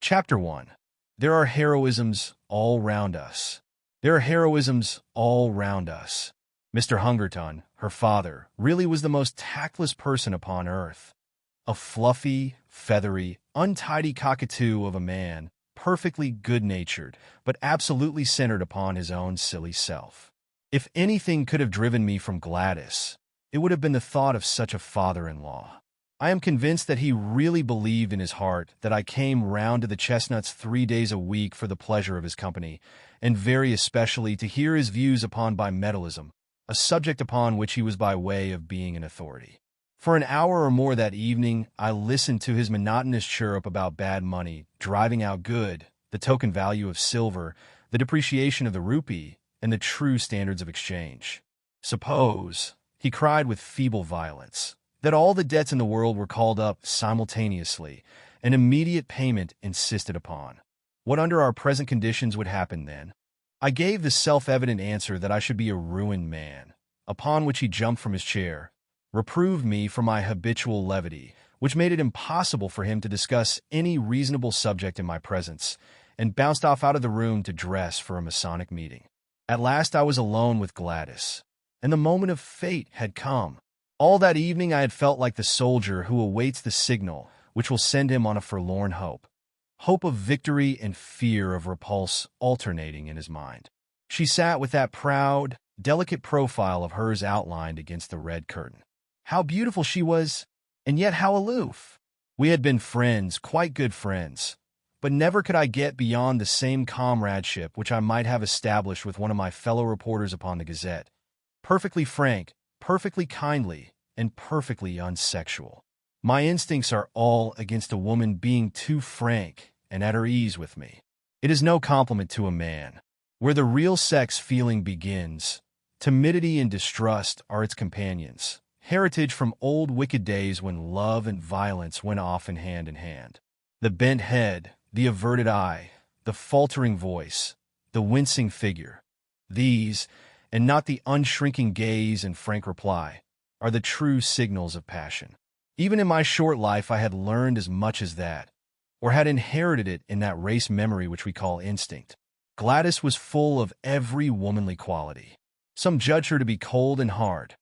Chapter 1. There are heroisms all round us. There are heroisms all round us. Mr. Hungerton, her father, really was the most tactless person upon earth. A fluffy, feathery, untidy cockatoo of a man, perfectly good-natured, but absolutely centered upon his own silly self. If anything could have driven me from Gladys, it would have been the thought of such a father-in-law. I am convinced that he really believed in his heart that I came round to the Chestnuts 3 days a week for the pleasure of his company, and very especially to hear his views upon bimetallism, a subject upon which he was by way of being an authority. For an hour or more that evening, I listened to his monotonous chirrup about bad money, driving out good, the token value of silver, the depreciation of the rupee, and the true standards of exchange. Suppose, he cried with feeble violence, that all the debts in the world were called up simultaneously, and immediate payment insisted upon. What under our present conditions would happen then? I gave the self-evident answer that I should be a ruined man, upon which he jumped from his chair, reproved me for my habitual levity, which made it impossible for him to discuss any reasonable subject in my presence, and bounced off out of the room to dress for a Masonic meeting. At last I was alone with Gladys, and the moment of fate had come. All that evening I had felt like the soldier who awaits the signal which will send him on a forlorn hope. Hope of victory and fear of repulse alternating in his mind. She sat with that proud, delicate profile of hers outlined against the red curtain. How beautiful she was, and yet how aloof. We had been friends, quite good friends, but never could I get beyond the same comradeship which I might have established with one of my fellow reporters upon the Gazette. Perfectly frank, perfectly kindly, and perfectly unsexual. My instincts are all against a woman being too frank and at her ease with me. It is no compliment to a man. Where the real sex feeling begins, timidity and distrust are its companions, heritage from old wicked days when love and violence went off in hand. The bent head, the averted eye, the faltering voice, the wincing figure, these, and not the unshrinking gaze and frank reply, are the true signals of passion. Even in my short life I had learned as much as that, or had inherited it in that race memory which we call instinct. Gladys was full of every womanly quality. Some judged her to be cold and hard,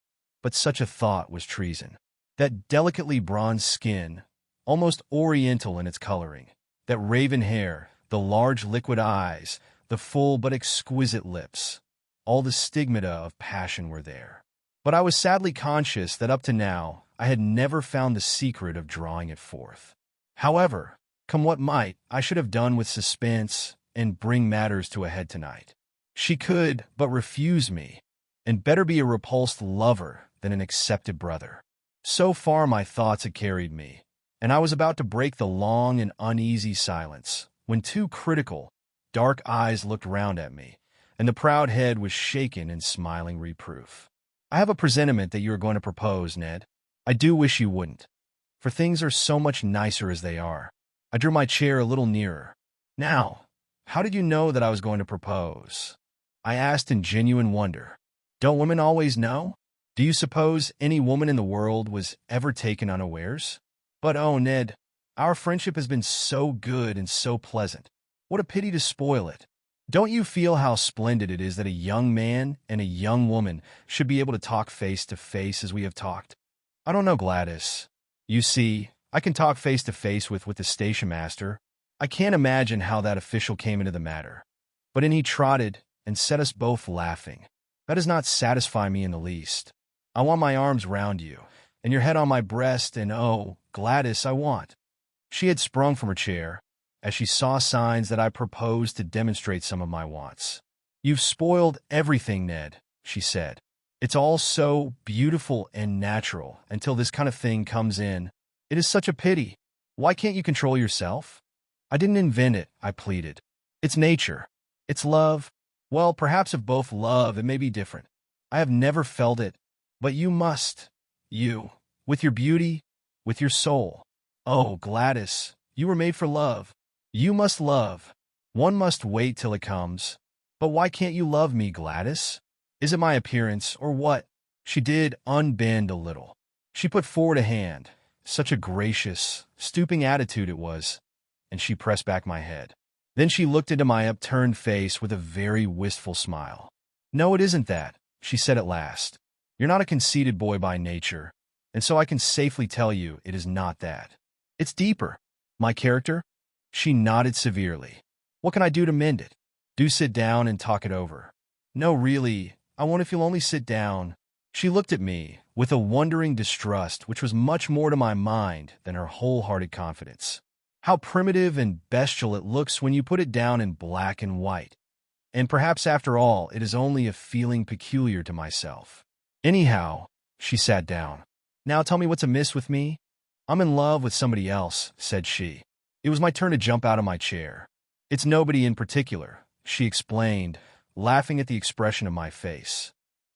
but such a thought was treason. That delicately bronzed skin, almost oriental in its coloring, that raven hair, the large liquid eyes, the full but exquisite lips, all the stigmata of passion were there. But I was sadly conscious that up to now I had never found the secret of drawing it forth. However, come what might, I should have done with suspense and bring matters to a head tonight. She could but refuse me, and better be a repulsed lover than an accepted brother. So far my thoughts had carried me, and I was about to break the long and uneasy silence, when two critical, dark eyes looked round at me, and the proud head was shaken in smiling reproof. I have a presentiment that you are going to propose, Ned. I do wish you wouldn't, for things are so much nicer as they are. I drew my chair a little nearer. Now, how did you know that I was going to propose? I asked in genuine wonder. Don't women always know? Do you suppose any woman in the world was ever taken unawares? But oh, Ned, our friendship has been so good and so pleasant. What a pity to spoil it. Don't you feel how splendid it is that a young man and a young woman should be able to talk face to face as we have talked? I don't know, Gladys. You see, I can talk face to face with the station master. I can't imagine how that official came into the matter. But in he trotted and set us both laughing. That does not satisfy me in the least. I want my arms round you, and your head on my breast, and oh, Gladys, I want. She had sprung from her chair, as she saw signs that I proposed to demonstrate some of my wants. You've spoiled everything, Ned, she said. It's all so beautiful and natural until this kind of thing comes in. It is such a pity. Why can't you control yourself? I didn't invent it, I pleaded. It's nature. It's love. Well, perhaps if both love, it may be different. I have never felt it, but you must. You, with your beauty, with your soul. Oh, Gladys, you were made for love. You must love. One must wait till it comes. But why can't you love me, Gladys? Is it my appearance, or what? She did unbend a little. She put forward a hand. Such a gracious, stooping attitude it was, and she pressed back my head. Then she looked into my upturned face with a very wistful smile. No, it isn't that, she said at last. You're not a conceited boy by nature, and so I can safely tell you it is not that. It's deeper. My character? She nodded severely. What can I do to mend it? Do sit down and talk it over. No, really, I won't if you'll only sit down. She looked at me with a wondering distrust which was much more to my mind than her wholehearted confidence. How primitive and bestial it looks when you put it down in black and white. And perhaps after all, it is only a feeling peculiar to myself. Anyhow, she sat down. Now tell me what's amiss with me? I'm in love with somebody else, said she. It was my turn to jump out of my chair. It's nobody in particular, she explained, laughing at the expression of my face.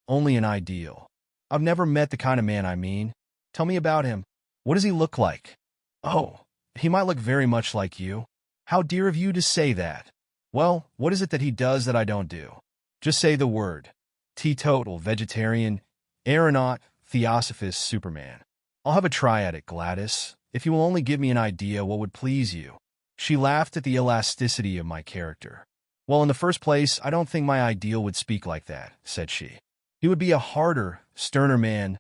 Only an ideal. I've never met the kind of man I mean. Tell me about him. What does he look like? Oh, he might look very much like you. How dear of you to say that. Well, what is it that he does that I don't do? Just say the word. Teetotal, vegetarian, aeronaut, theosophist, Superman. I'll have a try at it, Gladys, if you will only give me an idea what would please you. She laughed at the elasticity of my character. Well, in the first place, I don't think my ideal would speak like that, said she. He would be a harder, sterner man,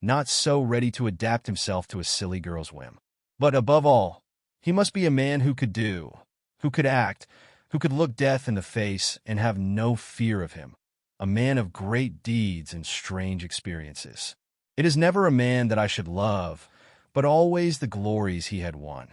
not so ready to adapt himself to a silly girl's whim. But above all, he must be a man who could do, who could act, who could look death in the face and have no fear of him. A man of great deeds and strange experiences. It is never a man that I should love, but always the glories he had won,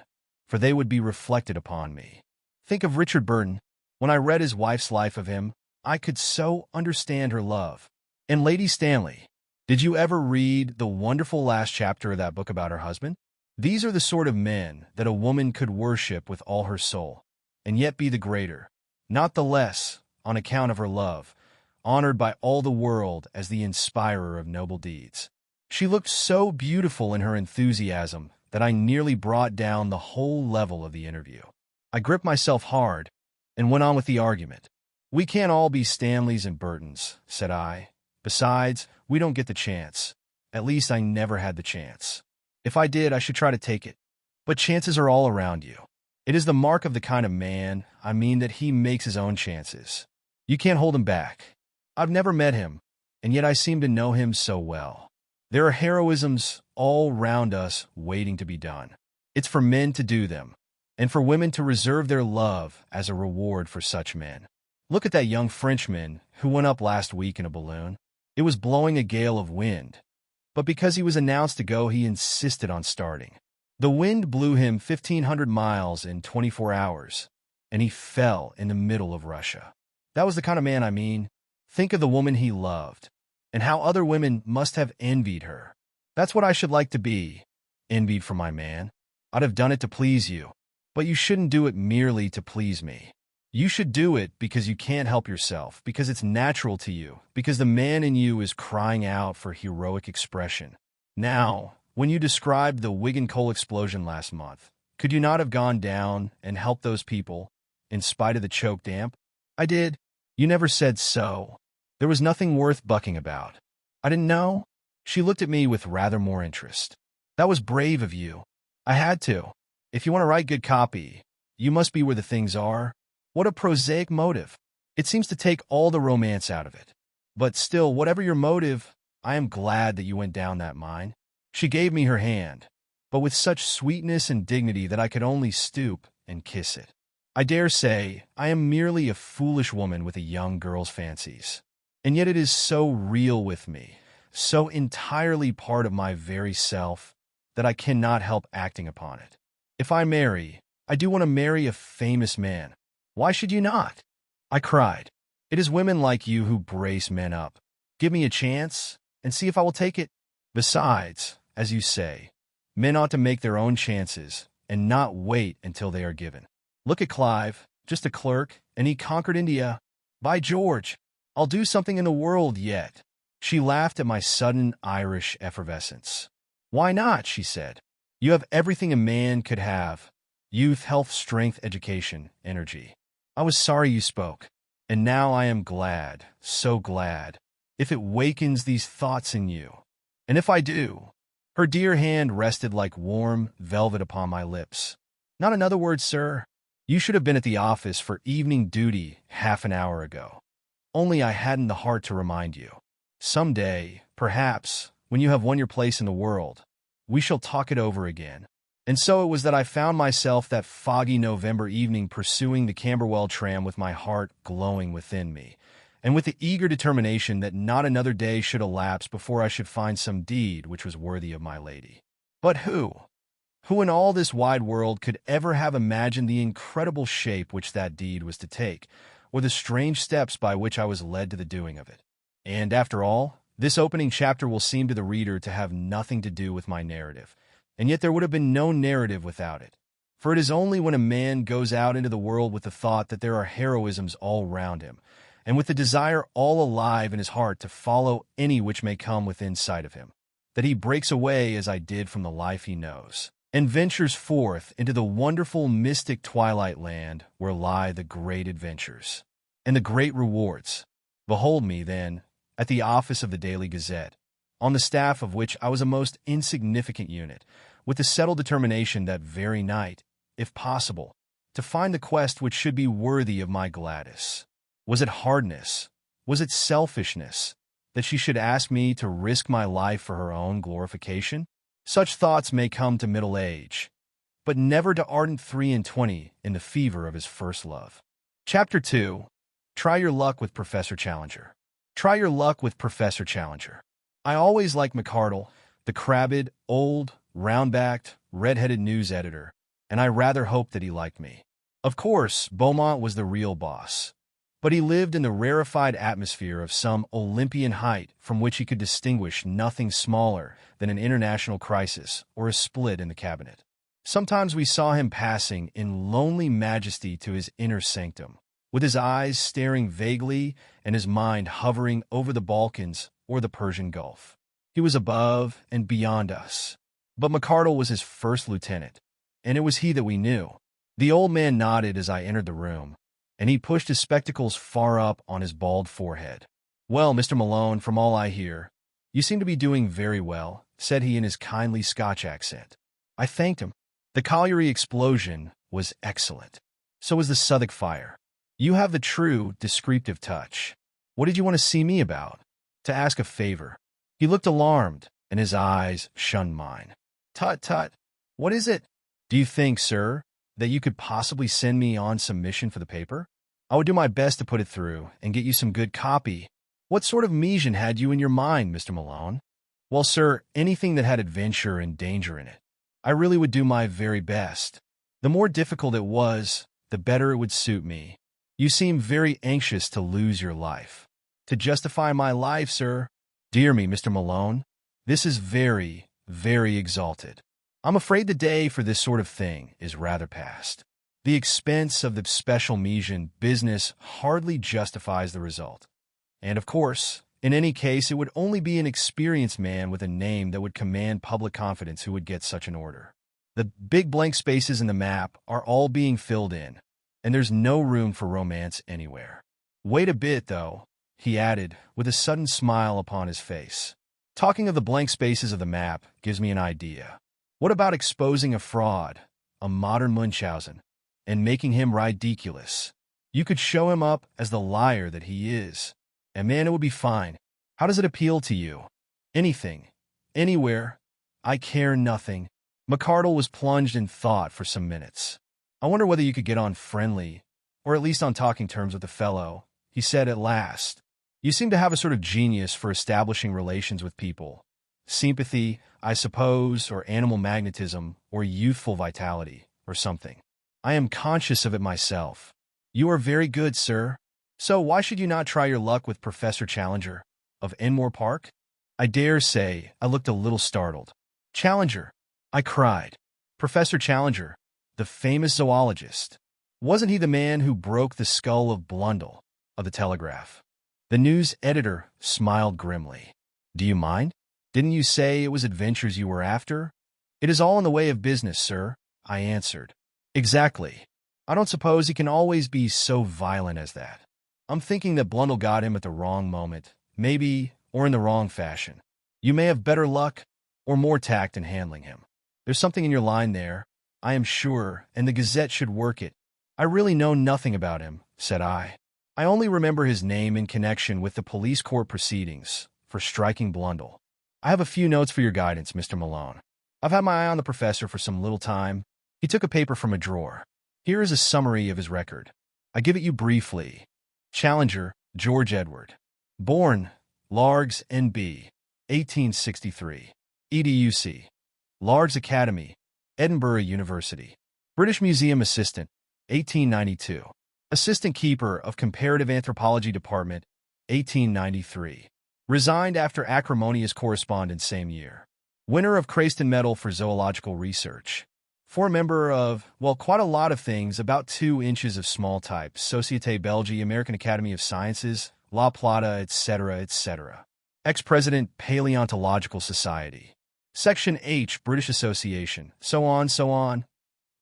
for they would be reflected upon me. Think of Richard Burton. When I read his wife's life of him, I could so understand her love. And Lady Stanley, did you ever read the wonderful last chapter of that book about her husband? These are the sort of men that a woman could worship with all her soul, and yet be the greater, not the less, on account of her love, honored by all the world as the inspirer of noble deeds. She looked so beautiful in her enthusiasm that I nearly brought down the whole level of the interview. I gripped myself hard and went on with the argument. We can't all be Stanleys and Burtons, said I. Besides, we don't get the chance. At least I never had the chance. If I did, I should try to take it. But chances are all around you. It is the mark of the kind of man, I mean, that he makes his own chances. You can't hold him back. I've never met him, and yet I seem to know him so well. There are heroisms all round us waiting to be done. It's for men to do them, and for women to reserve their love as a reward for such men. Look at that young Frenchman who went up last week in a balloon. It was blowing a gale of wind, but because he was announced to go, he insisted on starting. The wind blew him 1,500 miles in 24 hours, and he fell in the middle of Russia. That was the kind of man I mean. Think of the woman he loved, and how other women must have envied her. That's what I should like to be, envied for my man. I'd have done it to please you, but you shouldn't do it merely to please me. You should do it because you can't help yourself, because it's natural to you, because the man in you is crying out for heroic expression. Now, when you described the Wigan coal explosion last month, could you not have gone down and helped those people, in spite of the choke damp? I did. You never said so. There was nothing worth bucking about. I didn't know. She looked at me with rather more interest. That was brave of you. I had to. If you want to write good copy, you must be where the things are. What a prosaic motive. It seems to take all the romance out of it. But still, whatever your motive, I am glad that you went down that mine. She gave me her hand, but with such sweetness and dignity that I could only stoop and kiss it. I dare say I am merely a foolish woman with a young girl's fancies. And yet it is so real with me, so entirely part of my very self, that I cannot help acting upon it. If I marry, I do want to marry a famous man. Why should you not? I cried. It is women like you who brace men up. Give me a chance, and see if I will take it. Besides, as you say, men ought to make their own chances, and not wait until they are given. Look at Clive, just a clerk, and he conquered India. By George, I'll do something in the world yet. She laughed at my sudden Irish effervescence. Why not, she said. You have everything a man could have. Youth, health, strength, education, energy. I was sorry you spoke, and now I am glad, so glad, if it wakens these thoughts in you. And if I do, her dear hand rested like warm velvet upon my lips. Not another word, sir. You should have been at the office for evening duty half an hour ago. Only I hadn't the heart to remind you. Someday, perhaps, when you have won your place in the world, we shall talk it over again. And so it was that I found myself that foggy November evening pursuing the Camberwell tram with my heart glowing within me, and with the eager determination that not another day should elapse before I should find some deed which was worthy of my lady. But who? Who in all this wide world could ever have imagined the incredible shape which that deed was to take, or the strange steps by which I was led to the doing of it? And after all, this opening chapter will seem to the reader to have nothing to do with my narrative, and yet there would have been no narrative without it. For it is only when a man goes out into the world with the thought that there are heroisms all round him, and with the desire all alive in his heart to follow any which may come within sight of him, that he breaks away as I did from the life he knows, and ventures forth into the wonderful mystic twilight land where lie the great adventures and the great rewards. Behold me, then, at the office of the Daily Gazette, on the staff of which I was a most insignificant unit, with the settled determination that very night, if possible, to find the quest which should be worthy of my Gladys. Was it hardness? Was it selfishness that she should ask me to risk my life for her own glorification? Such thoughts may come to middle age, but never to ardent 23 in the fever of his first love. Chapter 2. Try your luck with Professor Challenger. Try your luck with Professor Challenger. I always liked McArdle, the crabbed, old, round-backed, red-headed news editor, and I rather hoped that he liked me. Of course, Beaumont was the real boss, but he lived in the rarefied atmosphere of some Olympian height from which he could distinguish nothing smaller than an international crisis or a split in the cabinet. Sometimes we saw him passing in lonely majesty to his inner sanctum, with his eyes staring vaguely and his mind hovering over the Balkans or the Persian Gulf. He was above and beyond us. But McArdle was his first lieutenant, and it was he that we knew. The old man nodded as I entered the room, and he pushed his spectacles far up on his bald forehead. "Well, Mr. Malone, from all I hear, you seem to be doing very well," said he in his kindly Scotch accent. I thanked him. The colliery explosion was excellent. So was the Southwark fire. You have the true, descriptive touch. What did you want to see me about? To ask a favor. He looked alarmed, and his eyes shunned mine. Tut, tut. What is it? Do you think, sir, that you could possibly send me on some mission for the paper? I would do my best to put it through and get you some good copy. What sort of mission had you in your mind, Mr. Malone? Well, sir, anything that had adventure and danger in it. I really would do my very best. The more difficult it was, the better it would suit me. You seem very anxious to lose your life. To justify my life, sir? Dear me, Mr. Malone, this is very, very exalted. I'm afraid the day for this sort of thing is rather past. The expense of the special mission business hardly justifies the result. And of course, in any case, it would only be an experienced man with a name that would command public confidence who would get such an order. The big blank spaces in the map are all being filled in, and there's no room for romance anywhere. Wait a bit, though, he added, with a sudden smile upon his face. Talking of the blank spaces of the map gives me an idea. What about exposing a fraud, a modern Munchausen, and making him ridiculous? You could show him up as the liar that he is, and man, it would be fine. How does it appeal to you? Anything, anywhere, I care nothing. McArdle was plunged in thought for some minutes. I wonder whether you could get on friendly, or at least on talking terms with the fellow, he said at last. You seem to have a sort of genius for establishing relations with people. Sympathy, I suppose, or animal magnetism, or youthful vitality, or something. I am conscious of it myself. You are very good, sir. So why should you not try your luck with Professor Challenger, of Enmore Park? I dare say I looked a little startled. Challenger, I cried. Professor Challenger, the famous zoologist. Wasn't he the man who broke the skull of Blundell, of the Telegraph? The news editor smiled grimly. Do you mind? Didn't you say it was adventures you were after? It is all in the way of business, sir, I answered. Exactly. I don't suppose he can always be so violent as that. I'm thinking that Blundell got him at the wrong moment, maybe, or in the wrong fashion. You may have better luck, or more tact in handling him. There's something in your line there, I am sure, and the Gazette should work it. I really know nothing about him, said I. I only remember his name in connection with the police court proceedings for striking Blundell. I have a few notes for your guidance, Mr. Malone. I've had my eye on the professor for some little time. He took a paper from a drawer. Here is a summary of his record. I give it you briefly. Challenger, George Edward. Born, Largs, N.B., 1863. EDUC. Largs Academy, Edinburgh University. British Museum Assistant, 1892. Assistant Keeper of Comparative Anthropology Department, 1893. Resigned after acrimonious correspondence same year. Winner of Crayston Medal for Zoological Research. Former member of, well, quite a lot of things, about 2 inches of small type, Société Belge, American Academy of Sciences, La Plata, etc., etc. Ex-President, Paleontological Society. Section H, British Association, so on, so on.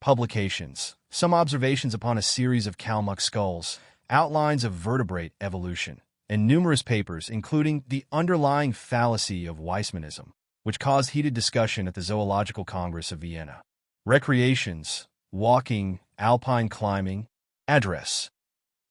Publications. Some observations upon a series of Kalmuck skulls, outlines of vertebrate evolution, and numerous papers, including The Underlying Fallacy of Weismannism, which caused heated discussion at the Zoological Congress of Vienna. Recreations, walking, alpine climbing. Address: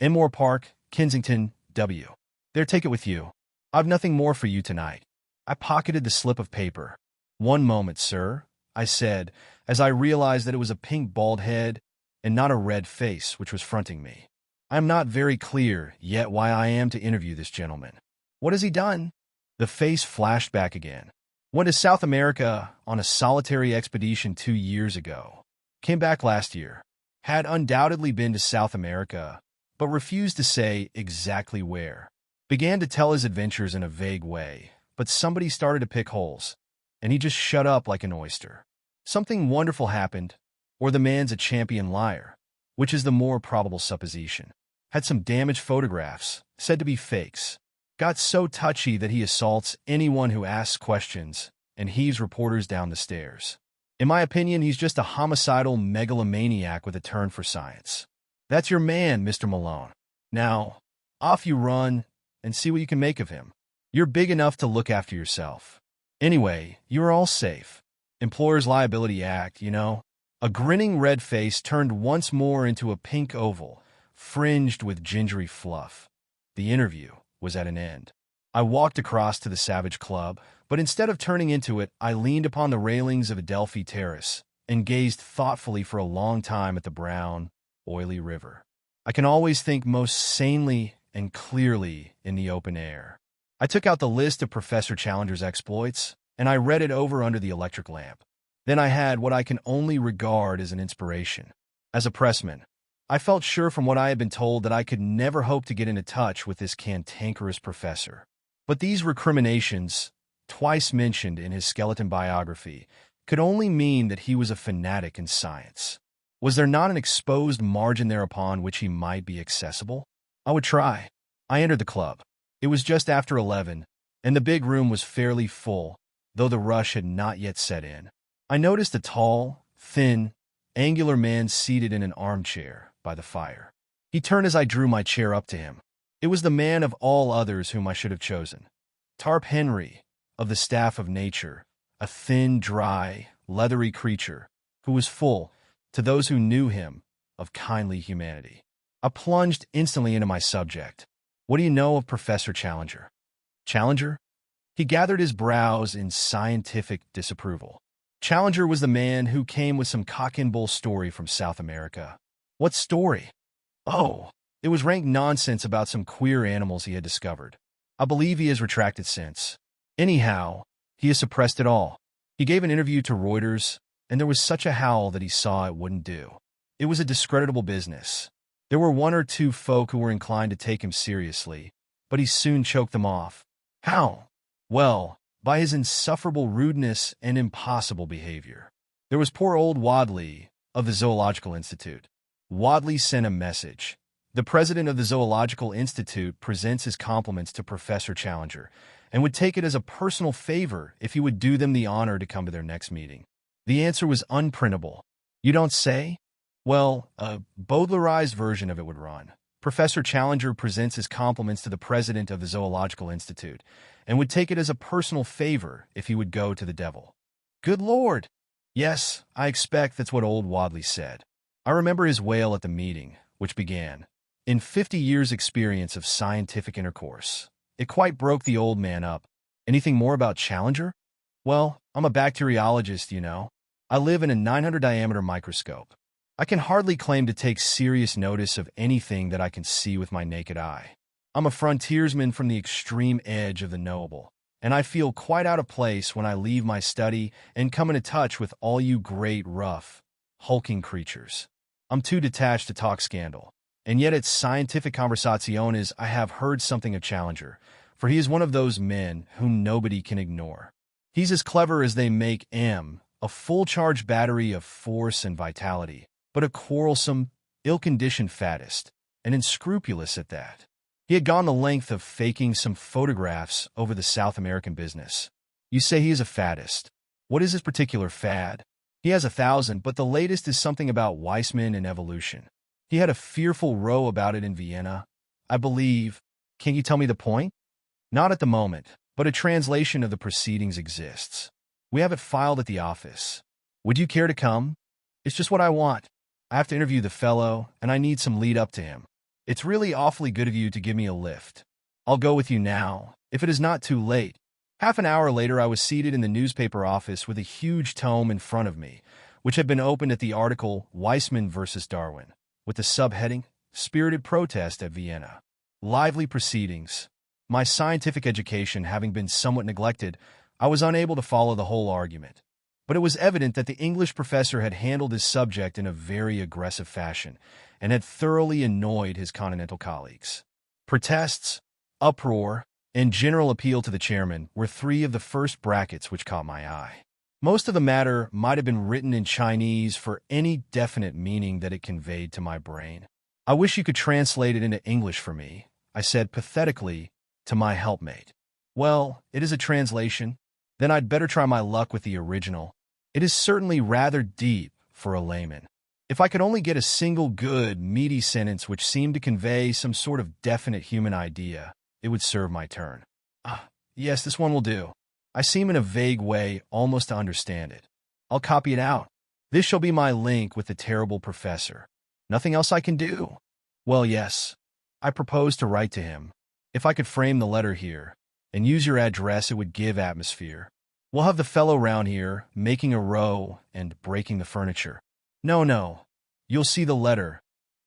Enmore Park, Kensington, W. There, take it with you. I've nothing more for you tonight. I pocketed the slip of paper. One moment, sir, I said, as I realized that it was a pink bald head and not a red face which was fronting me. I am not very clear yet why I am to interview this gentleman. What has he done? The face flashed back again. Went to South America on a solitary expedition 2 years ago. Came back last year. Had undoubtedly been to South America, but refused to say exactly where. Began to tell his adventures in a vague way, but somebody started to pick holes, and he just shut up like an oyster. Something wonderful happened, or the man's a champion liar, which is the more probable supposition. Had some damaged photographs, said to be fakes. Got so touchy that he assaults anyone who asks questions and heaves reporters down the stairs. In my opinion, he's just a homicidal megalomaniac with a turn for science. That's your man, Mr. Malone. Now, off you run and see what you can make of him. You're big enough to look after yourself. Anyway, you're all safe. Employers' Liability Act, you know. A grinning red face turned once more into a pink oval, fringed with gingery fluff. The interview was at an end. I walked across to the Savage Club, but instead of turning into it, I leaned upon the railings of Adelphi Terrace and gazed thoughtfully for a long time at the brown, oily river. I can always think most sanely and clearly in the open air. I took out the list of Professor Challenger's exploits, and I read it over under the electric lamp. Then I had what I can only regard as an inspiration. As a pressman, I felt sure from what I had been told that I could never hope to get into touch with this cantankerous professor. But these recriminations, twice mentioned in his skeleton biography, could only mean that he was a fanatic in science. Was there not an exposed margin thereupon which he might be accessible? I would try. I entered the club. It was just after 11, and the big room was fairly full, though the rush had not yet set in. I noticed a tall, thin, angular man seated in an armchair by the fire. He turned as I drew my chair up to him. It was the man of all others whom I should have chosen. Tarp Henry, of the staff of nature, a thin, dry, leathery creature, who was full, to those who knew him, of kindly humanity. I plunged instantly into my subject. What do you know of Professor Challenger? Challenger? He gathered his brows in scientific disapproval. Challenger was the man who came with some cock-and-bull story from South America. What story? Oh, it was rank nonsense about some queer animals he had discovered. I believe he has retracted since. Anyhow, he has suppressed it all. He gave an interview to Reuters, and there was such a howl that he saw it wouldn't do. It was a discreditable business. There were 1 or 2 folk who were inclined to take him seriously, but he soon choked them off. How? Well, by his insufferable rudeness and impossible behavior. There was poor old Wadley of the Zoological Institute. Wadley sent a message. The president of the Zoological Institute presents his compliments to Professor Challenger and would take it as a personal favor if he would do them the honor to come to their next meeting. The answer was unprintable. You don't say? Well, a Baudelarized version of it would run. Professor Challenger presents his compliments to the president of the Zoological Institute and would take it as a personal favor if he would go to the devil. Good Lord! Yes, I expect that's what old Wadley said. I remember his wail at the meeting, which began, "In 50 years' experience of scientific intercourse." It quite broke the old man up. "Anything more about Challenger?" "Well, I'm a bacteriologist, you know. I live in a 900 diameter microscope. I can hardly claim to take serious notice of anything that I can see with my naked eye. I'm a frontiersman from the extreme edge of the knowable, and I feel quite out of place when I leave my study and come into touch with all you great, rough, hulking creatures. I'm too detached to talk scandal, and yet at scientific conversaciones I have heard something of Challenger, for he is one of those men whom nobody can ignore. He's as clever as they make a full-charge battery of force and vitality, but a quarrelsome, ill-conditioned faddist, and unscrupulous at that. He had gone the length of faking some photographs over the South American business. You say he is a faddist. What is his particular fad? He has 1,000, but the latest is something about Weissman and evolution. He had a fearful row about it in Vienna, I believe. Can you tell me the point?" "Not at the moment, but a translation of the proceedings exists. We have it filed at the office. Would you care to come? It's just what I want. I have to interview the fellow, and I need some lead up to him. It's really awfully good of you to give me a lift. I'll go with you now, if it is not too late." Half an hour later, I was seated in the newspaper office with a huge tome in front of me, which had been opened at the article Weissman versus Darwin, with the subheading, "Spirited Protest at Vienna. Lively Proceedings." My scientific education having been somewhat neglected, I was unable to follow the whole argument. But it was evident that the English professor had handled his subject in a very aggressive fashion, and had thoroughly annoyed his continental colleagues. Protests, uproar, and general appeal to the chairman were three of the first brackets which caught my eye. Most of the matter might have been written in Chinese for any definite meaning that it conveyed to my brain. "I wish you could translate it into English for me," I said pathetically to my helpmate. "Well, it is a translation. Then I'd better try my luck with the original. It is certainly rather deep for a layman. If I could only get a single good, meaty sentence which seemed to convey some sort of definite human idea, it would serve my turn. Yes, this one will do. I seem in a vague way almost to understand it. I'll copy it out. This shall be my link with the terrible professor. Nothing else I can do?" "Well, yes. I propose to write to him. If I could frame the letter here, and use your address, it would give atmosphere. We'll have the fellow round here, making a row and breaking the furniture. No. You'll see the letter.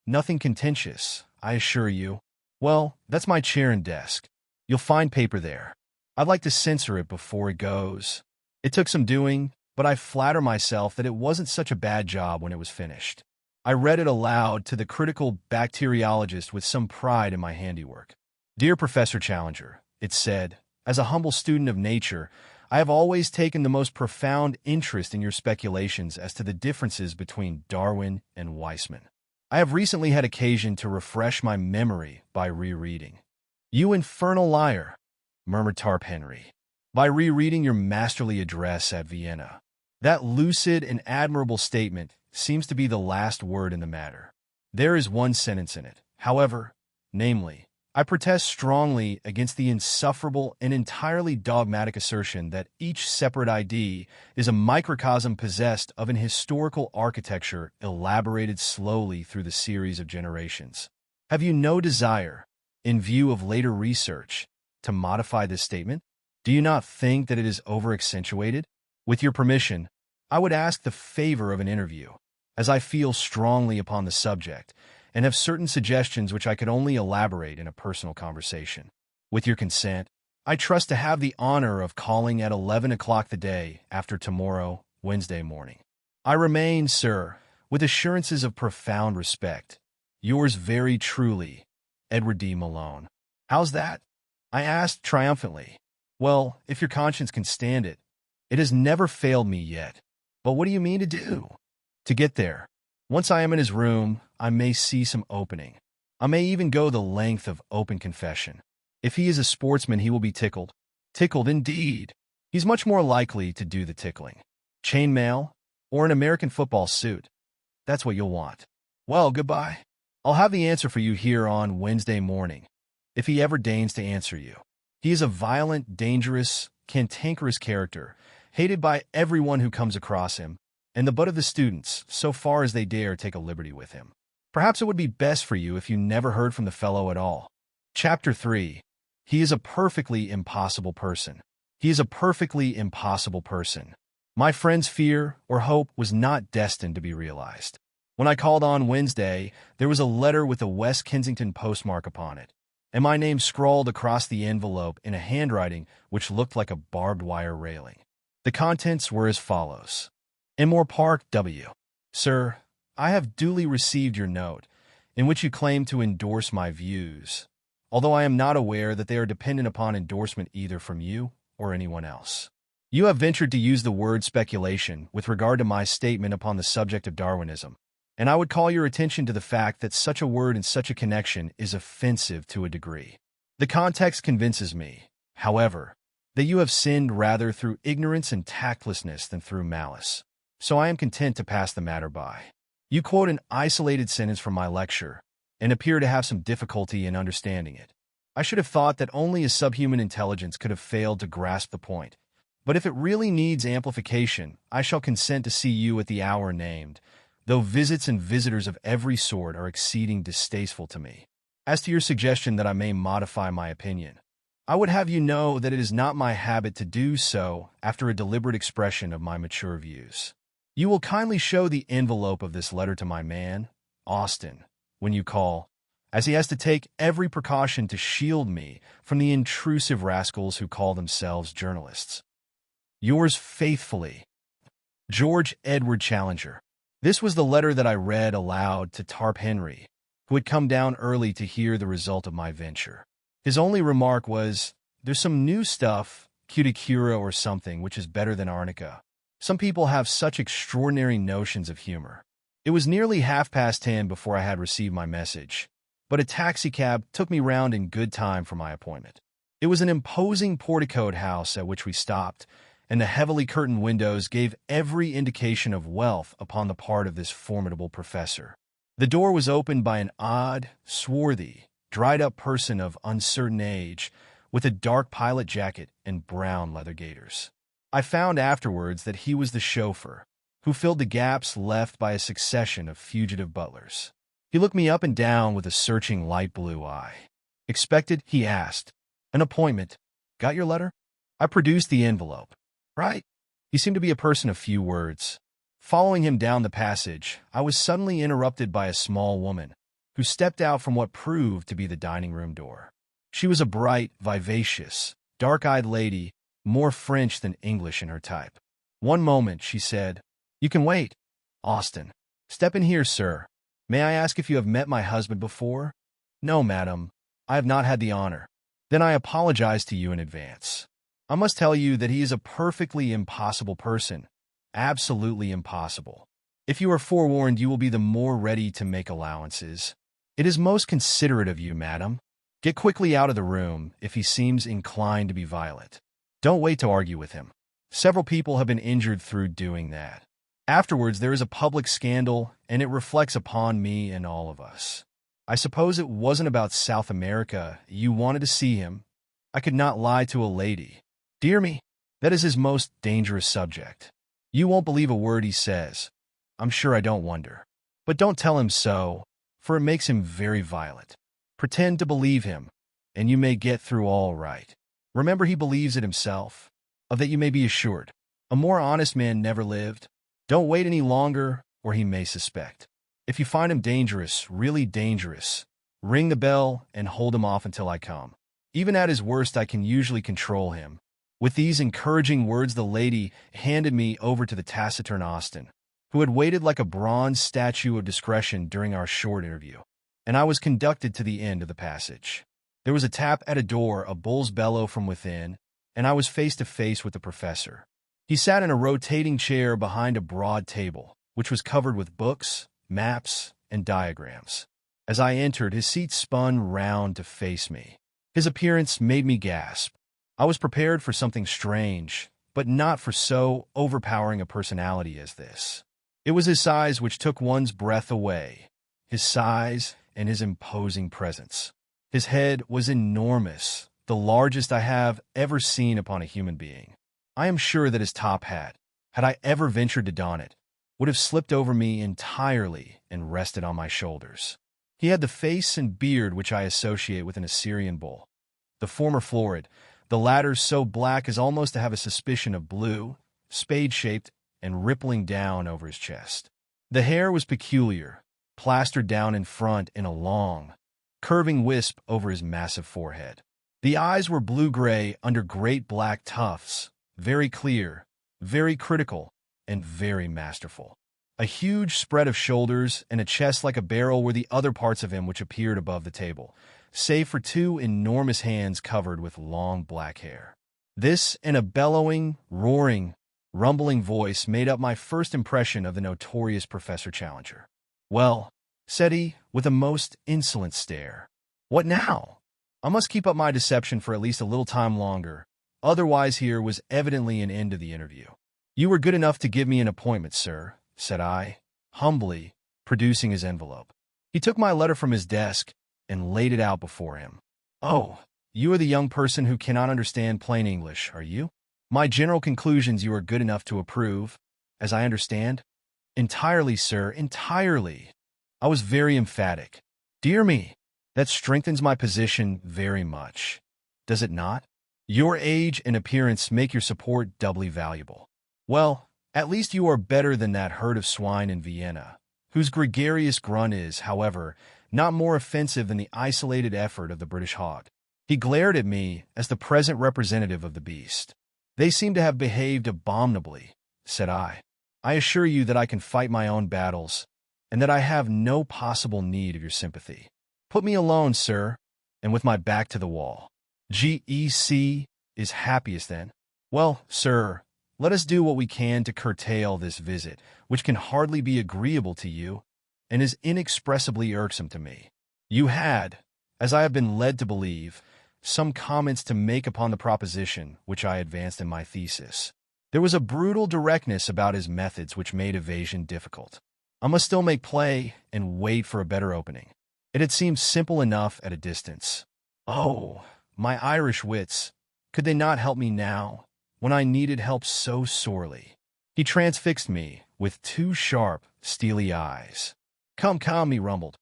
Nothing contentious, I assure you. Well, that's my chair and desk. You'll find paper there. I'd like to censor it before it goes. It took some doing, but I flatter myself that it wasn't such a bad job when it was finished." I read it aloud to the critical bacteriologist with some pride in my handiwork. "Dear Professor Challenger," it said, "as a humble student of nature, I have always taken the most profound interest in your speculations as to the differences between Darwin and Weissman. I have recently had occasion to refresh my memory by rereading." "You infernal liar," murmured Tarp Henry. "By rereading your masterly address at Vienna. That lucid and admirable statement seems to be the last word in the matter. There is one sentence in it, however, namely, I protest strongly against the insufferable and entirely dogmatic assertion that each separate idea is a microcosm possessed of an historical architecture elaborated slowly through the series of generations. Have you no desire, in view of later research, to modify this statement? Do you not think that it is over-accentuated? With your permission, I would ask the favor of an interview, as I feel strongly upon the subject, and have certain suggestions which I could only elaborate in a personal conversation. With your consent, I trust to have the honor of calling at 11 o'clock the day after tomorrow, Wednesday morning. I remain, sir, with assurances of profound respect, yours very truly, Edward D. Malone." "How's that?" I asked triumphantly. "Well, if your conscience can stand it. It has never failed me yet. But what do you mean to do?" "To get there. Once I am in his room, I may see some opening. I may even go the length of open confession. If he is a sportsman, he will be tickled. Tickled indeed. He's much more likely to do the tickling. Chainmail, or an American football suit. That's what you'll want. Well, goodbye. I'll have the answer for you here on Wednesday morning, if he ever deigns to answer you. He is a violent, dangerous, cantankerous character, hated by everyone who comes across him, and the butt of the students, so far as they dare take a liberty with him. Perhaps it would be best for you if you never heard from the fellow at all. Chapter 3. He is a perfectly impossible person. He is a perfectly impossible person. My friend's fear or hope was not destined to be realized. When I called on Wednesday, there was a letter with a West Kensington postmark upon it, and my name scrawled across the envelope in a handwriting which looked like a barbed wire railing. The contents were as follows. Enmore Park, W. Sir, I have duly received your note, in which you claim to endorse my views, although I am not aware that they are dependent upon endorsement either from you or anyone else. You have ventured to use the word speculation with regard to my statement upon the subject of Darwinism, and I would call your attention to the fact that such a word in such a connection is offensive to a degree. The context convinces me, however, that you have sinned rather through ignorance and tactlessness than through malice, so I am content to pass the matter by. You quote an isolated sentence from my lecture, and appear to have some difficulty in understanding it. I should have thought that only a subhuman intelligence could have failed to grasp the point, but if it really needs amplification, I shall consent to see you at the hour named, though visits and visitors of every sort are exceeding distasteful to me. As to your suggestion that I may modify my opinion, I would have you know that it is not my habit to do so after a deliberate expression of my mature views. You will kindly show the envelope of this letter to my man, Austin, when you call, as he has to take every precaution to shield me from the intrusive rascals who call themselves journalists. Yours faithfully, George Edward Challenger. This was the letter that I read aloud to Tarp Henry, who had come down early to hear the result of my venture. His only remark was, "There's some new stuff, cuticura or something, which is better than arnica. Some people have such extraordinary notions of humor." It was nearly 10:30 before I had received my message, but a taxicab took me round in good time for my appointment. It was an imposing porticoed house at which we stopped, and the heavily curtained windows gave every indication of wealth upon the part of this formidable professor. The door was opened by an odd, swarthy, dried-up person of uncertain age, with a dark pilot jacket and brown leather gaiters. I found afterwards that he was the chauffeur, who filled the gaps left by a succession of fugitive butlers. He looked me up and down with a searching light blue eye. "Expected?" he asked. "An appointment. Got your letter?" I produced the envelope. "Right." He seemed to be a person of few words. Following him down the passage, I was suddenly interrupted by a small woman, who stepped out from what proved to be the dining-room door. She was a bright, vivacious, dark-eyed lady, more French than English in her type. "One moment," she said. "You can wait. Austin. Step in here, sir. May I ask if you have met my husband before?" "No, madam. I have not had the honor." "Then I apologize to you in advance. I must tell you that he is a perfectly impossible person. Absolutely impossible. If you are forewarned, you will be the more ready to make allowances. It is most considerate of you, madam. Get quickly out of the room if he seems inclined to be violent. Don't wait to argue with him. Several people have been injured through doing that. Afterwards, there is a public scandal, and it reflects upon me and all of us. I suppose it wasn't about South America. You wanted to see him. I could not lie to a lady. Dear me, that is his most dangerous subject. You won't believe a word he says. I'm sure I don't wonder. But don't tell him so, for it makes him very violent. Pretend to believe him, and you may get through all right. Remember, he believes it himself. Of that you may be assured. A more honest man never lived. Don't wait any longer, or he may suspect. If you find him dangerous, really dangerous, ring the bell and hold him off until I come. Even at his worst, I can usually control him." With these encouraging words, the lady handed me over to the taciturn Austin, who had waited like a bronze statue of discretion during our short interview, and I was conducted to the end of the passage. There was a tap at a door, a bull's bellow from within, and I was face to face with the professor. He sat in a rotating chair behind a broad table, which was covered with books, maps, and diagrams. As I entered, his seat spun round to face me. His appearance made me gasp. I was prepared for something strange, but not for so overpowering a personality as this. It was his size which took one's breath away, his size and his imposing presence. His head was enormous, the largest I have ever seen upon a human being. I am sure that his top hat, had I ever ventured to don it, would have slipped over me entirely and rested on my shoulders. He had the face and beard which I associate with an Assyrian bull. The former florid, the latter so black as almost to have a suspicion of blue, spade-shaped, and rippling down over his chest. The hair was peculiar, plastered down in front in a long, curving wisp over his massive forehead. The eyes were blue-gray under great black tufts, very clear, very critical, and very masterful. A huge spread of shoulders and a chest like a barrel were the other parts of him which appeared above the table, save for two enormous hands covered with long black hair. This and a bellowing, roaring, rumbling voice made up my first impression of the notorious Professor Challenger. "Well," said he, with a most insolent stare. "What now? I must keep up my deception for at least a little time longer, otherwise here was evidently an end to the interview." "You were good enough to give me an appointment, sir," said I, humbly, producing his envelope. He took my letter from his desk and laid it out before him. "Oh, you are the young person who cannot understand plain English, are you? My general conclusions you are good enough to approve, as I understand?" "Entirely, sir, entirely." I was very emphatic. "Dear me, that strengthens my position very much. Does it not? Your age and appearance make your support doubly valuable. Well, at least you are better than that herd of swine in Vienna, whose gregarious grunt is, however, not more offensive than the isolated effort of the British hog." He glared at me as the present representative of the beast. "They seem to have behaved abominably," said I. "I assure you that I can fight my own battles, and that I have no possible need of your sympathy. Put me alone, sir, and with my back to the wall. GEC is happiest then. Well, sir, let us do what we can to curtail this visit, which can hardly be agreeable to you, and is inexpressibly irksome to me. You had, as I have been led to believe, some comments to make upon the proposition which I advanced in my thesis. There was a brutal directness about his methods which made evasion difficult. I must still make play and wait for a better opening. It had seemed simple enough at a distance. Oh, my Irish wits, could they not help me now, when I needed help so sorely? He transfixed me with two sharp, steely eyes. Come, he rumbled.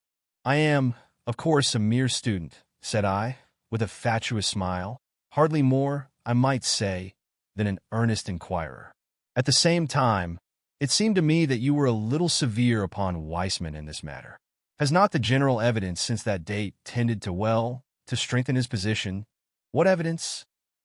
"I am, of course, a mere student," said I, with a fatuous smile, hardly more, I might say, than an earnest inquirer. At the same time, it seemed to me that you were a little severe upon Weissman in this matter. Has not the general evidence since that date tended to strengthen his position? What evidence?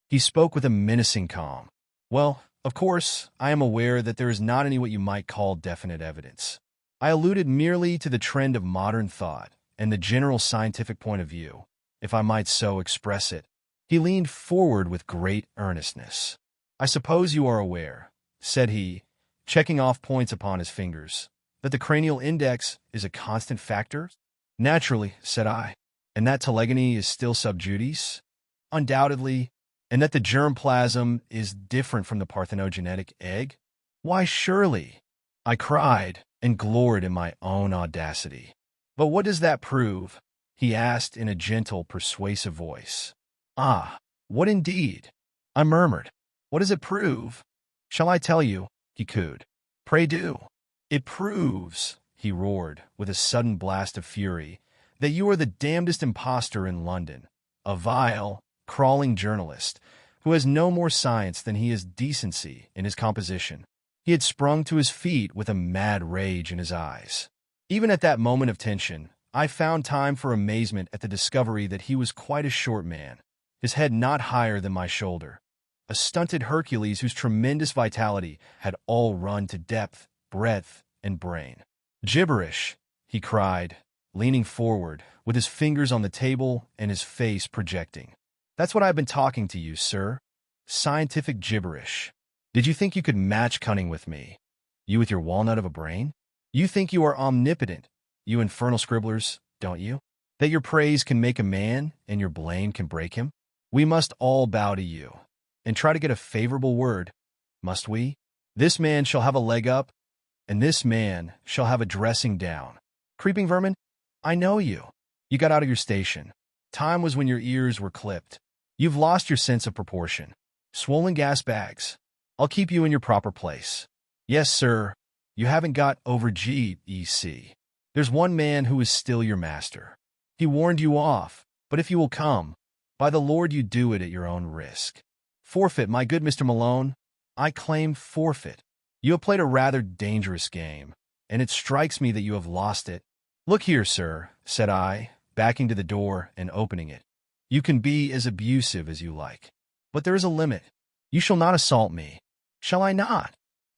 He spoke with a menacing calm. Well, of course, I am aware that there is not any what you might call definite evidence. I alluded merely to the trend of modern thought and the general scientific point of view, if I might so express it. He leaned forward with great earnestness. "I suppose you are aware," said he, checking off points upon his fingers, "that the cranial index is a constant factor?" "Naturally," said I. "And that telegony is still sub judice?" "Undoubtedly." "And that the germ plasm is different from the parthenogenetic egg?" "Why, surely," I cried, and gloried in my own audacity. "But what does that prove?" he asked in a gentle, persuasive voice. "Ah, what indeed?" I murmured. "What does it prove?" "Shall I tell you?" he cooed. "Pray do." "It proves," he roared, with a sudden blast of fury, "that you are the damnedest impostor in London, a vile, crawling journalist, who has no more science than he has decency in his composition." He had sprung to his feet with a mad rage in his eyes. Even at that moment of tension, I found time for amazement at the discovery that he was quite a short man, his head not higher than my shoulder, a stunted Hercules whose tremendous vitality had all run to depth, breadth, and brain. "Gibberish," he cried, leaning forward, with his fingers on the table and his face projecting. "That's what I've been talking to you, sir. Scientific gibberish. Did you think you could match cunning with me? You with your walnut of a brain? You think you are omnipotent, you infernal scribblers, don't you? That your praise can make a man and your blame can break him? We must all bow to you, and try to get a favorable word, must we? This man shall have a leg up, and this man shall have a dressing down. Creeping vermin, I know you. You got out of your station. Time was when your ears were clipped. You've lost your sense of proportion. Swollen gas bags. I'll keep you in your proper place. Yes, sir, You haven't got over GEC. There's one man who is still your master. He warned you off, but if you will come, by the Lord you do it at your own risk. Forfeit, my good Mr. Malone. I claim forfeit. You have played a rather dangerous game, and it strikes me that you have lost it. Look here, sir, said I, backing to the door and opening it. You can be as abusive as you like, but there is a limit. You shall not assault me. Shall I not?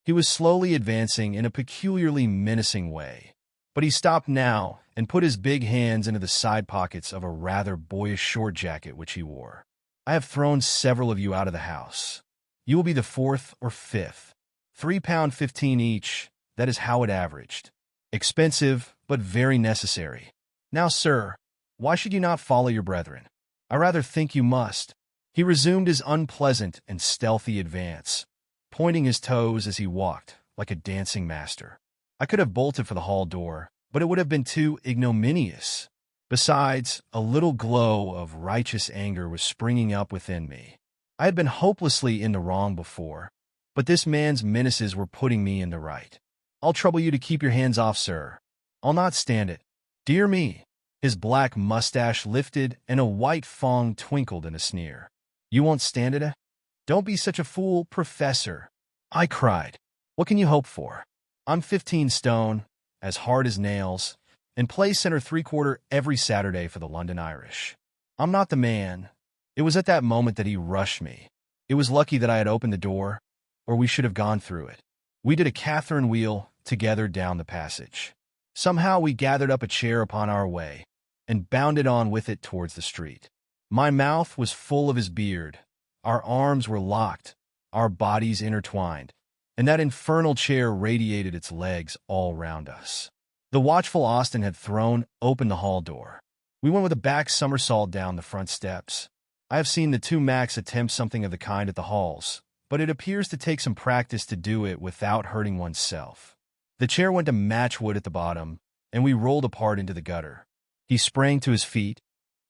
He was slowly advancing in a peculiarly menacing way, but he stopped now and put his big hands into the side pockets of a rather boyish short jacket which he wore. I have thrown several of you out of the house. You will be the fourth or fifth. £3.15 each, that is how it averaged. Expensive, but very necessary. Now, sir, why should you not follow your brethren? I rather think you must. He resumed his unpleasant and stealthy advance, pointing his toes as he walked, like a dancing master. I could have bolted for the hall door, but it would have been too ignominious. Besides, a little glow of righteous anger was springing up within me. I had been hopelessly in the wrong before, but this man's menaces were putting me in the right. I'll trouble you to keep your hands off, sir. I'll not stand it. Dear me. His black mustache lifted and a white fang twinkled in a sneer. You won't stand it? Don't be such a fool, Professor. I cried. What can you hope for? I'm 15 stone, as hard as nails, and play center 3/4 every Saturday for the London Irish. I'm not the man. It was at that moment that he rushed me. It was lucky that I had opened the door, or we should have gone through it. We did a Catherine wheel together down the passage. Somehow we gathered up a chair upon our way and bounded on with it towards the street. My mouth was full of his beard. Our arms were locked, our bodies intertwined, and that infernal chair radiated its legs all round us. The watchful Austin had thrown open the hall door. We went with a back somersault down the front steps. I have seen the two Macs attempt something of the kind at the halls, but it appears to take some practice to do it without hurting oneself. The chair went to matchwood at the bottom, and we rolled apart into the gutter. He sprang to his feet,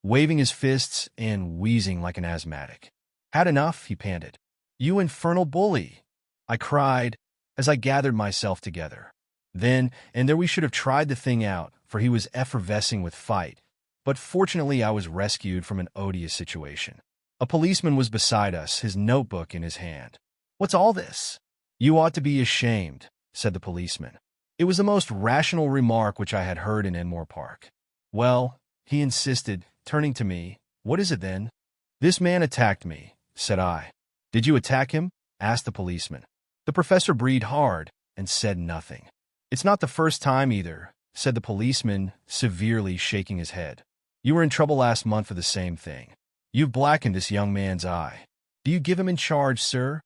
waving his fists and wheezing like an asthmatic. Had enough, he panted. You infernal bully, I cried as I gathered myself together. Then and there we should have tried the thing out, for he was effervescing with fight, but fortunately I was rescued from an odious situation. A policeman was beside us, his notebook in his hand. What's all this? You ought to be ashamed, said the policeman. It was the most rational remark which I had heard in Enmore Park. Well, he insisted, turning to me, what is it then? This man attacked me, said I. Did you attack him? Asked the policeman. The professor breathed hard and said nothing. It's not the first time either, said the policeman, severely shaking his head. You were in trouble last month for the same thing. You've blackened this young man's eye. Do you give him in charge, sir?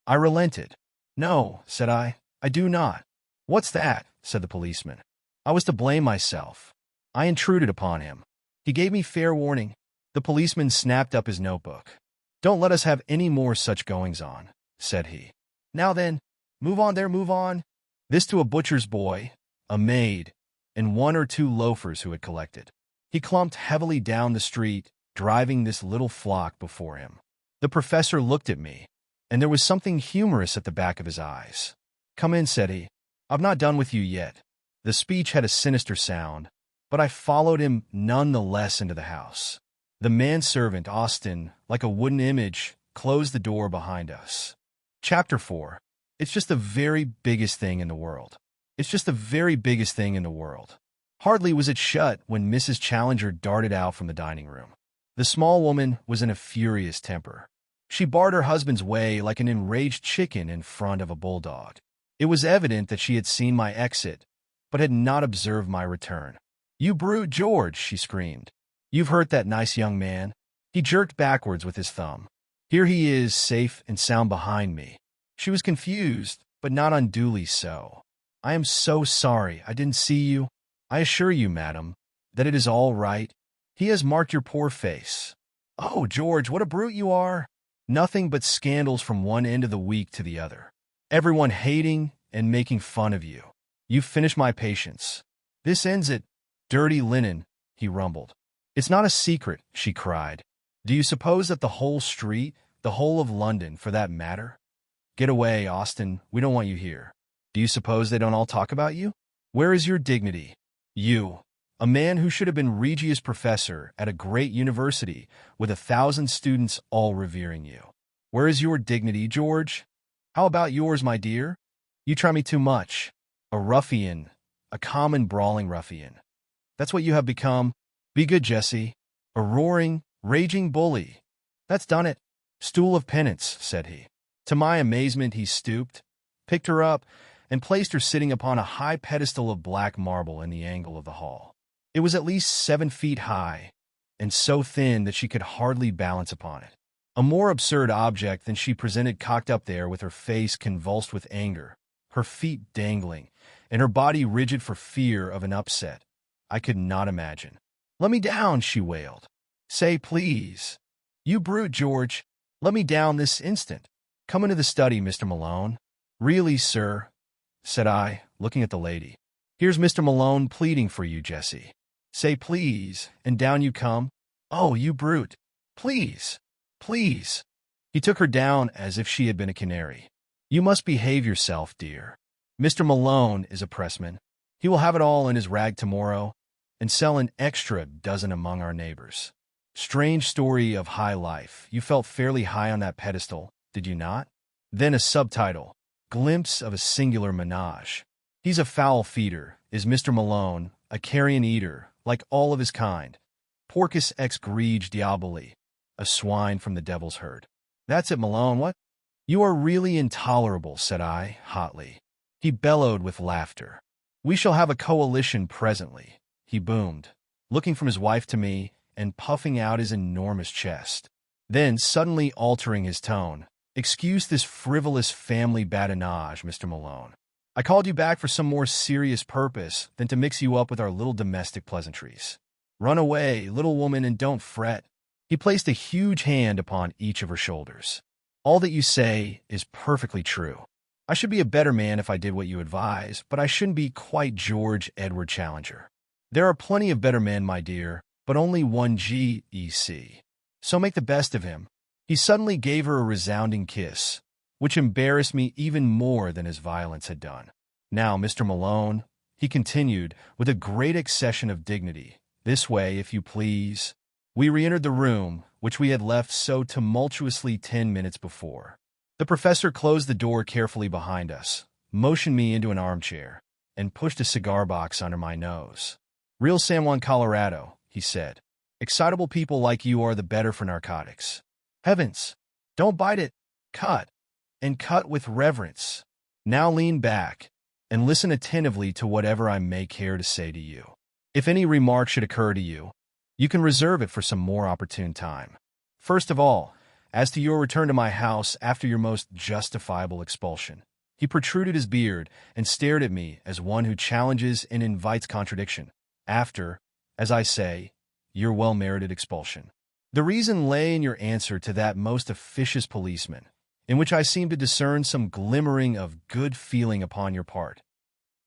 I relented. No, said I do not. What's that? Said the policeman. I was to blame myself. I intruded upon him. He gave me fair warning. The policeman snapped up his notebook. Don't let us have any more such goings-on, said he. Now then, move on there, move on. This to a butcher's boy, a maid, and one or two loafers who had collected. He clumped heavily down the street, driving this little flock before him. The professor looked at me, and there was something humorous at the back of his eyes. Come in, said he. I've not done with you yet. The speech had a sinister sound, but I followed him none the less into the house. The manservant, Austin, like a wooden image, closed the door behind us. Chapter 4. It's just the very biggest thing in the world. It's just the very biggest thing in the world. Hardly was it shut when Mrs. Challenger darted out from the dining room. The small woman was in a furious temper. She barred her husband's way like an enraged chicken in front of a bulldog. It was evident that she had seen my exit, but had not observed my return. You brute, George, she screamed. You've hurt that nice young man. He jerked backwards with his thumb. Here he is, safe and sound behind me. She was confused, but not unduly so. I am so sorry I didn't see you. I assure you, madam, that it is all right. He has marked your poor face. Oh, George, what a brute you are. Nothing but scandals from one end of the week to the other. Everyone hating and making fun of you. You've finished my patience. This ends it. Dirty linen, he rumbled. It's not a secret, she cried. Do you suppose that the whole street, the whole of London, for that matter? Get away, Austin, we don't want you here. Do you suppose they don't all talk about you? Where is your dignity? You, a man who should have been Regius Professor at a great university with 1,000 students all revering you. Where is your dignity, George? How about yours, my dear? You try me too much. A ruffian, a common brawling ruffian. That's what you have become. Be good, Jesse. A roaring, raging bully. That's done it. Stool of penance, said he. To my amazement, he stooped, picked her up, and placed her sitting upon a high pedestal of black marble in the angle of the hall. It was at least 7 feet high, and so thin that she could hardly balance upon it. A more absurd object than she presented cocked up there with her face convulsed with anger, her feet dangling, and her body rigid for fear of an upset. I could not imagine. "Let me down," she wailed. "Say, please. You brute, George. Let me down this instant. Come into the study, Mr. Malone." "Really, sir," said I, looking at the lady. "Here's Mr. Malone pleading for you, Jesse. Say please, and down you come. Oh, you brute. Please, please." He took her down as if she had been a canary. "You must behave yourself, dear. Mr. Malone is a pressman. He will have it all in his rag tomorrow, and sell an extra dozen among our neighbors." Strange story of high life. You felt fairly high on that pedestal, did you not? Then a subtitle. Glimpse of a singular menage. He's a foul feeder, is Mr. Malone, a carrion eater, like all of his kind. Porcus ex grege diaboli, a swine from the devil's herd. That's it, Malone, what? You are really intolerable, said I, hotly. He bellowed with laughter. We shall have a coalition presently, he boomed, looking from his wife to me and puffing out his enormous chest. Then, suddenly altering his tone, "Excuse this frivolous family badinage, Mr. Malone. I called you back for some more serious purpose than to mix you up with our little domestic pleasantries. Run away, little woman, and don't fret." He placed a huge hand upon each of her shoulders. "All that you say is perfectly true. I should be a better man if I did what you advise, but I shouldn't be quite George Edward Challenger. There are plenty of better men, my dear, but only one G.E.C. So make the best of him." He suddenly gave her a resounding kiss, which embarrassed me even more than his violence had done. "Now, Mr. Malone," he continued, with a great accession of dignity, "this way, if you please." We re-entered the room, which we had left so tumultuously 10 minutes before. The professor closed the door carefully behind us, motioned me into an armchair, and pushed a cigar box under my nose. "Real San Juan, Colorado," he said. "Excitable people like you are the better for narcotics. Heavens, don't bite it. Cut, and cut with reverence. Now lean back and listen attentively to whatever I may care to say to you. If any remark should occur to you, you can reserve it for some more opportune time. First of all, as to your return to my house after your most justifiable expulsion." He protruded his beard and stared at me as one who challenges and invites contradiction. "After, as I say, your well-merited expulsion. The reason lay in your answer to that most officious policeman, in which I seem to discern some glimmering of good feeling upon your part.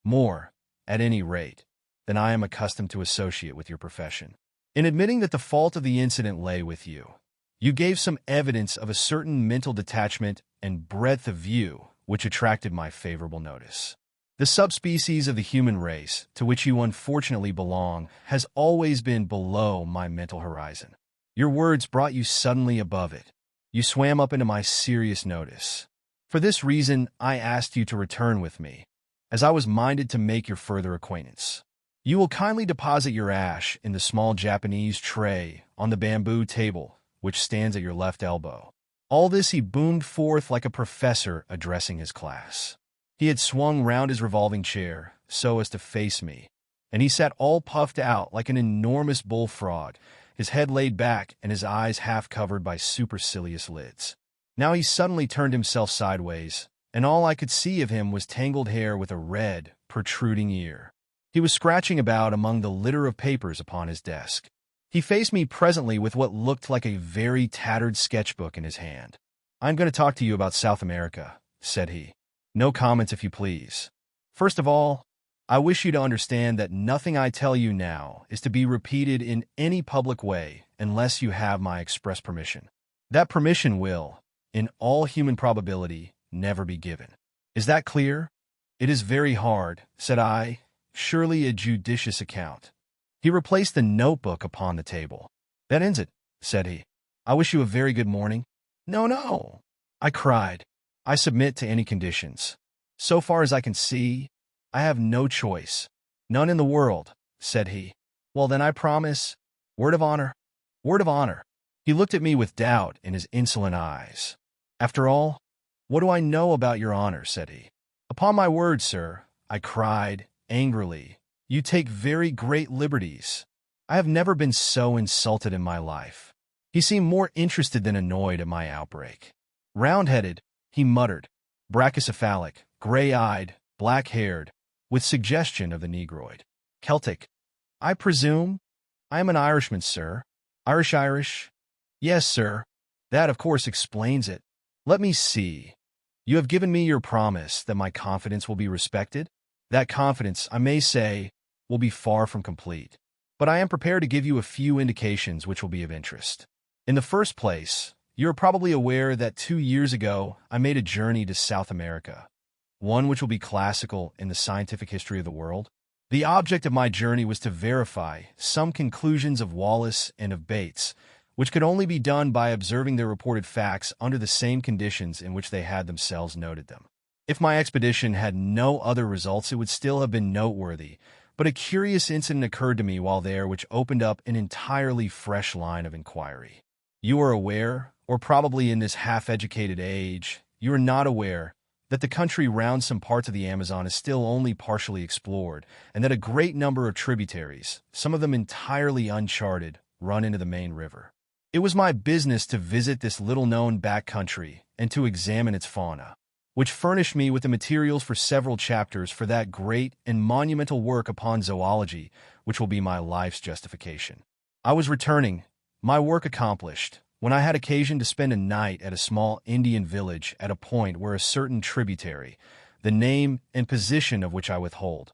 More, at any rate, than I am accustomed to associate with your profession. In admitting that the fault of the incident lay with you, you gave some evidence of a certain mental detachment and breadth of view which attracted my favorable notice. The subspecies of the human race, to which you unfortunately belong, has always been below my mental horizon. Your words brought you suddenly above it. You swam up into my serious notice. For this reason, I asked you to return with me, as I was minded to make your further acquaintance. You will kindly deposit your ash in the small Japanese tray on the bamboo table, which stands at your left elbow." All this he boomed forth like a professor addressing his class. He had swung round his revolving chair so as to face me, and he sat all puffed out like an enormous bullfrog, his head laid back and his eyes half covered by supercilious lids. Now he suddenly turned himself sideways, and all I could see of him was tangled hair with a red, protruding ear. He was scratching about among the litter of papers upon his desk. He faced me presently with what looked like a very tattered sketchbook in his hand. "I'm going to talk to you about South America," said he. "No comments, if you please. First of all, I wish you to understand that nothing I tell you now is to be repeated in any public way unless you have my express permission. That permission will, in all human probability, never be given. Is that clear?" "It is very hard," said I. "Surely a judicious account." He replaced the notebook upon the table. "That ends it," said he. "I wish you a very good morning." "No, no," I cried. "I submit to any conditions. So far as I can see, I have no choice." "None in the world," said he. "Well, then I promise. Word of honor." "Word of honor." He looked at me with doubt in his insolent eyes. "After all, what do I know about your honor?" said he. "Upon my word, sir," I cried angrily, "you take very great liberties. I have never been so insulted in my life." He seemed more interested than annoyed at my outbreak. "Round-headed," he muttered, "brachycephalic, gray-eyed, black-haired, with suggestion of the Negroid. Celtic, I presume? I am an Irishman, sir." "Irish? Yes, sir. That, of course, explains it. Let me see. You have given me your promise that my confidence will be respected. That confidence, I may say, will be far from complete. But I am prepared to give you a few indications which will be of interest. In the first place, you are probably aware that 2 years ago I made a journey to South America, one which will be classical in the scientific history of the world. The object of my journey was to verify some conclusions of Wallace and of Bates, which could only be done by observing their reported facts under the same conditions in which they had themselves noted them. If my expedition had no other results, it would still have been noteworthy, but a curious incident occurred to me while there which opened up an entirely fresh line of inquiry. You are aware, or probably in this half-educated age, you are not aware, that the country round some parts of the Amazon is still only partially explored, and that a great number of tributaries, some of them entirely uncharted, run into the main river. It was my business to visit this little-known back country and to examine its fauna, which furnished me with the materials for several chapters for that great and monumental work upon zoology, which will be my life's justification. I was returning, my work accomplished, when I had occasion to spend a night at a small Indian village at a point where a certain tributary, the name and position of which I withhold,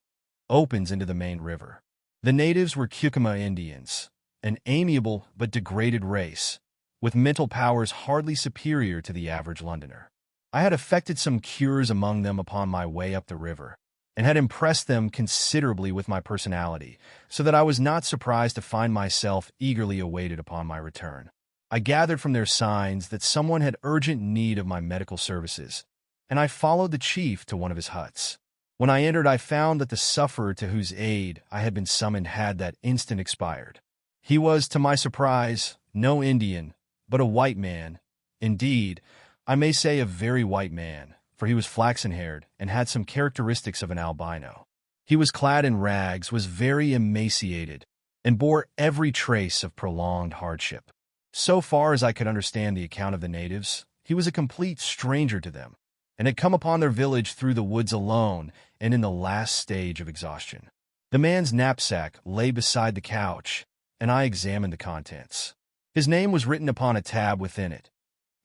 opens into the main river. The natives were Kukuma Indians, an amiable but degraded race, with mental powers hardly superior to the average Londoner. I had effected some cures among them upon my way up the river, and had impressed them considerably with my personality, so that I was not surprised to find myself eagerly awaited upon my return. I gathered from their signs that someone had urgent need of my medical services, and I followed the chief to one of his huts. When I entered, I found that the sufferer to whose aid I had been summoned had that instant expired. He was, to my surprise, no Indian, but a white man. Indeed, I may say a very white man, for he was flaxen-haired and had some characteristics of an albino. He was clad in rags, was very emaciated, and bore every trace of prolonged hardship. So far as I could understand the account of the natives, he was a complete stranger to them, and had come upon their village through the woods alone and in the last stage of exhaustion. The man's knapsack lay beside the couch, and I examined the contents. His name was written upon a tab within it.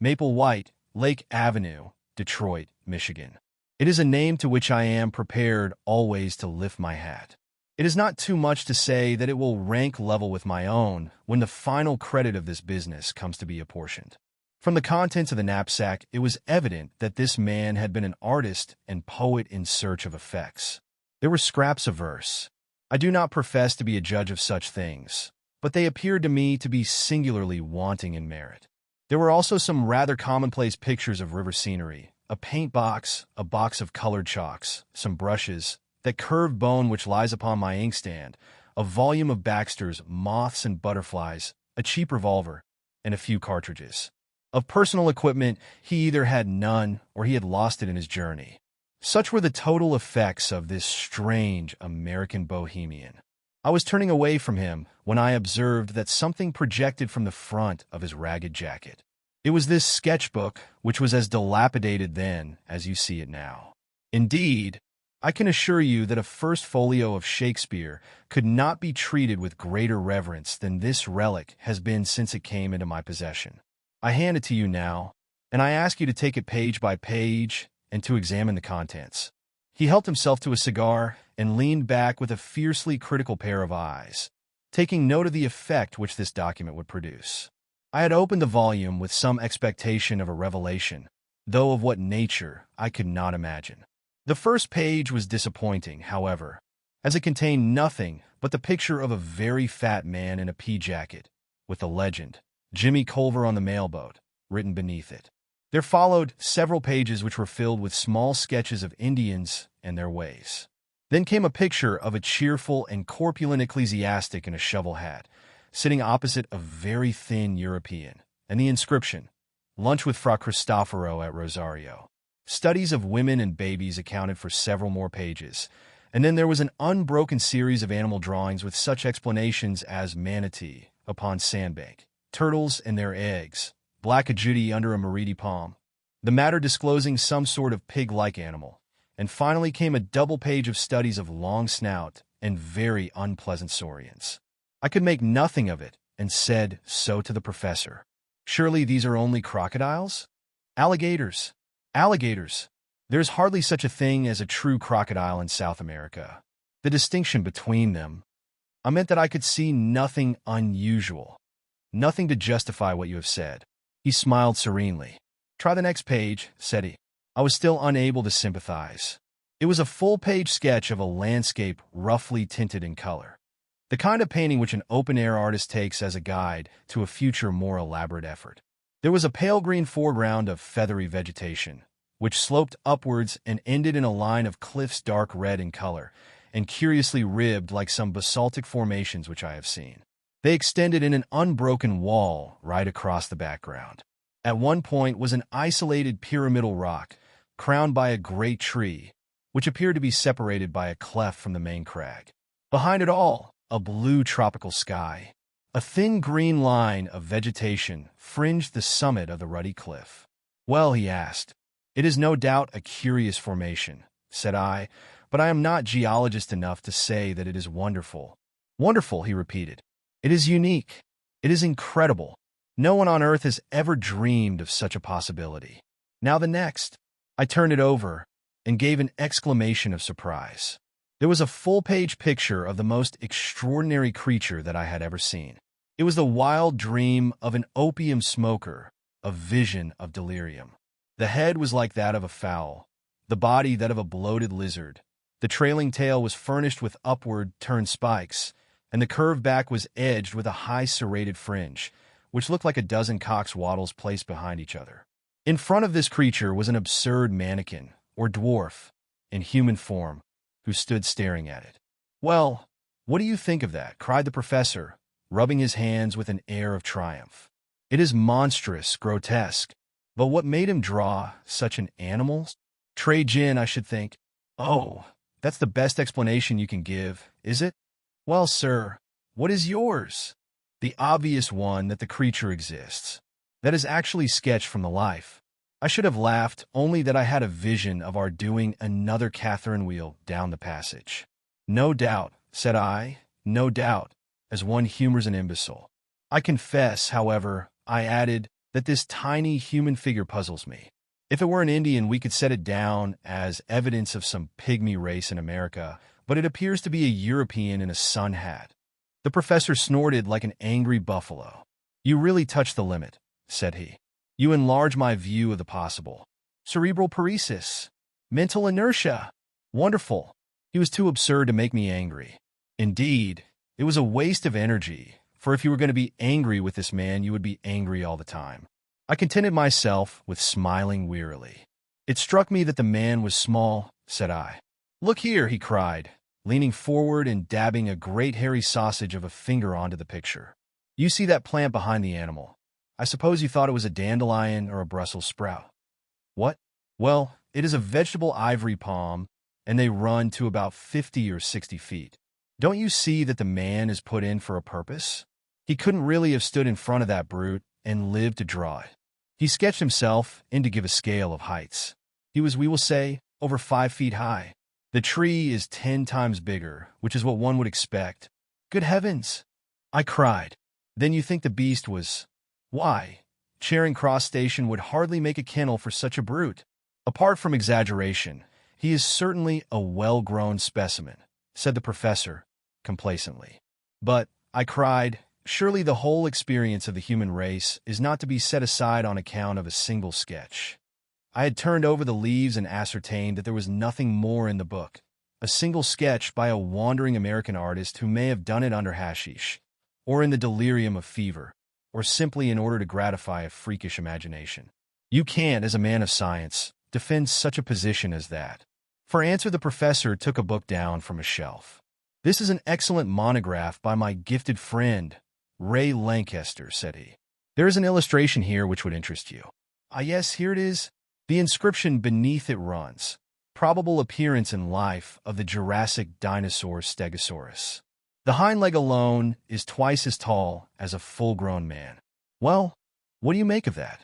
Maple White, Lake Avenue, Detroit, Michigan. It is a name to which I am prepared always to lift my hat. It is not too much to say that it will rank level with my own when the final credit of this business comes to be apportioned. From the contents of the knapsack, it was evident that this man had been an artist and poet in search of effects. There were scraps of verse. I do not profess to be a judge of such things, but they appeared to me to be singularly wanting in merit. There were also some rather commonplace pictures of river scenery, a paint box, a box of colored chalks, some brushes, that curved bone which lies upon my inkstand, a volume of Baxter's Moths and Butterflies, a cheap revolver, and a few cartridges. Of personal equipment, he either had none or he had lost it in his journey. Such were the total effects of this strange American bohemian. I was turning away from him when I observed that something projected from the front of his ragged jacket. It was this sketchbook, which was as dilapidated then as you see it now. Indeed, I can assure you that a first folio of Shakespeare could not be treated with greater reverence than this relic has been since it came into my possession. I hand it to you now, and I ask you to take it page by page and to examine the contents. He helped himself to a cigar and leaned back with a fiercely critical pair of eyes, taking note of the effect which this document would produce. I had opened the volume with some expectation of a revelation, though of what nature I could not imagine. The first page was disappointing, however, as it contained nothing but the picture of a very fat man in a pea jacket, with the legend, Jimmy Culver on the mailboat, written beneath it. There followed several pages which were filled with small sketches of Indians and their ways. Then came a picture of a cheerful and corpulent ecclesiastic in a shovel hat, sitting opposite a very thin European, and the inscription, Lunch with Fra Cristoforo at Rosario. Studies of women and babies accounted for several more pages, and then there was an unbroken series of animal drawings with such explanations as manatee upon sandbank, turtles and their eggs, black agouti under a meridi palm, the matter disclosing some sort of pig-like animal, and finally came a double page of studies of long snout and very unpleasant saurians. I could make nothing of it, and said so to the professor. Surely these are only crocodiles? Alligators. Alligators. There's hardly such a thing as a true crocodile in South America. The distinction between them, I meant that I could see nothing unusual, nothing to justify what you have said. He smiled serenely. Try the next page, said he. I was still unable to sympathize. It was a full-page sketch of a landscape roughly tinted in color, the kind of painting which an open-air artist takes as a guide to a future more elaborate effort. There was a pale green foreground of feathery vegetation, which sloped upwards and ended in a line of cliffs dark red in color, and curiously ribbed like some basaltic formations which I have seen. They extended in an unbroken wall right across the background. At one point was an isolated pyramidal rock, crowned by a great tree, which appeared to be separated by a cleft from the main crag. Behind it all, a blue tropical sky. A thin green line of vegetation fringed the summit of the ruddy cliff. Well, he asked. It is no doubt a curious formation, said I, but I am not geologist enough to say that it is wonderful. Wonderful, he repeated. It is unique. It is incredible. No one on earth has ever dreamed of such a possibility. Now the next. I turned it over and gave an exclamation of surprise. There was a full-page picture of the most extraordinary creature that I had ever seen. It was the wild dream of an opium smoker, a vision of delirium. The head was like that of a fowl, the body that of a bloated lizard. The trailing tail was furnished with upward-turned spikes, and the curved back was edged with a high serrated fringe, which looked like a dozen cock's wattles placed behind each other. In front of this creature was an absurd mannequin, or dwarf, in human form, who stood staring at it. Well, what do you think of that? Cried the professor, rubbing his hands with an air of triumph. It is monstrous, grotesque. But what made him draw such an animal? Trade gin, I should think. Oh, that's the best explanation you can give, is it? Well, sir, what is yours? The obvious one that the creature exists. That is actually sketched from the life. I should have laughed, only that I had a vision of our doing another Catherine wheel down the passage. No doubt, said I, no doubt, as one humors an imbecile. I confess, however, I added, that this tiny human figure puzzles me. If it were an Indian, we could set it down as evidence of some pygmy race in America, but it appears to be a European in a sun hat. The professor snorted like an angry buffalo. You really touch the limit, said he. You enlarge my view of the possible. Cerebral paresis. Mental inertia. Wonderful. He was too absurd to make me angry. Indeed, it was a waste of energy, for if you were going to be angry with this man, you would be angry all the time. I contented myself with smiling wearily. It struck me that the man was small, said I. Look here, he cried, leaning forward and dabbing a great hairy sausage of a finger onto the picture. You see that plant behind the animal. I suppose you thought it was a dandelion or a Brussels sprout. What? Well, it is a vegetable ivory palm, and they run to about 50 or 60 feet. Don't you see that the man is put in for a purpose? He couldn't really have stood in front of that brute and lived to draw it. He sketched himself in to give a scale of heights. He was, we will say, over 5 feet high. The tree is 10 times bigger, which is what one would expect. Good heavens! I cried. Then you think the beast was... Why, Charing Cross Station would hardly make a kennel for such a brute. Apart from exaggeration, he is certainly a well-grown specimen, said the professor, complacently. But, I cried, surely the whole experience of the human race is not to be set aside on account of a single sketch. I had turned over the leaves and ascertained that there was nothing more in the book. A single sketch by a wandering American artist who may have done it under hashish, or in the delirium of fever, or simply in order to gratify a freakish imagination. You can't, as a man of science, defend such a position as that. For answer, the professor took a book down from a shelf. This is an excellent monograph by my gifted friend, Ray Lancaster, said he. There is an illustration here which would interest you. Ah, yes, here it is. The inscription beneath it runs, "Probable appearance in life of the Jurassic dinosaur Stegosaurus. The hind leg alone is twice as tall as a full-grown man." Well, what do you make of that?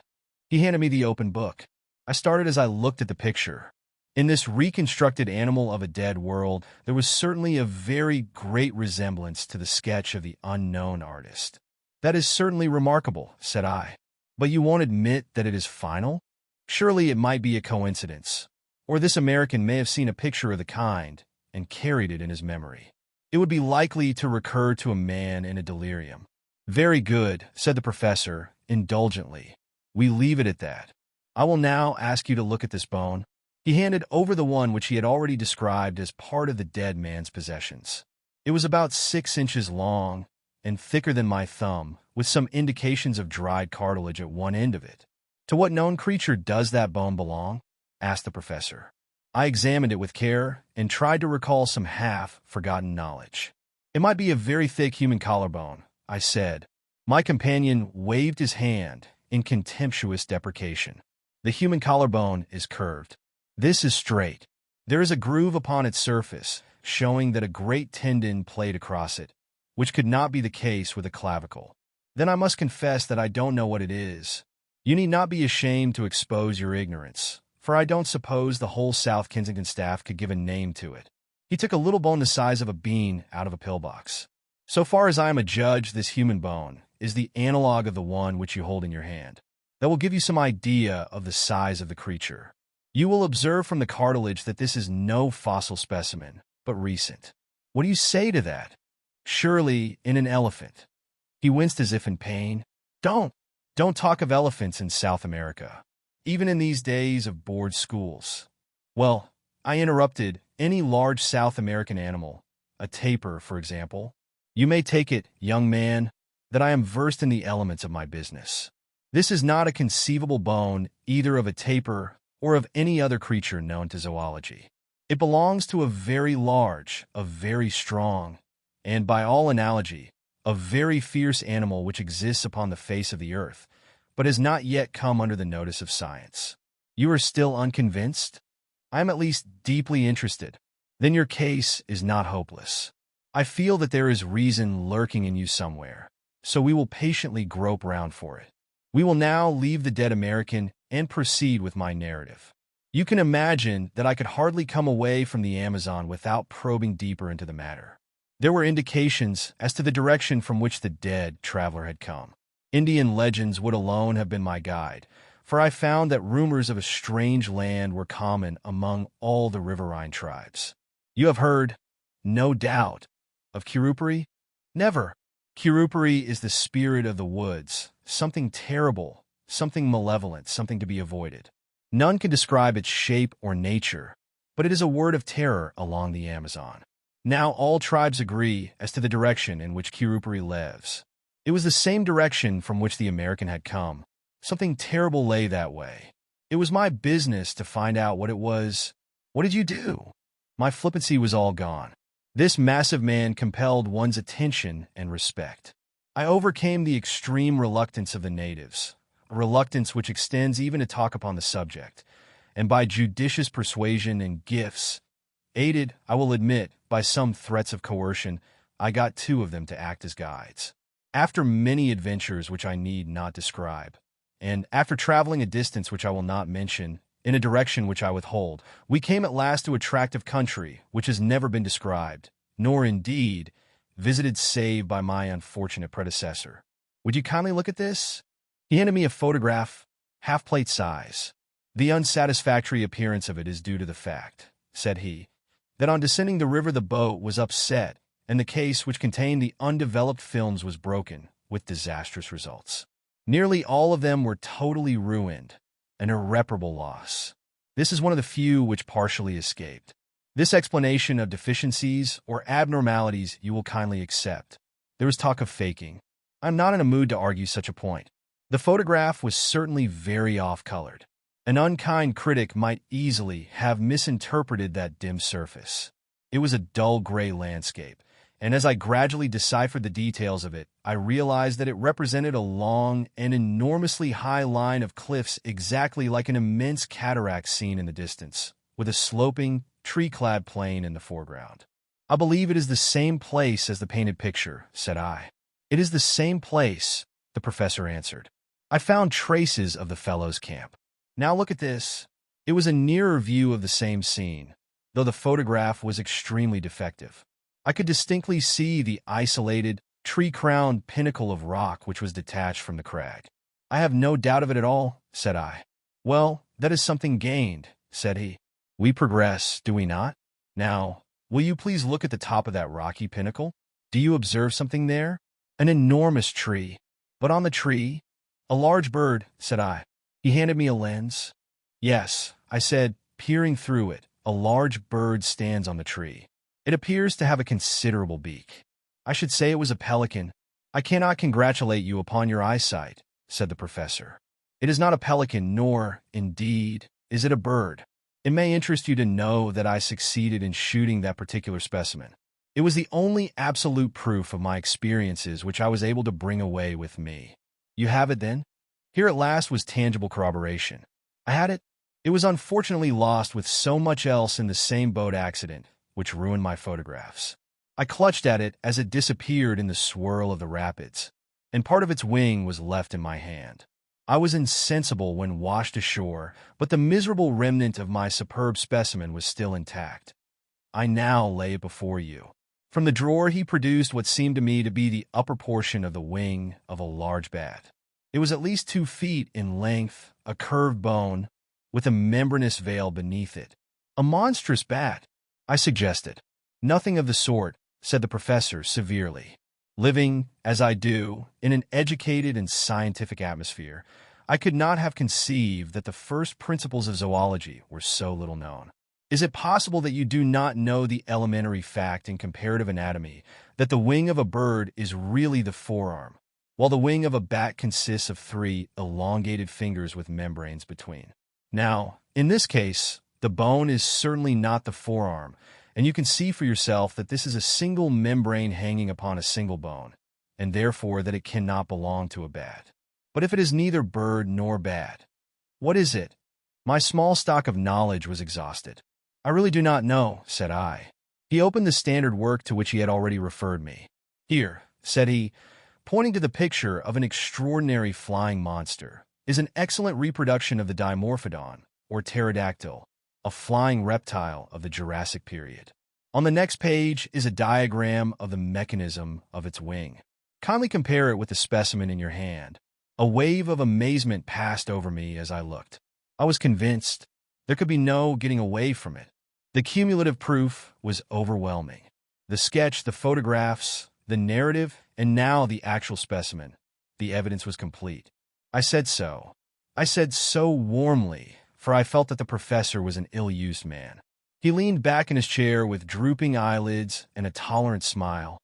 He handed me the open book. I started as I looked at the picture. In this reconstructed animal of a dead world, there was certainly a very great resemblance to the sketch of the unknown artist. That is certainly remarkable, said I. But you won't admit that it is final? Surely it might be a coincidence. Or this American may have seen a picture of the kind and carried it in his memory. It would be likely to recur to a man in a delirium. Very good, said the professor, indulgently. We leave it at that. I will now ask you to look at this bone. He handed over the one which he had already described as part of the dead man's possessions. It was about 6 inches long and thicker than my thumb, with some indications of dried cartilage at one end of it. To what known creature does that bone belong? Asked the professor. I examined it with care and tried to recall some half-forgotten knowledge. It might be a very thick human collarbone, I said. My companion waved his hand in contemptuous deprecation. The human collarbone is curved. This is straight. There is a groove upon its surface, showing that a great tendon played across it, which could not be the case with a clavicle. Then I must confess that I don't know what it is. You need not be ashamed to expose your ignorance, for I don't suppose the whole South Kensington staff could give a name to it. He took a little bone the size of a bean out of a pillbox. So far as I am a judge, this human bone is the analog of the one which you hold in your hand. That will give you some idea of the size of the creature. You will observe from the cartilage that this is no fossil specimen, but recent. What do you say to that? Surely in an elephant. He winced as if in pain. Don't talk of elephants in South America, even in these days of board schools. Well, I interrupted, any large South American animal, a tapir, for example. You may take it, young man, that I am versed in the elements of my business. This is not a conceivable bone either of a tapir or of any other creature known to zoology. It belongs to a very large, a very strong, and by all analogy, a very fierce animal which exists upon the face of the earth, but has not yet come under the notice of science. You are still unconvinced? I am at least deeply interested. Then your case is not hopeless. I feel that there is reason lurking in you somewhere, so we will patiently grope round for it. We will now leave the dead American and proceed with my narrative. You can imagine that I could hardly come away from the Amazon without probing deeper into the matter. There were indications as to the direction from which the dead traveler had come. Indian legends would alone have been my guide, for I found that rumors of a strange land were common among all the riverine tribes. You have heard, no doubt, of Kurupuri? Never. Kurupuri is the spirit of the woods, something terrible, something malevolent, something to be avoided. None can describe its shape or nature, but it is a word of terror along the Amazon. Now all tribes agree as to the direction in which Kurupuri lives. It was the same direction from which the American had come. Something terrible lay that way. It was my business to find out what it was. What did you do? My flippancy was all gone. This massive man compelled one's attention and respect. I overcame the extreme reluctance of the natives, a reluctance which extends even to talk upon the subject, and by judicious persuasion and gifts, aided, I will admit, by some threats of coercion, I got 2 of them to act as guides. After many adventures which I need not describe, and after traveling a distance which I will not mention, in a direction which I withhold, we came at last to a tract of country which has never been described, nor indeed visited save by my unfortunate predecessor. Would you kindly look at this? He handed me a photograph, half-plate size. The unsatisfactory appearance of it is due to the fact, said he, that on descending the river the boat was upset, and the case which contained the undeveloped films was broken, with disastrous results. Nearly all of them were totally ruined. an irreparable loss. This is one of the few which partially escaped. This explanation of deficiencies or abnormalities you will kindly accept. There was talk of faking. I'm not in a mood to argue such a point. The photograph was certainly very off-colored. An unkind critic might easily have misinterpreted that dim surface. It was a dull gray landscape, and as I gradually deciphered the details of it, I realized that it represented a long and enormously high line of cliffs exactly like an immense cataract seen in the distance, with a sloping, tree-clad plain in the foreground. I believe it is the same place as the painted picture, said I. It is the same place, the professor answered. I found traces of the fellow's camp. Now look at this. It was a nearer view of the same scene, though the photograph was extremely defective. I could distinctly see the isolated, tree-crowned pinnacle of rock which was detached from the crag. I have no doubt of it at all, said I. Well, that is something gained, said he. We progress, do we not? Now, will you please look at the top of that rocky pinnacle? Do you observe something there? An enormous tree. But on the tree, a large bird, said I. He handed me a lens. Yes, I said, peering through it, a large bird stands on the tree. It appears to have a considerable beak. I should say it was a pelican. I cannot congratulate you upon your eyesight, said the professor. It is not a pelican, nor, indeed, is it a bird. It may interest you to know that I succeeded in shooting that particular specimen. It was the only absolute proof of my experiences which I was able to bring away with me. You have it, then? Here at last was tangible corroboration. I had it. It was unfortunately lost with so much else in the same boat accident, which ruined my photographs. I clutched at it as it disappeared in the swirl of the rapids, and part of its wing was left in my hand. I was insensible when washed ashore, but the miserable remnant of my superb specimen was still intact. I now lay it before you. From the drawer he produced what seemed to me to be the upper portion of the wing of a large bat. It was at least 2 feet in length, a curved bone, with a membranous veil beneath it. A monstrous bat, I suggested. Nothing of the sort, said the professor severely. Living, as I do, in an educated and scientific atmosphere, I could not have conceived that the first principles of zoology were so little known. Is it possible that you do not know the elementary fact in comparative anatomy that the wing of a bird is really the forearm, while the wing of a bat consists of 3 elongated fingers with membranes between? Now, in this case, the bone is certainly not the forearm, and you can see for yourself that this is a single membrane hanging upon a single bone, and therefore that it cannot belong to a bat. But if it is neither bird nor bat, what is it? My small stock of knowledge was exhausted. I really do not know, said I. He opened the standard work to which he had already referred me. Here, said he, pointing to the picture of an extraordinary flying monster, is an excellent reproduction of the Dimorphodon, or pterodactyl, a flying reptile of the Jurassic period. On the next page is a diagram of the mechanism of its wing. Kindly compare it with the specimen in your hand. A wave of amazement passed over me as I looked. I was convinced there could be no getting away from it. The cumulative proof was overwhelming. The sketch, the photographs, the narrative, and now the actual specimen. The evidence was complete. I said so. I said so warmly, for I felt that the professor was an ill-used man. He leaned back in his chair with drooping eyelids and a tolerant smile,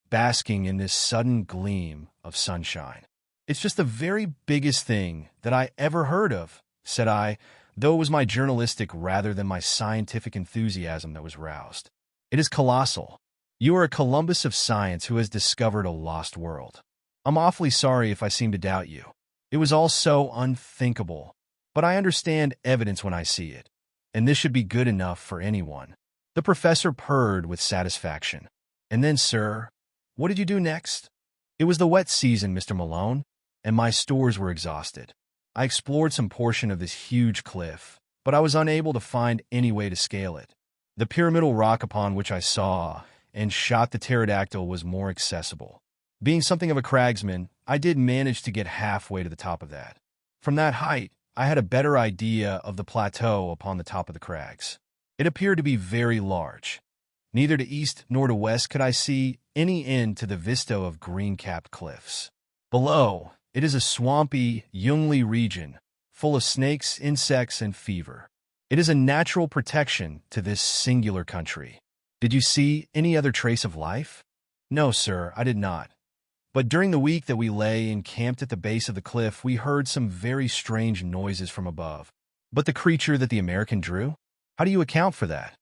basking in this sudden gleam of sunshine. It's just the very biggest thing that I ever heard of, said I, though it was my journalistic rather than my scientific enthusiasm that was roused. It is colossal. You are a Columbus of science who has discovered a lost world. I'm awfully sorry if I seem to doubt you. It was all so unthinkable, but I understand evidence when I see it, and this should be good enough for anyone. The professor purred with satisfaction. And then, sir, what did you do next? It was the wet season, Mr. Malone, and my stores were exhausted. I explored some portion of this huge cliff, but I was unable to find any way to scale it. The pyramidal rock upon which I saw and shot the pterodactyl was more accessible. Being something of a cragsman, I did manage to get halfway to the top of that. From that height, I had a better idea of the plateau upon the top of the crags. It appeared to be very large. Neither to east nor to west could I see any end to the vista of green-capped cliffs. Below, it is a swampy, Jungli region, full of snakes, insects, and fever. It is a natural protection to this singular country. Did you see any other trace of life? No, sir, I did not. But during the week that we lay encamped at the base of the cliff, we heard some very strange noises from above. But the creature that the American drew? How do you account for that?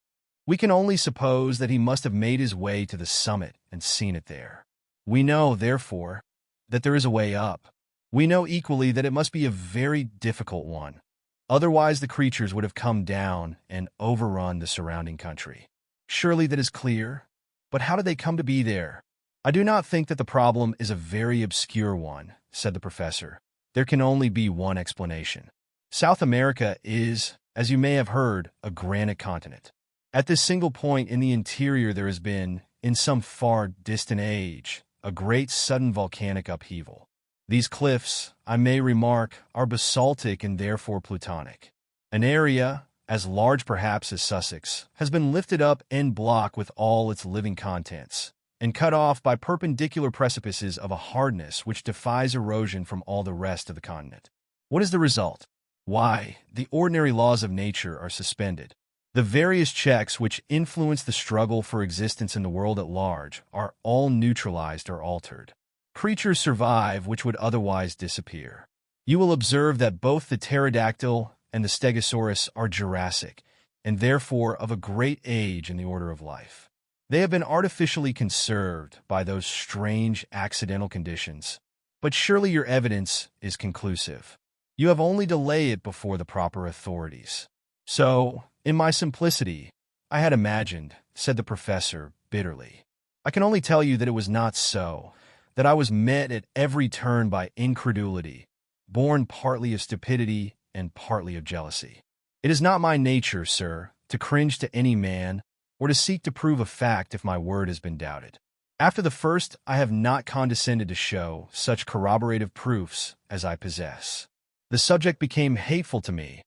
We can only suppose that he must have made his way to the summit and seen it there. We know, therefore, that there is a way up. We know equally that it must be a very difficult one. Otherwise, the creatures would have come down and overrun the surrounding country. Surely that is clear. But how did they come to be there? I do not think that the problem is a very obscure one, said the professor. There can only be one explanation. South America is, as you may have heard, a granite continent. At this single point in the interior there has been, in some far distant age, a great sudden volcanic upheaval. These cliffs, I may remark, are basaltic and therefore plutonic. An area, as large perhaps as Sussex, has been lifted up en bloc with all its living contents, and cut off by perpendicular precipices of a hardness which defies erosion from all the rest of the continent. What is the result? Why, the ordinary laws of nature are suspended. The various checks which influence the struggle for existence in the world at large are all neutralized or altered. Creatures survive which would otherwise disappear. You will observe that both the pterodactyl and the stegosaurus are Jurassic, and therefore of a great age in the order of life. They have been artificially conserved by those strange accidental conditions. But surely your evidence is conclusive. You have only to lay it before the proper authorities. So, in my simplicity, I had imagined, said the professor bitterly. I can only tell you that it was not so, that I was met at every turn by incredulity, born partly of stupidity and partly of jealousy. It is not my nature, sir, to cringe to any man, or to seek to prove a fact if my word has been doubted. After the first, I have not condescended to show such corroborative proofs as I possess. The subject became hateful to me.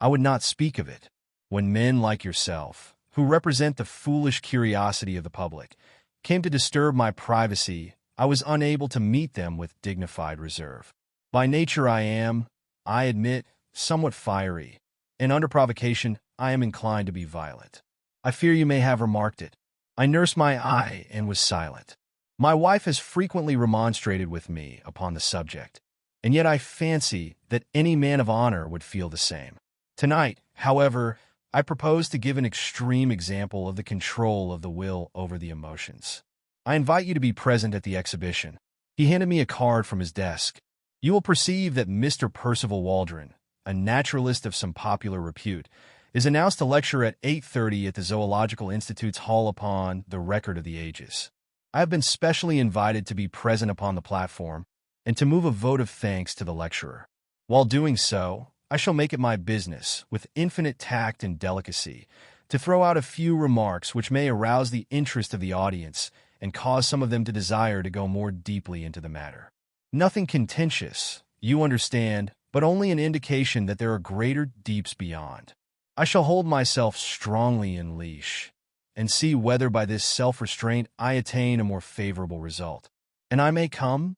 I would not speak of it. When men like yourself, who represent the foolish curiosity of the public, came to disturb my privacy, I was unable to meet them with dignified reserve. By nature I am, I admit, somewhat fiery, and under provocation I am inclined to be violent. I fear you may have remarked it. I nursed my eye and was silent. My wife has frequently remonstrated with me upon the subject, and yet I fancy that any man of honor would feel the same. Tonight, however, I propose to give an extreme example of the control of the will over the emotions. I invite you to be present at the exhibition. He handed me a card from his desk. You will perceive that Mr. Percival Waldron, a naturalist of some popular repute, is announced to lecture at 8:30 at the Zoological Institute's hall upon the record of the ages. I have been specially invited to be present upon the platform and to move a vote of thanks to the lecturer. While doing so, I shall make it my business, with infinite tact and delicacy, to throw out a few remarks which may arouse the interest of the audience and cause some of them to desire to go more deeply into the matter. Nothing contentious, you understand, but only an indication that there are greater deeps beyond. I shall hold myself strongly in leash, and see whether by this self-restraint I attain a more favorable result. And I may come?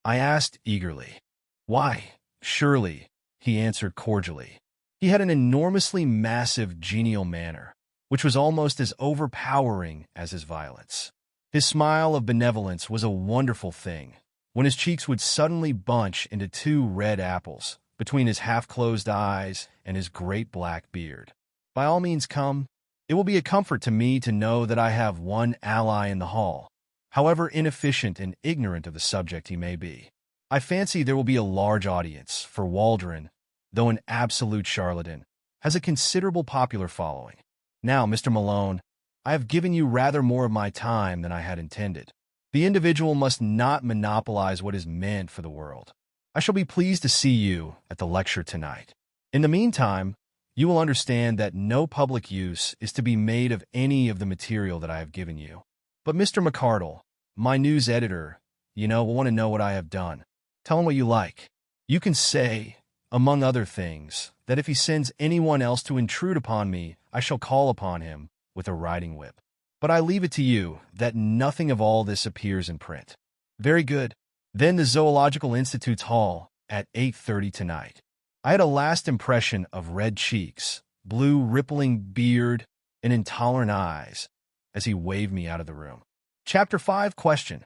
I asked eagerly. Why, surely, he answered cordially. He had an enormously massive, genial manner, which was almost as overpowering as his violence. His smile of benevolence was a wonderful thing, when his cheeks would suddenly bunch into two red apples between his half-closed eyes and his great black beard. By all means come. It will be a comfort to me to know that I have one ally in the hall, however inefficient and ignorant of the subject he may be. I fancy there will be a large audience, for Waldron, though an absolute charlatan, has a considerable popular following. Now, Mr. Malone, I have given you rather more of my time than I had intended. The individual must not monopolize what is meant for the world. I shall be pleased to see you at the lecture tonight. In the meantime, you will understand that no public use is to be made of any of the material that I have given you. But Mr. McCardle, my news editor, will want to know what I have done. Tell him what you like. You can say, among other things, that if he sends anyone else to intrude upon me, I shall call upon him with a riding whip. But I leave it to you that nothing of all this appears in print. Very good. Then the Zoological Institute's hall at 8:30 tonight. I had a last impression of red cheeks, blue rippling beard, and intolerant eyes as he waved me out of the room. Chapter 5. Question.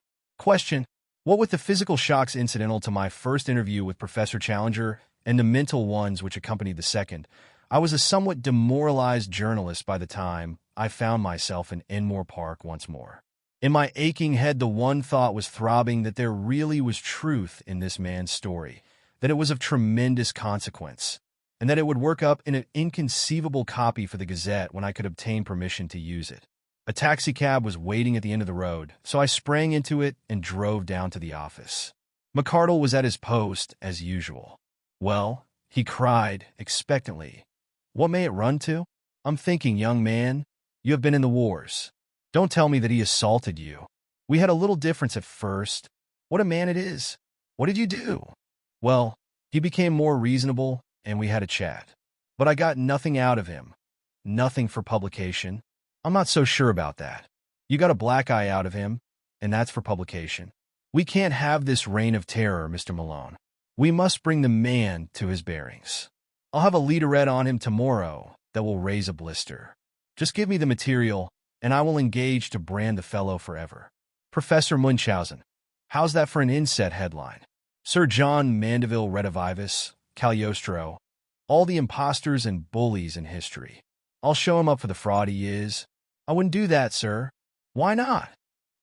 What with the physical shocks incidental to my first interview with Professor Challenger and the mental ones which accompanied the second, I was a somewhat demoralized journalist by the time I found myself in Enmore Park once more. In my aching head, the one thought was throbbing that there really was truth in this man's story, that it was of tremendous consequence, and that it would work up in an inconceivable copy for the Gazette when I could obtain permission to use it. A taxicab was waiting at the end of the road, so I sprang into it and drove down to the office. McArdle was at his post, as usual. "Well," he cried expectantly, "what may it run to?" "I'm thinking, young man, you have been in the wars. Don't tell me that he assaulted you. We had a little difference at first. What a man it is! What did you do?" "Well, he became more reasonable, and we had a chat. But I got nothing out of him. Nothing for publication." "I'm not so sure about that. You got a black eye out of him, and that's for publication. We can't have this reign of terror, Mr. Malone. We must bring the man to his bearings. I'll have a leaderette on him tomorrow that will raise a blister. Just give me the material, and I will engage to brand the fellow forever. Professor Munchausen. How's that for an inset headline? Sir John Mandeville Redivivus, Cagliostro, all the impostors and bullies in history. I'll show him up for the fraud he is." "I wouldn't do that, sir." "Why not?"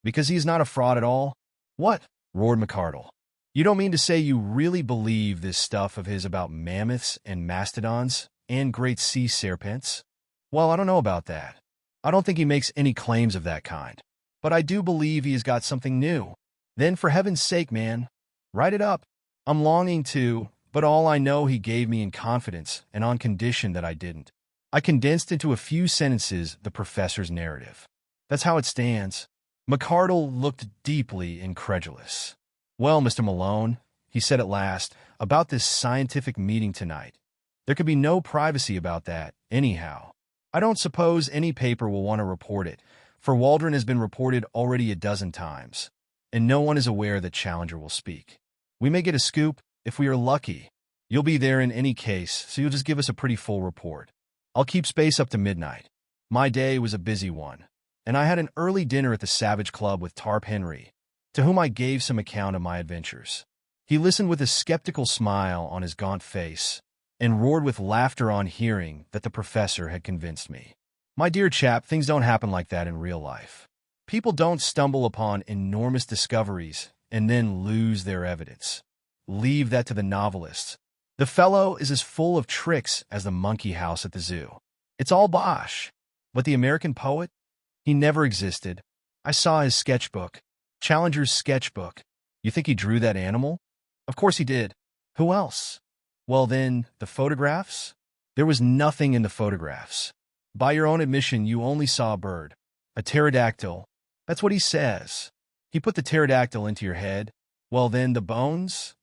"Because he is not a fraud at all." "What?" roared McArdle. "You don't mean to say you really believe this stuff of his about mammoths and mastodons and great sea serpents?" "Well, I don't know about that. I don't think he makes any claims of that kind. But I do believe he has got something new." "Then for heaven's sake, man, write it up." "I'm longing to, but all I know he gave me in confidence and on condition that I didn't." I condensed into a few sentences the professor's narrative. "That's how it stands." McArdle looked deeply incredulous. "Well, Mr. Malone," he said at last, "about this scientific meeting tonight. There could be no privacy about that, anyhow. I don't suppose any paper will want to report it, for Waldron has been reported already a dozen times, and no one is aware that Challenger will speak. We may get a scoop if we are lucky. You'll be there in any case, so you'll just give us a pretty full report. I'll keep space up to midnight. My day was a busy one, and I had an early dinner at the Savage Club with Tarp Henry, to whom I gave some account of my adventures. He listened with a skeptical smile on his gaunt face, and roared with laughter on hearing that the professor had convinced me. My dear chap, things don't happen like that in real life. People don't stumble upon enormous discoveries and then lose their evidence. Leave that to the novelists. The fellow is as full of tricks as the monkey house at the zoo. It's all bosh. But the American poet? He never existed. I saw his sketchbook. Challenger's sketchbook. You think he drew that animal? Of course he did. Who else? Well then, the photographs? There was nothing in the photographs. By your own admission, you only saw a bird. A pterodactyl. That's what he says. He put the pterodactyl into your head. Well then, the bones?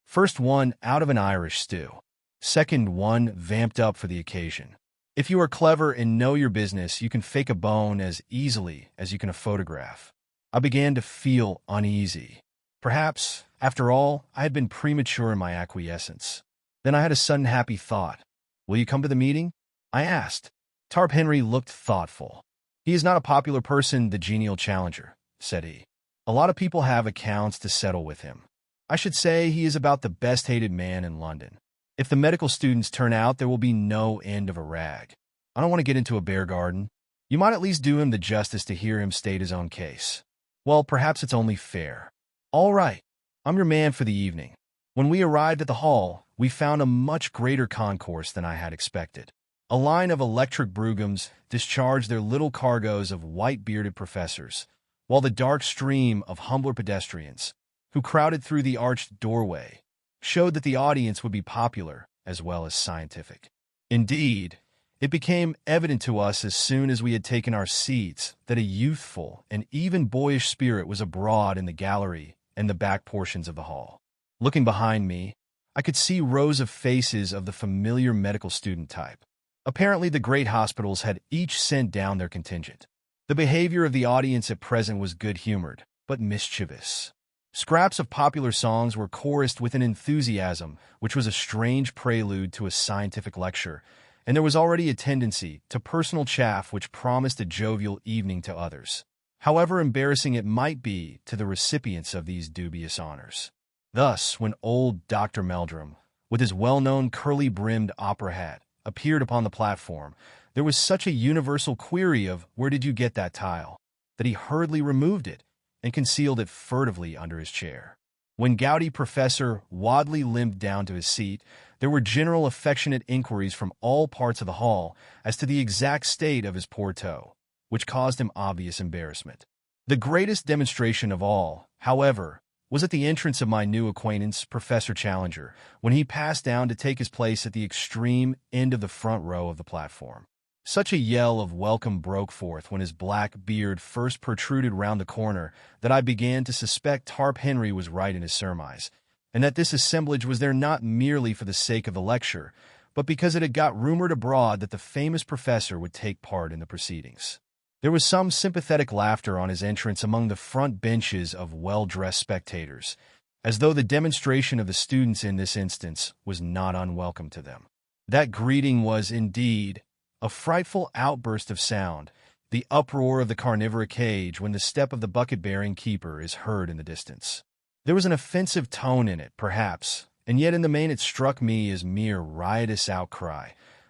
First one out of an Irish stew. Second one vamped up for the occasion. If you are clever and know your business, you can fake a bone as easily as you can a photograph. I began to feel uneasy. Perhaps, after all, I had been premature in my acquiescence. Then I had a sudden happy thought. "Will you come to the meeting?" I asked. Tarp Henry looked thoughtful. "He is not a popular person, the genial Challenger," said he. "A lot of people have accounts to settle with him. I should say he is about the best-hated man in London. If the medical students turn out, there will be no end of a rag. I don't want to get into a bear garden. You might at least do him the justice to hear him state his own case. Well, perhaps it's only fair. All right, I'm your man for the evening." When we arrived at the hall, we found a much greater concourse than I had expected. A line of electric broughams discharged their little cargoes of white-bearded professors, while the dark stream of humbler pedestrians, who crowded through the arched doorway, showed that the audience would be popular as well as scientific. Indeed, it became evident to us as soon as we had taken our seats that a youthful and even boyish spirit was abroad in the gallery and the back portions of the hall. Looking behind me, I could see rows of faces of the familiar medical student type. Apparently, the great hospitals had each sent down their contingent. The behavior of the audience at present was good-humored, but mischievous. Scraps of popular songs were chorused with an enthusiasm which was a strange prelude to a scientific lecture, and there was already a tendency to personal chaff which promised a jovial evening to others, however embarrassing it might be to the recipients of these dubious honors. Thus, when old Dr. Meldrum, with his well-known curly-brimmed opera hat, appeared upon the platform, there was such a universal query of "Where did you get that tile?" that he hurriedly removed it and concealed it furtively under his chair. When gouty Professor Wadley limped down to his seat, there were general affectionate inquiries from all parts of the hall as to the exact state of his poor toe, which caused him obvious embarrassment. The greatest demonstration of all, however, was at the entrance of my new acquaintance, Professor Challenger, when he passed down to take his place at the extreme end of the front row of the platform. Such a yell of welcome broke forth when his black beard first protruded round the corner that I began to suspect Tarp Henry was right in his surmise, and that this assemblage was there not merely for the sake of the lecture, but because it had got rumored abroad that the famous professor would take part in the proceedings. There was some sympathetic laughter on his entrance among the front benches of well-dressed spectators, as though the demonstration of the students in this instance was not unwelcome to them. That greeting was, indeed, a frightful outburst of sound, the uproar of the carnivora cage when the step of the bucket-bearing keeper is heard in the distance. There was an offensive tone in it, perhaps, and yet in the main it struck me as mere riotous outcry,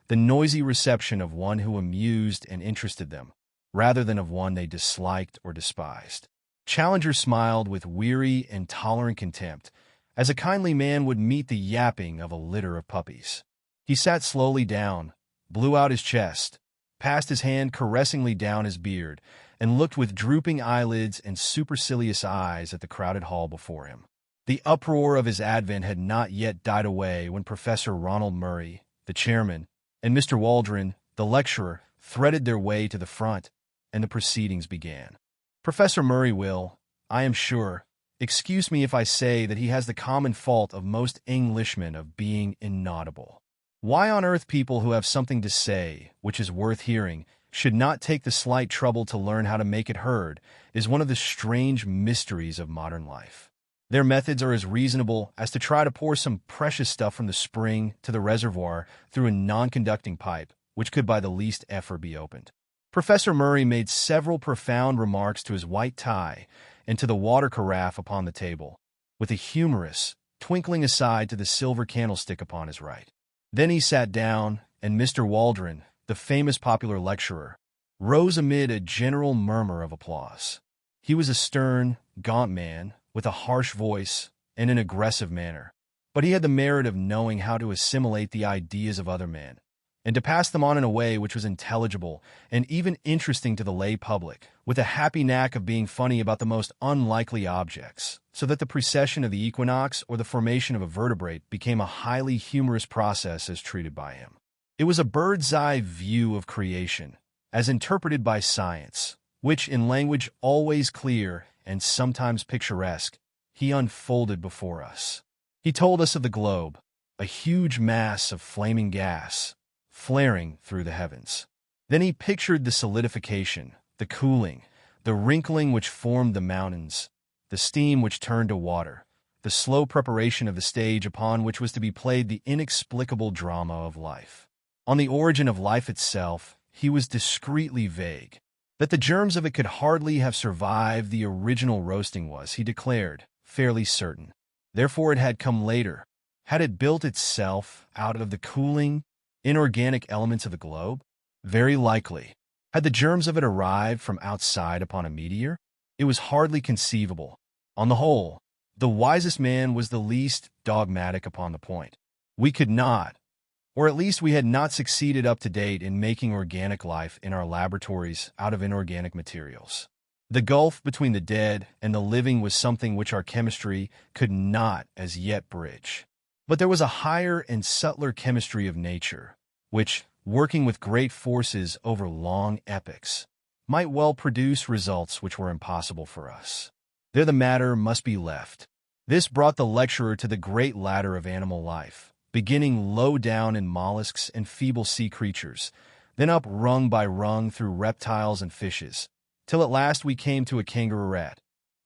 the noisy reception of one who amused and interested them, rather than of one they disliked or despised. Challenger smiled with weary and tolerant contempt, as a kindly man would meet the yapping of a litter of puppies. He sat slowly down, blew out his chest, passed his hand caressingly down his beard, and looked with drooping eyelids and supercilious eyes at the crowded hall before him. The uproar of his advent had not yet died away when Professor Ronald Murray, the chairman, and Mr. Waldron, the lecturer, threaded their way to the front, and the proceedings began. Professor Murray will, I am sure, excuse me if I say that he has the common fault of most Englishmen of being inaudible. Why on earth people who have something to say, which is worth hearing, should not take the slight trouble to learn how to make it heard, is one of the strange mysteries of modern life. Their methods are as reasonable as to try to pour some precious stuff from the spring to the reservoir through a non-conducting pipe, which could by the least effort be opened. Professor Murray made several profound remarks to his white tie and to the water carafe upon the table, with a humorous, twinkling aside to the silver candlestick upon his right. Then he sat down, and Mr. Waldron, the famous popular lecturer, rose amid a general murmur of applause. He was a stern, gaunt man, with a harsh voice and an aggressive manner, but he had the merit of knowing how to assimilate the ideas of other men, and to pass them on in a way which was intelligible and even interesting to the lay public, with a happy knack of being funny about the most unlikely objects, so that the precession of the equinox or the formation of a vertebrate became a highly humorous process as treated by him. It was a bird's-eye view of creation, as interpreted by science, which, in language always clear and sometimes picturesque, he unfolded before us. He told us of the globe, a huge mass of flaming gas, flaring through the heavens. Then he pictured the solidification, the cooling, the wrinkling which formed the mountains, the steam which turned to water, the slow preparation of the stage upon which was to be played the inexplicable drama of life. On the origin of life itself, he was discreetly vague. That the germs of it could hardly have survived the original roasting was, he declared, fairly certain. Therefore it had come later. Had it built itself out of the cooling, inorganic elements of the globe? Very likely. Had the germs of it arrived from outside upon a meteor? It was hardly conceivable. On the whole, the wisest man was the least dogmatic upon the point. We could not, or at least we had not succeeded up to date in making organic life in our laboratories out of inorganic materials. The gulf between the dead and the living was something which our chemistry could not as yet bridge. But there was a higher and subtler chemistry of nature, which, working with great forces over long epochs, might well produce results which were impossible for us. There the matter must be left. This brought the lecturer to the great ladder of animal life, beginning low down in mollusks and feeble sea creatures, then up rung by rung through reptiles and fishes, till at last we came to a kangaroo rat,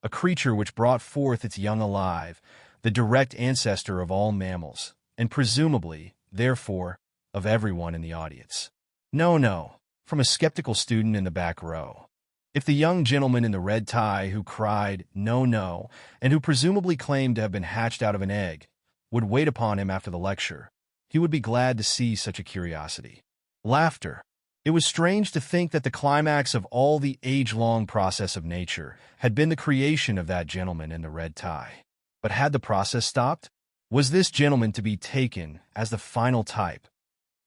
a creature which brought forth its young alive, the direct ancestor of all mammals, and presumably, therefore, of everyone in the audience. No, no, from a skeptical student in the back row. If the young gentleman in the red tie who cried, "No, no," and who presumably claimed to have been hatched out of an egg, would wait upon him after the lecture, he would be glad to see such a curiosity. Laughter. It was strange to think that the climax of all the age-long process of nature had been the creation of that gentleman in the red tie. But had the process stopped? Was this gentleman to be taken as the final type,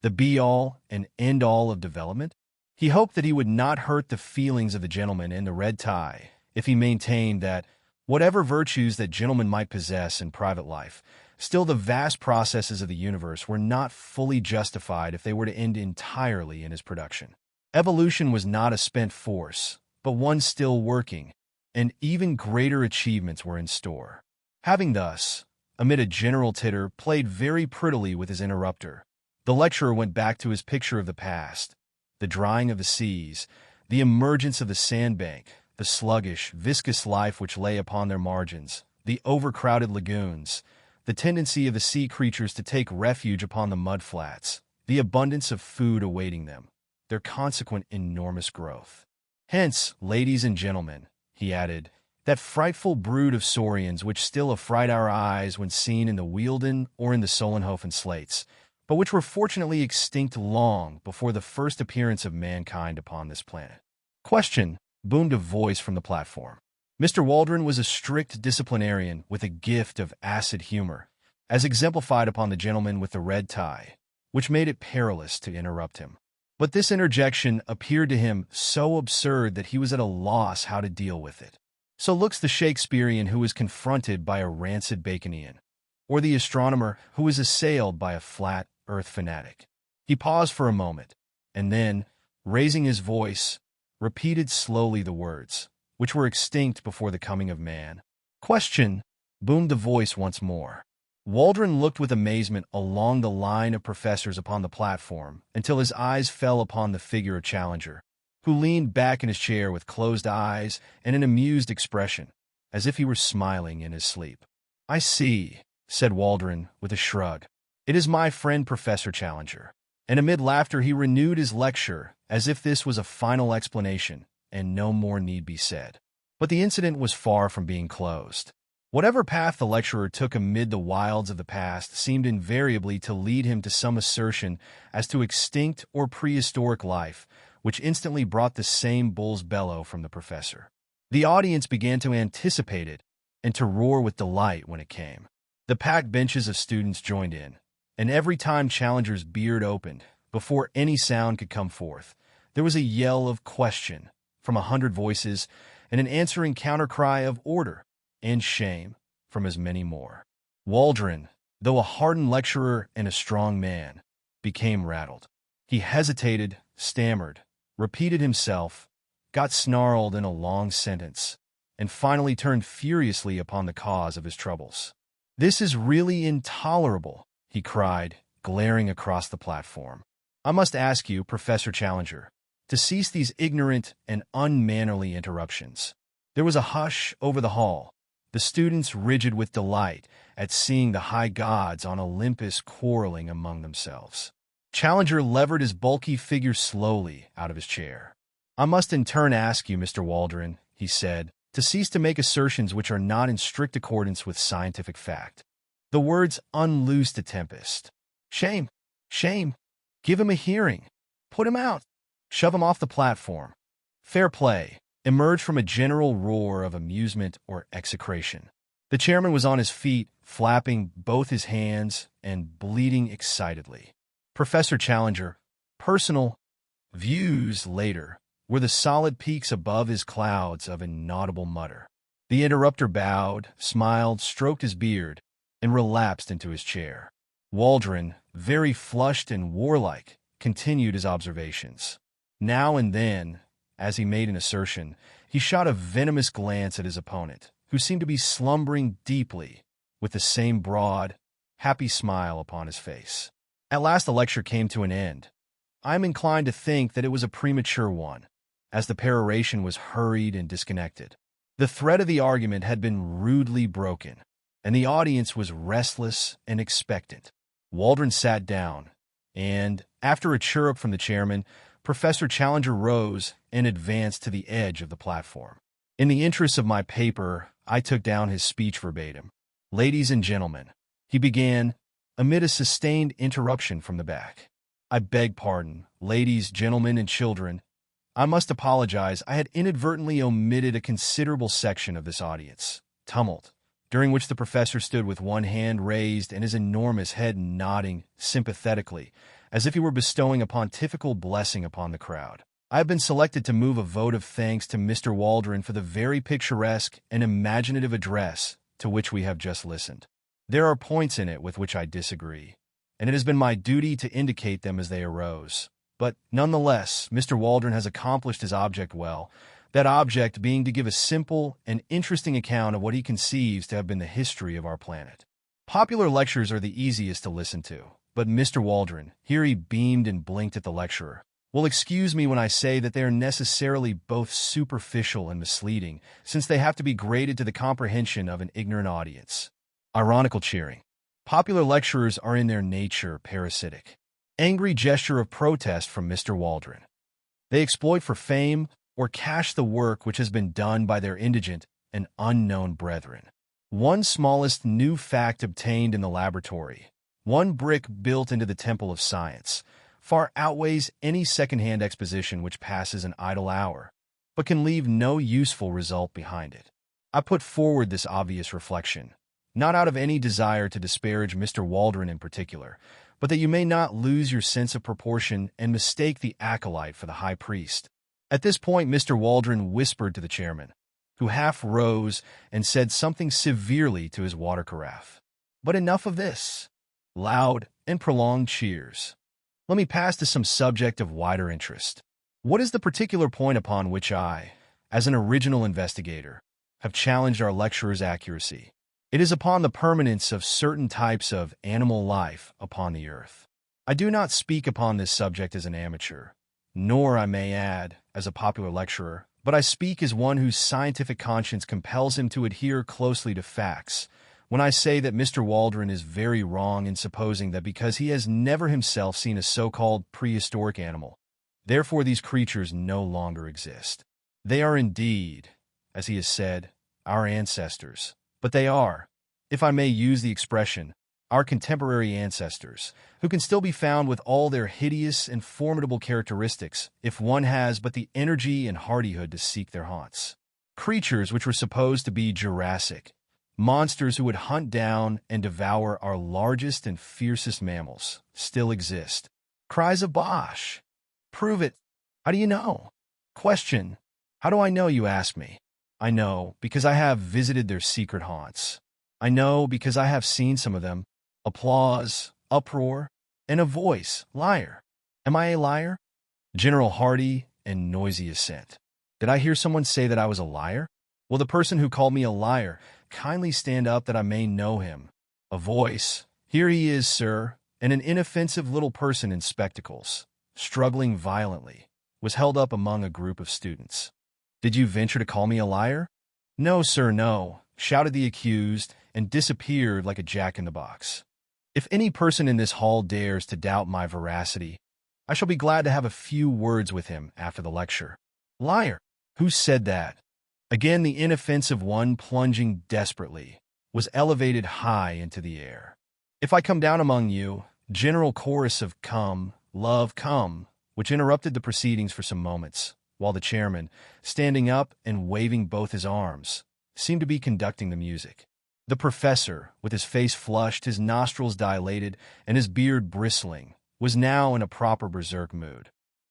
the be-all and end-all of development? He hoped that he would not hurt the feelings of the gentleman in the red tie if he maintained that, whatever virtues that gentleman might possess in private life, still the vast processes of the universe were not fully justified if they were to end entirely in his production. Evolution was not a spent force, but one still working, and even greater achievements were in store. Having thus, amid a general titter, played very prettily with his interrupter, the lecturer went back to his picture of the past, the drying of the seas, the emergence of the sandbank, the sluggish, viscous life which lay upon their margins, the overcrowded lagoons, the tendency of the sea creatures to take refuge upon the mudflats, the abundance of food awaiting them, their consequent enormous growth. Hence, ladies and gentlemen, he added, that frightful brood of saurians which still affright our eyes when seen in the Wealden or in the Solenhofen slates, but which were fortunately extinct long before the first appearance of mankind upon this planet. Question, boomed a voice from the platform. Mr. Waldron was a strict disciplinarian with a gift of acid humor, as exemplified upon the gentleman with the red tie, which made it perilous to interrupt him. But this interjection appeared to him so absurd that he was at a loss how to deal with it. So looks the Shakespearean who is confronted by a rancid Baconian, or the astronomer who is assailed by a flat earth fanatic. He paused for a moment, and then, raising his voice, repeated slowly the words, which were extinct before the coming of man. Question, boomed the voice once more. Waldron looked with amazement along the line of professors upon the platform until his eyes fell upon the figure of Challenger, who leaned back in his chair with closed eyes and an amused expression, as if he were smiling in his sleep. "I see," said Waldron with a shrug. "It is my friend Professor Challenger." And amid laughter he renewed his lecture as if this was a final explanation and no more need be said. But the incident was far from being closed. Whatever path the lecturer took amid the wilds of the past seemed invariably to lead him to some assertion as to extinct or prehistoric life, which instantly brought the same bull's bellow from the professor. The audience began to anticipate it and to roar with delight when it came. The packed benches of students joined in, and every time Challenger's beard opened, before any sound could come forth, there was a yell of question from 100 voices and an answering counter-cry of order and shame from as many more. Waldron, though a hardened lecturer and a strong man, became rattled. He hesitated, stammered, repeated himself, got snarled in a long sentence, and finally turned furiously upon the cause of his troubles. "This is really intolerable," he cried, glaring across the platform. "I must ask you, Professor Challenger, to cease these ignorant and unmannerly interruptions." There was a hush over the hall, the students rigid with delight at seeing the high gods on Olympus quarreling among themselves. Challenger levered his bulky figure slowly out of his chair. "I must in turn ask you, Mr. Waldron," he said, "to cease to make assertions which are not in strict accordance with scientific fact. The words unloosed a tempest. Shame! Shame! Give him a hearing. Put him out. Shove him off the platform. Fair play," emerged from a general roar of amusement or execration. The chairman was on his feet, flapping both his hands and bleating excitedly. Professor Challenger, personal views later, were the solid peaks above his clouds of inaudible mutter. The interrupter bowed, smiled, stroked his beard, and relapsed into his chair. Waldron, very flushed and warlike, continued his observations. Now and then, as he made an assertion, he shot a venomous glance at his opponent, who seemed to be slumbering deeply, with the same broad, happy smile upon his face. At last the lecture came to an end. I am inclined to think that it was a premature one, as the peroration was hurried and disconnected. The thread of the argument had been rudely broken, and the audience was restless and expectant. Waldron sat down, and, after a chirrup from the chairman, Professor Challenger rose and advanced to the edge of the platform. In the interests of my paper, I took down his speech verbatim. "Ladies and gentlemen," he began, amid a sustained interruption from the back. "I beg pardon, ladies, gentlemen, and children. I must apologize. I had inadvertently omitted a considerable section of this audience." Tumult, during which the professor stood with one hand raised and his enormous head nodding sympathetically, as if he were bestowing a pontifical blessing upon the crowd. "I have been selected to move a vote of thanks to Mr. Waldron for the very picturesque and imaginative address to which we have just listened. There are points in it with which I disagree, and it has been my duty to indicate them as they arose. But, nonetheless, Mr. Waldron has accomplished his object well, that object being to give a simple and interesting account of what he conceives to have been the history of our planet. Popular lectures are the easiest to listen to, but Mr. Waldron," here he beamed and blinked at the lecturer, "will excuse me when I say that they are necessarily both superficial and misleading, since they have to be graded to the comprehension of an ignorant audience." Ironical cheering. Popular lecturers are in their nature parasitic. Angry gesture of protest from Mr. Waldron. They exploit for fame or cash the work which has been done by their indigent and unknown brethren. One smallest new fact obtained in the laboratory, one brick built into the temple of science, far outweighs any second-hand exposition which passes an idle hour, but can leave no useful result behind it. I put forward this obvious reflection, not out of any desire to disparage Mr. Waldron in particular, but that you may not lose your sense of proportion and mistake the acolyte for the high priest. At this point, Mr. Waldron whispered to the chairman, who half rose and said something severely to his water carafe. But enough of this. Loud and prolonged cheers. Let me pass to some subject of wider interest. What is the particular point upon which I, as an original investigator, have challenged our lecturer's accuracy? It is upon the permanence of certain types of animal life upon the earth. I do not speak upon this subject as an amateur, nor, I may add, as a popular lecturer, but I speak as one whose scientific conscience compels him to adhere closely to facts, when I say that Mr. Waldron is very wrong in supposing that because he has never himself seen a so-called prehistoric animal, therefore these creatures no longer exist. They are indeed, as he has said, our ancestors, but they are, if I may use the expression, our contemporary ancestors, who can still be found with all their hideous and formidable characteristics if one has but the energy and hardihood to seek their haunts. Creatures which were supposed to be Jurassic, monsters who would hunt down and devour our largest and fiercest mammals, still exist. Cries of Bosh! Prove it! How do you know? Question: how do I know, you ask me? I know because I have visited their secret haunts. I know because I have seen some of them. Applause, uproar, and a voice, liar. Am I a liar? General hearty and noisy assent. Did I hear someone say that I was a liar? Will the person who called me a liar kindly stand up that I may know him? A voice. Here he is, sir, and an inoffensive little person in spectacles, struggling violently, was held up among a group of students. Did you venture to call me a liar? No, sir, no, shouted the accused, and disappeared like a jack-in-the-box. If any person in this hall dares to doubt my veracity, I shall be glad to have a few words with him after the lecture. Liar! Who said that? Again the inoffensive one, plunging desperately, was elevated high into the air. If I come down among you, general chorus of "Come, love, come," which interrupted the proceedings for some moments, while the chairman, standing up and waving both his arms, seemed to be conducting the music. The professor, with his face flushed, his nostrils dilated, and his beard bristling, was now in a proper berserk mood.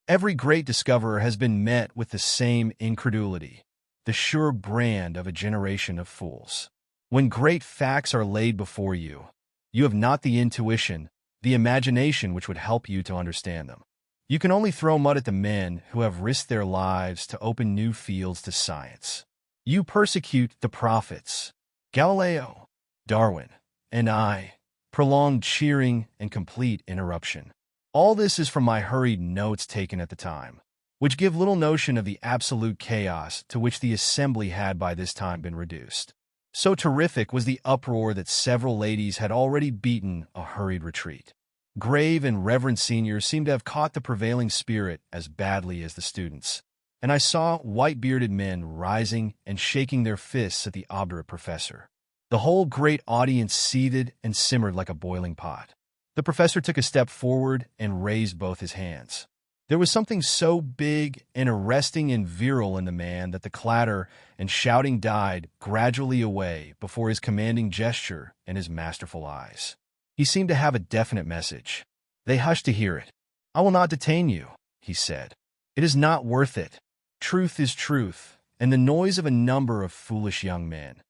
Every great discoverer has been met with the same incredulity, the sure brand of a generation of fools. When great facts are laid before you, you have not the intuition, the imagination which would help you to understand them. You can only throw mud at the men who have risked their lives to open new fields to science. You persecute the prophets, Galileo, Darwin, and I. Prolonged cheering and complete interruption. All this is from my hurried notes taken at the time. which give little notion of the absolute chaos to which the assembly had by this time been reduced. So terrific was the uproar that several ladies had already beaten a hurried retreat. Grave and reverend seniors seemed to have caught the prevailing spirit as badly as the students, and I saw white-bearded men rising and shaking their fists at the obdurate professor. The whole great audience seethed and simmered like a boiling pot. The professor took a step forward and raised both his hands. There was something so big and arresting and virile in the man that the clatter and shouting died gradually away before his commanding gesture and his masterful eyes. He seemed to have a definite message. They hushed to hear it. "I will not detain you," he said. "It is not worth it. Truth is truth, and the noise of a number of foolish young men,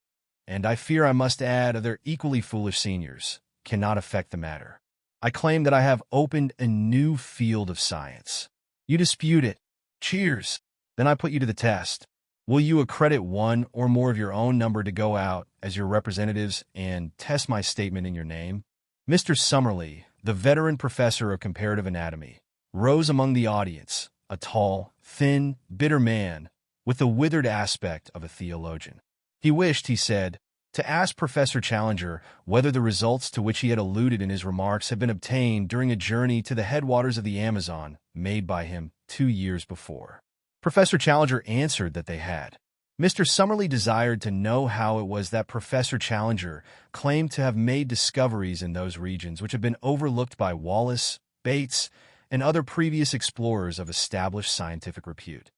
and I fear I must add of their equally foolish seniors, cannot affect the matter. I claim that I have opened a new field of science. You dispute it. Cheers. Then I put you to the test. Will you accredit one or more of your own number to go out as your representatives and test my statement in your name?" Mr. Summerlee, the veteran professor of comparative anatomy, rose among the audience, a tall, thin, bitter man with the withered aspect of a theologian. He wished, he said, to ask Professor Challenger whether the results to which he had alluded in his remarks had been obtained during a journey to the headwaters of the Amazon made by him 2 years before. Professor Challenger answered that they had. Mr. Summerlee desired to know how it was that Professor Challenger claimed to have made discoveries in those regions which had been overlooked by Wallace, Bates, and other previous explorers of established scientific repute.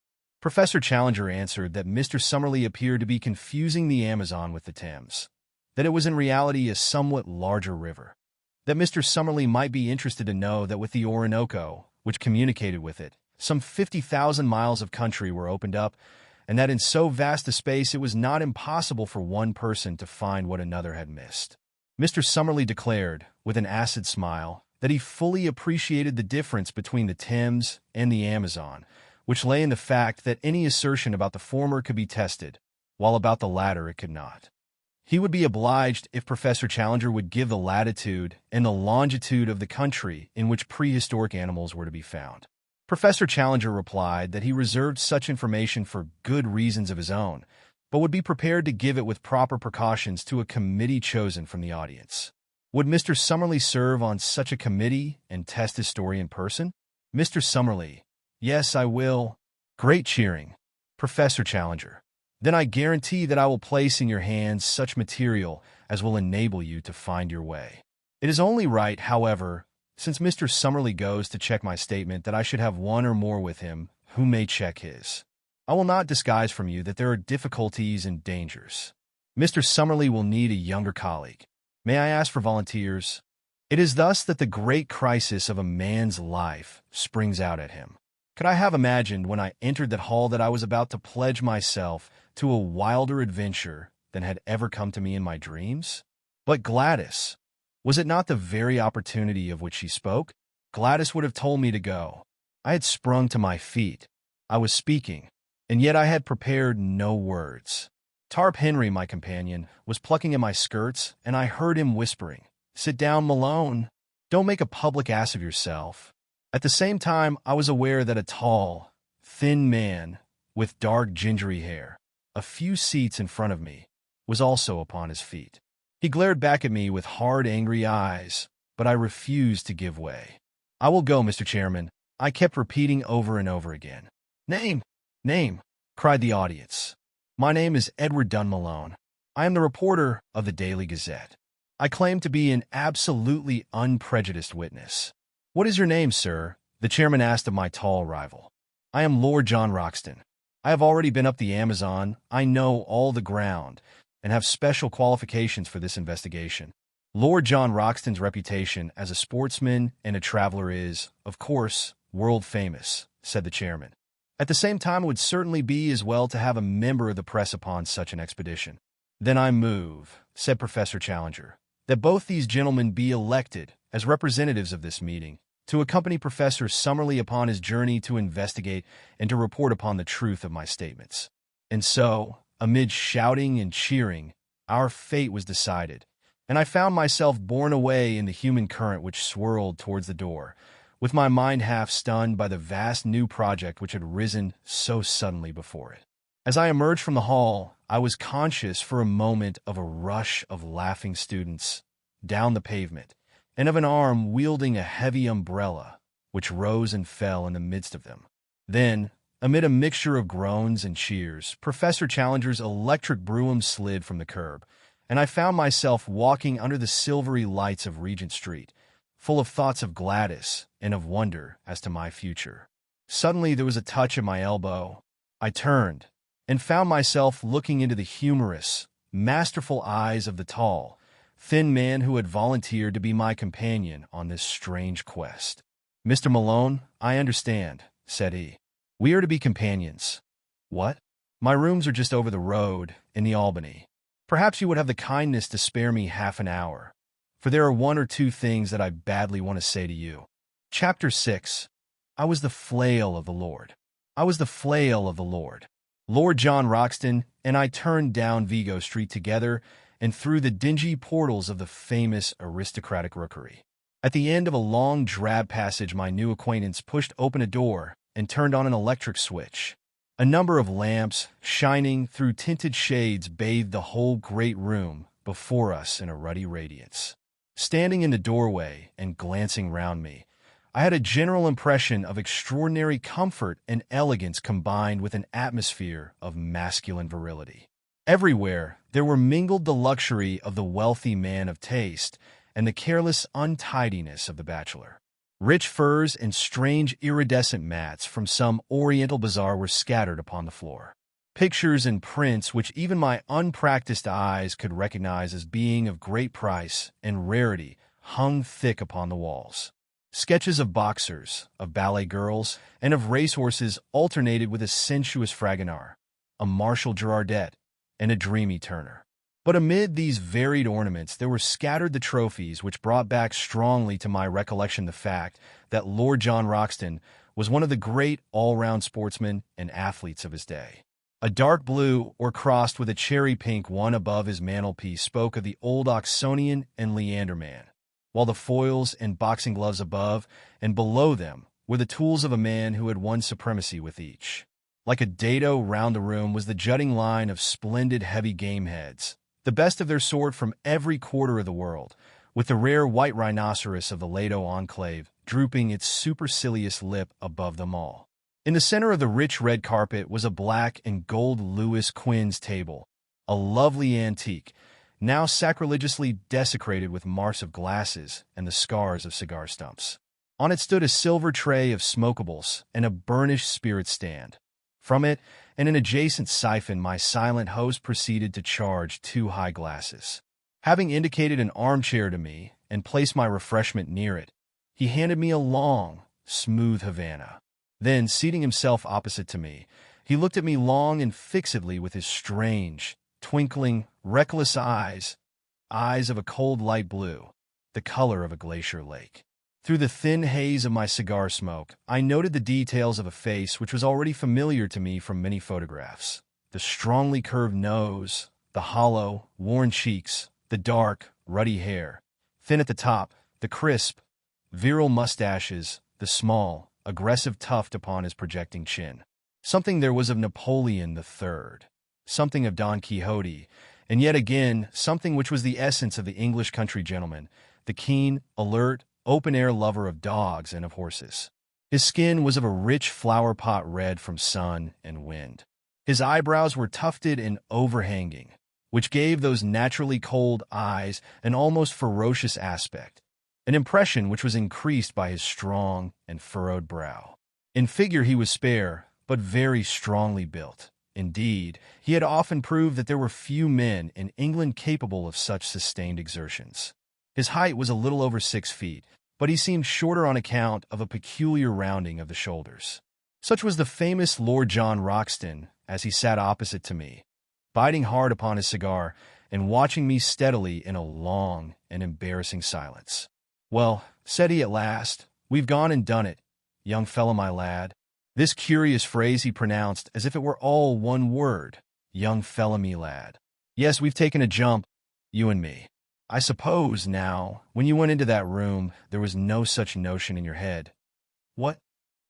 Professor Challenger answered that Mr. Summerlee appeared to be confusing the Amazon with the Thames, that it was in reality a somewhat larger river, that Mr. Summerlee might be interested to know that with the Orinoco, which communicated with it, some 50,000 miles of country were opened up, and that in so vast a space it was not impossible for one person to find what another had missed. Mr. Summerlee declared, with an acid smile, that he fully appreciated the difference between the Thames and the Amazon, which lay in the fact that any assertion about the former could be tested, while about the latter it could not. He would be obliged if Professor Challenger would give the latitude and the longitude of the country in which prehistoric animals were to be found. Professor Challenger replied that he reserved such information for good reasons of his own, but would be prepared to give it with proper precautions to a committee chosen from the audience. Would Mr. Summerlee serve on such a committee and test his story in person? Mr. Summerlee: "Yes, I will." Great cheering. Professor Challenger: "Then I guarantee that I will place in your hands such material as will enable you to find your way. It is only right, however, since Mr. Summerlee goes to check my statement, that I should have one or more with him who may check his. I will not disguise from you that there are difficulties and dangers. Mr. Summerlee will need a younger colleague. May I ask for volunteers? It is thus that the great crisis of a man's life springs out at him. Could I have imagined when I entered that hall that I was about to pledge myself to a wilder adventure than had ever come to me in my dreams? But Gladys, was it not the very opportunity of which she spoke? Gladys would have told me to go. I had sprung to my feet. I was speaking, and yet I had prepared no words. Tarp Henry, my companion, was plucking at my skirts, and I heard him whispering, "Sit down, Malone. Don't make a public ass of yourself." At the same time, I was aware that a tall, thin man, with dark gingery hair, a few seats in front of me, was also upon his feet. He glared back at me with hard, angry eyes, but I refused to give way. "I will go, Mr. Chairman," I kept repeating over and over again. "Name! Name!" cried the audience. "My name is Edward Dunn Malone. I am the reporter of the Daily Gazette. I claim to be an absolutely unprejudiced witness." "What is your name, sir?" the chairman asked of my tall rival. "I am Lord John Roxton. I have already been up the Amazon. I know all the ground, and have special qualifications for this investigation." Lord John Roxton's reputation as a sportsman and a traveler is, of course, world famous, said the chairman. At the same time, it would certainly be as well to have a member of the press upon such an expedition. "Then I move," said Professor Challenger, "that both these gentlemen be elected as representatives of this meeting to accompany Professor Summerlee upon his journey to investigate and to report upon the truth of my statements." And so, amid shouting and cheering, our fate was decided, and I found myself borne away in the human current which swirled towards the door, with my mind half stunned by the vast new project which had risen so suddenly before it. As I emerged from the hall, I was conscious for a moment of a rush of laughing students down the pavement, and of an arm wielding a heavy umbrella, which rose and fell in the midst of them. Then, amid a mixture of groans and cheers, Professor Challenger's electric brougham slid from the curb, and I found myself walking under the silvery lights of Regent Street, full of thoughts of Gladys and of wonder as to my future. Suddenly there was a touch at my elbow. I turned, and found myself looking into the humorous, masterful eyes of the tall, thin man who had volunteered to be my companion on this strange quest. "Mr. Malone, I understand," said he. "We are to be companions." "What?" "My rooms are just over the road, in the Albany. Perhaps you would have the kindness to spare me half an hour, for there are one or two things that I badly want to say to you." Chapter 6. I was the flail of the Lord. I was the flail of the Lord. Lord John Roxton and I turned down Vigo Street together and through the dingy portals of the famous aristocratic rookery. At the end of a long drab passage, my new acquaintance pushed open a door and turned on an electric switch. A number of lamps, shining through tinted shades, bathed the whole great room before us in a ruddy radiance. Standing in the doorway and glancing round me, I had a general impression of extraordinary comfort and elegance combined with an atmosphere of masculine virility. Everywhere there were mingled the luxury of the wealthy man of taste and the careless untidiness of the bachelor. Rich furs and strange iridescent mats from some oriental bazaar were scattered upon the floor. Pictures and prints which even my unpracticed eyes could recognize as being of great price and rarity hung thick upon the walls. Sketches of boxers, of ballet girls, and of racehorses alternated with a sensuous Fragonard, a Marshal Girardet, and a dreamy Turner. But amid these varied ornaments there were scattered the trophies which brought back strongly to my recollection the fact that Lord John Roxton was one of the great all-round sportsmen and athletes of his day. A dark blue or crossed with a cherry pink one above his mantelpiece spoke of the old Oxonian and Leander man, while the foils and boxing gloves above and below them were the tools of a man who had won supremacy with each. Like a dado round the room was the jutting line of splendid heavy game heads, the best of their sort from every quarter of the world, with the rare white rhinoceros of the Lado enclave drooping its supercilious lip above them all. In the center of the rich red carpet was a black and gold Louis Quinze table, a lovely antique, now sacrilegiously desecrated with marks of glasses and the scars of cigar stumps. On it stood a silver tray of smokables and a burnished spirit stand. From it, and an adjacent siphon, my silent host proceeded to charge 2 high glasses. Having indicated an armchair to me and placed my refreshment near it, he handed me a long, smooth Havana. Then, seating himself opposite to me, he looked at me long and fixedly with his strange, twinkling, reckless eyes of a cold light blue, the color of a glacier lake. Through the thin haze of my cigar smoke, I noted the details of a face which was already familiar to me from many photographs. The strongly curved nose, the hollow, worn cheeks, the dark, ruddy hair, thin at the top, the crisp, virile mustaches, the small, aggressive tuft upon his projecting chin. Something there was of Napoleon III, something of Don Quixote, and yet again something which was the essence of the English country gentleman, the keen, alert, open-air lover of dogs and of horses. His skin was of a rich flower-pot red from sun and wind. His eyebrows were tufted and overhanging, which gave those naturally cold eyes an almost ferocious aspect, an impression which was increased by his strong and furrowed brow. In figure he was spare, but very strongly built. Indeed, he had often proved that there were few men in England capable of such sustained exertions. His height was a little over 6 feet, but he seemed shorter on account of a peculiar rounding of the shoulders. Such was the famous Lord John Roxton as he sat opposite to me, biting hard upon his cigar and watching me steadily in a long and embarrassing silence. "Well," said he at last, "we've gone and done it, young fellow my lad." This curious phrase he pronounced as if it were all one word, young fellow me lad. "Yes, we've taken a jump, you and me. I suppose, now, when you went into that room, there was no such notion in your head, What?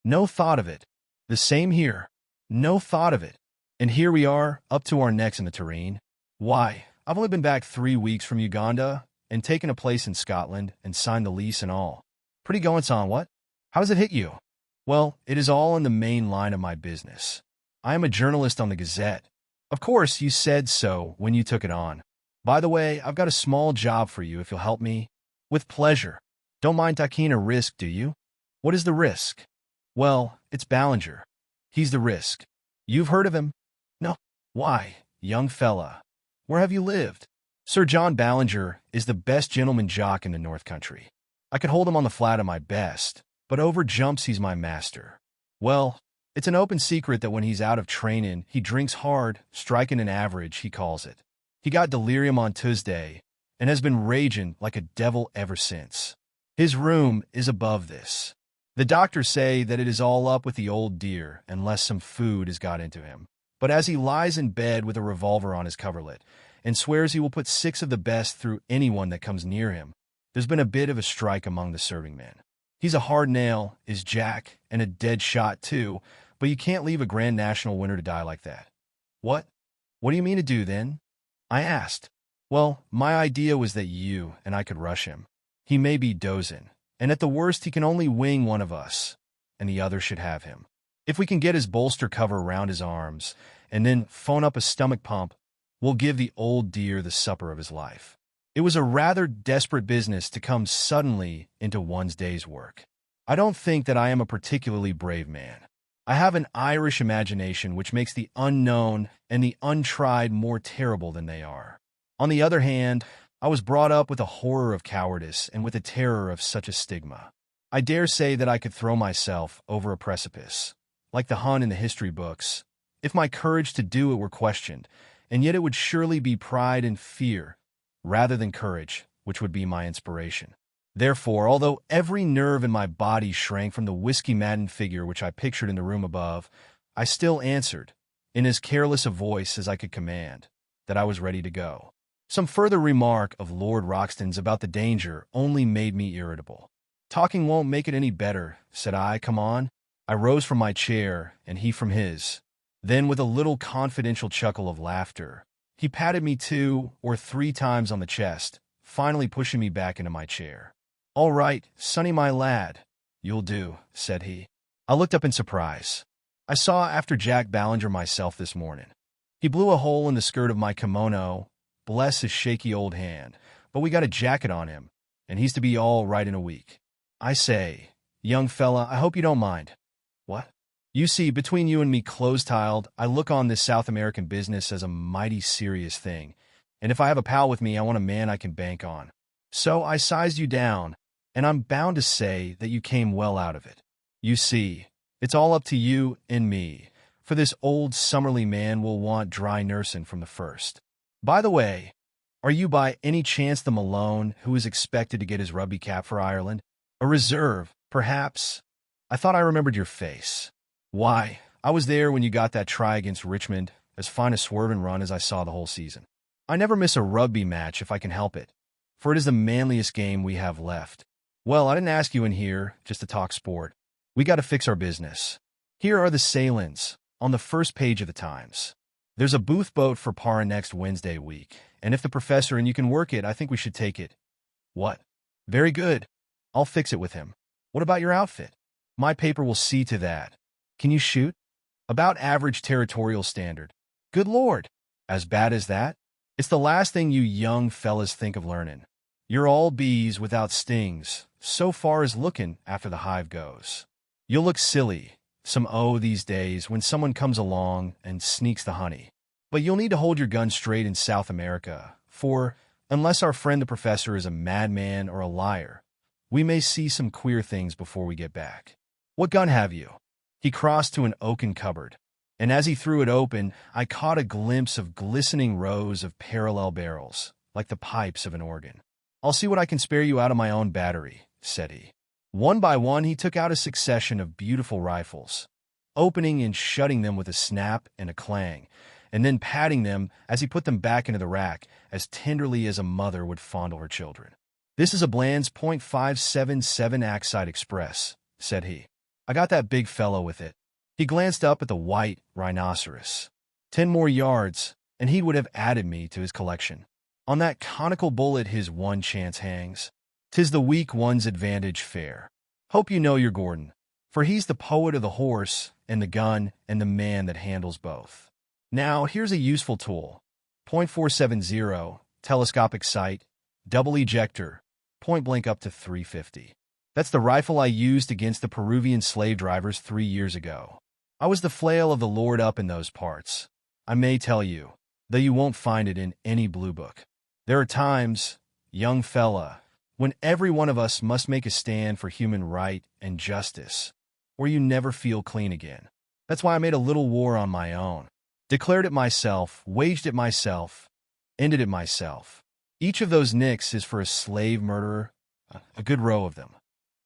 No thought of it. The same here. No thought of it. And here we are, up to our necks in the terrain. Why, I've only been back 3 weeks from Uganda and taken a place in Scotland and signed the lease and all. Pretty going-on, what? How does it hit you? Well, it is all in the main line of my business. I am a journalist on the Gazette. Of course, you said so when you took it on. By the way, I've got a small job for you if you'll help me. With pleasure. Don't mind taking a risk, do you? What is the risk? Well, it's Ballinger. He's the risk. You've heard of him? No. Why, young fella, where have you lived? Sir John Ballinger is the best gentleman jock in the North Country. I could hold him on the flat at my best, but over jumps he's my master. Well, it's an open secret that when he's out of training, he drinks hard, striking an average, he calls it. He got delirium on Tuesday and has been raging like a devil ever since. His room is above this. The doctors say that it is all up with the old dear unless some food has got into him. But as he lies in bed with a revolver on his coverlet and swears he will put 6 of the best through anyone that comes near him, there's been a bit of a strike among the serving men. He's a hard nail, is Jack, and a dead shot too, but you can't leave a Grand National winner to die like that. What? What do you mean to do then? I asked. Well, my idea was that you and I could rush him. He may be dozing, and at the worst he can only wing one of us, and the other should have him. If we can get his bolster cover around his arms, and then phone up a stomach pump, we'll give the old dear the supper of his life. It was a rather desperate business to come suddenly into one's day's work. I don't think that I am a particularly brave man. I have an Irish imagination which makes the unknown and the untried more terrible than they are. On the other hand, I was brought up with a horror of cowardice and with a terror of such a stigma. I dare say that I could throw myself over a precipice, like the Hun in the history books, if my courage to do it were questioned, and yet it would surely be pride and fear, rather than courage, which would be my inspiration. Therefore, although every nerve in my body shrank from the whiskey-maddened figure which I pictured in the room above, I still answered, in as careless a voice as I could command, that I was ready to go. Some further remark of Lord Roxton's about the danger only made me irritable. Talking won't make it any better, said I. Come on. I rose from my chair, and he from his. Then, with a little confidential chuckle of laughter, he patted me 2 or 3 times on the chest, finally pushing me back into my chair. All right, Sonny, my lad. You'll do, said he. I looked up in surprise. I saw after Jack Ballinger myself this morning. He blew a hole in the skirt of my kimono, bless his shaky old hand, but we got a jacket on him, and he's to be all right in a week. I say, young fella, I hope you don't mind. What? You see, between you and me close-tiled, I look on this South American business as a mighty serious thing, and if I have a pal with me, I want a man I can bank on. So I sized you down, and I'm bound to say that you came well out of it. You see, it's all up to you and me, for this old Summerlee man will want dry nursing from the first. By the way, are you by any chance the Malone who is expected to get his rugby cap for Ireland? A reserve, perhaps? I thought I remembered your face. Why, I was there when you got that try against Richmond, as fine a swerving run as I saw the whole season. I never miss a rugby match if I can help it, for it is the manliest game we have left. Well, I didn't ask you in here just to talk sport. We got to fix our business. Here are the sailings, on the first page of the Times. There's a booth boat for Para next Wednesday week, and if the professor and you can work it, I think we should take it. What? Very good. I'll fix it with him. What about your outfit? My paper will see to that. Can you shoot? About average territorial standard. Good Lord! As bad as that? It's the last thing you young fellas think of learning. You're all bees without stings, so far as looking after the hive goes. You'll look silly, some these days, when someone comes along and sneaks the honey. But you'll need to hold your gun straight in South America, for, unless our friend the professor is a madman or a liar, we may see some queer things before we get back. What gun have you? He crossed to an oaken cupboard, and as he threw it open, I caught a glimpse of glistening rows of parallel barrels, like the pipes of an organ. I'll see what I can spare you out of my own battery, said he. One by one, he took out a succession of beautiful rifles, opening and shutting them with a snap and a clang, and then patting them as he put them back into the rack as tenderly as a mother would fondle her children. This is a Bland's .577 Axide Express, said he. I got that big fellow with it." He glanced up at the white rhinoceros. 10 more yards, and he would have added me to his collection. On that conical bullet his one chance hangs. 'Tis the weak one's advantage fair. Hope you know your Gordon, for he's the poet of the horse and the gun and the man that handles both. Now, here's a useful tool. .470, telescopic sight, double ejector, point blank up to 350. That's the rifle I used against the Peruvian slave drivers 3 years ago. I was the flail of the Lord up in those parts. I may tell you, though you won't find it in any blue book. There are times, young fella, when every one of us must make a stand for human right and justice, or you never feel clean again. That's why I made a little war on my own. Declared it myself, waged it myself, ended it myself. Each of those nicks is for a slave murderer, a good row of them.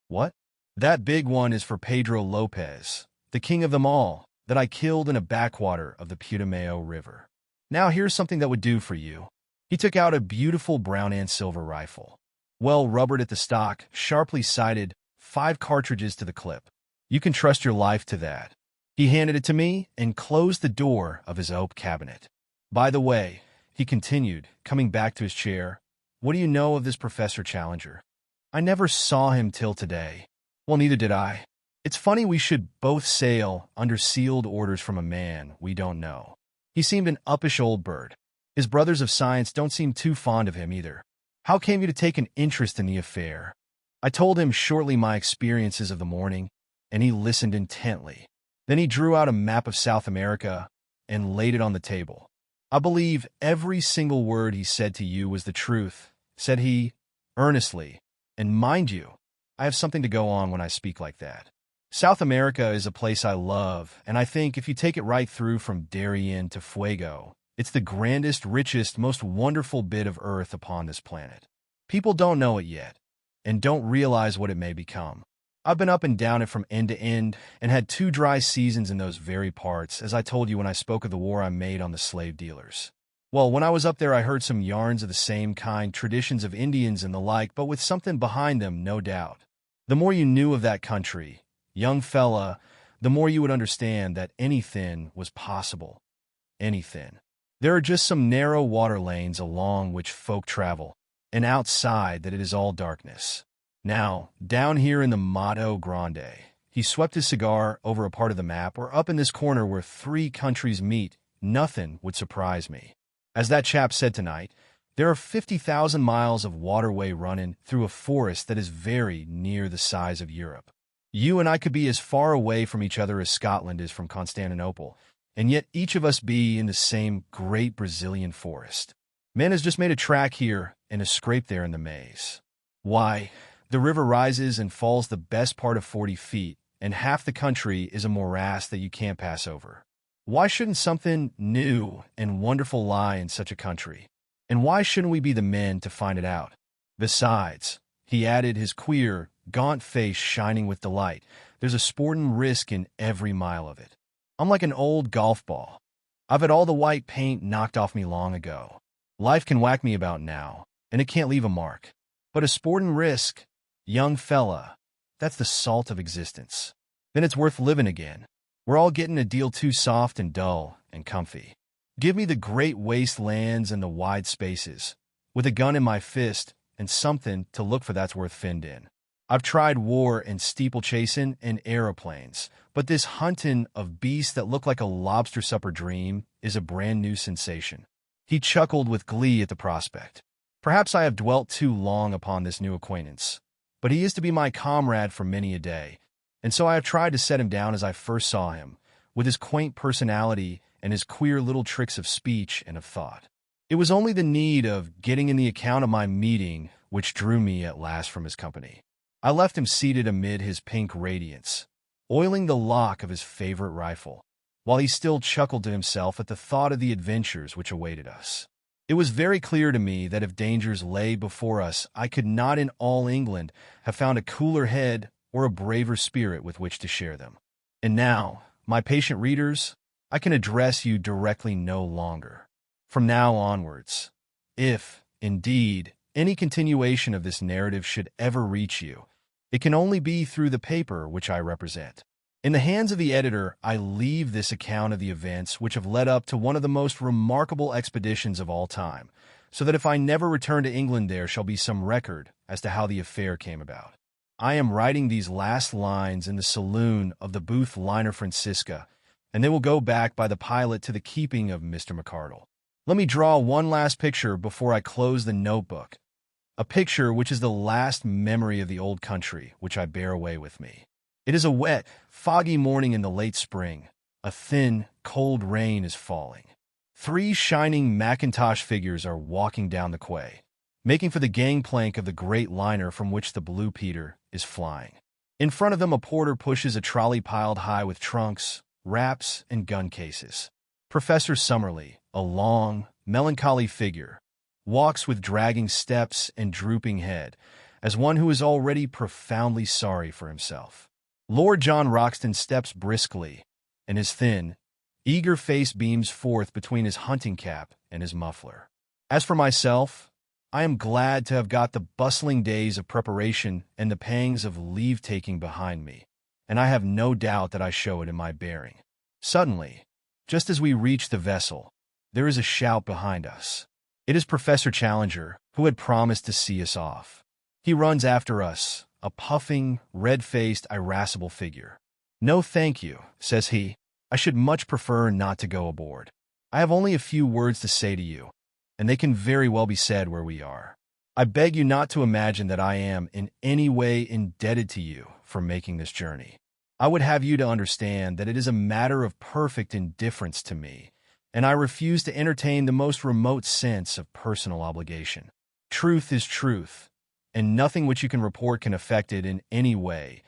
What? That big one is for Pedro Lopez, the king of them all, that I killed in a backwater of the Putumayo River. Now here's something that would do for you. He took out a beautiful brown and silver rifle. Well rubbered at the stock, sharply sighted, 5 cartridges to the clip. You can trust your life to that. He handed it to me and closed the door of his oak cabinet. By the way, he continued, coming back to his chair, what do you know of this Professor Challenger? I never saw him till today. Well, neither did I. It's funny we should both sail under sealed orders from a man we don't know. He seemed an uppish old bird. His brothers of science don't seem too fond of him either. How came you to take an interest in the affair? I told him shortly my experiences of the morning, and he listened intently. Then he drew out a map of South America and laid it on the table. I believe every single word he said to you was the truth, said he, earnestly. And mind you, I have something to go on when I speak like that. South America is a place I love, and I think if you take it right through from Darien to Fuego, it's the grandest, richest, most wonderful bit of earth upon this planet. People don't know it yet, and don't realize what it may become. I've been up and down it from end to end, and had 2 dry seasons in those very parts, as I told you when I spoke of the war I made on the slave dealers. Well, when I was up there I heard some yarns of the same kind, traditions of Indians and the like, but with something behind them, no doubt. The more you knew of that country, young fella, the more you would understand that anything was possible. Anything. There are just some narrow water lanes along which folk travel, and outside that it is all darkness. Now, down here in the Mato Grande, he swept his cigar over a part of the map, or up in this corner where 3 countries meet, nothing would surprise me. As that chap said tonight, there are 50,000 miles of waterway running through a forest that is very near the size of Europe. You and I could be as far away from each other as Scotland is from Constantinople, and yet each of us be in the same great Brazilian forest. Man has just made a track here and a scrape there in the maze. Why, the river rises and falls the best part of 40 feet, and half the country is a morass that you can't pass over. Why shouldn't something new and wonderful lie in such a country? And why shouldn't we be the men to find it out? Besides, he added, his queer, gaunt face shining with delight, there's a sporting risk in every mile of it. I'm like an old golf ball. I've had all the white paint knocked off me long ago. Life can whack me about now, and it can't leave a mark. But a sporting risk, young fella, that's the salt of existence. Then it's worth living again. We're all getting a deal too soft and dull and comfy. Give me the great wastelands and the wide spaces, with a gun in my fist and something to look for that's worth finned in. I've tried war and steeplechasing and aeroplanes, but this hunting of beasts that look like a lobster supper dream is a brand new sensation. He chuckled with glee at the prospect. Perhaps I have dwelt too long upon this new acquaintance, but he is to be my comrade for many a day, and so I have tried to set him down as I first saw him, with his quaint personality and his queer little tricks of speech and of thought. It was only the need of getting in the account of my meeting which drew me at last from his company. I left him seated amid his pink radiance, oiling the lock of his favorite rifle, while he still chuckled to himself at the thought of the adventures which awaited us. It was very clear to me that if dangers lay before us, I could not in all England have found a cooler head or a braver spirit with which to share them. And now, my patient readers, I can address you directly no longer. From now onwards, if, indeed, any continuation of this narrative should ever reach you, it can only be through the paper which I represent. In the hands of the editor, I leave this account of the events which have led up to one of the most remarkable expeditions of all time, so that if I never return to England there shall be some record as to how the affair came about. I am writing these last lines in the saloon of the Booth liner Francisca, and they will go back by the pilot to the keeping of Mr. McArdle. Let me draw one last picture before I close the notebook, a picture which is the last memory of the old country which I bear away with me. It is a wet, foggy morning in the late spring. A thin, cold rain is falling. 3 shining Macintosh figures are walking down the quay, making for the gangplank of the great liner from which the Blue Peter is flying. In front of them, a porter pushes a trolley piled high with trunks, wraps, and gun cases. Professor Summerlee, a long, melancholy figure, walks with dragging steps and drooping head, as one who is already profoundly sorry for himself. Lord John Roxton steps briskly, and his thin, eager face beams forth between his hunting cap and his muffler. As for myself, I am glad to have got the bustling days of preparation and the pangs of leave-taking behind me, and I have no doubt that I show it in my bearing. Suddenly, just as we reach the vessel, there is a shout behind us. It is Professor Challenger, who had promised to see us off. He runs after us, a puffing, red-faced, irascible figure. "No, thank you," says he. "I should much prefer not to go aboard. I have only a few words to say to you, and they can very well be said where we are. I beg you not to imagine that I am in any way indebted to you for making this journey. I would have you to understand that it is a matter of perfect indifference to me, and I refuse to entertain the most remote sense of personal obligation. Truth is truth, and nothing which you can report can affect it in any way,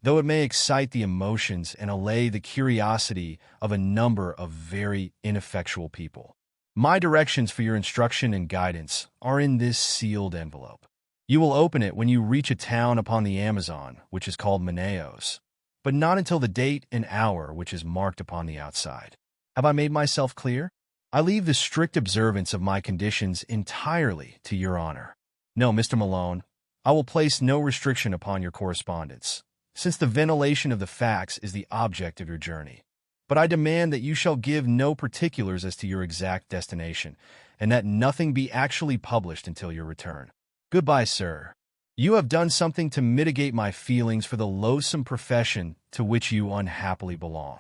though it may excite the emotions and allay the curiosity of a number of very ineffectual people. My directions for your instruction and guidance are in this sealed envelope. You will open it when you reach a town upon the Amazon, which is called Manaos, but not until the date and hour which is marked upon the outside. Have I made myself clear? I leave the strict observance of my conditions entirely to your honor. No, Mr. Malone, I will place no restriction upon your correspondence, since the ventilation of the facts is the object of your journey. But I demand that you shall give no particulars as to your exact destination, and that nothing be actually published until your return. Goodbye, sir. You have done something to mitigate my feelings for the loathsome profession to which you unhappily belong.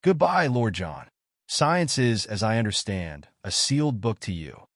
Goodbye, Lord John. Science is, as I understand, a sealed book to you,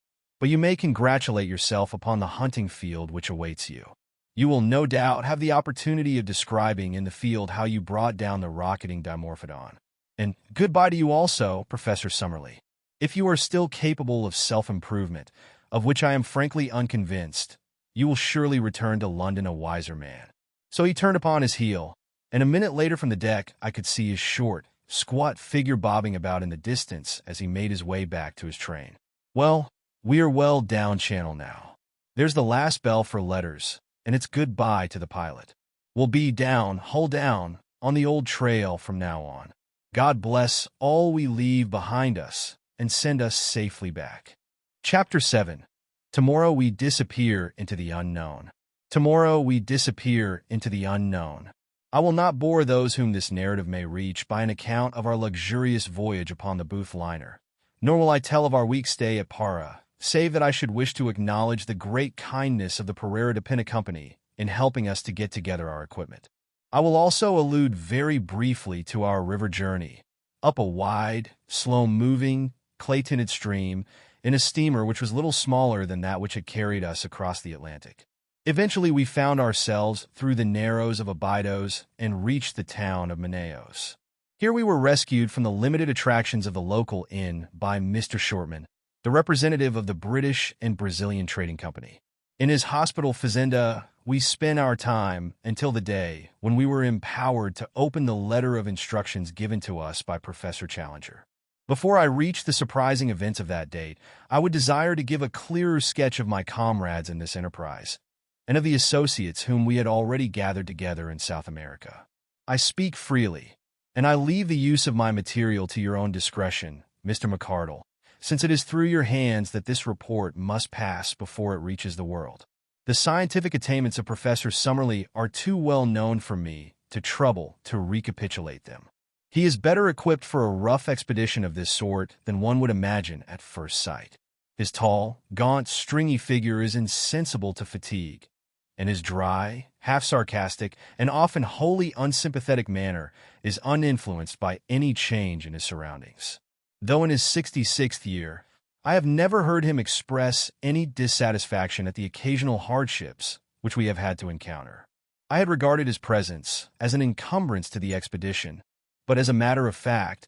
but you may congratulate yourself upon the hunting field which awaits you. You will no doubt have the opportunity of describing in the field how you brought down the rocketing Dimorphodon. And goodbye to you also, Professor Summerlee. If you are still capable of self-improvement, of which I am frankly unconvinced, you will surely return to London a wiser man." So he turned upon his heel, and a minute later from the deck I could see his short, squat figure bobbing about in the distance as he made his way back to his train. Well, we are well down channel now. There's the last bell for letters, and it's goodbye to the pilot. We'll be down, hull down, on the old trail from now on. God bless all we leave behind us and send us safely back. Chapter 7. Tomorrow we disappear into the unknown. Tomorrow we disappear into the unknown. I will not bore those whom this narrative may reach by an account of our luxurious voyage upon the Booth liner, nor will I tell of our week's stay at Para, save that I should wish to acknowledge the great kindness of the Pereira de Pinna Company in helping us to get together our equipment. I will also allude very briefly to our river journey, up a wide, slow-moving, clay-tinted stream, in a steamer which was little smaller than that which had carried us across the Atlantic. Eventually we found ourselves through the narrows of Abydos and reached the town of Manaos. Here we were rescued from the limited attractions of the local inn by Mr. Shortman, the representative of the British and Brazilian Trading Company. In his hospital fazenda, we spent our time until the day when we were empowered to open the letter of instructions given to us by Professor Challenger. Before I reach the surprising events of that date, I would desire to give a clearer sketch of my comrades in this enterprise, and of the associates whom we had already gathered together in South America. I speak freely, and I leave the use of my material to your own discretion, Mr. McArdle, since it is through your hands that this report must pass before it reaches the world. The scientific attainments of Professor Summerlee are too well known for me to trouble to recapitulate them. He is better equipped for a rough expedition of this sort than one would imagine at first sight. His tall, gaunt, stringy figure is insensible to fatigue, and his dry, half-sarcastic, and often wholly unsympathetic manner is uninfluenced by any change in his surroundings. Though in his 66th year, I have never heard him express any dissatisfaction at the occasional hardships which we have had to encounter. I had regarded his presence as an encumbrance to the expedition, but as a matter of fact,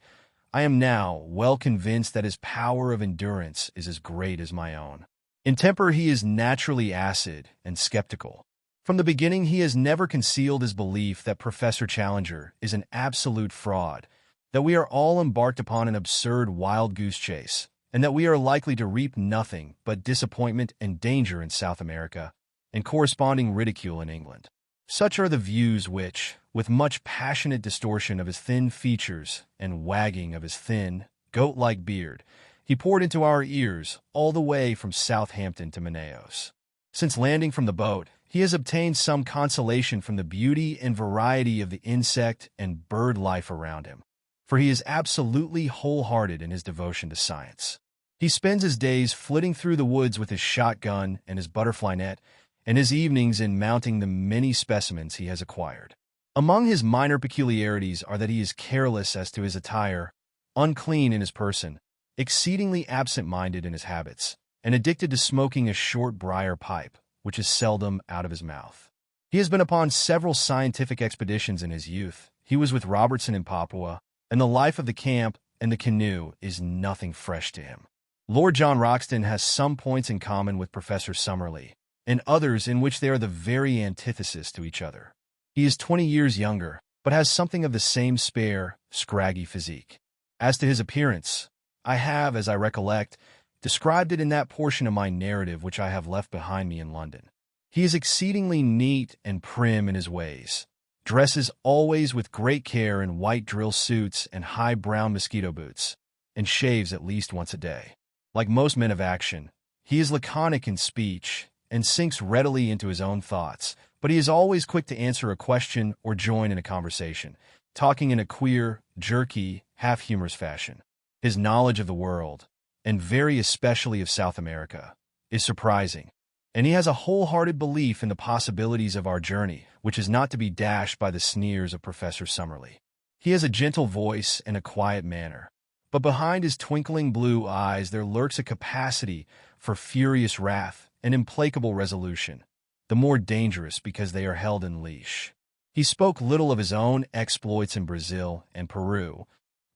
I am now well convinced that his power of endurance is as great as my own. In temper, he is naturally acid and skeptical. From the beginning, he has never concealed his belief that Professor Challenger is an absolute fraud, that we are all embarked upon an absurd wild goose chase, and that we are likely to reap nothing but disappointment and danger in South America, and corresponding ridicule in England. Such are the views which, with much passionate distortion of his thin features and wagging of his thin, goat-like beard, he poured into our ears all the way from Southampton to Manaos. Since landing from the boat, he has obtained some consolation from the beauty and variety of the insect and bird life around him, for he is absolutely wholehearted in his devotion to science. He spends his days flitting through the woods with his shotgun and his butterfly net, and his evenings in mounting the many specimens he has acquired. Among his minor peculiarities are that he is careless as to his attire, unclean in his person, exceedingly absent-minded in his habits, and addicted to smoking a short briar pipe, which is seldom out of his mouth. He has been upon several scientific expeditions in his youth. He was with Robertson in Papua, and the life of the camp and the canoe is nothing fresh to him. Lord John Roxton has some points in common with Professor Summerlee, and others in which they are the very antithesis to each other. He is 20 years younger, but has something of the same spare, scraggy physique. As to his appearance, I have, as I recollect, described it in that portion of my narrative which I have left behind me in London. He is exceedingly neat and prim in his ways, dresses always with great care in white drill suits and high brown mosquito boots, and shaves at least once a day. Like most men of action, he is laconic in speech and sinks readily into his own thoughts, but he is always quick to answer a question or join in a conversation, talking in a queer, jerky, half-humorous fashion. His knowledge of the world, and very especially of South America, is surprising, and he has a wholehearted belief in the possibilities of our journey, which is not to be dashed by the sneers of Professor Summerlee. He has a gentle voice and a quiet manner, but behind his twinkling blue eyes there lurks a capacity for furious wrath and implacable resolution, the more dangerous because they are held in leash. He spoke little of his own exploits in Brazil and Peru,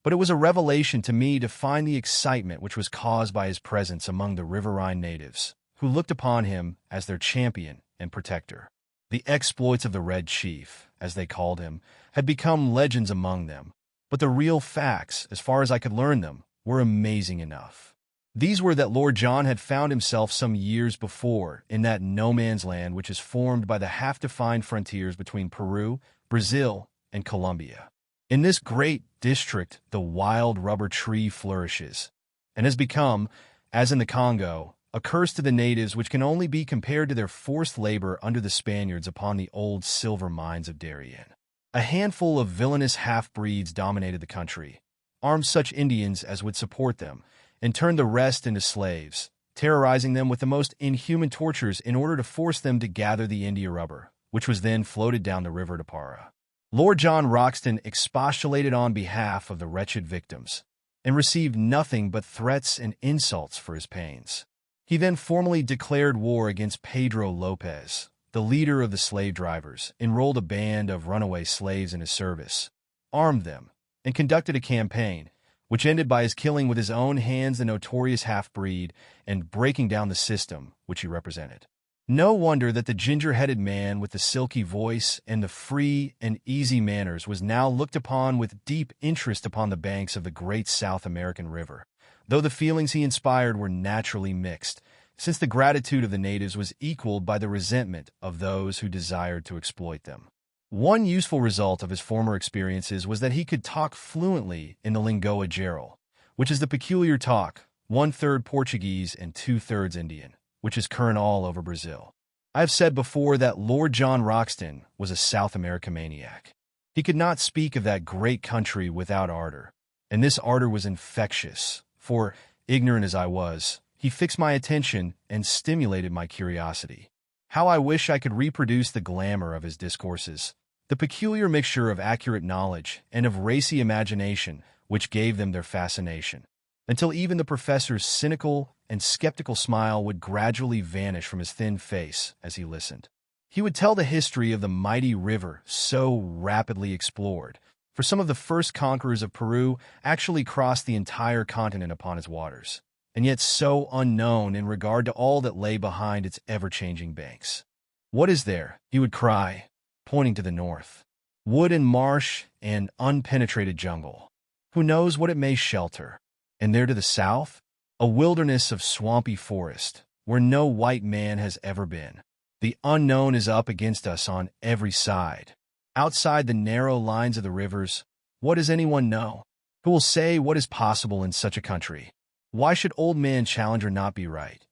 but it was a revelation to me to find the excitement which was caused by his presence among the riverine natives, who looked upon him as their champion and protector. The exploits of the Red Chief, as they called him, had become legends among them, but the real facts, as far as I could learn them, were amazing enough. These were that Lord John had found himself some years before in that no-man's land which is formed by the half-defined frontiers between Peru, Brazil, and Colombia. In this great district the wild rubber tree flourishes, and has become, as in the Congo, a curse to the natives which can only be compared to their forced labor under the Spaniards upon the old silver mines of Darien. A handful of villainous half-breeds dominated the country, armed such Indians as would support them, and turned the rest into slaves, terrorizing them with the most inhuman tortures in order to force them to gather the India rubber, which was then floated down the river to Para. Lord John Roxton expostulated on behalf of the wretched victims, and received nothing but threats and insults for his pains. He then formally declared war against Pedro Lopez, the leader of the slave drivers, enrolled a band of runaway slaves in his service, armed them, and conducted a campaign, which ended by his killing with his own hands the notorious half-breed and breaking down the system which he represented. No wonder that the ginger-headed man with the silky voice and the free and easy manners was now looked upon with deep interest upon the banks of the great South American river, though the feelings he inspired were naturally mixed, since the gratitude of the natives was equaled by the resentment of those who desired to exploit them. One useful result of his former experiences was that he could talk fluently in the Língua Geral, which is the peculiar talk, 1/3 Portuguese and 2/3 Indian, which is current all over Brazil. I have said before that Lord John Roxton was a South America maniac. He could not speak of that great country without ardor, and this ardor was infectious, for, ignorant as I was, he fixed my attention and stimulated my curiosity. How I wish I could reproduce the glamour of his discourses, the peculiar mixture of accurate knowledge and of racy imagination which gave them their fascination, until even the professor's cynical and skeptical smile would gradually vanish from his thin face as he listened. He would tell the history of the mighty river so rapidly explored, for some of the first conquerors of Peru actually crossed the entire continent upon its waters, and yet so unknown in regard to all that lay behind its ever-changing banks. "What is there?" he would cry, pointing to the north. "Wood and marsh and unpenetrated jungle. Who knows what it may shelter? And there to the south, a wilderness of swampy forest, where no white man has ever been. The unknown is up against us on every side. Outside the narrow lines of the rivers, what does anyone know? Who will say what is possible in such a country? Why should old man Challenger not be right?"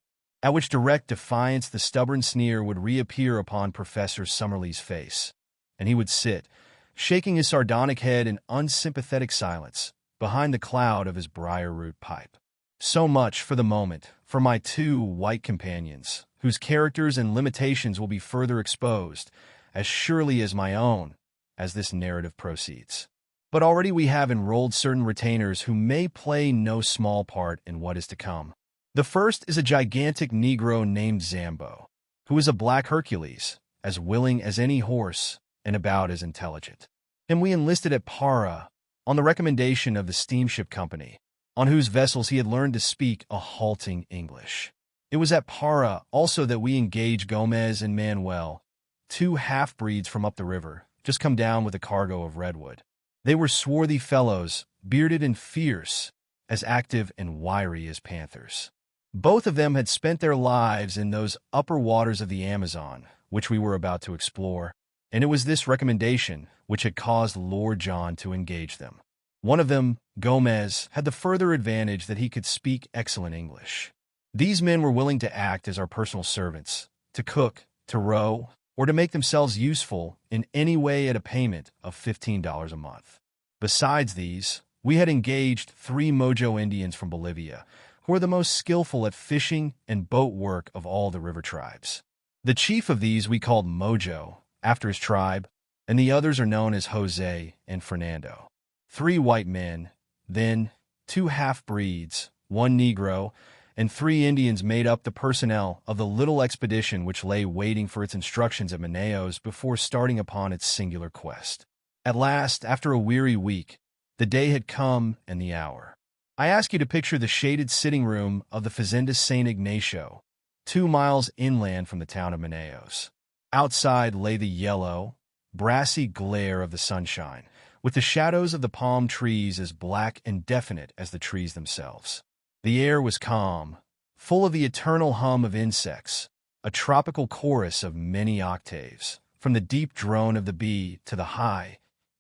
At which direct defiance the stubborn sneer would reappear upon Professor Summerlee's face, and he would sit, shaking his sardonic head in unsympathetic silence, behind the cloud of his briar-root pipe. So much, for the moment, for my two white companions, whose characters and limitations will be further exposed, as surely as my own, as this narrative proceeds. But already we have enrolled certain retainers who may play no small part in what is to come. The first is a gigantic Negro named Zambo, who is a black Hercules, as willing as any horse and about as intelligent. Him we enlisted at Para, on the recommendation of the steamship company, on whose vessels he had learned to speak a halting English. It was at Para also that we engaged Gomez and Manuel, two half-breeds from up the river, just come down with a cargo of redwood. They were swarthy fellows, bearded and fierce, as active and wiry as panthers. Both of them had spent their lives in those upper waters of the Amazon, which we were about to explore, and it was this recommendation which had caused Lord John to engage them. One of them, Gomez, had the further advantage that he could speak excellent English. These men were willing to act as our personal servants, to cook, to row, or to make themselves useful in any way at a payment of $15 a month. Besides these, we had engaged 3 Mojo Indians from Bolivia, who are the most skillful at fishing and boat work of all the river tribes. The chief of these we called Mojo, after his tribe, and the others are known as Jose and Fernando. 3 white men, then 2 half-breeds, 1 Negro, and 3 Indians made up the personnel of the little expedition which lay waiting for its instructions at Manaos before starting upon its singular quest. At last, after a weary week, the day had come and the hour. I ask you to picture the shaded sitting room of the Fazenda San Ignacio, 2 miles inland from the town of Manaos. Outside lay the yellow, brassy glare of the sunshine, with the shadows of the palm trees as black and definite as the trees themselves. The air was calm, full of the eternal hum of insects, a tropical chorus of many octaves, from the deep drone of the bee to the high,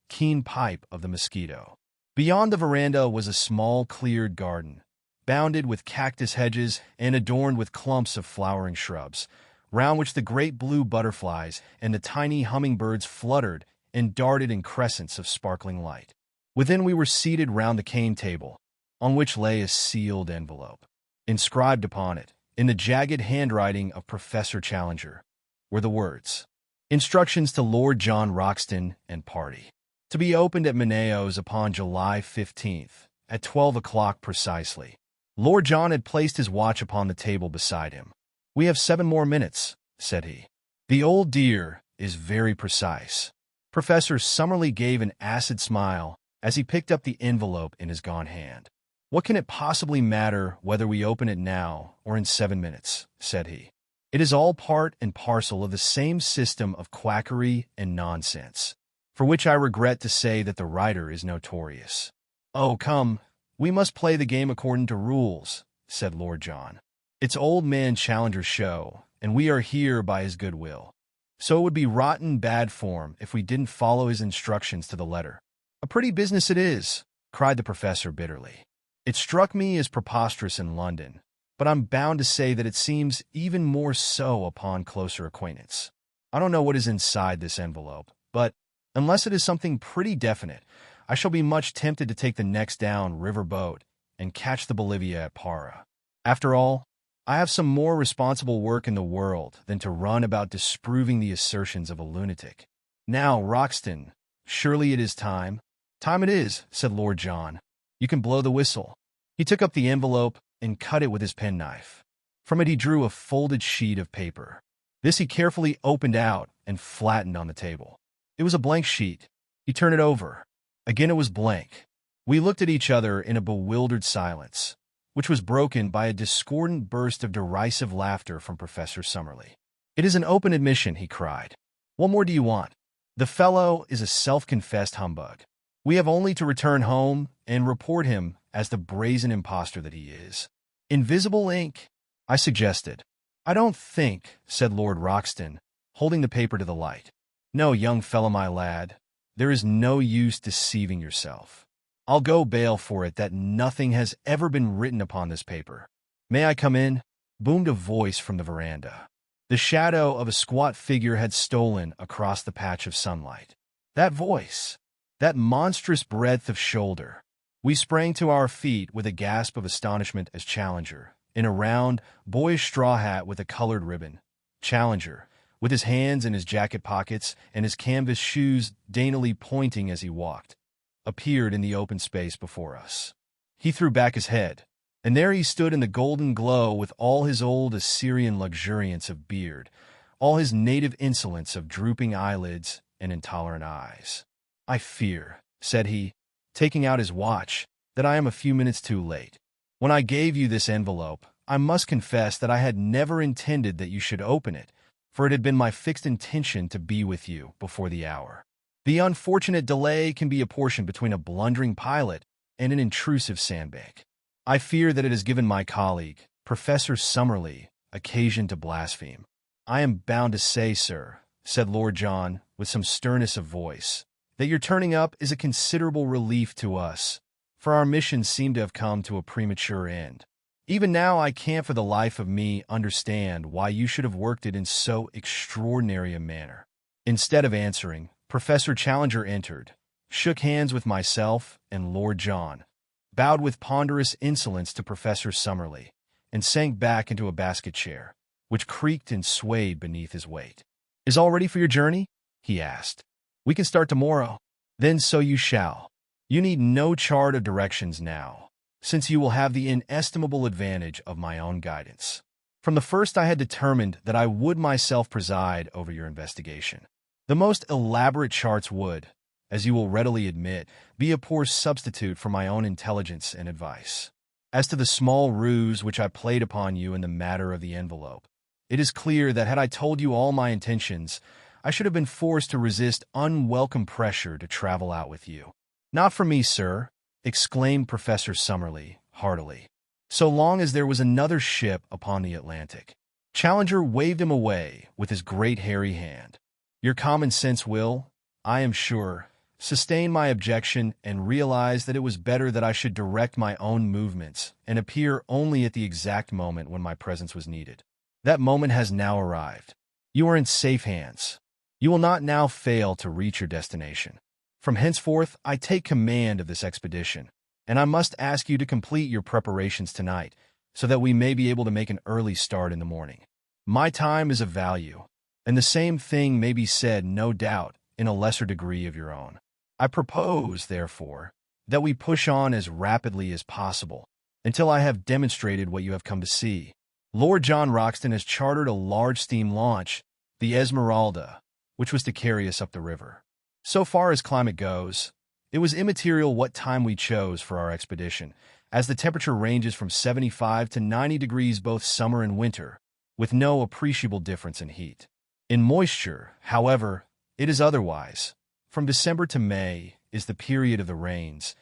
keen pipe of the mosquito. Beyond the veranda was a small cleared garden, bounded with cactus hedges and adorned with clumps of flowering shrubs, round which the great blue butterflies and the tiny hummingbirds fluttered and darted in crescents of sparkling light. Within we were seated round the cane table, on which lay a sealed envelope. Inscribed upon it, in the jagged handwriting of Professor Challenger, were the words, "Instructions to Lord John Roxton and party. To be opened at Manaos upon July 15th, at 12 o'clock precisely." Lord John had placed his watch upon the table beside him. "We have 7 more minutes," said he. "The old dear is very precise." Professor Summerlee gave an acid smile as he picked up the envelope in his gaunt hand. "What can it possibly matter whether we open it now or in 7 minutes?" said he. "It is all part and parcel of the same system of quackery and nonsense, for which I regret to say that the writer is notorious." "Oh, come, we must play the game according to rules," said Lord John. "It's old man Challenger's show, and we are here by his good will. So it would be rotten bad form if we didn't follow his instructions to the letter." "A pretty business it is," cried the professor bitterly. "It struck me as preposterous in London, but I'm bound to say that it seems even more so upon closer acquaintance. I don't know what is inside this envelope, but Unless it is something pretty definite, I shall be much tempted to take the next down river boat and catch the Bolivia at Para. After all, I have some more responsible work in the world than to run about disproving the assertions of a lunatic. Now, Roxton, surely it is time. Time it is, said Lord John. You can blow the whistle. He took up the envelope and cut it with his penknife. From it he drew a folded sheet of paper. This he carefully opened out and flattened on the table. It was a blank sheet. He turned it over. Again it was blank. We looked at each other in a bewildered silence, which was broken by a discordant burst of derisive laughter from Professor Summerlee. "It is an open admission," he cried. "What more do you want? The fellow is a self-confessed humbug. We have only to return home and report him as the brazen impostor that he is." "Invisible ink," I suggested. "I don't think," said Lord Roxton, holding the paper to the light. "No, young fellow, my lad, there is no use deceiving yourself. I'll go bail for it that nothing has ever been written upon this paper." "May I come in?" boomed a voice from the veranda. The shadow of a squat figure had stolen across the patch of sunlight. That voice! That monstrous breadth of shoulder! We sprang to our feet with a gasp of astonishment as Challenger, in a round, boyish straw hat with a colored ribbon. Challenger, with his hands in his jacket pockets and his canvas shoes daintily pointing as he walked, appeared in the open space before us. He threw back his head, and there he stood in the golden glow with all his old Assyrian luxuriance of beard, all his native insolence of drooping eyelids and intolerant eyes. "I fear," said he, taking out his watch, "that I am a few minutes too late. When I gave you this envelope, I must confess that I had never intended that you should open it, for it had been my fixed intention to be with you before the hour. The unfortunate delay can be apportioned between a blundering pilot and an intrusive sandbank. I fear that it has given my colleague, Professor Summerlee, occasion to blaspheme. I am bound to say, sir," said Lord John, with some sternness of voice, "that your turning up is a considerable relief to us, for our mission seemed to have come to a premature end. Even now I can't for the life of me understand why you should have worked it in so extraordinary a manner." Instead of answering, Professor Challenger entered, shook hands with myself and Lord John, bowed with ponderous insolence to Professor Summerlee, and sank back into a basket chair, which creaked and swayed beneath his weight. "Is all ready for your journey?" he asked. "We can start tomorrow." "Then so you shall. You need no chart of directions now, since you will have the inestimable advantage of my own guidance. From the first I had determined that I would myself preside over your investigation. The most elaborate charts would, as you will readily admit, be a poor substitute for my own intelligence and advice. As to the small ruse which I played upon you in the matter of the envelope, it is clear that had I told you all my intentions, I should have been forced to resist unwelcome pressure to travel out with you. "Not for me, sir," exclaimed Professor Summerlee heartily, "so long as there was another ship upon the Atlantic." Challenger waved him away with his great hairy hand. "Your common sense will, I am sure, sustain my objection and realize that it was better that I should direct my own movements and appear only at the exact moment when my presence was needed. That moment has now arrived. You are in safe hands. You will not now fail to reach your destination. From henceforth, I take command of this expedition, and I must ask you to complete your preparations tonight so that we may be able to make an early start in the morning. My time is of value, and the same thing may be said, no doubt, in a lesser degree of your own. I propose, therefore, that we push on as rapidly as possible until I have demonstrated what you have come to see. Lord John Roxton has chartered a large steam launch, the Esmeralda, which was to carry us up the river. So far as climate goes, it was immaterial what time we chose for our expedition, as the temperature ranges from 75 to 90 degrees both summer and winter, with no appreciable difference in heat. In moisture, however, it is otherwise. From December to May is the period of the rains,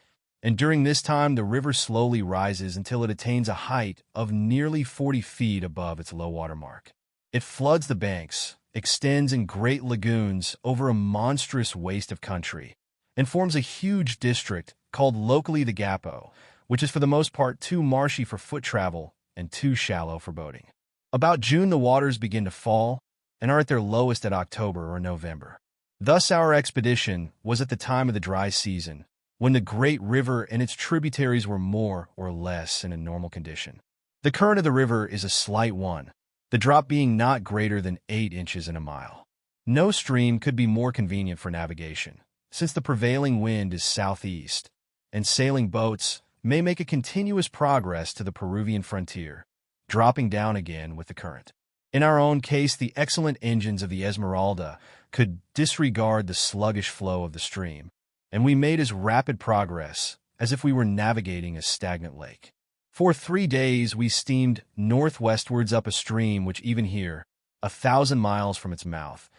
and during this time the river slowly rises until it attains a height of nearly 40 feet above its low water mark. It floods the banks, extends in great lagoons over a monstrous waste of country, and forms a huge district called locally the Gapo, which is for the most part too marshy for foot travel and too shallow for boating. About June the waters begin to fall, and are at their lowest at October or November. Thus our expedition was at the time of the dry season, when the great river and its tributaries were more or less in a normal condition. The current of the river is a slight one, the drop being not greater than 8 inches in a mile. No stream could be more convenient for navigation, since the prevailing wind is southeast, and sailing boats may make a continuous progress to the Peruvian frontier, dropping down again with the current. In our own case, the excellent engines of the Esmeralda could disregard the sluggish flow of the stream, and we made as rapid progress as if we were navigating a stagnant lake. For 3 days we steamed northwestwards up a stream which even here, 1,000 miles from its mouth,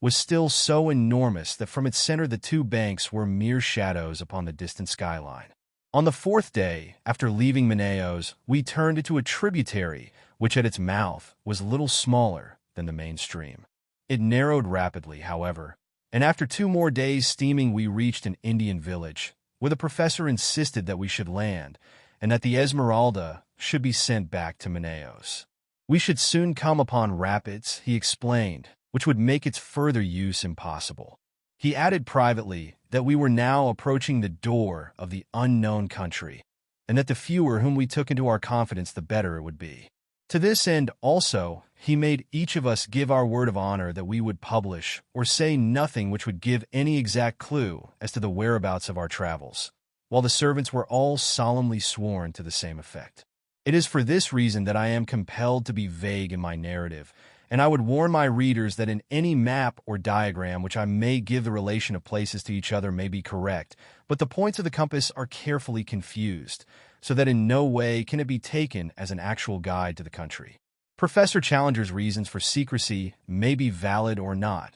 was still so enormous that from its center the 2 banks were mere shadows upon the distant skyline. On the 4th day, after leaving Manaos, we turned into a tributary which at its mouth was little smaller than the main stream. It narrowed rapidly, however, and after 2 more days' steaming we reached an Indian village, where the professor insisted that we should land, and that the Esmeralda should be sent back to Manaos. We should soon come upon rapids, he explained, which would make its further use impossible. He added privately that we were now approaching the door of the unknown country, and that the fewer whom we took into our confidence the better it would be. To this end, also, he made each of us give our word of honor that we would publish or say nothing which would give any exact clue as to the whereabouts of our travels, while the servants were all solemnly sworn to the same effect. It is for this reason that I am compelled to be vague in my narrative, and I would warn my readers that in any map or diagram which I may give the relation of places to each other may be correct, but the points of the compass are carefully confused, so that in no way can it be taken as an actual guide to the country. Professor Challenger's reasons for secrecy may be valid or not,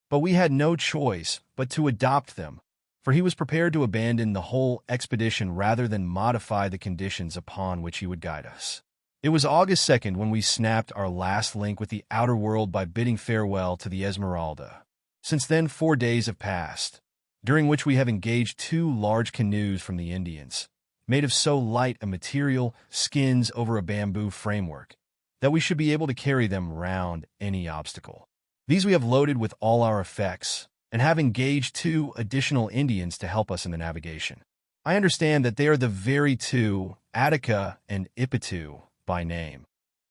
but we had no choice but to adopt them, for he was prepared to abandon the whole expedition rather than modify the conditions upon which he would guide us. It was August 2nd when we snapped our last link with the outer world by bidding farewell to the Esmeralda. Since then 4 days have passed, during which we have engaged 2 large canoes from the Indians, made of so light a material, skins over a bamboo framework, that we should be able to carry them round any obstacle. These we have loaded with all our effects, and have engaged 2 additional Indians to help us in the navigation. I understand that they are the very 2, Attica and Ipitu, by name,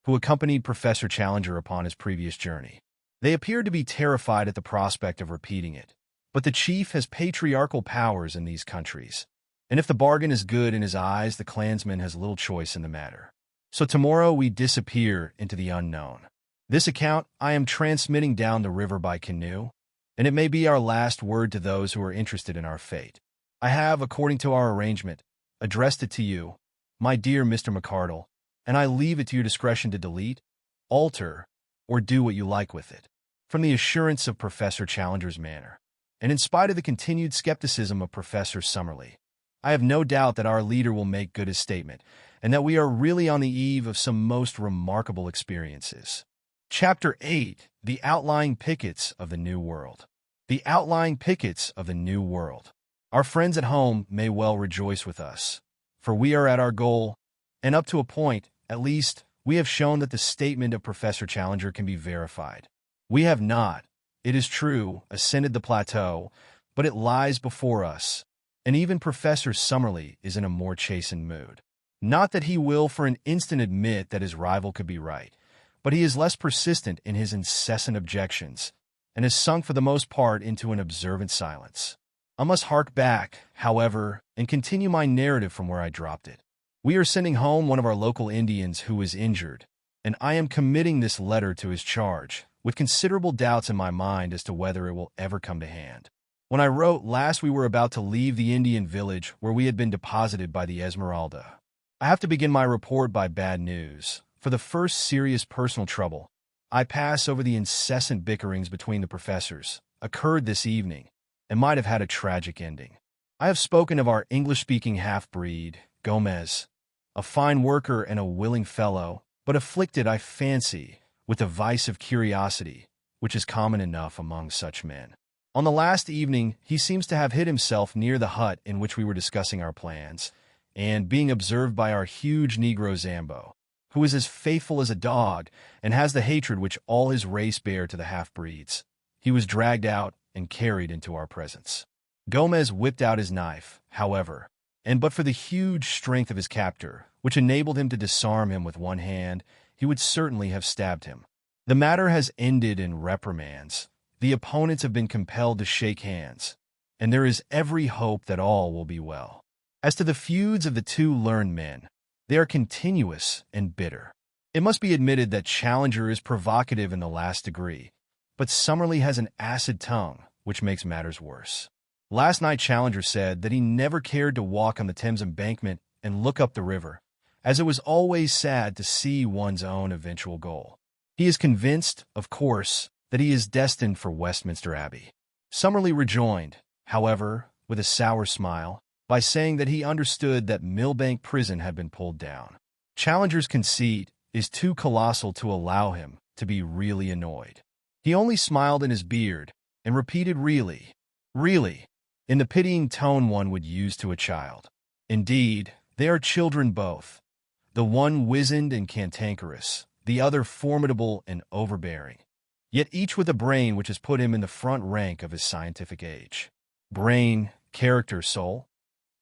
who accompanied Professor Challenger upon his previous journey. They appeared to be terrified at the prospect of repeating it, but the chief has patriarchal powers in these countries, and if the bargain is good in his eyes, the clansman has little choice in the matter. So tomorrow we disappear into the unknown. This account I am transmitting down the river by canoe, and it may be our last word to those who are interested in our fate. I have, according to our arrangement, addressed it to you, my dear Mr. McCardle, and I leave it to your discretion to delete, alter, or do what you like with it. From the assurance of Professor Challenger's manner, and in spite of the continued skepticism of Professor Summerlee, I have no doubt that our leader will make good his statement, and that we are really on the eve of some most remarkable experiences. Chapter 8. The Outlying Pickets of the New World. The outlying pickets of the New World. Our friends at home may well rejoice with us, for we are at our goal, and up to a point, at least, we have shown that the statement of Professor Challenger can be verified. We have not, it is true, ascended the plateau, but it lies before us, and even Professor Summerlee is in a more chastened mood. Not that he will for an instant admit that his rival could be right, but he is less persistent in his incessant objections, and has sunk for the most part into an observant silence. I must hark back, however, and continue my narrative from where I dropped it. We are sending home one of our local Indians who is injured, and I am committing this letter to his charge, with considerable doubts in my mind as to whether it will ever come to hand. When I wrote last, we were about to leave the Indian village where we had been deposited by the Esmeralda. I have to begin my report by bad news. For the first serious personal trouble, I pass over the incessant bickerings between the professors, occurred this evening, and might have had a tragic ending. I have spoken of our English-speaking half-breed, Gomez, a fine worker and a willing fellow, but afflicted, I fancy, with the vice of curiosity, which is common enough among such men. On the last evening, he seems to have hid himself near the hut in which we were discussing our plans, and being observed by our huge Negro Zambo, who is as faithful as a dog and has the hatred which all his race bear to the half-breeds, he was dragged out and carried into our presence. Gomez whipped out his knife, however, and but for the huge strength of his captor, which enabled him to disarm him with one hand, he would certainly have stabbed him. The matter has ended in reprimands. The opponents have been compelled to shake hands, and there is every hope that all will be well. As to the feuds of the two learned men, they are continuous and bitter. It must be admitted that Challenger is provocative in the last degree, but Summerlee has an acid tongue, which makes matters worse. Last night Challenger said that he never cared to walk on the Thames embankment and look up the river, as it was always sad to see one's own eventual goal. He is convinced, of course, that he is destined for Westminster Abbey. Summerlee rejoined, however, with a sour smile, by saying that he understood that Millbank Prison had been pulled down. Challenger's conceit is too colossal to allow him to be really annoyed. He only smiled in his beard and repeated really, in the pitying tone one would use to a child. Indeed, they are children both, the one wizened and cantankerous, the other formidable and overbearing, yet each with a brain which has put him in the front rank of his scientific age. Brain, character, soul.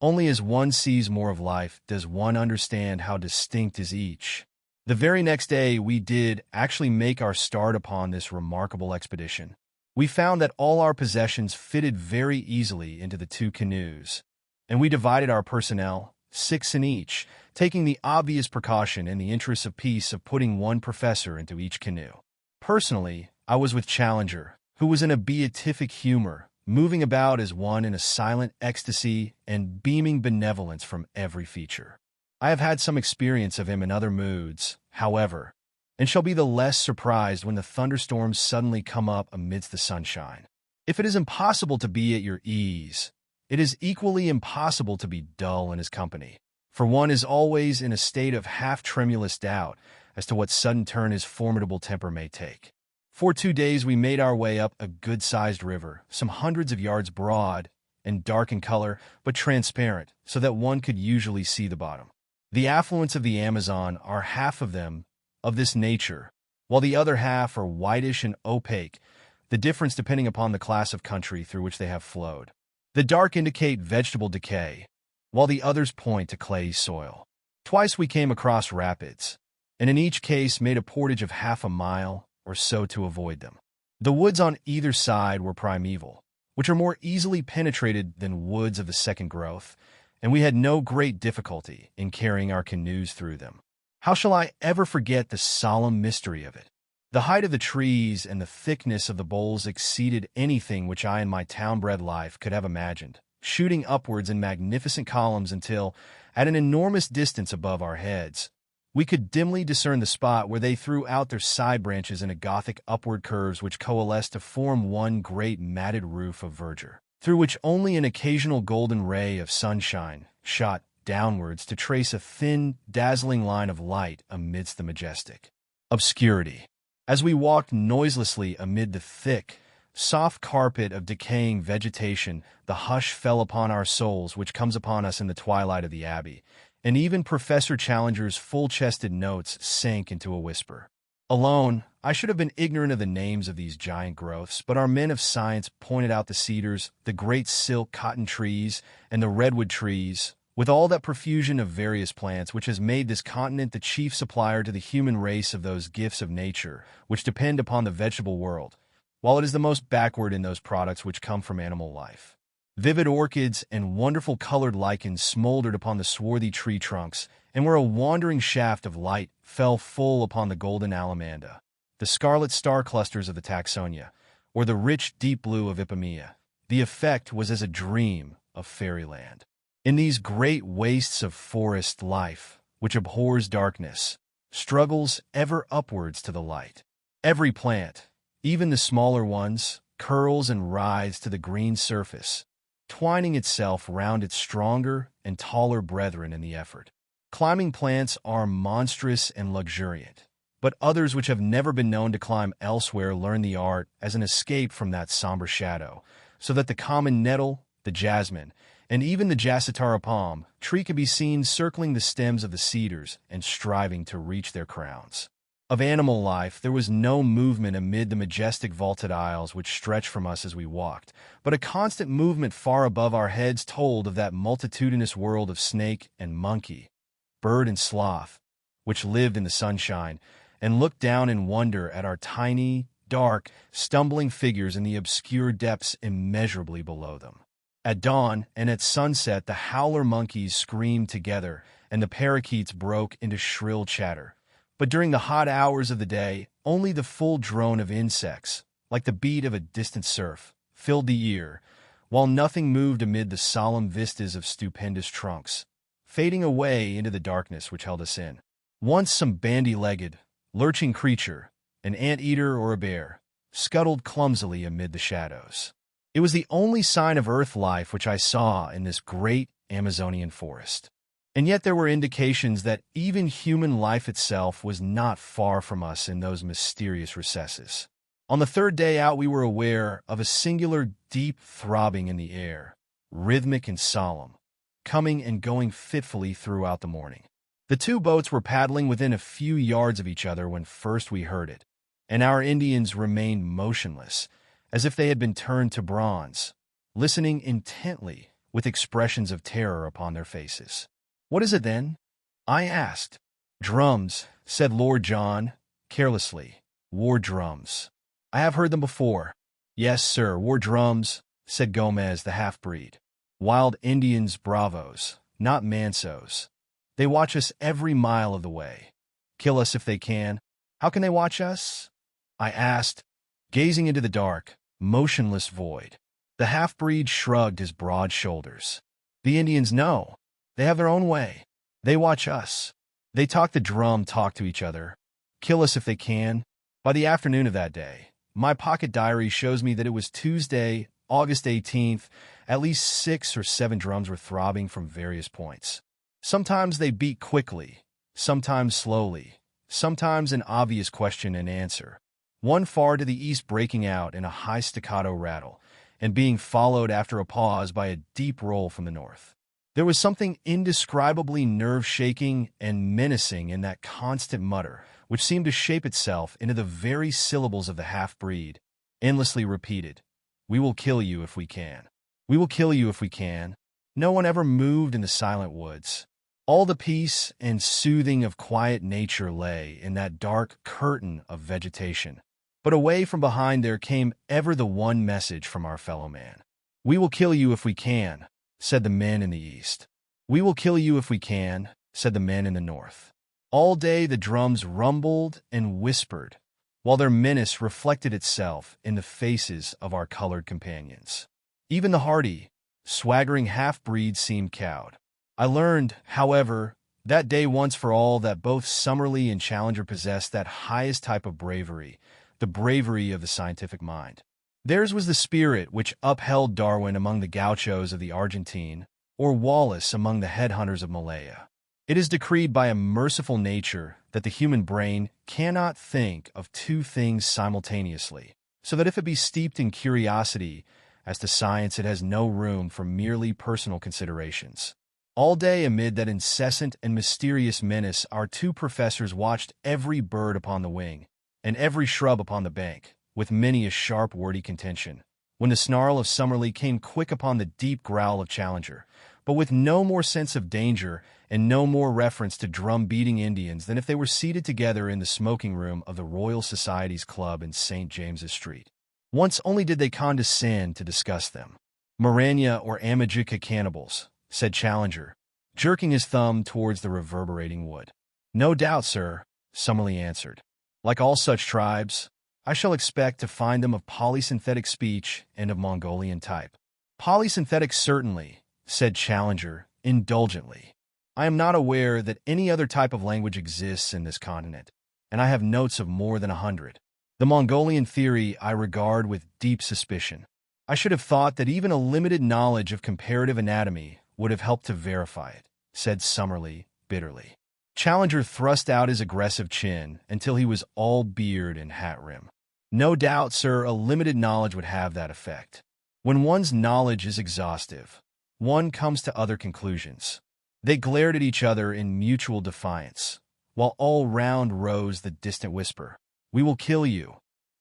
Only as one sees more of life does one understand how distinct is each. The very next day we did actually make our start upon this remarkable expedition. We found that all our possessions fitted very easily into the two canoes, and we divided our personnel, 6 in each, taking the obvious precaution in the interests of peace of putting one professor into each canoe. Personally, I was with Challenger, who was in a beatific humor, moving about as one in a silent ecstasy and beaming benevolence from every feature. I have had some experience of him in other moods, however, and shall be the less surprised when the thunderstorms suddenly come up amidst the sunshine. If it is impossible to be at your ease, it is equally impossible to be dull in his company, for one is always in a state of half-tremulous doubt as to what sudden turn his formidable temper may take. For 2 days we made our way up a good-sized river, some hundreds of yards broad and dark in color, but transparent, so that one could usually see the bottom. The affluents of the Amazon are half of them of this nature, while the other half are whitish and opaque, the difference depending upon the class of country through which they have flowed. The dark indicate vegetable decay, while the others point to clayey soil. Twice we came across rapids, and in each case made a portage of half a mile or so to avoid them. The woods on either side were primeval, which are more easily penetrated than woods of the second growth, and we had no great difficulty in carrying our canoes through them. How shall I ever forget the solemn mystery of it? The height of the trees and the thickness of the boles exceeded anything which I in my town-bred life could have imagined, shooting upwards in magnificent columns until, at an enormous distance above our heads, we could dimly discern the spot where they threw out their side branches in a Gothic upward curves which coalesced to form one great matted roof of verdure, through which only an occasional golden ray of sunshine shot downwards to trace a thin, dazzling line of light amidst the majestic obscurity. As we walked noiselessly amid the thick, soft carpet of decaying vegetation, the hush fell upon our souls which comes upon us in the twilight of the Abbey, and even Professor Challenger's full-chested notes sank into a whisper. Alone, I should have been ignorant of the names of these giant growths, but our men of science pointed out the cedars, the great silk cotton trees, and the redwood trees, with all that profusion of various plants which has made this continent the chief supplier to the human race of those gifts of nature which depend upon the vegetable world, while it is the most backward in those products which come from animal life. Vivid orchids and wonderful colored lichens smoldered upon the swarthy tree trunks, and where a wandering shaft of light fell full upon the golden alamanda, the scarlet star clusters of the taxonia, or the rich deep blue of ipomoea, the effect was as a dream of fairyland. In these great wastes of forest life, which abhors darkness, struggles ever upwards to the light. Every plant, even the smaller ones, curls and writhes to the green surface, twining itself round its stronger and taller brethren in the effort. Climbing plants are monstrous and luxuriant, but others which have never been known to climb elsewhere learn the art as an escape from that somber shadow, so that the common nettle, the jasmine, and even the jassatara palm tree can be seen circling the stems of the cedars and striving to reach their crowns. Of animal life, there was no movement amid the majestic vaulted aisles which stretched from us as we walked, but a constant movement far above our heads told of that multitudinous world of snake and monkey, bird and sloth, which lived in the sunshine, and looked down in wonder at our tiny, dark, stumbling figures in the obscure depths immeasurably below them. At dawn and at sunset, the howler monkeys screamed together, and the parakeets broke into shrill chatter. But during the hot hours of the day, only the full drone of insects, like the beat of a distant surf, filled the ear, while nothing moved amid the solemn vistas of stupendous trunks, fading away into the darkness which held us in. Once some bandy-legged, lurching creature, an ant-eater or a bear, scuttled clumsily amid the shadows. It was the only sign of earth life which I saw in this great Amazonian forest. And yet there were indications that even human life itself was not far from us in those mysterious recesses. On the third day out, we were aware of a singular deep throbbing in the air, rhythmic and solemn, coming and going fitfully throughout the morning. The two boats were paddling within a few yards of each other when first we heard it, and our Indians remained motionless, as if they had been turned to bronze, listening intently with expressions of terror upon their faces. "What is it, then?" I asked. "Drums," said Lord John, carelessly. "War drums. I have heard them before." "Yes, sir, war drums," said Gomez, the half-breed. "Wild Indians, bravos, not mansos. They watch us every mile of the way. Kill us if they can." "How can they watch us?" I asked, gazing into the dark, motionless void. The half-breed shrugged his broad shoulders. "The Indians know. They have their own way. They watch us. They talk the drum talk to each other. Kill us if they can." By the afternoon of that day, my pocket diary shows me that it was Tuesday, August 18th. At least 6 or 7 drums were throbbing from various points. Sometimes they beat quickly, sometimes slowly, sometimes in obvious question and answer, one far to the east breaking out in a high staccato rattle, and being followed after a pause by a deep roll from the north. There was something indescribably nerve-shaking and menacing in that constant mutter, which seemed to shape itself into the very syllables of the half-breed, endlessly repeated. "We will kill you if we can. We will kill you if we can." No one ever moved in the silent woods. All the peace and soothing of quiet nature lay in that dark curtain of vegetation. But away from behind there came ever the one message from our fellow man. "We will kill you if we can," said the men in the east. "We will kill you if we can," said the men in the north. All day the drums rumbled and whispered, while their menace reflected itself in the faces of our colored companions. Even the hardy, swaggering half-breed seemed cowed. I learned, however, that day once for all that both Summerlee and Challenger possessed that highest type of bravery, the bravery of the scientific mind. Theirs was the spirit which upheld Darwin among the gauchos of the Argentine, or Wallace among the headhunters of Malaya. It is decreed by a merciful nature that the human brain cannot think of two things simultaneously, so that if it be steeped in curiosity as to science, it has no room for merely personal considerations. All day amid that incessant and mysterious menace, our two professors watched every bird upon the wing, and every shrub upon the bank, with many a sharp, wordy contention, when the snarl of Summerlee came quick upon the deep growl of Challenger, but with no more sense of danger and no more reference to drum-beating Indians than if they were seated together in the smoking room of the Royal Society's Club in St. James's Street. Once only did they condescend to discuss them. "Maranya or Amajica cannibals," said Challenger, jerking his thumb towards the reverberating wood. "No doubt, sir," Summerlee answered. "Like all such tribes, I shall expect to find them of polysynthetic speech and of Mongolian type." "Polysynthetic, certainly," said Challenger, indulgently. "I am not aware that any other type of language exists in this continent, and I have notes of more than 100. The Mongolian theory I regard with deep suspicion. I should have thought that even a limited knowledge of comparative anatomy would have helped to verify it," said Summerlee bitterly. Challenger thrust out his aggressive chin until he was all beard and hat rim. "No doubt, sir, a limited knowledge would have that effect. When one's knowledge is exhaustive, one comes to other conclusions." They glared at each other in mutual defiance, while all round rose the distant whisper, "We will kill you.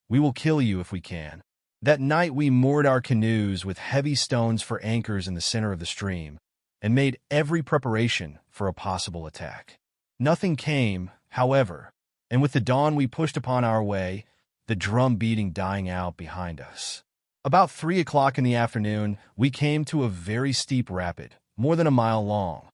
We will kill you if we can." That night we moored our canoes with heavy stones for anchors in the center of the stream, and made every preparation for a possible attack. Nothing came, however, and with the dawn we pushed upon our way, the drum beating dying out behind us. About 3 o'clock in the afternoon, we came to a very steep rapid, more than a mile long,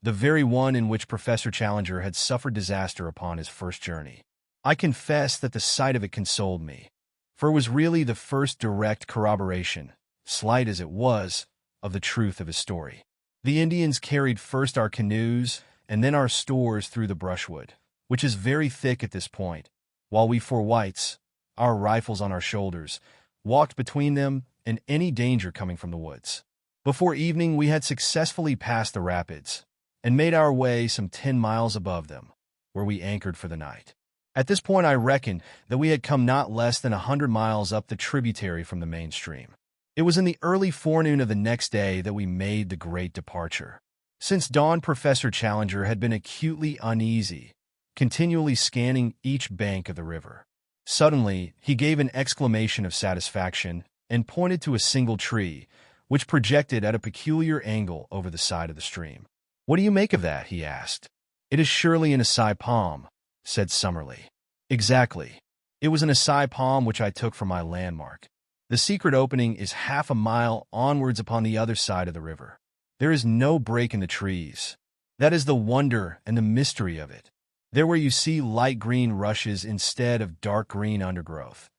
the very one in which Professor Challenger had suffered disaster upon his first journey. I confess that the sight of it consoled me, for it was really the first direct corroboration, slight as it was, of the truth of his story. The Indians carried first our canoes and then our stores through the brushwood, which is very thick at this point, while we four whites, our rifles on our shoulders, walked between them and any danger coming from the woods. Before evening we had successfully passed the rapids and made our way some 10 miles above them, where we anchored for the night. At this point I reckoned that we had come not less than 100 miles up the tributary from the main stream. It was in the early forenoon of the next day that we made the great departure. Since dawn, Professor Challenger had been acutely uneasy, continually scanning each bank of the river. Suddenly, he gave an exclamation of satisfaction and pointed to a single tree, which projected at a peculiar angle over the side of the stream. "What do you make of that?" he asked. "It is surely an acai palm," said Summerlee. "Exactly. It was an acai palm which I took for my landmark. The secret opening is half a mile onwards upon the other side of the river. There is no break in the trees. That is the wonder and the mystery of it. There where you see light green rushes instead of dark green undergrowth.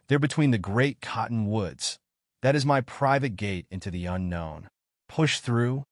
There between the great cotton woods. That is my private gate into the unknown. Push through,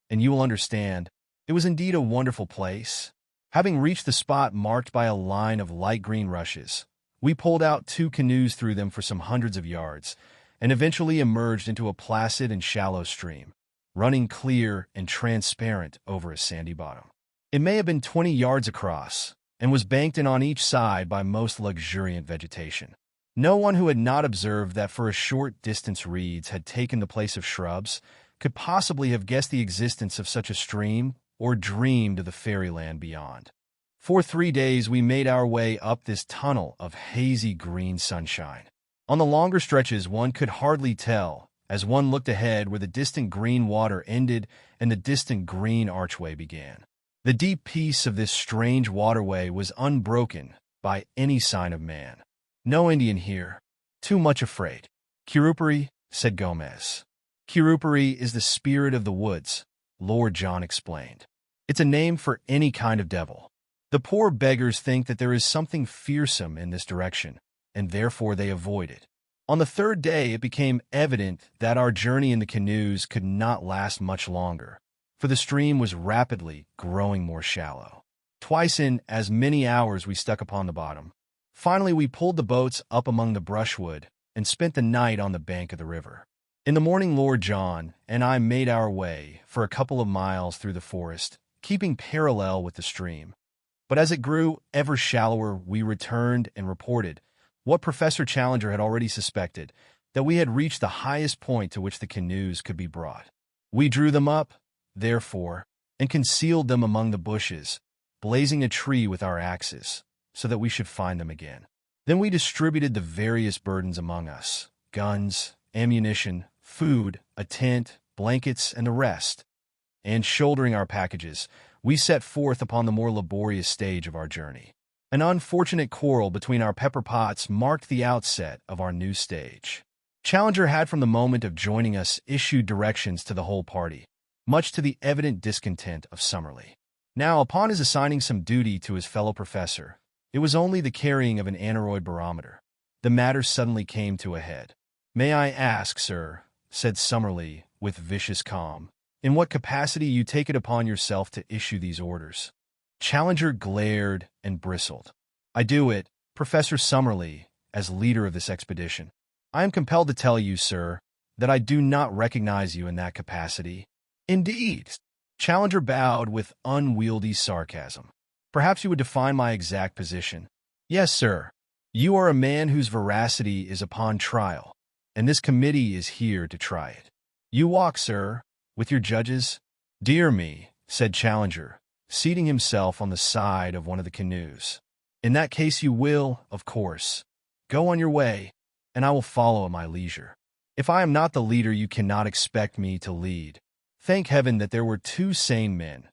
and you will understand. It was indeed a wonderful place." Having reached the spot marked by a line of light green rushes, we pulled out 2 canoes through them for some hundreds of yards, and eventually emerged into a placid and shallow stream, running clear and transparent over a sandy bottom. It may have been 20 yards across, and was banked in on each side by most luxuriant vegetation. No one who had not observed that for a short distance reeds had taken the place of shrubs could possibly have guessed the existence of such a stream or dreamed of the fairyland beyond. For 3 days we made our way up this tunnel of hazy green sunshine. On the longer stretches one could hardly tell, as one looked ahead, where the distant green water ended and the distant green archway began. The deep peace of this strange waterway was unbroken by any sign of man. "No Indian here. Too much afraid." "Curupuri," said Gomez. "Curupuri is the spirit of the woods," Lord John explained. "It's a name for any kind of devil. The poor beggars think that there is something fearsome in this direction, and therefore they avoid it." On the 3rd day it became evident that our journey in the canoes could not last much longer, for the stream was rapidly growing more shallow. Twice in as many hours we stuck upon the bottom. Finally we pulled the boats up among the brushwood and spent the night on the bank of the river. In the morning Lord John and I made our way for a couple of miles through the forest, keeping parallel with the stream. But as it grew ever shallower, we returned and reported what Professor Challenger had already suspected, that we had reached the highest point to which the canoes could be brought. We drew them up, therefore, and concealed them among the bushes, blazing a tree with our axes, so that we should find them again. Then we distributed the various burdens among us, guns, ammunition, food, a tent, blankets, and the rest, and shouldering our packages, we set forth upon the more laborious stage of our journey. An unfortunate quarrel between our pepper pots marked the outset of our new stage. Challenger had from the moment of joining us issued directions to the whole party, much to the evident discontent of Summerlee. Now, upon his assigning some duty to his fellow professor, it was only the carrying of an aneroid barometer. The matter suddenly came to a head. "May I ask, sir," said Summerlee with vicious calm, "in what capacity you take it upon yourself to issue these orders?" Challenger glared and bristled. "I do it, Professor Summerlee, as leader of this expedition. I am compelled to tell you, sir, that I do not recognize you in that capacity." "Indeed?" Challenger bowed with unwieldy sarcasm. "Perhaps you would define my exact position." "Yes, sir. You are a man whose veracity is upon trial, and this committee is here to try it. You walk, sir, with your judges." "Dear me," said Challenger, seating himself on the side of one of the canoes. "In that case you will, of course, go on your way, and I will follow at my leisure. If I am not the leader, you cannot expect me to lead." Thank heaven that there were two sane men,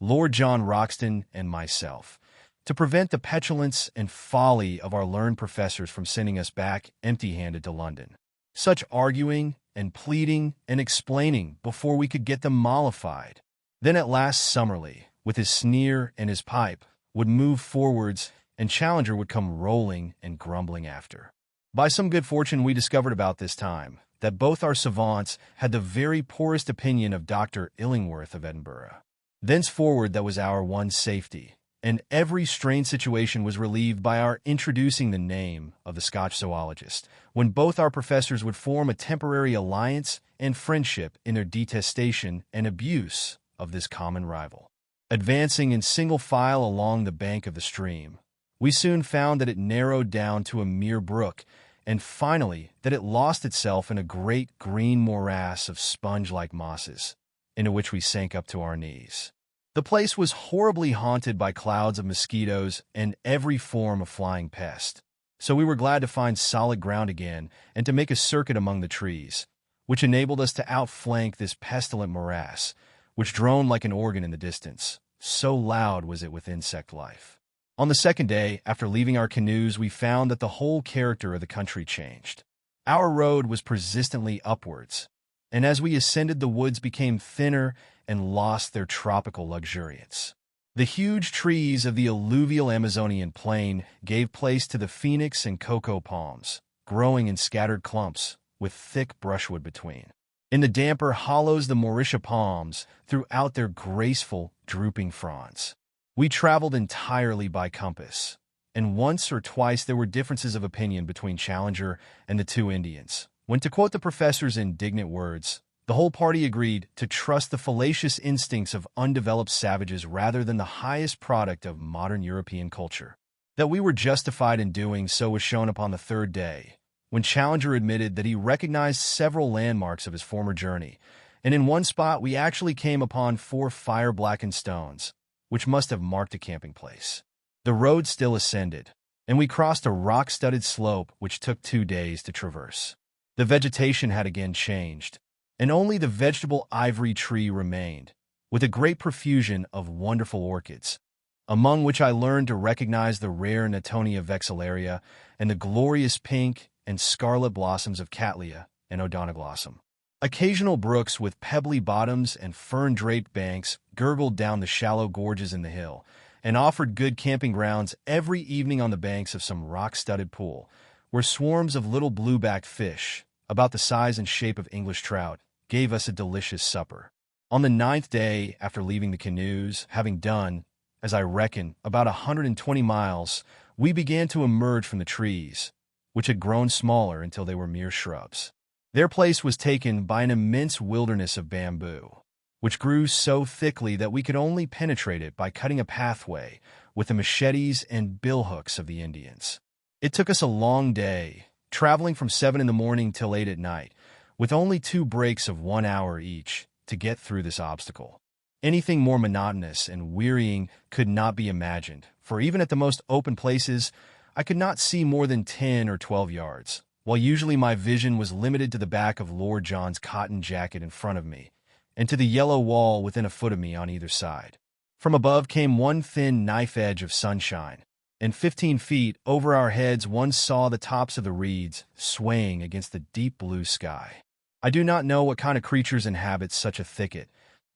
Lord John Roxton and myself, to prevent the petulance and folly of our learned professors from sending us back empty-handed to London. Such arguing and pleading and explaining before we could get them mollified. Then at last Summerlee, with his sneer and his pipe, would move forwards, and Challenger would come rolling and grumbling after. By some good fortune we discovered about this time that both our savants had the very poorest opinion of Dr. Illingworth of Edinburgh. Thenceforward that was our one safety, and every strained situation was relieved by our introducing the name of the Scotch zoologist, when both our professors would form a temporary alliance and friendship in their detestation and abuse of this common rival. Advancing in single file along the bank of the stream, we soon found that it narrowed down to a mere brook, and finally that it lost itself in a great green morass of sponge-like mosses, into which we sank up to our knees. The place was horribly haunted by clouds of mosquitoes and every form of flying pest, so we were glad to find solid ground again and to make a circuit among the trees, which enabled us to outflank this pestilent morass, which droned like an organ in the distance, so loud was it with insect life. On the second day, after leaving our canoes, we found that the whole character of the country changed. Our road was persistently upwards, and as we ascended, the woods became thinner and lost their tropical luxuriance. The huge trees of the alluvial Amazonian plain gave place to the phoenix and cocoa palms, growing in scattered clumps, with thick brushwood between. In the damper hollows, the Mauritia palms threw out their graceful, drooping fronds. We traveled entirely by compass, and once or twice there were differences of opinion between Challenger and the two Indians, when, to quote the professor's indignant words, the whole party agreed to trust the fallacious instincts of undeveloped savages rather than the highest product of modern European culture. That we were justified in doing so was shown upon the third day, when Challenger admitted that he recognized several landmarks of his former journey, and in one spot we actually came upon 4 fire-blackened stones, which must have marked a camping place. The road still ascended, and we crossed a rock-studded slope which took 2 days to traverse. The vegetation had again changed, and only the vegetable ivory tree remained, with a great profusion of wonderful orchids, among which I learned to recognize the rare Natonia vexillaria and the glorious pink and scarlet blossoms of Cattleya and Odontoglossum. Occasional brooks with pebbly bottoms and fern-draped banks gurgled down the shallow gorges in the hill, and offered good camping grounds every evening on the banks of some rock-studded pool, where swarms of little blue-backed fish, about the size and shape of English trout, gave us a delicious supper. On the 9th day, after leaving the canoes, having done, as I reckon, about 120 miles, we began to emerge from the trees, which had grown smaller until they were mere shrubs. Their place was taken by an immense wilderness of bamboo, which grew so thickly that we could only penetrate it by cutting a pathway with the machetes and billhooks of the Indians. It took us a long day, traveling from 7 in the morning till 8 at night, with only 2 breaks of 1 hour each, to get through this obstacle. Anything more monotonous and wearying could not be imagined, for even at the most open places, I could not see more than 10 or 12 yards, while usually my vision was limited to the back of Lord John's cotton jacket in front of me, and to the yellow wall within a foot of me on either side. From above came one thin knife edge of sunshine, and 15 feet over our heads one saw the tops of the reeds swaying against the deep blue sky. I do not know what kind of creatures inhabit such a thicket,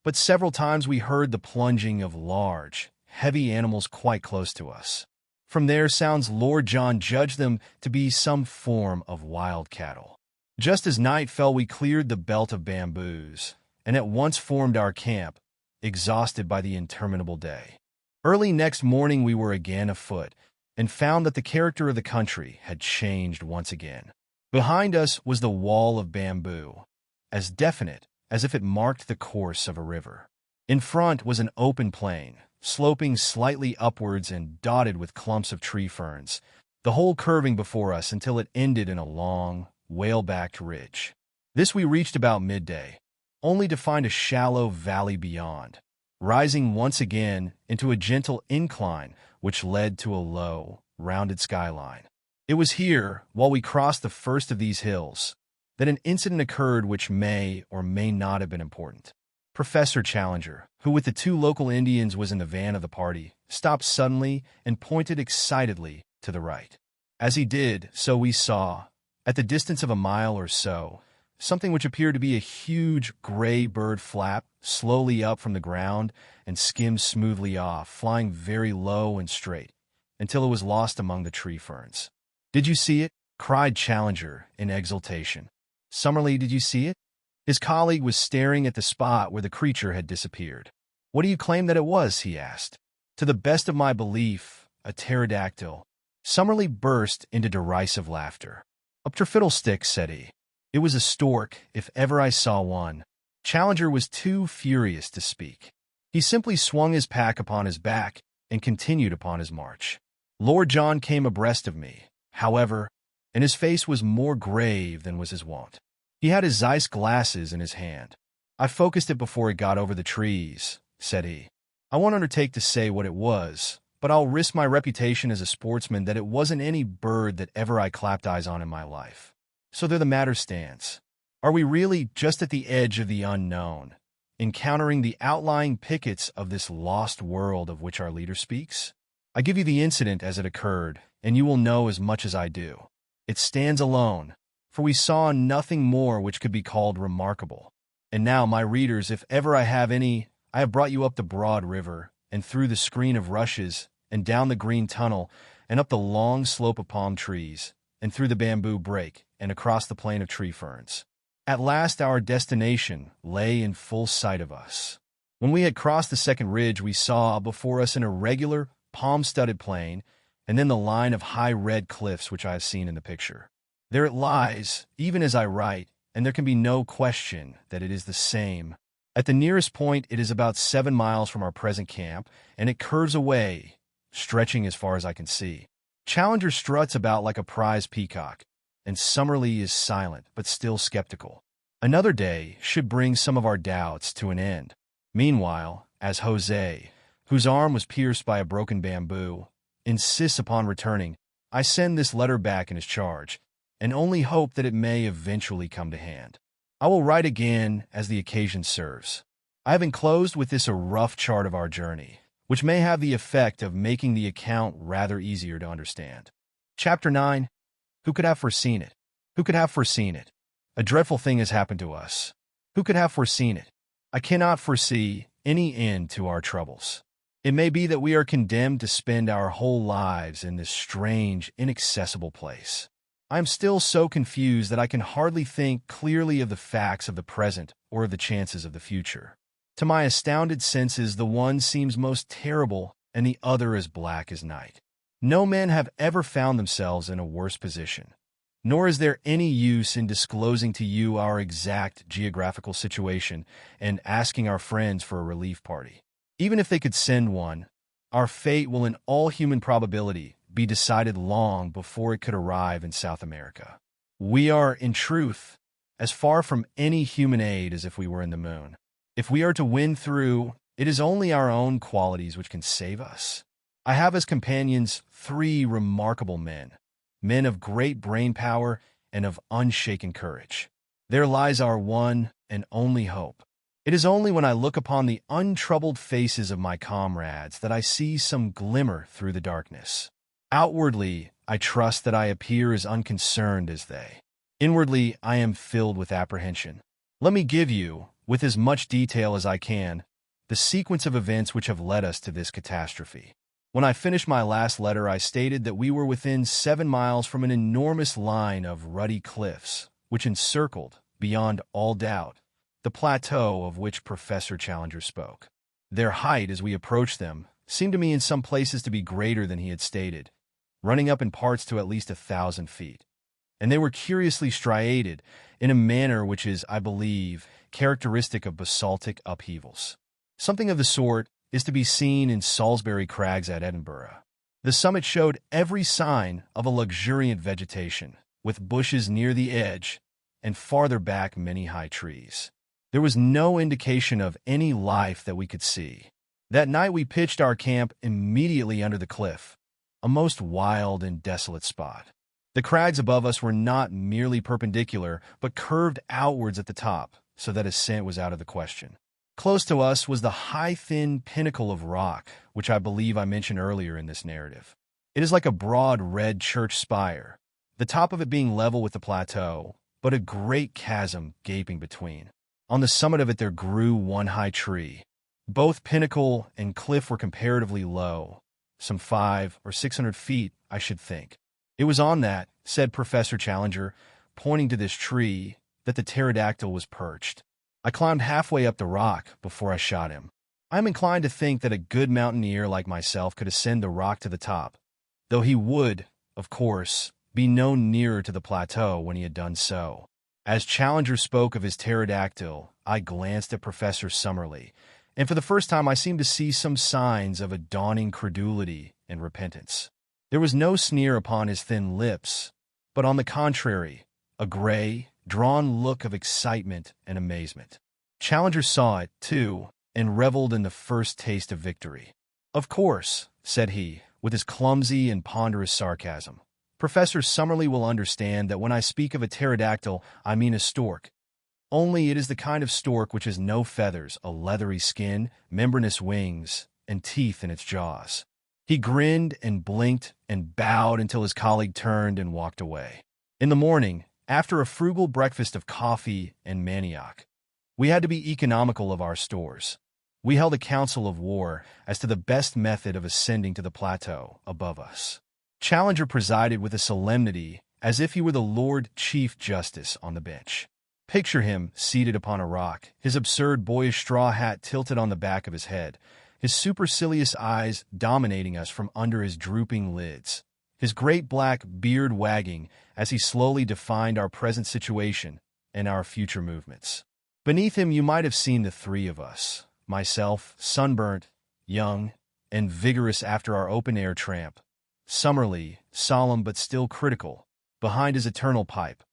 but several times we heard the plunging of large, heavy animals quite close to us. From their sounds Lord John judged them to be some form of wild cattle. Just as night fell, we cleared the belt of bamboos, and at once formed our camp, exhausted by the interminable day. Early next morning we were again afoot, and found that the character of the country had changed once again. Behind us was the wall of bamboo, as definite as if it marked the course of a river. In front was an open plain, sloping slightly upwards and dotted with clumps of tree ferns, the whole curving before us until it ended in a long, whale-backed ridge. This we reached about midday, only to find a shallow valley beyond, rising once again into a gentle incline which led to a low, rounded skyline. It was here, while we crossed the first of these hills, that an incident occurred which may or may not have been important. Professor Challenger, who with the two local Indians was in the van of the party, stopped suddenly and pointed excitedly to the right. As he did so, we saw, at the distance of a mile or so, something which appeared to be a huge gray bird flap slowly up from the ground and skim smoothly off, flying very low and straight, until it was lost among the tree ferns. "Did you see it?" cried Challenger in exultation. "Summerlee, did you see it?" His colleague was staring at the spot where the creature had disappeared. "What do you claim that it was?" he asked. "To the best of my belief, a pterodactyl." Summerlee burst into derisive laughter. "Up ter fiddlesticks," said he. "It was a stork, if ever I saw one." Challenger was too furious to speak. He simply swung his pack upon his back and continued upon his march. Lord John came abreast of me, however, and his face was more grave than was his wont. He had his Zeiss glasses in his hand. "I focused it before it got over the trees," said he. "I won't undertake to say what it was, but I'll risk my reputation as a sportsman that it wasn't any bird that ever I clapped eyes on in my life. So there the matter stands. Are we really just at the edge of the unknown, encountering the outlying pickets of this lost world of which our leader speaks? I give you the incident as it occurred, and you will know as much as I do. It stands alone, for we saw nothing more which could be called remarkable. And now, my readers, if ever I have any, I have brought you up the broad river, and through the screen of rushes, and down the green tunnel, and up the long slope of palm trees, and through the bamboo brake, and across the plain of tree ferns. At last our destination lay in full sight of us. When we had crossed the second ridge, we saw before us an irregular, palm-studded plain, and then the line of high red cliffs which I have seen in the picture. There it lies, even as I write, and there can be no question that it is the same. At the nearest point, it is about 7 miles from our present camp, and it curves away, stretching as far as I can see. Challenger struts about like a prize peacock, and Summerlee is silent but still skeptical. Another day should bring some of our doubts to an end. Meanwhile, as Jose, whose arm was pierced by a broken bamboo, insists upon returning, I send this letter back in his charge, and only hope that it may eventually come to hand. I will write again as the occasion serves. I have enclosed with this a rough chart of our journey, which may have the effect of making the account rather easier to understand. Chapter 9. Who could have foreseen it? Who could have foreseen it? A dreadful thing has happened to us. Who could have foreseen it? I cannot foresee any end to our troubles. It may be that we are condemned to spend our whole lives in this strange, inaccessible place. I am still so confused that I can hardly think clearly of the facts of the present or of the chances of the future. To my astounded senses, the one seems most terrible and the other as black as night. No men have ever found themselves in a worse position, nor is there any use in disclosing to you our exact geographical situation and asking our friends for a relief party. Even if they could send one, our fate will in all human probability be decided long before it could arrive in South America. We are, in truth, as far from any human aid as if we were in the moon. If we are to win through, it is only our own qualities which can save us. I have as companions 3 remarkable men of great brain power and of unshaken courage. There lies our one and only hope. It is only when I look upon the untroubled faces of my comrades that I see some glimmer through the darkness. Outwardly, I trust that I appear as unconcerned as they. Inwardly, I am filled with apprehension. Let me give you, with as much detail as I can, the sequence of events which have led us to this catastrophe. When I finished my last letter, I stated that we were within 7 miles from an enormous line of ruddy cliffs, which encircled, beyond all doubt, the plateau of which Professor Challenger spoke. Their height, as we approached them, seemed to me in some places to be greater than he had stated, running up in parts to at least 1,000 feet. And they were curiously striated, in a manner which is, I believe, characteristic of basaltic upheavals. Something of the sort is to be seen in Salisbury Crags at Edinburgh. The summit showed every sign of a luxuriant vegetation, with bushes near the edge, and farther back many high trees. There was no indication of any life that we could see. That night we pitched our camp immediately under the cliff, a most wild and desolate spot. The crags above us were not merely perpendicular, but curved outwards at the top, so that ascent was out of the question. Close to us was the high, thin pinnacle of rock, which I believe I mentioned earlier in this narrative. It is like a broad red church spire, the top of it being level with the plateau, but a great chasm gaping between. On the summit of it there grew one high tree. Both pinnacle and cliff were comparatively low, some 500 or 600 feet, I should think. It was on that, said Professor Challenger, pointing to this tree, that the pterodactyl was perched. I climbed halfway up the rock before I shot him. I am inclined to think that a good mountaineer like myself could ascend the rock to the top, though he would, of course, be no nearer to the plateau when he had done so. As Challenger spoke of his pterodactyl, I glanced at Professor Summerlee, and for the first time I seemed to see some signs of a dawning credulity and repentance. There was no sneer upon his thin lips, but on the contrary, a gray, drawn look of excitement and amazement. Challenger saw it, too, and reveled in the first taste of victory. "Of course," said he, with his clumsy and ponderous sarcasm, "Professor Summerlee will understand that when I speak of a pterodactyl, I mean a stork. Only it is the kind of stork which has no feathers, a leathery skin, membranous wings, and teeth in its jaws." He grinned and blinked and bowed until his colleague turned and walked away. In the morning, after a frugal breakfast of coffee and manioc, we had to be economical of our stores. We held a council of war as to the best method of ascending to the plateau above us. Challenger presided with a solemnity as if he were the Lord Chief Justice on the bench. Picture him seated upon a rock, his absurd boyish straw hat tilted on the back of his head, his supercilious eyes dominating us from under his drooping lids, his great black beard wagging as he slowly defined our present situation and our future movements. Beneath him you might have seen the three of us, myself, sunburnt, young, and vigorous after our open-air tramp, Summerlee, solemn but still critical, behind his eternal pipe,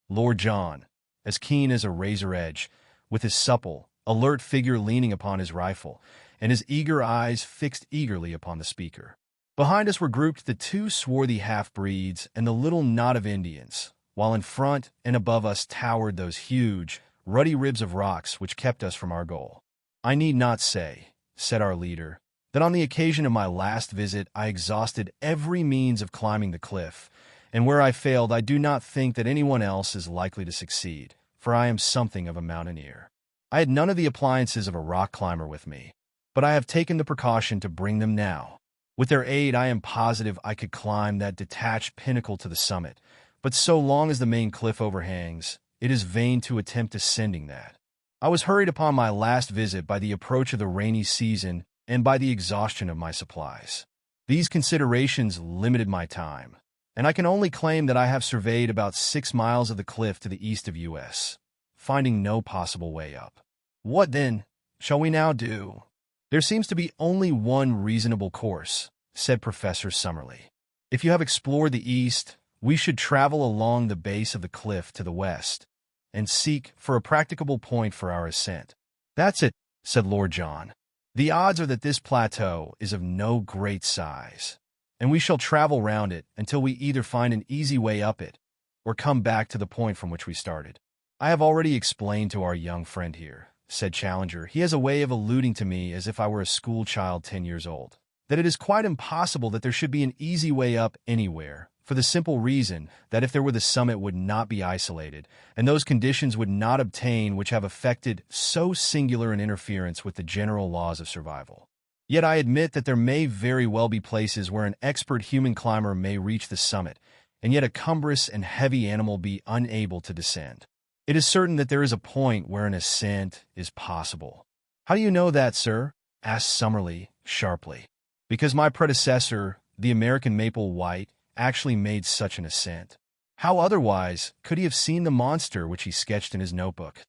Lord John, as keen as a razor edge, with his supple, alert figure leaning upon his rifle, and his eager eyes fixed eagerly upon the speaker. Behind us were grouped the two swarthy half-breeds and the little knot of Indians, while in front and above us towered those huge, ruddy ribs of rocks which kept us from our goal. "I need not say," said our leader, "that on the occasion of my last visit I exhausted every means of climbing the cliff, and where I failed I do not think that anyone else is likely to succeed, for I am something of a mountaineer. I had none of the appliances of a rock climber with me, but I have taken the precaution to bring them now. With their aid I am positive I could climb that detached pinnacle to the summit, but so long as the main cliff overhangs, it is vain to attempt ascending that. I was hurried upon my last visit by the approach of the rainy season and by the exhaustion of my supplies. These considerations limited my time, and I can only claim that I have surveyed about 6 miles of the cliff to the east of US, finding no possible way up. What, then, shall we now do? There seems to be only one reasonable course, said Professor Summerlee. If you have explored the east, we should travel along the base of the cliff to the west, and seek for a practicable point for our ascent. That's it, said Lord John. The odds are that this plateau is of no great size, and we shall travel round it until we either find an easy way up it, or come back to the point from which we started. I have already explained to our young friend here, said Challenger. He has a way of alluding to me as if I were a school child 10 years old, that it is quite impossible that there should be an easy way up anywhere, for the simple reason that if there were the summit would not be isolated, and those conditions would not obtain which have affected so singular an interference with the general laws of survival. Yet I admit that there may very well be places where an expert human climber may reach the summit, and yet a cumbrous and heavy animal be unable to descend. It is certain that there is a point where an ascent is possible. How do you know that, sir? Asked Summerlee sharply. Because my predecessor, the American Maple White, actually made such an ascent. How otherwise could he have seen the monster which he sketched in his notebook?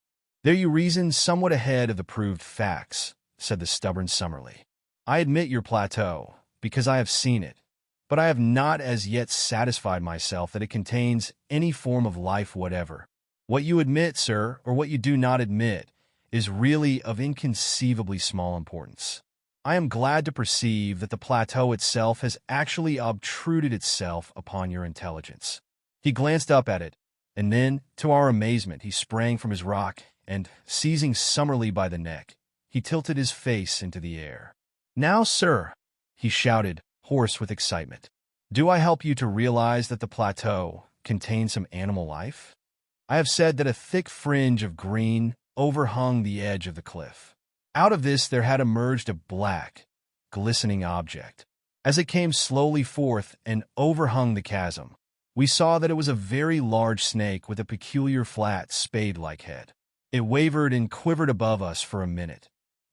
There you reason somewhat ahead of the proved facts, said the stubborn Summerlee. I admit your plateau, because I have seen it, but I have not as yet satisfied myself that it contains any form of life whatever. What you admit, sir, or what you do not admit, is really of inconceivably small importance. I am glad to perceive that the plateau itself has actually obtruded itself upon your intelligence." He glanced up at it, and then, to our amazement, he sprang from his rock and, seizing Summerlee by the neck, he tilted his face into the air. "Now, sir," he shouted, hoarse with excitement, "do I help you to realize that the plateau contains some animal life? I have said that a thick fringe of green overhung the edge of the cliff. Out of this there had emerged a black, glistening object. As it came slowly forth and overhung the chasm, we saw that it was a very large snake with a peculiar flat, spade-like head. It wavered and quivered above us for a minute,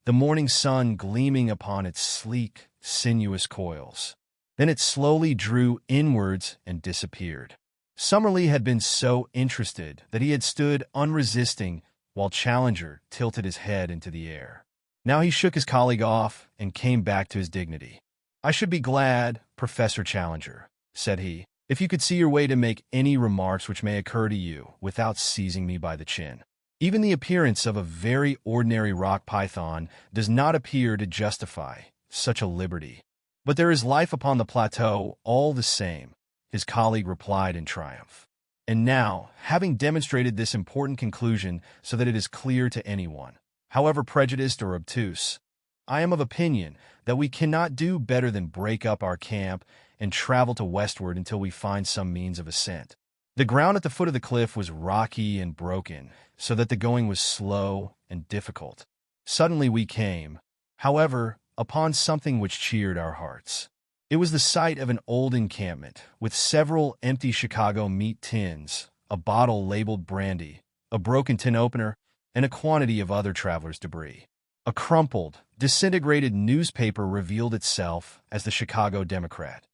the morning sun gleaming upon its sleek, sinuous coils. Then it slowly drew inwards and disappeared." Summerlee had been so interested that he had stood unresisting while Challenger tilted his head into the air. Now he shook his colleague off and came back to his dignity. "I should be glad, Professor Challenger," said he, "if you could see your way to make any remarks which may occur to you without seizing me by the chin. Even the appearance of a very ordinary rock python does not appear to justify such a liberty. But there is life upon the plateau all the same," his colleague replied in triumph. "And now, having demonstrated this important conclusion so that it is clear to anyone, however prejudiced or obtuse, I am of opinion that we cannot do better than break up our camp and travel to westward until we find some means of ascent." The ground at the foot of the cliff was rocky and broken, so that the going was slow and difficult. Suddenly we came, however, upon something which cheered our hearts. It was the sight of an old encampment, with several empty Chicago meat tins, a bottle labeled brandy, a broken tin opener, and a quantity of other travelers' debris. A crumpled, disintegrated newspaper revealed itself as the Chicago Democrat,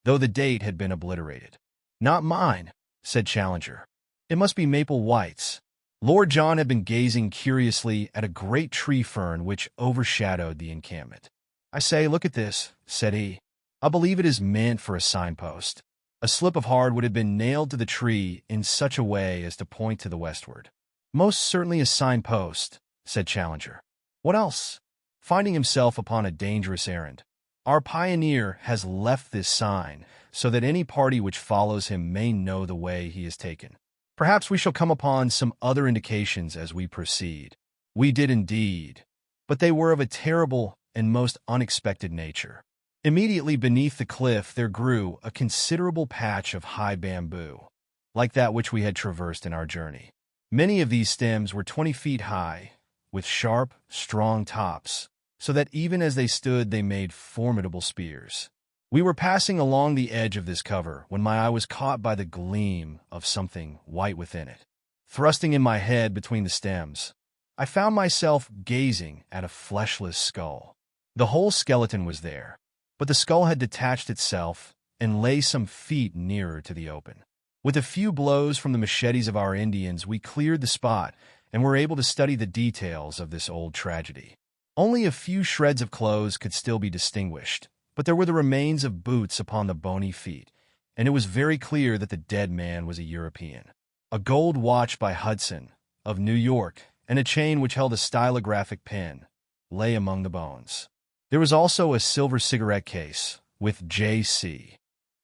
though the date had been obliterated. "Not mine," said Challenger. "It must be Maple White's." Lord John had been gazing curiously at a great tree fern which overshadowed the encampment. "I say, look at this," said he. "I believe it is meant for a signpost." A slip of hard wood had been nailed to the tree in such a way as to point to the westward. "Most certainly a signpost," said Challenger. "What else?" Finding himself upon a dangerous errand, "Our pioneer has left this sign so that any party which follows him may know the way he has taken. Perhaps we shall come upon some other indications as we proceed." We did indeed, but they were of a terrible and most unexpected nature. Immediately beneath the cliff there grew a considerable patch of high bamboo, like that which we had traversed in our journey. Many of these stems were 20 feet high, with sharp, strong tops, so that even as they stood they made formidable spears. We were passing along the edge of this cover when my eye was caught by the gleam of something white within it. Thrusting in my head between the stems, I found myself gazing at a fleshless skull. The whole skeleton was there, but the skull had detached itself and lay some feet nearer to the open. With a few blows from the machetes of our Indians, we cleared the spot and were able to study the details of this old tragedy. Only a few shreds of clothes could still be distinguished, but there were the remains of boots upon the bony feet, and it was very clear that the dead man was a European. A gold watch by Hudson, of New York, and a chain which held a stylographic pen, lay among the bones. There was also a silver cigarette case, with J.C.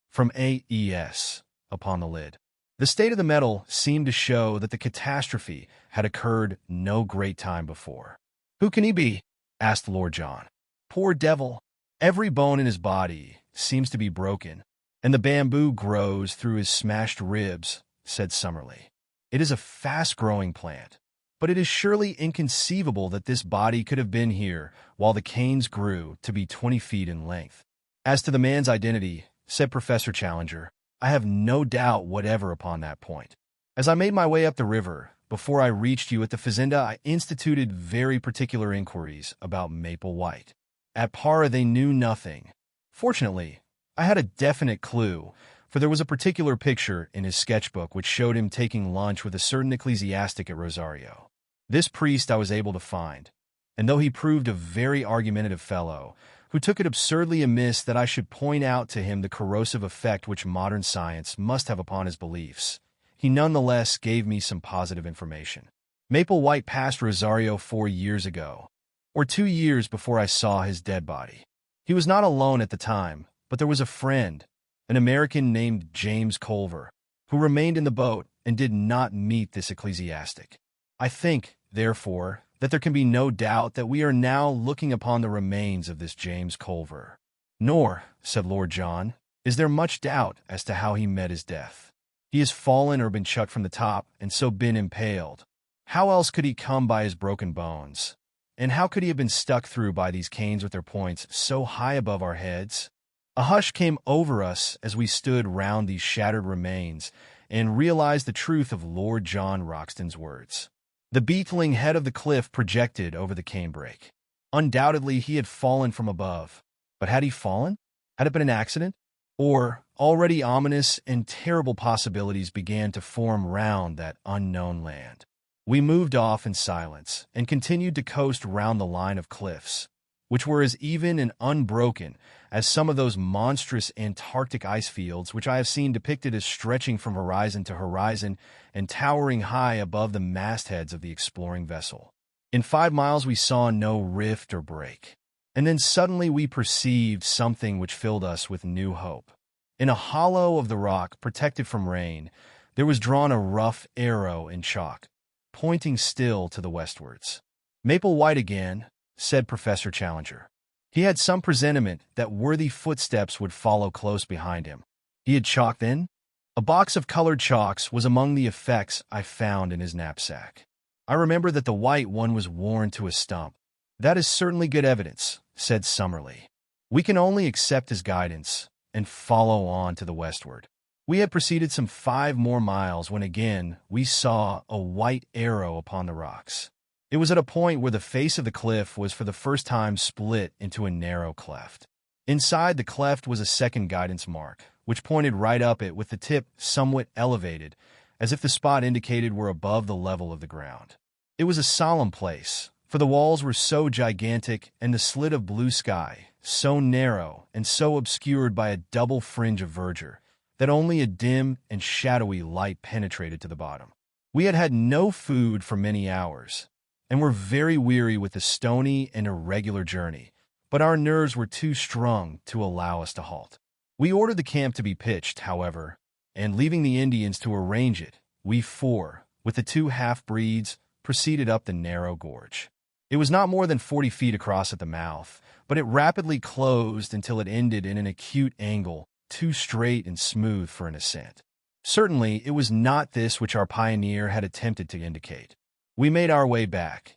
from A.E.S. upon the lid. The state of the metal seemed to show that the catastrophe had occurred no great time before. "Who can he be?" asked Lord John. "Poor devil! Every bone in his body seems to be broken, and the bamboo grows through his smashed ribs," said Summerlee. "It is a fast-growing plant, but it is surely inconceivable that this body could have been here while the canes grew to be 20 feet in length." "As to the man's identity," said Professor Challenger, "I have no doubt whatever upon that point. As I made my way up the river, before I reached you at the fazenda, I instituted very particular inquiries about Maple White. At Para they knew nothing. Fortunately, I had a definite clue, for there was a particular picture in his sketchbook which showed him taking lunch with a certain ecclesiastic at Rosario. This priest I was able to find, and though he proved a very argumentative fellow, who took it absurdly amiss that I should point out to him the corrosive effect which modern science must have upon his beliefs, he nonetheless gave me some positive information. Maple White passed Rosario 4 years ago, or 2 years before I saw his dead body. He was not alone at the time, but there was a friend, an American named James Culver, who remained in the boat and did not meet this ecclesiastic. I think, therefore, that there can be no doubt that we are now looking upon the remains of this James Culver. Nor, said Lord John, is there much doubt as to how he met his death. He has fallen or been chucked from the top and so been impaled. How else could he come by his broken bones? And how could he have been stuck through by these canes with their points so high above our heads? A hush came over us as we stood round these shattered remains and realized the truth of Lord John Roxton's words. The beetling head of the cliff projected over the canebrake. Undoubtedly, he had fallen from above. But had he fallen? Had it been an accident? Or already ominous and terrible possibilities began to form round that unknown land. We moved off in silence and continued to coast round the line of cliffs, which were as even and unbroken as some of those monstrous Antarctic ice fields which I have seen depicted as stretching from horizon to horizon and towering high above the mastheads of the exploring vessel. In 5 miles we saw no rift or break, and then suddenly we perceived something which filled us with new hope. In a hollow of the rock, protected from rain, there was drawn a rough arrow in chalk, pointing still to the westwards. "Maple White again," said Professor Challenger. He had some presentiment that worthy footsteps would follow close behind him. He had chalk then? A box of colored chalks was among the effects I found in his knapsack. I remember that the white one was worn to a stump. "That is certainly good evidence," said Summerlee. "We can only accept his guidance and follow on to the westward." We had proceeded some 5 more miles when again we saw a white arrow upon the rocks. It was at a point where the face of the cliff was for the first time split into a narrow cleft. Inside the cleft was a second guidance mark, which pointed right up it with the tip somewhat elevated, as if the spot indicated were above the level of the ground. It was a solemn place, for the walls were so gigantic and the slit of blue sky so narrow and so obscured by a double fringe of verdure that only a dim and shadowy light penetrated to the bottom. We had had no food for many hours, and were very weary with the stony and irregular journey, but our nerves were too strung to allow us to halt. We ordered the camp to be pitched, however, and leaving the Indians to arrange it, we 4, with the 2 half-breeds, proceeded up the narrow gorge. It was not more than 40 feet across at the mouth, but it rapidly closed until it ended in an acute angle, too straight and smooth for an ascent. Certainly, it was not this which our pioneer had attempted to indicate. We made our way back.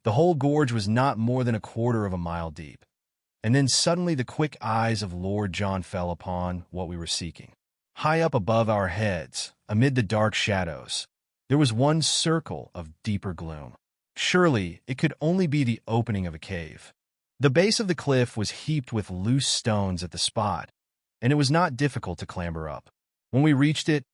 The whole gorge was not more than 1/4 of a mile deep. And then suddenly the quick eyes of Lord John fell upon what we were seeking. High up above our heads, amid the dark shadows, there was one circle of deeper gloom. Surely it could only be the opening of a cave. The base of the cliff was heaped with loose stones at the spot, and it was not difficult to clamber up. When we reached it,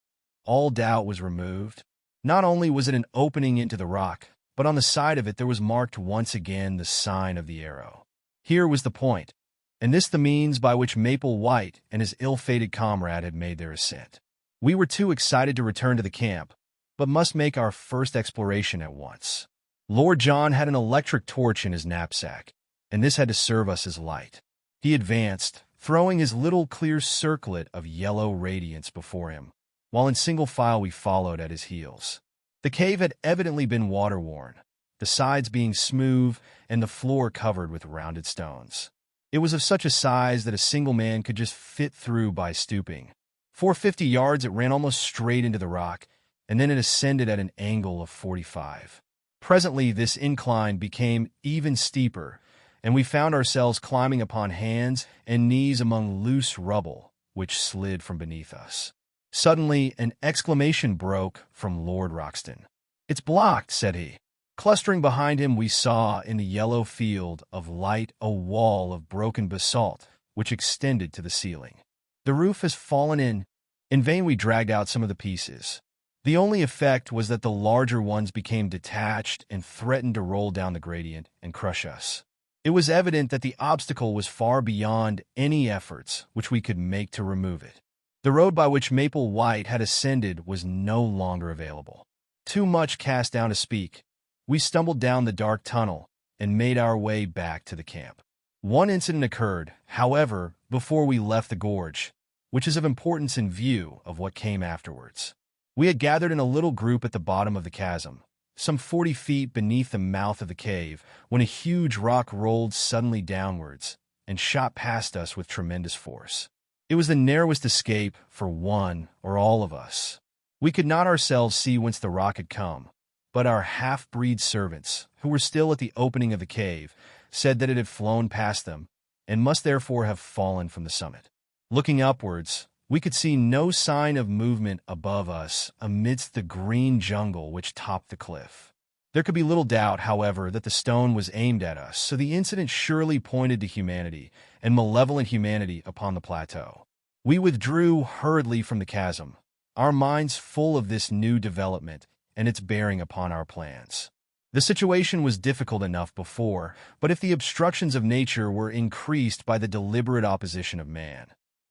all doubt was removed. Not only was it an opening into the rock, but on the side of it there was marked once again the sign of the arrow. Here was the point, and this the means by which Maple White and his ill-fated comrade had made their ascent. We were too excited to return to the camp, but must make our first exploration at once. Lord John had an electric torch in his knapsack, and this had to serve us as light. He advanced, throwing his little clear circlet of yellow radiance before him, while in single file we followed at his heels. The cave had evidently been water-worn, the sides being smooth and the floor covered with rounded stones. It was of such a size that a single man could just fit through by stooping. For 50 yards it ran almost straight into the rock, and then it ascended at an angle of 45. Presently this incline became even steeper, and we found ourselves climbing upon hands and knees among loose rubble, which slid from beneath us. Suddenly, an exclamation broke from Lord Roxton. "It's blocked," said he. Clustering behind him, we saw in the yellow field of light a wall of broken basalt, which extended to the ceiling. "The roof has fallen in." In vain we dragged out some of the pieces. The only effect was that the larger ones became detached and threatened to roll down the gradient and crush us. It was evident that the obstacle was far beyond any efforts which we could make to remove it. The road by which Maple White had ascended was no longer available. Too much cast down to speak, We stumbled down the dark tunnel and made our way back to the camp. One incident occurred, however, before we left the gorge, which is of importance in view of what came afterwards. We had gathered in a little group at the bottom of the chasm, some 40 feet beneath the mouth of the cave, when a huge rock rolled suddenly downwards and shot past us with tremendous force. It was the narrowest escape for one or all of us. We could not ourselves see whence the rock had come, but our half-breed servants, who were still at the opening of the cave, said that it had flown past them and must therefore have fallen from the summit. Looking upwards, we could see no sign of movement above us amidst the green jungle which topped the cliff. There could be little doubt, however, that the stone was aimed at us, so the incident surely pointed to humanity, and malevolent humanity, upon the plateau. We withdrew hurriedly from the chasm, our minds full of this new development and its bearing upon our plans. The situation was difficult enough before, but if the obstructions of nature were increased by the deliberate opposition of man,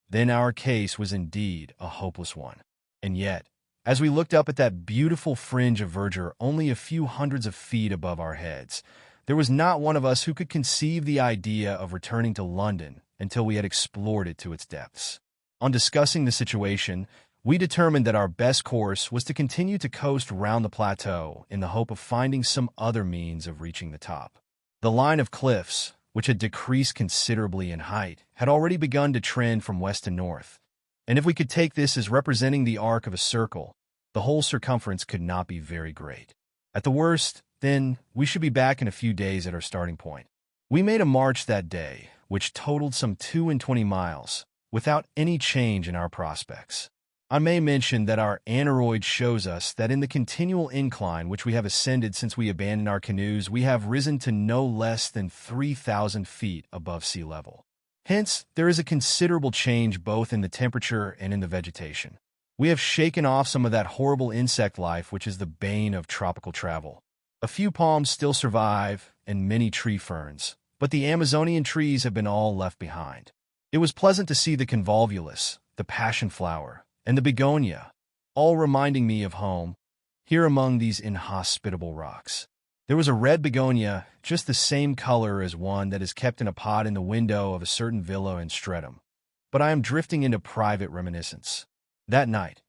then our case was indeed a hopeless one. And yet, as we looked up at that beautiful fringe of verdure only a few hundreds of feet above our heads, there was not one of us who could conceive the idea of returning to London until we had explored it to its depths. On discussing the situation, we determined that our best course was to continue to coast round the plateau in the hope of finding some other means of reaching the top. The line of cliffs, which had decreased considerably in height, had already begun to trend from west to north, and if we could take this as representing the arc of a circle, the whole circumference could not be very great. At the worst, then, we should be back in a few days at our starting point. We made a march that day, which totaled some 22 miles, without any change in our prospects. I may mention that our aneroid shows us that in the continual incline which we have ascended since we abandoned our canoes, we have risen to no less than 3,000 feet above sea level. Hence, there is a considerable change both in the temperature and in the vegetation. We have shaken off some of that horrible insect life which is the bane of tropical travel. A few palms still survive, and many tree ferns, but the Amazonian trees have been all left behind. It was pleasant to see the convolvulus, the passion flower, and the begonia, all reminding me of home, here among these inhospitable rocks. There was a red begonia, just the same color as one that is kept in a pot in the window of a certain villa in Streatham. But I am drifting into private reminiscence. That night,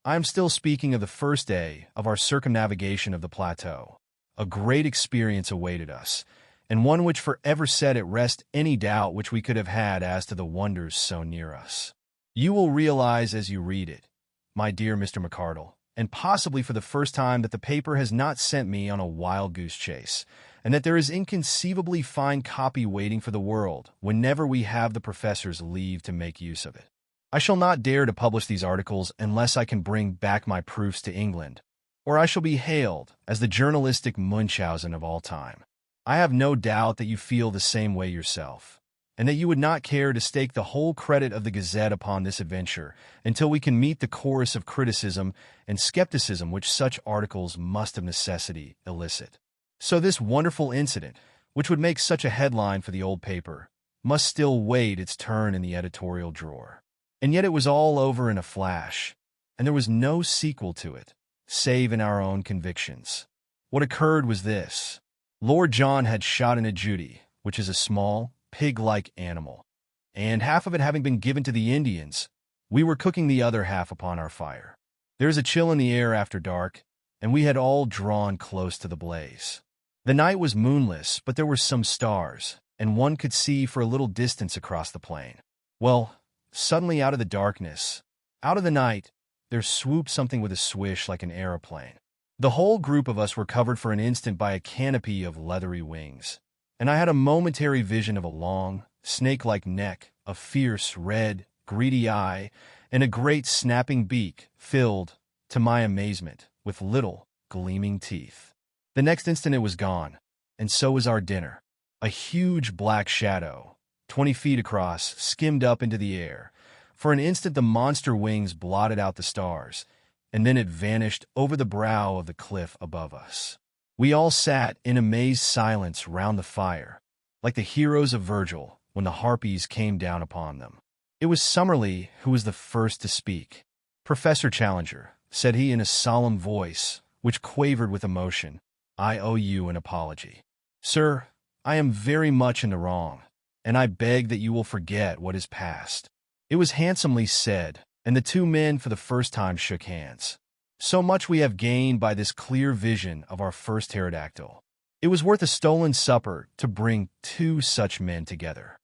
I am still speaking of the first day of our circumnavigation of the plateau. A great experience awaited us, and one which forever set at rest any doubt which we could have had as to the wonders so near us. You will realize as you read it, my dear Mr. McArdle, and possibly for the first time, that the paper has not sent me on a wild goose chase, and that there is inconceivably fine copy waiting for the world whenever we have the professor's leave to make use of it. I shall not dare to publish these articles unless I can bring back my proofs to England, or I shall be hailed as the journalistic Munchausen of all time. I have no doubt that you feel the same way yourself, and that you would not care to stake the whole credit of the Gazette upon this adventure until we can meet the chorus of criticism and skepticism which such articles must of necessity elicit. So this wonderful incident, which would make such a headline for the old paper, must still wait its turn in the editorial drawer. And yet it was all over in a flash, and there was no sequel to it, save in our own convictions. What occurred was this. Lord John had shot an ajouti, which is a small, pig-like animal, and half of it having been given to the Indians, we were cooking the other half upon our fire. There is a chill in the air after dark, and we had all drawn close to the blaze. The night was moonless, but there were some stars, and one could see for a little distance across the plain. Well, suddenly out of the darkness, out of the night, there swooped something with a swish like an aeroplane. The whole group of us were covered for an instant by a canopy of leathery wings, and I had a momentary vision of a long, snake-like neck, a fierce, red, greedy eye, and a great snapping beak filled, to my amazement, with little, gleaming teeth. The next instant it was gone, and so was our dinner. A huge black shadow, 20 feet across, skimmed up into the air. For an instant the monster wings blotted out the stars, and then it vanished over the brow of the cliff above us. We all sat in amazed silence round the fire, like the heroes of Virgil when the harpies came down upon them. It was Summerlee who was the first to speak. "Professor Challenger," said he in a solemn voice, which quavered with emotion, I owe you an apology. Sir, I am very much in the wrong, and I beg that you will forget what is past." It was handsomely said, and the two men for the first time shook hands. So much we have gained by this clear vision of our first pterodactyl. It was worth a stolen supper to bring two such men together.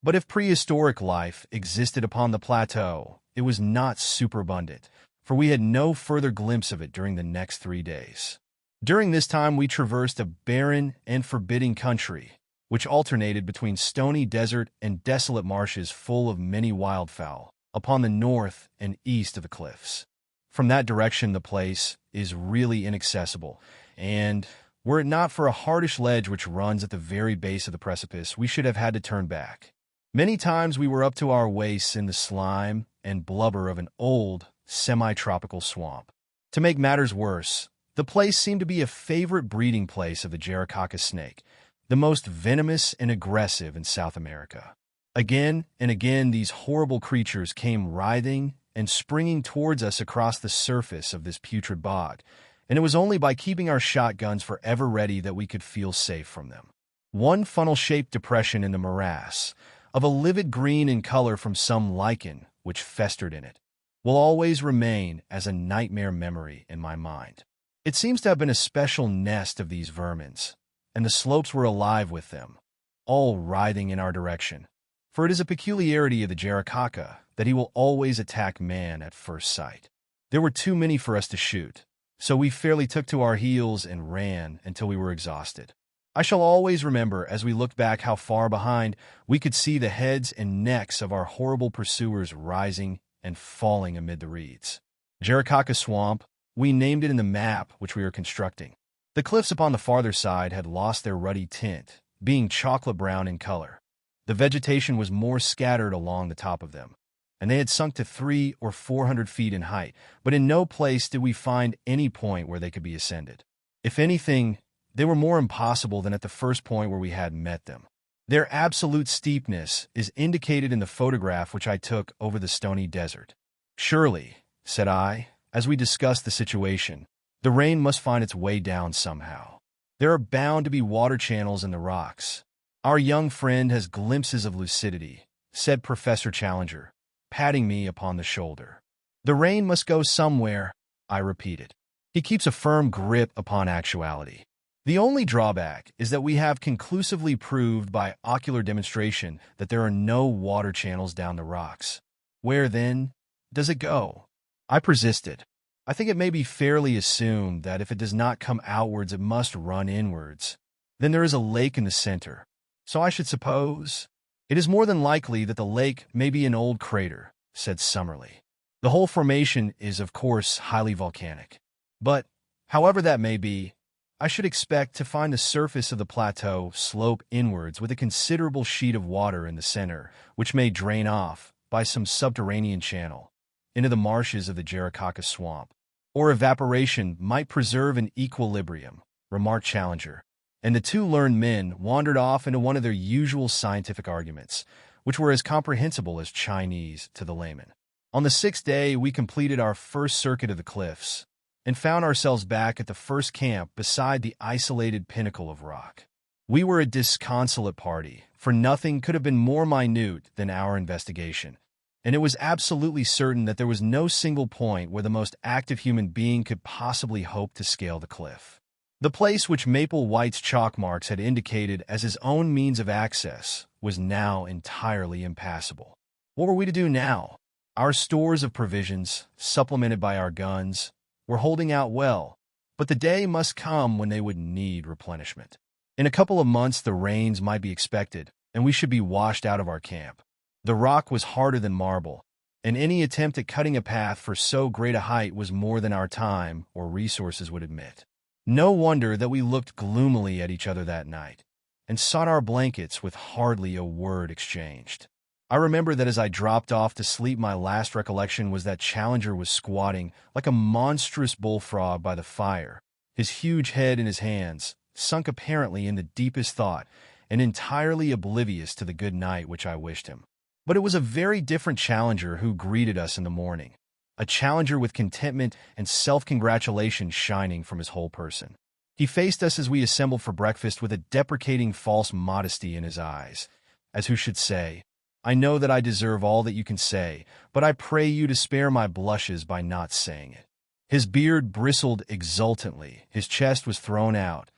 But if prehistoric life existed upon the plateau, it was not superabundant, for we had no further glimpse of it during the next 3 days. During this time we traversed a barren and forbidding country, which alternated between stony desert and desolate marshes full of many wildfowl, upon the north and east of the cliffs. From that direction the place is really inaccessible, and were it not for a hardish ledge which runs at the very base of the precipice, we should have had to turn back. Many times we were up to our waists in the slime and blubber of an old, semi-tropical swamp. To make matters worse, the place seemed to be a favorite breeding place of the Jaracaca snake, the most venomous and aggressive in South America. Again and again these horrible creatures came writhing and springing towards us across the surface of this putrid bog, and it was only by keeping our shotguns forever ready that we could feel safe from them. One funnel-shaped depression in the morass, of a livid green in color from some lichen which festered in it, will always remain as a nightmare memory in my mind. It seems to have been a special nest of these vermins, and the slopes were alive with them, all writhing in our direction, for it is a peculiarity of the Jaracaca that he will always attack man at first sight. There were too many for us to shoot, so we fairly took to our heels and ran until we were exhausted. I shall always remember, as we looked back, how far behind we could see the heads and necks of our horrible pursuers rising and falling amid the reeds. Jaracaca Swamp, we named it in the map which we were constructing. The cliffs upon the farther side had lost their ruddy tint, being chocolate brown in color. The vegetation was more scattered along the top of them, and they had sunk to 300 or 400 feet in height, but in no place did we find any point where they could be ascended. If anything, they were more impossible than at the first point where we had met them. Their absolute steepness is indicated in the photograph which I took over the stony desert. "Surely," said I, as we discussed the situation, "the rain must find its way down somehow. There are bound to be water channels in the rocks." "Our young friend has glimpses of lucidity," said Professor Challenger, patting me upon the shoulder. "The rain must go somewhere," I repeated. "He keeps a firm grip upon actuality. The only drawback is that we have conclusively proved by ocular demonstration that there are no water channels down the rocks. Where, then, does it go?" I persisted. "I think it may be fairly assumed that if it does not come outwards, it must run inwards. Then there is a lake in the center. So I should suppose—" "It is more than likely that the lake may be an old crater," said Summerlee. "The whole formation is, of course, highly volcanic. But, however that may be, I should expect to find the surface of the plateau slope inwards with a considerable sheet of water in the center, which may drain off, by some subterranean channel, into the marshes of the Jaracaca Swamp. Or evaporation might preserve an equilibrium," remarked Challenger, and the two learned men wandered off into one of their usual scientific arguments, which were as comprehensible as Chinese to the layman. On the 6th day, we completed our first circuit of the cliffs, and found ourselves back at the first camp beside the isolated pinnacle of rock. We were a disconsolate party, for nothing could have been more minute than our investigation, and it was absolutely certain that there was no single point where the most active human being could possibly hope to scale the cliff. The place which Maple White's chalk marks had indicated as his own means of access was now entirely impassable. What were we to do now? Our stores of provisions, supplemented by our guns, were holding out well, but the day must come when they would need replenishment. In a couple of months the rains might be expected, and we should be washed out of our camp. The rock was harder than marble, and any attempt at cutting a path for so great a height was more than our time or resources would admit. No wonder that we looked gloomily at each other that night, and sought our blankets with hardly a word exchanged. I remember that as I dropped off to sleep, my last recollection was that Challenger was squatting like a monstrous bullfrog by the fire, his huge head in his hands, sunk apparently in the deepest thought, and entirely oblivious to the good night which I wished him. But it was a very different Challenger who greeted us in the morning, a Challenger with contentment and self-congratulation shining from his whole person. He faced us as we assembled for breakfast with a deprecating false modesty in his eyes, as who should say, "I know that I deserve all that you can say, but I pray you to spare my blushes by not saying it." His beard bristled exultantly, his chest was thrown out,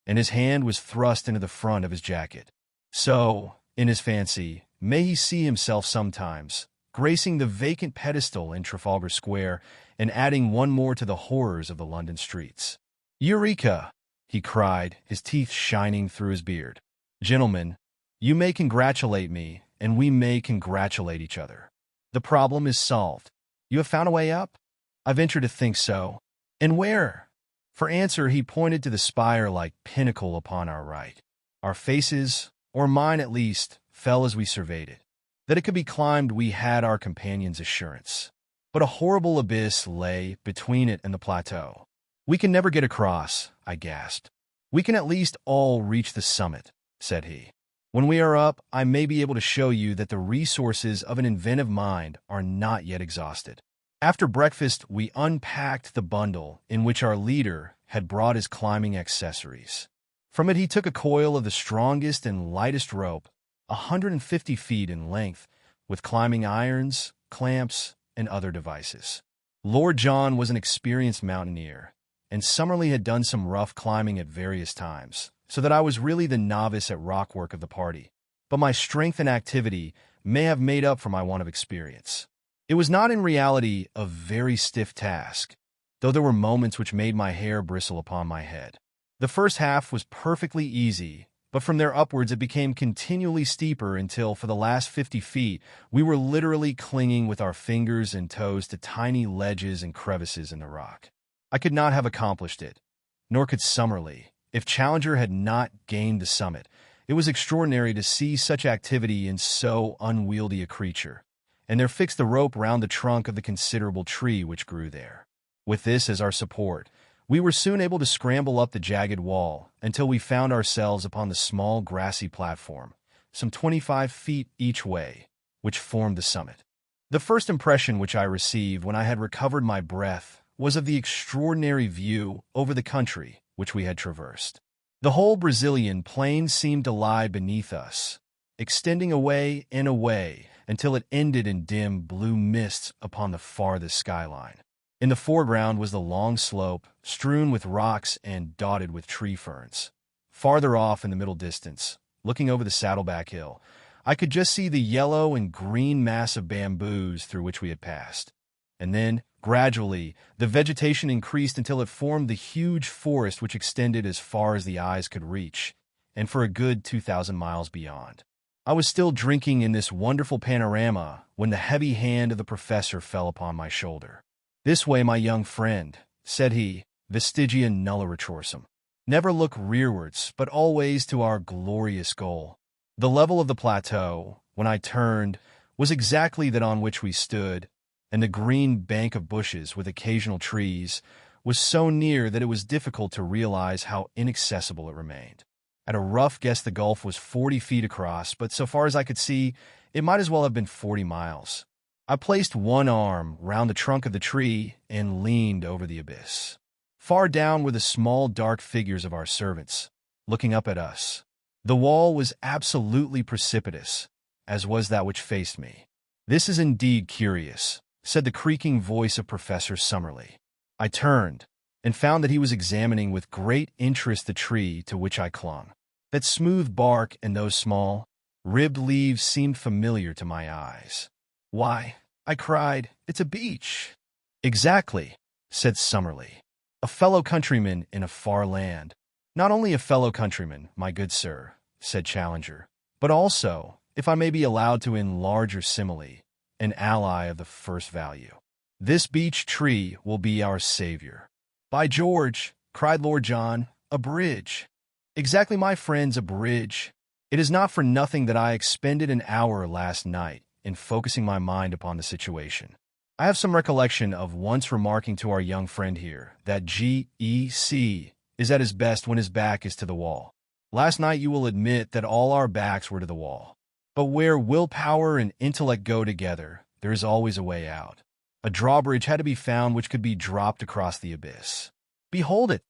and his hand was thrust into the front of his jacket. So, in his fancy, may he see himself sometimes, gracing the vacant pedestal in Trafalgar Square and adding one more to the horrors of the London streets. "Eureka!" he cried, his teeth shining through his beard. "Gentlemen, you may congratulate me, and we may congratulate each other. The problem is solved. You have found a way up? I venture to think so. And where?" For answer, he pointed to the spire-like pinnacle upon our right. Our faces, or mine at least, fell as we surveyed it. That it could be climbed we had our companion's assurance. But a horrible abyss lay between it and the plateau. "We can never get across," I gasped. "We can at least all reach the summit," said he. "When we are up, I may be able to show you that the resources of an inventive mind are not yet exhausted." After breakfast, we unpacked the bundle in which our leader had brought his climbing accessories. From it he took a coil of the strongest and lightest rope, 150 feet in length, with climbing irons, clamps, and other devices. Lord John was an experienced mountaineer, and Summerlee had done some rough climbing at various times, so that I was really the novice at rockwork of the party. But my strength and activity may have made up for my want of experience. It was not in reality a very stiff task, though there were moments which made my hair bristle upon my head. The first half was perfectly easy, but from there upwards it became continually steeper until, for the last 50 feet, we were literally clinging with our fingers and toes to tiny ledges and crevices in the rock. I could not have accomplished it, nor could Summerlee, if Challenger had not gained the summit. It was extraordinary to see such activity in so unwieldy a creature, and there fixed the rope round the trunk of the considerable tree which grew there. With this as our support, we were soon able to scramble up the jagged wall until we found ourselves upon the small grassy platform, some 25 feet each way, which formed the summit. The first impression which I received when I had recovered my breath was of the extraordinary view over the country which we had traversed. The whole Brazilian plain seemed to lie beneath us, extending away and away until it ended in dim blue mists upon the farthest skyline. In the foreground was the long slope, strewn with rocks and dotted with tree ferns. Farther off in the middle distance, looking over the Saddleback Hill, I could just see the yellow and green mass of bamboos through which we had passed. And then, gradually, the vegetation increased until it formed the huge forest which extended as far as the eyes could reach, and for a good 2,000 miles beyond. I was still drinking in this wonderful panorama when the heavy hand of the professor fell upon my shoulder. "This way, my young friend," said he, "vestigia nulla retrorsum. Never look rearwards, but always to our glorious goal." The level of the plateau, when I turned, was exactly that on which we stood, and the green bank of bushes with occasional trees was so near that it was difficult to realize how inaccessible it remained. At a rough guess, the gulf was 40 feet across, but so far as I could see, it might as well have been 40 miles. I placed one arm round the trunk of the tree and leaned over the abyss. Far down were the small dark figures of our servants, looking up at us. The wall was absolutely precipitous, as was that which faced me. "This is indeed curious," said the creaking voice of Professor Summerlee. I turned, and found that he was examining with great interest the tree to which I clung. That smooth bark and those small, ribbed leaves seemed familiar to my eyes. "Why," I cried, "it's a beech." "Exactly," said Summerlee. "A fellow countryman in a far land." "Not only a fellow countryman, my good sir," said Challenger, "but also, if I may be allowed to enlarge your simile, an ally of the first value. This beech tree will be our savior." "By George," cried Lord John, "a bridge." "Exactly, my friends, a bridge. It is not for nothing that I expended an hour last night in focusing my mind upon the situation. I have some recollection of once remarking to our young friend here that GEC is at his best when his back is to the wall. Last night you will admit that all our backs were to the wall. But where willpower and intellect go together, there is always a way out. A drawbridge had to be found which could be dropped across the abyss. Behold it!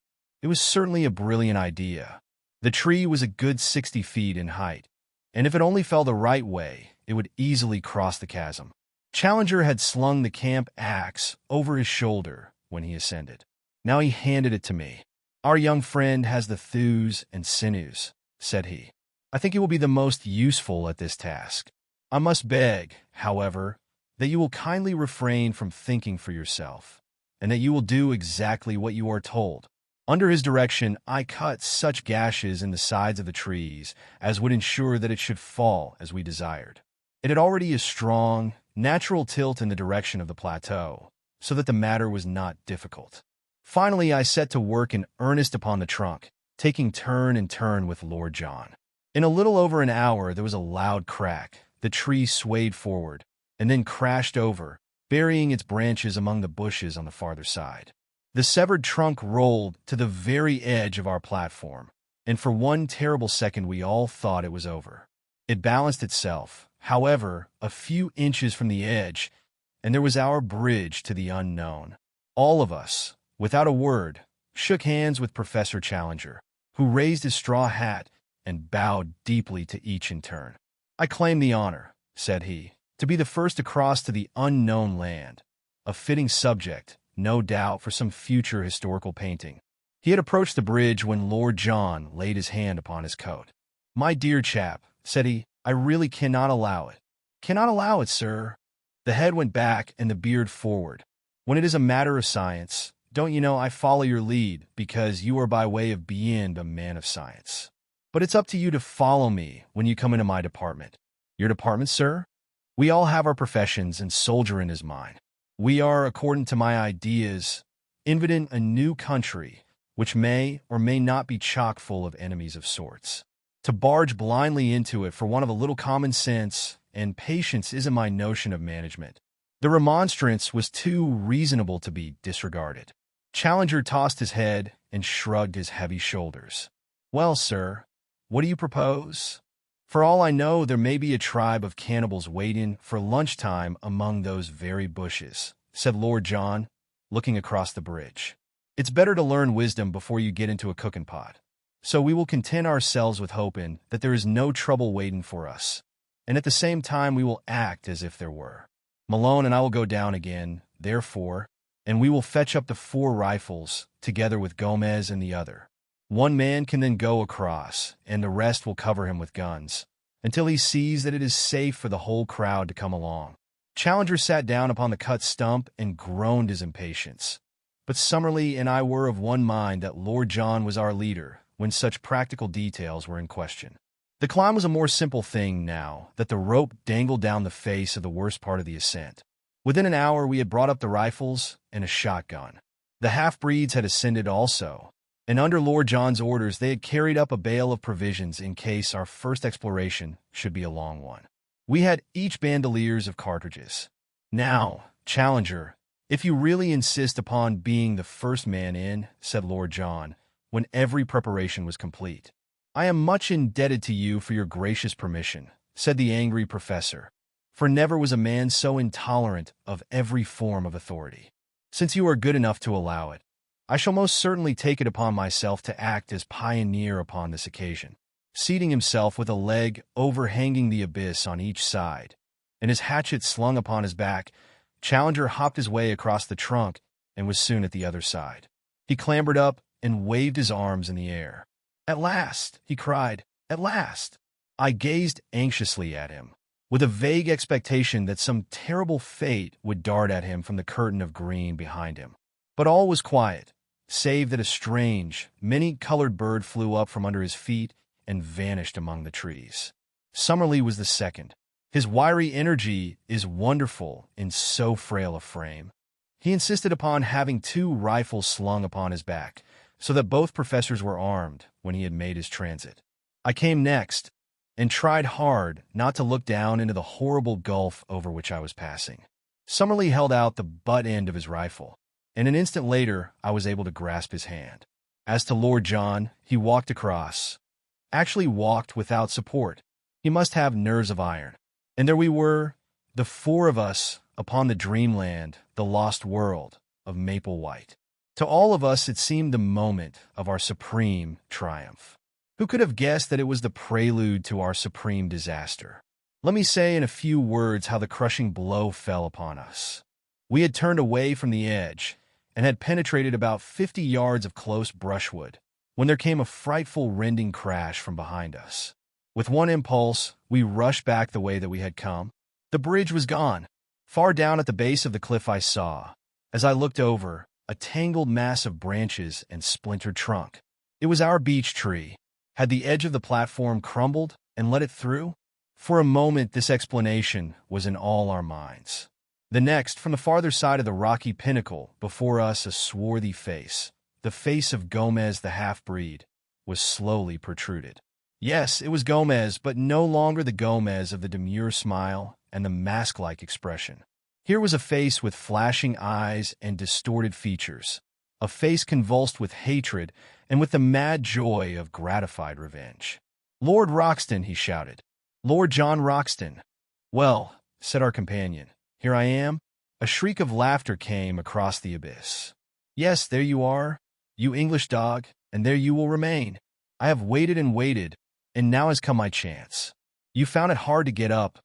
It was certainly a brilliant idea. The tree was a good 60 feet in height, and if it only fell the right way, it would easily cross the chasm. Challenger had slung the camp axe over his shoulder when he ascended. Now he handed it to me. "Our young friend has the thews and sinews," said he. "I think he will be the most useful at this task. I must beg, however, that you will kindly refrain from thinking for yourself, and that you will do exactly what you are told." Under his direction, I cut such gashes in the sides of the trees as would ensure that it should fall as we desired. It had already a strong, natural tilt in the direction of the plateau, so that the matter was not difficult. Finally, I set to work in earnest upon the trunk, taking turn and turn with Lord John. In a little over an hour, there was a loud crack. The tree swayed forward, and then crashed over, burying its branches among the bushes on the farther side. The severed trunk rolled to the very edge of our platform, and for one terrible second we all thought it was over. It balanced itself, however, a few inches from the edge, and there was our bridge to the unknown. All of us, without a word, shook hands with Professor Challenger, who raised his straw hat and bowed deeply to each in turn. "I claim the honor," said he, "to be the first to cross to the unknown land, a fitting subject, no doubt, for some future historical painting." He had approached the bridge when Lord John laid his hand upon his coat. "My dear chap," said he, "I really cannot allow it." "Cannot allow it, sir?" The head went back and the beard forward. "When it is a matter of science, don't you know I follow your lead because you are by way of being a man of science. But it's up to you to follow me when you come into my department." "Your department, sir?" "We all have our professions, and soldiering is mine. We are, according to my ideas, invading a new country, which may or may not be chock full of enemies of sorts. To barge blindly into it for want of a little common sense and patience isn't my notion of management." The remonstrance was too reasonable to be disregarded. Challenger tossed his head and shrugged his heavy shoulders. "Well, sir, what do you propose? For all I know, there may be a tribe of cannibals waiting for lunchtime among those very bushes," said Lord John, looking across the bridge. "It's better to learn wisdom before you get into a cooking pot. So we will content ourselves with hoping that there is no trouble waiting for us, and at the same time we will act as if there were. Malone and I will go down again, therefore, and we will fetch up the 4 rifles, together with Gomez and the other. One man can then go across, and the rest will cover him with guns, until he sees that it is safe for the whole crowd to come along." Challenger sat down upon the cut stump and groaned his impatience. But Summerlee and I were of one mind that Lord John was our leader when such practical details were in question. The climb was a more simple thing now that the rope dangled down the face of the worst part of the ascent. Within an hour we had brought up the rifles and a shotgun. The half-breeds had ascended also, and under Lord John's orders they had carried up a bale of provisions in case our first exploration should be a long one. We had each bandoliers of cartridges. "Now, Challenger, if you really insist upon being the first man in," said Lord John, when every preparation was complete. "I am much indebted to you for your gracious permission," said the angry professor, "for never was a man so intolerant of every form of authority. Since you are good enough to allow it, I shall most certainly take it upon myself to act as pioneer upon this occasion." Seating himself with a leg overhanging the abyss on each side, and his hatchet slung upon his back, Challenger hopped his way across the trunk and was soon at the other side. He clambered up and waved his arms in the air. "At last!" he cried. "At last!" I gazed anxiously at him, with a vague expectation that some terrible fate would dart at him from the curtain of green behind him. But all was quiet, save that a strange, many-colored bird flew up from under his feet and vanished among the trees. Summerlee was the second. His wiry energy is wonderful in so frail a frame. He insisted upon having 2 rifles slung upon his back, so that both professors were armed when he had made his transit. I came next, and tried hard not to look down into the horrible gulf over which I was passing. Summerlee held out the butt end of his rifle, and an instant later I was able to grasp his hand. As to Lord John, he walked across. Actually walked without support. He must have nerves of iron. And there we were, the 4 of us, upon the dreamland, the lost world of Maple White. To all of us, it seemed the moment of our supreme triumph. Who could have guessed that it was the prelude to our supreme disaster? Let me say in a few words how the crushing blow fell upon us. We had turned away from the edge and had penetrated about 50 yards of close brushwood when there came a frightful rending crash from behind us. With one impulse, we rushed back the way that we had come. The bridge was gone. Far down at the base of the cliff I saw, as I looked over, a tangled mass of branches and splintered trunk. It was our beech tree. Had the edge of the platform crumbled and let it through? For a moment, this explanation was in all our minds. The next, from the farther side of the rocky pinnacle, before us a swarthy face, the face of Gomez the half-breed, was slowly protruded. Yes, it was Gomez, but no longer the Gomez of the demure smile and the mask-like expression. Here was a face with flashing eyes and distorted features, a face convulsed with hatred and with the mad joy of gratified revenge. "Lord Roxton," he shouted. "Lord John Roxton." "Well," said our companion, "here I am." A shriek of laughter came across the abyss. "Yes, there you are, you English dog, and there you will remain. I have waited and waited, and now has come my chance. You found it hard to get up.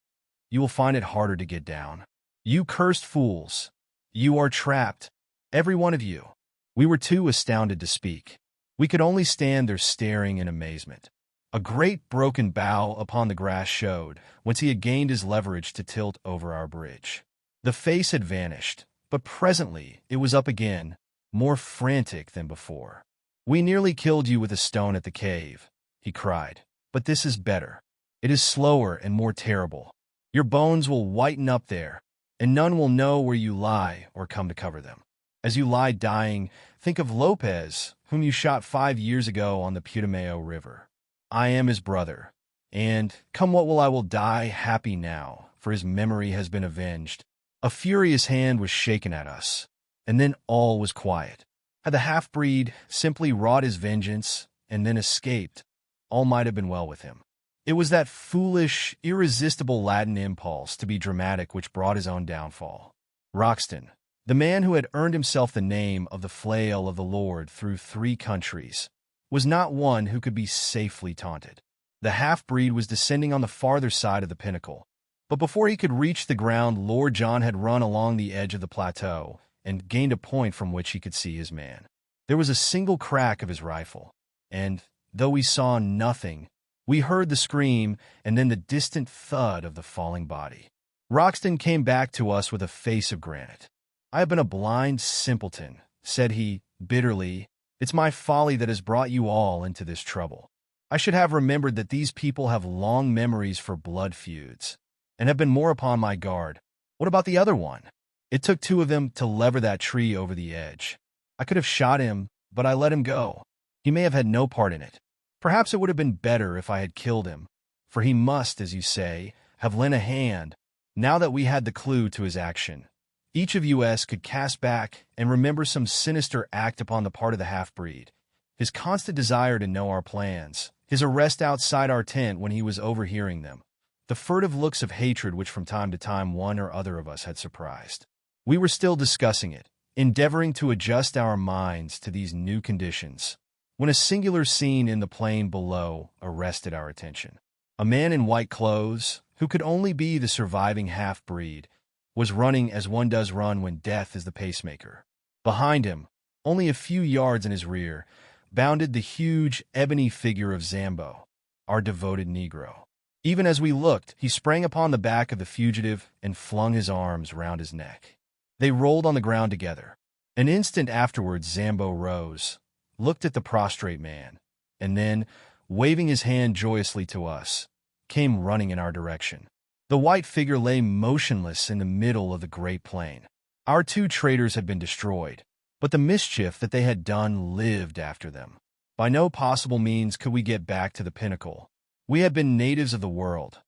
You will find it harder to get down. You cursed fools. You are trapped, every one of you." We were too astounded to speak. We could only stand there staring in amazement. A great broken bough upon the grass showed, whence he had gained his leverage to tilt over our bridge. The face had vanished, but presently it was up again, more frantic than before. "We nearly killed you with a stone at the cave," he cried, "but this is better. It is slower and more terrible. Your bones will whiten up there, and none will know where you lie or come to cover them. As you lie dying, think of Lopez, whom you shot 5 years ago on the Putumayo River. I am his brother, and, come what will, I will die happy now, for his memory has been avenged." A furious hand was shaken at us, and then all was quiet. Had the half-breed simply wrought his vengeance and then escaped, all might have been well with him. It was that foolish, irresistible Latin impulse to be dramatic which brought his own downfall. Roxton, the man who had earned himself the name of the flail of the Lord through 3 countries, was not one who could be safely taunted. The half-breed was descending on the farther side of the pinnacle, but before he could reach the ground, Lord John had run along the edge of the plateau and gained a point from which he could see his man. There was a single crack of his rifle, and, though we saw nothing, we heard the scream and then the distant thud of the falling body. Roxton came back to us with a face of granite. "I have been a blind simpleton," said he, bitterly. "It's my folly that has brought you all into this trouble. I should have remembered that these people have long memories for blood feuds, and have been more upon my guard. What about the other one? It took 2 of them to lever that tree over the edge. I could have shot him, but I let him go. He may have had no part in it. Perhaps it would have been better if I had killed him, for he must, as you say, have lent a hand. Now that we had the clue to his action, each of us could cast back and remember some sinister act upon the part of the half-breed. His constant desire to know our plans, his arrest outside our tent when he was overhearing them, the furtive looks of hatred which from time to time one or other of us had surprised. We were still discussing it, endeavoring to adjust our minds to these new conditions, when a singular scene in the plain below arrested our attention. A man in white clothes, who could only be the surviving half-breed, was running as one does run when death is the pacemaker. Behind him, only a few yards in his rear, bounded the huge, ebony figure of Zambo, our devoted Negro. Even as we looked, he sprang upon the back of the fugitive and flung his arms round his neck. They rolled on the ground together. An instant afterwards Zambo rose, looked at the prostrate man, and then, waving his hand joyously to us, came running in our direction. The white figure lay motionless in the middle of the great plain. Our 2 traders had been destroyed, but the mischief that they had done lived after them. By no possible means could we get back to the pinnacle. We had been natives of the world.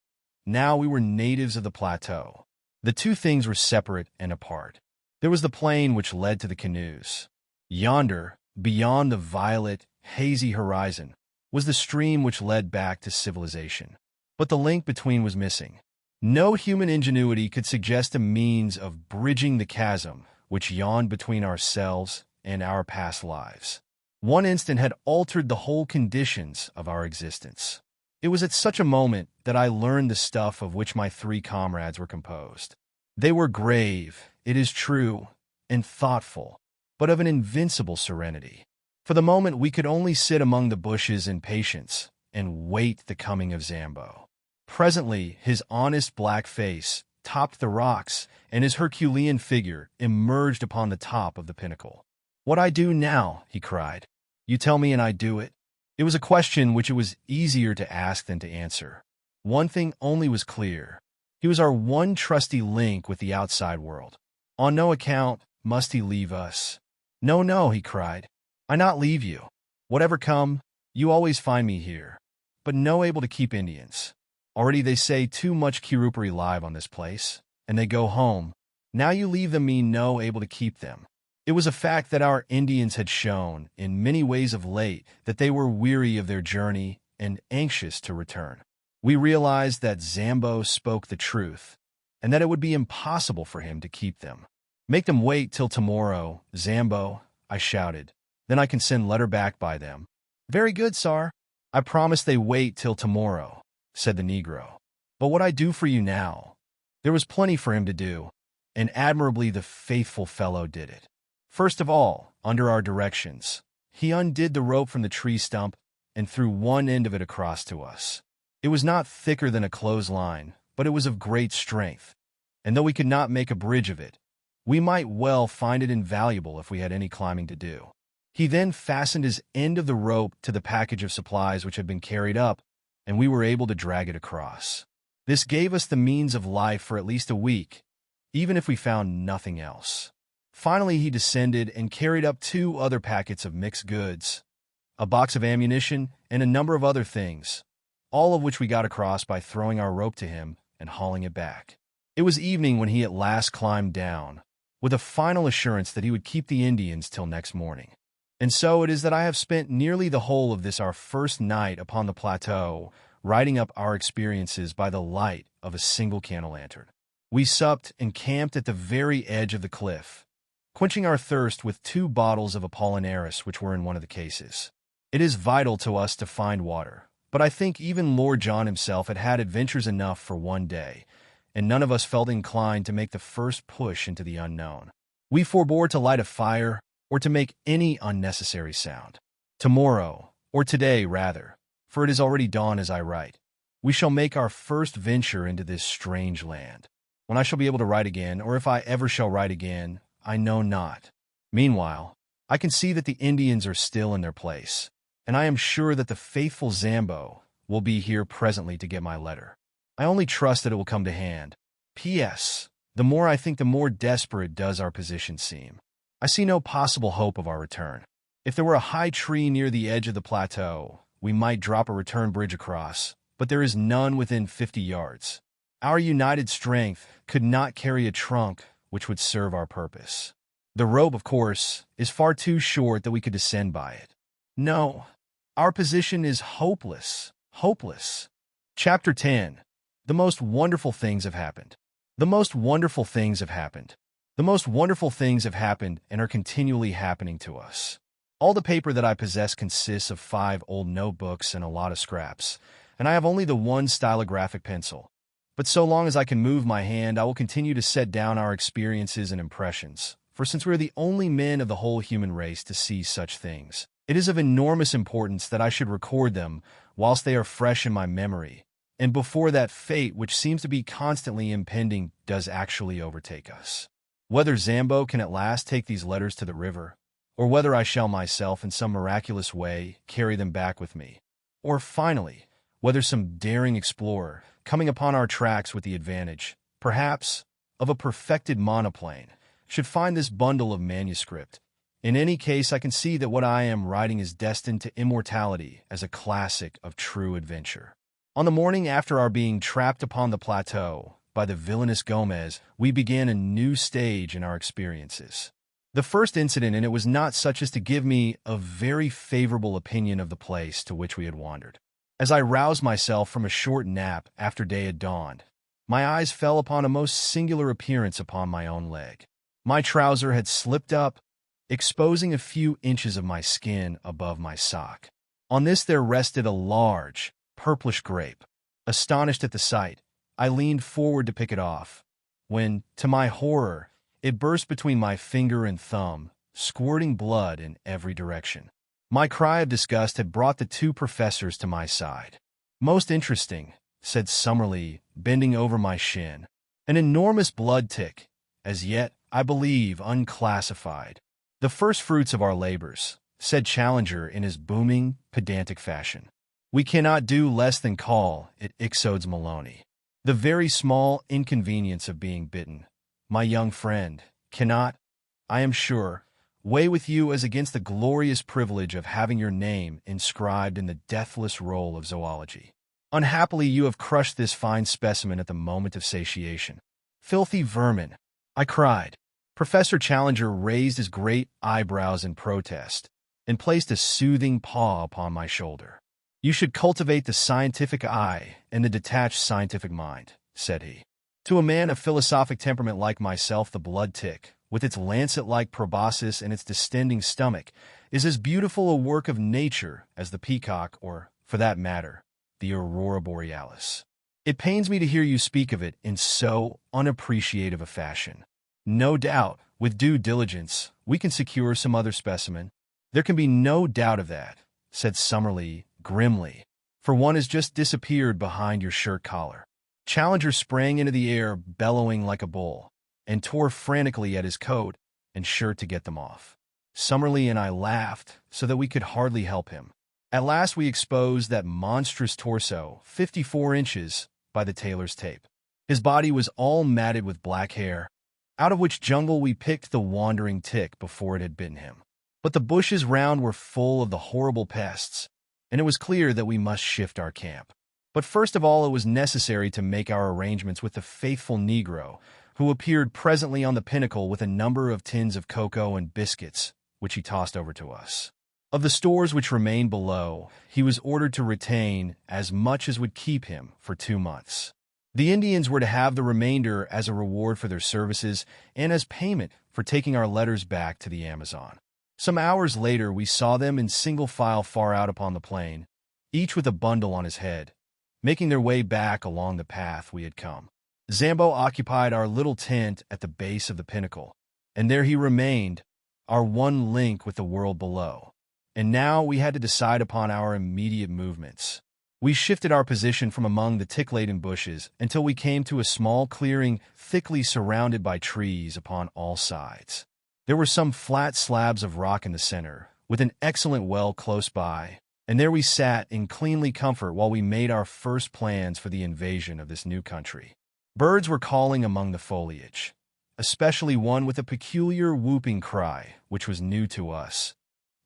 Now we were natives of the plateau. The 2 things were separate and apart. There was the plain which led to the canoes. Yonder, beyond the violet, hazy horizon, was the stream which led back to civilization. But the link between was missing. No human ingenuity could suggest a means of bridging the chasm which yawned between ourselves and our past lives. One instant had altered the whole conditions of our existence. It was at such a moment that I learned the stuff of which my three comrades were composed. They were grave, it is true, and thoughtful, but of an invincible serenity. For the moment we could only sit among the bushes in patience and wait the coming of Zambo. Presently his honest black face topped the rocks, and his Herculean figure emerged upon the top of the pinnacle. "What I do now?" he cried. "You tell me and I do it." It was a question which it was easier to ask than to answer. One thing only was clear. He was our one trusty link with the outside world. On no account must he leave us. "No, no," he cried. "I not leave you. Whatever come, you always find me here. But no able to keep Indians. Already they say too much Kirupuri live on this place, and they go home. Now you leave them me no able to keep them." It was a fact that our Indians had shown, in many ways of late, that they were weary of their journey and anxious to return. We realized that Zambo spoke the truth, and that it would be impossible for him to keep them. "Make them wait till tomorrow, Zambo," I shouted. "Then I can send letter back by them." "Very good, sir. I promise they wait till tomorrow," said the Negro. "But what I do for you now?" There was plenty for him to do, and admirably the faithful fellow did it. First of all, under our directions, he undid the rope from the tree stump and threw one end of it across to us. It was not thicker than a clothesline, but it was of great strength, and though we could not make a bridge of it, we might well find it invaluable if we had any climbing to do. He then fastened his end of the rope to the package of supplies which had been carried up, and we were able to drag it across. This gave us the means of life for at least a week, even if we found nothing else. Finally, he descended and carried up 2 other packets of mixed goods, a box of ammunition, and a number of other things, all of which we got across by throwing our rope to him and hauling it back. It was evening when he at last climbed down, with a final assurance that he would keep the Indians till next morning. And so it is that I have spent nearly the whole of this our first night upon the plateau, writing up our experiences by the light of a single candle lantern. We supped and camped at the very edge of the cliff, quenching our thirst with 2 bottles of Apollinaris which were in one of the cases. It is vital to us to find water, but I think even Lord John himself had had adventures enough for one day, and none of us felt inclined to make the first push into the unknown. We forbore to light a fire or to make any unnecessary sound. Tomorrow, or today rather, for it is already dawn as I write, we shall make our first venture into this strange land. When I shall be able to write again, or if I ever shall write again, I know not. Meanwhile, I can see that the Indians are still in their place, and I am sure that the faithful Zambo will be here presently to get my letter. I only trust that it will come to hand. P.S. The more I think, the more desperate does our position seem. I see no possible hope of our return. If there were a high tree near the edge of the plateau, we might drop a return bridge across, but there is none within 50 yards. Our united strength could not carry a trunk which would serve our purpose. The rope, of course, is far too short that we could descend by it. No, our position is hopeless, hopeless. Chapter 10. The most wonderful things have happened. The most wonderful things have happened. The most wonderful things have happened and are continually happening to us. All the paper that I possess consists of 5 old notebooks and a lot of scraps, and I have only the one stylographic pencil. But so long as I can move my hand, I will continue to set down our experiences and impressions, for since we are the only men of the whole human race to see such things, it is of enormous importance that I should record them whilst they are fresh in my memory, and before that fate which seems to be constantly impending does actually overtake us. Whether Zambo can at last take these letters to the river, or whether I shall myself in some miraculous way carry them back with me, or finally, whether some daring explorer, coming upon our tracks with the advantage, perhaps, of a perfected monoplane, should find this bundle of manuscript. In any case, I can see that what I am writing is destined to immortality as a classic of true adventure. On the morning after our being trapped upon the plateau by the villainous Gomez, we began a new stage in our experiences. The first incident in it was not such as to give me a very favorable opinion of the place to which we had wandered. As I roused myself from a short nap after day had dawned, my eyes fell upon a most singular appearance upon my own leg. My trouser had slipped up, exposing a few inches of my skin above my sock. On this there rested a large, purplish grape. Astonished at the sight, I leaned forward to pick it off, when, to my horror, it burst between my finger and thumb, squirting blood in every direction. My cry of disgust had brought the two professors to my side. "Most interesting," said Summerlee, bending over my shin. "An enormous blood tick, as yet, I believe, unclassified. The first fruits of our labors," said Challenger in his booming, pedantic fashion. "We cannot do less than call it Ixodes Maloney. The very small inconvenience of being bitten, my young friend, cannot, I am sure, weigh with you as against the glorious privilege of having your name inscribed in the deathless roll of zoology. Unhappily, you have crushed this fine specimen at the moment of satiation." "Filthy vermin!" I cried. Professor Challenger raised his great eyebrows in protest and placed a soothing paw upon my shoulder. "You should cultivate the scientific eye and the detached scientific mind," said he. "To a man of philosophic temperament like myself, the blood tick, with its lancet-like proboscis and its distending stomach, is as beautiful a work of nature as the peacock or, for that matter, the aurora borealis. It pains me to hear you speak of it in so unappreciative a fashion. No doubt, with due diligence, we can secure some other specimen." "There can be no doubt of that," said Summerlee grimly, "for one has just disappeared behind your shirt collar." Challenger sprang into the air, bellowing like a bull, and tore frantically at his coat and shirt to get them off. Summerlee and I laughed so that we could hardly help him. At last we exposed that monstrous torso, 54 inches, by the tailor's tape. His body was all matted with black hair, out of which jungle we picked the wandering tick before it had bitten him. But the bushes round were full of the horrible pests, and it was clear that we must shift our camp. But first of all it was necessary to make our arrangements with the faithful Negro, who appeared presently on the pinnacle with a number of tins of cocoa and biscuits, which he tossed over to us. Of the stores which remained below, he was ordered to retain as much as would keep him for 2 months. The Indians were to have the remainder as a reward for their services and as payment for taking our letters back to the Amazon. Some hours later we saw them in single file far out upon the plain, each with a bundle on his head, making their way back along the path we had come. Zambo occupied our little tent at the base of the pinnacle, and there he remained, our one link with the world below. And now we had to decide upon our immediate movements. We shifted our position from among the tick-laden bushes until we came to a small clearing thickly surrounded by trees upon all sides. There were some flat slabs of rock in the center, with an excellent well close by, and there we sat in cleanly comfort while we made our first plans for the invasion of this new country. Birds were calling among the foliage, especially one with a peculiar whooping cry, which was new to us.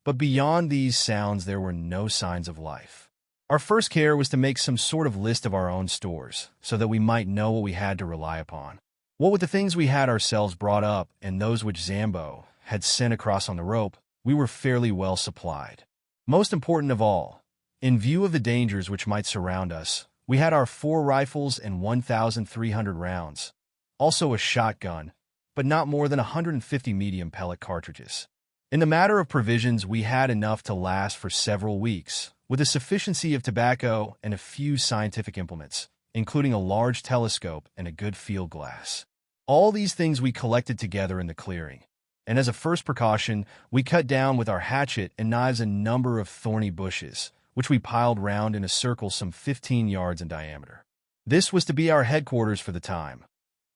But beyond these sounds there were no signs of life. Our first care was to make some sort of list of our own stores, so that we might know what we had to rely upon. What with the things we had ourselves brought up and those which Zambo had sent across on the rope, we were fairly well supplied. Most important of all, in view of the dangers which might surround us, we had our 4 rifles and 1,300 rounds, also a shotgun, but not more than 150 medium pellet cartridges. In the matter of provisions, we had enough to last for several weeks, with a sufficiency of tobacco and a few scientific implements, including a large telescope and a good field glass. All these things we collected together in the clearing, and as a first precaution, we cut down with our hatchet and knives a number of thorny bushes, which we piled round in a circle some 15 yards in diameter. This was to be our headquarters for the time,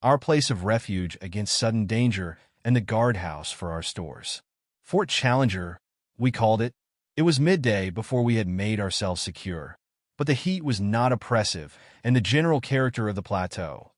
our place of refuge against sudden danger, and the guardhouse for our stores. Fort Challenger, we called it. It was midday before we had made ourselves secure, but the heat was not oppressive, and the general character of the plateau,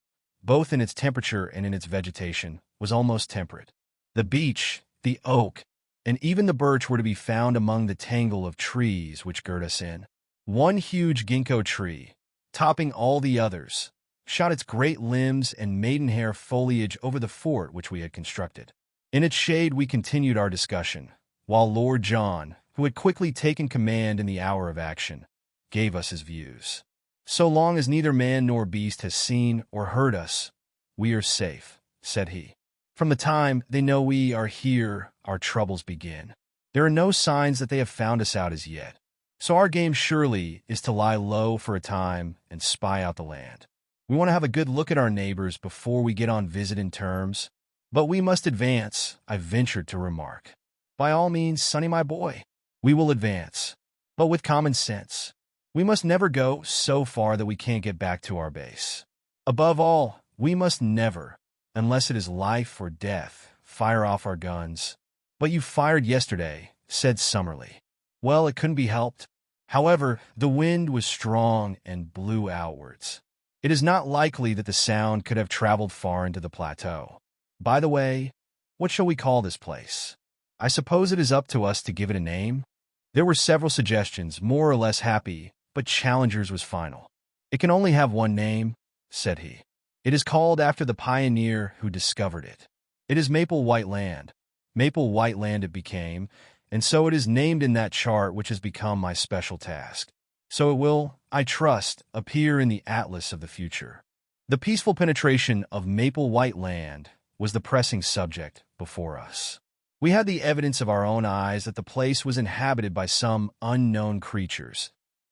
both in its temperature and in its vegetation, was almost temperate. The beech, the oak, and even the birch were to be found among the tangle of trees which girt us in. One huge ginkgo tree, topping all the others, shot its great limbs and maidenhair foliage over the fort which we had constructed. In its shade we continued our discussion, while Lord John, who had quickly taken command in the hour of action, gave us his views. "So long as neither man nor beast has seen or heard us, we are safe," said he. From the time they know we are here, our troubles begin. There are no signs that they have found us out as yet. So our game surely is to lie low for a time and spy out the land. We want to have a good look at our neighbors before we get on visiting terms. But we must advance, I ventured to remark. By all means, Sonny my boy, we will advance, but with common sense. We must never go so far that we can't get back to our base. Above all, we must never, unless it is life or death, fire off our guns. But you fired yesterday, said Summerlee. Well, it couldn't be helped. However, the wind was strong and blew outwards. It is not likely that the sound could have traveled far into the plateau. By the way, what shall we call this place? I suppose it is up to us to give it a name. There were several suggestions, more or less happy, but Challenger's was final. It can only have one name, said he. It is called after the pioneer who discovered it. It is Maple White Land. Maple White Land it became, and so it is named in that chart which has become my special task. So it will, I trust, appear in the atlas of the future. The peaceful penetration of Maple White Land was the pressing subject before us. We had the evidence of our own eyes that the place was inhabited by some unknown creatures,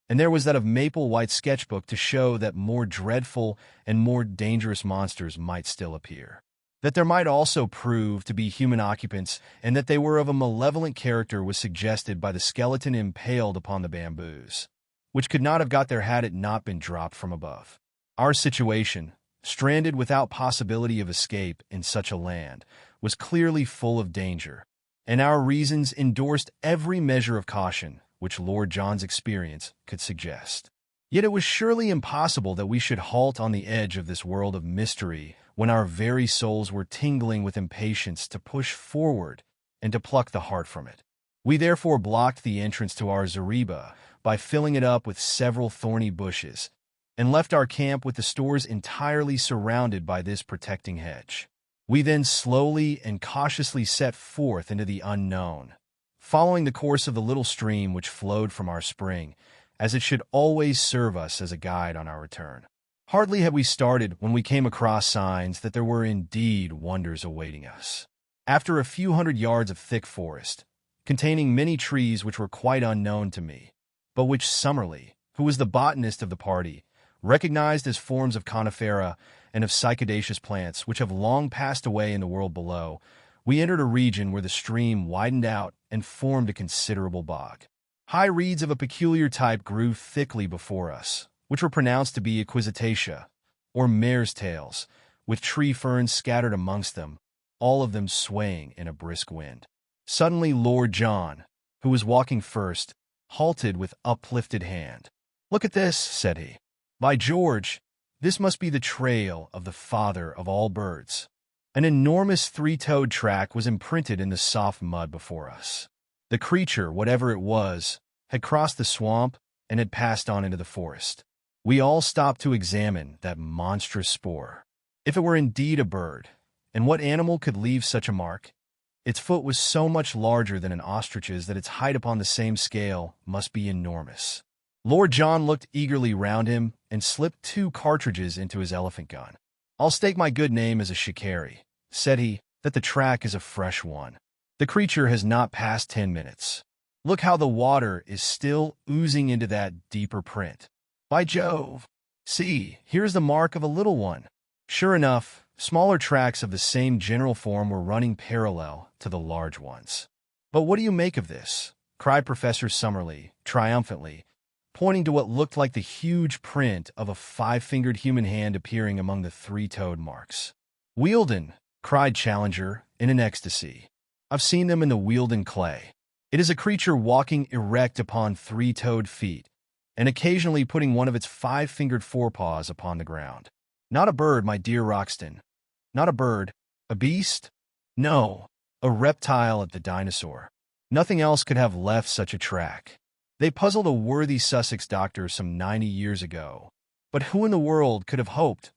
and there was that of Maple White's sketchbook to show that more dreadful and more dangerous monsters might still appear. That there might also prove to be human occupants, and that they were of a malevolent character was suggested by the skeleton impaled upon the bamboos, which could not have got there had it not been dropped from above. Our situation, stranded without possibility of escape in such a land, was clearly full of danger, and our reasons endorsed every measure of caution which Lord John's experience could suggest. Yet it was surely impossible that we should halt on the edge of this world of mystery when our very souls were tingling with impatience to push forward and to pluck the heart from it. We therefore blocked the entrance to our zareba by filling it up with several thorny bushes, and left our camp with the stores entirely surrounded by this protecting hedge. We then slowly and cautiously set forth into the unknown, following the course of the little stream which flowed from our spring, as it should always serve us as a guide on our return. Hardly had we started when we came across signs that there were indeed wonders awaiting us. After a few hundred yards of thick forest, containing many trees which were quite unknown to me, but which Summerlee, who was the botanist of the party, recognized as forms of conifera and of cycadaceous plants which have long passed away in the world below, we entered a region where the stream widened out and formed a considerable bog. High reeds of a peculiar type grew thickly before us, which were pronounced to be equisitacea, or mare's tails, with tree ferns scattered amongst them, all of them swaying in a brisk wind. Suddenly Lord John, who was walking first, halted with uplifted hand. "Look at this," said he. "By George, this must be the trail of the father of all birds." An enormous three-toed track was imprinted in the soft mud before us. The creature, whatever it was, had crossed the swamp and had passed on into the forest. We all stopped to examine that monstrous spoor. If it were indeed a bird, and what animal could leave such a mark? Its foot was so much larger than an ostrich's that its height upon the same scale must be enormous. Lord John looked eagerly round him and slipped 2 cartridges into his elephant gun. "I'll stake my good name as a shikari," said he, "that the track is a fresh one. The creature has not passed 10 minutes. Look how the water is still oozing into that deeper print. By Jove! See, here's the mark of a little one." Sure enough, smaller tracks of the same general form were running parallel to the large ones. "But what do you make of this?" cried Professor Summerlee, triumphantly, pointing to what looked like the huge print of a 5-fingered human hand appearing among the 3-toed marks. "Wealden," cried Challenger, in an ecstasy. "I've seen them in the Wealden clay. It is a creature walking erect upon 3-toed feet, and occasionally putting one of its 5-fingered forepaws upon the ground. Not a bird, my dear Roxton. Not a bird. A beast? No, a reptile at the Dinosaur. Nothing else could have left such a track. They puzzled a worthy Sussex doctor some 90 years ago. But who in the world could have hoped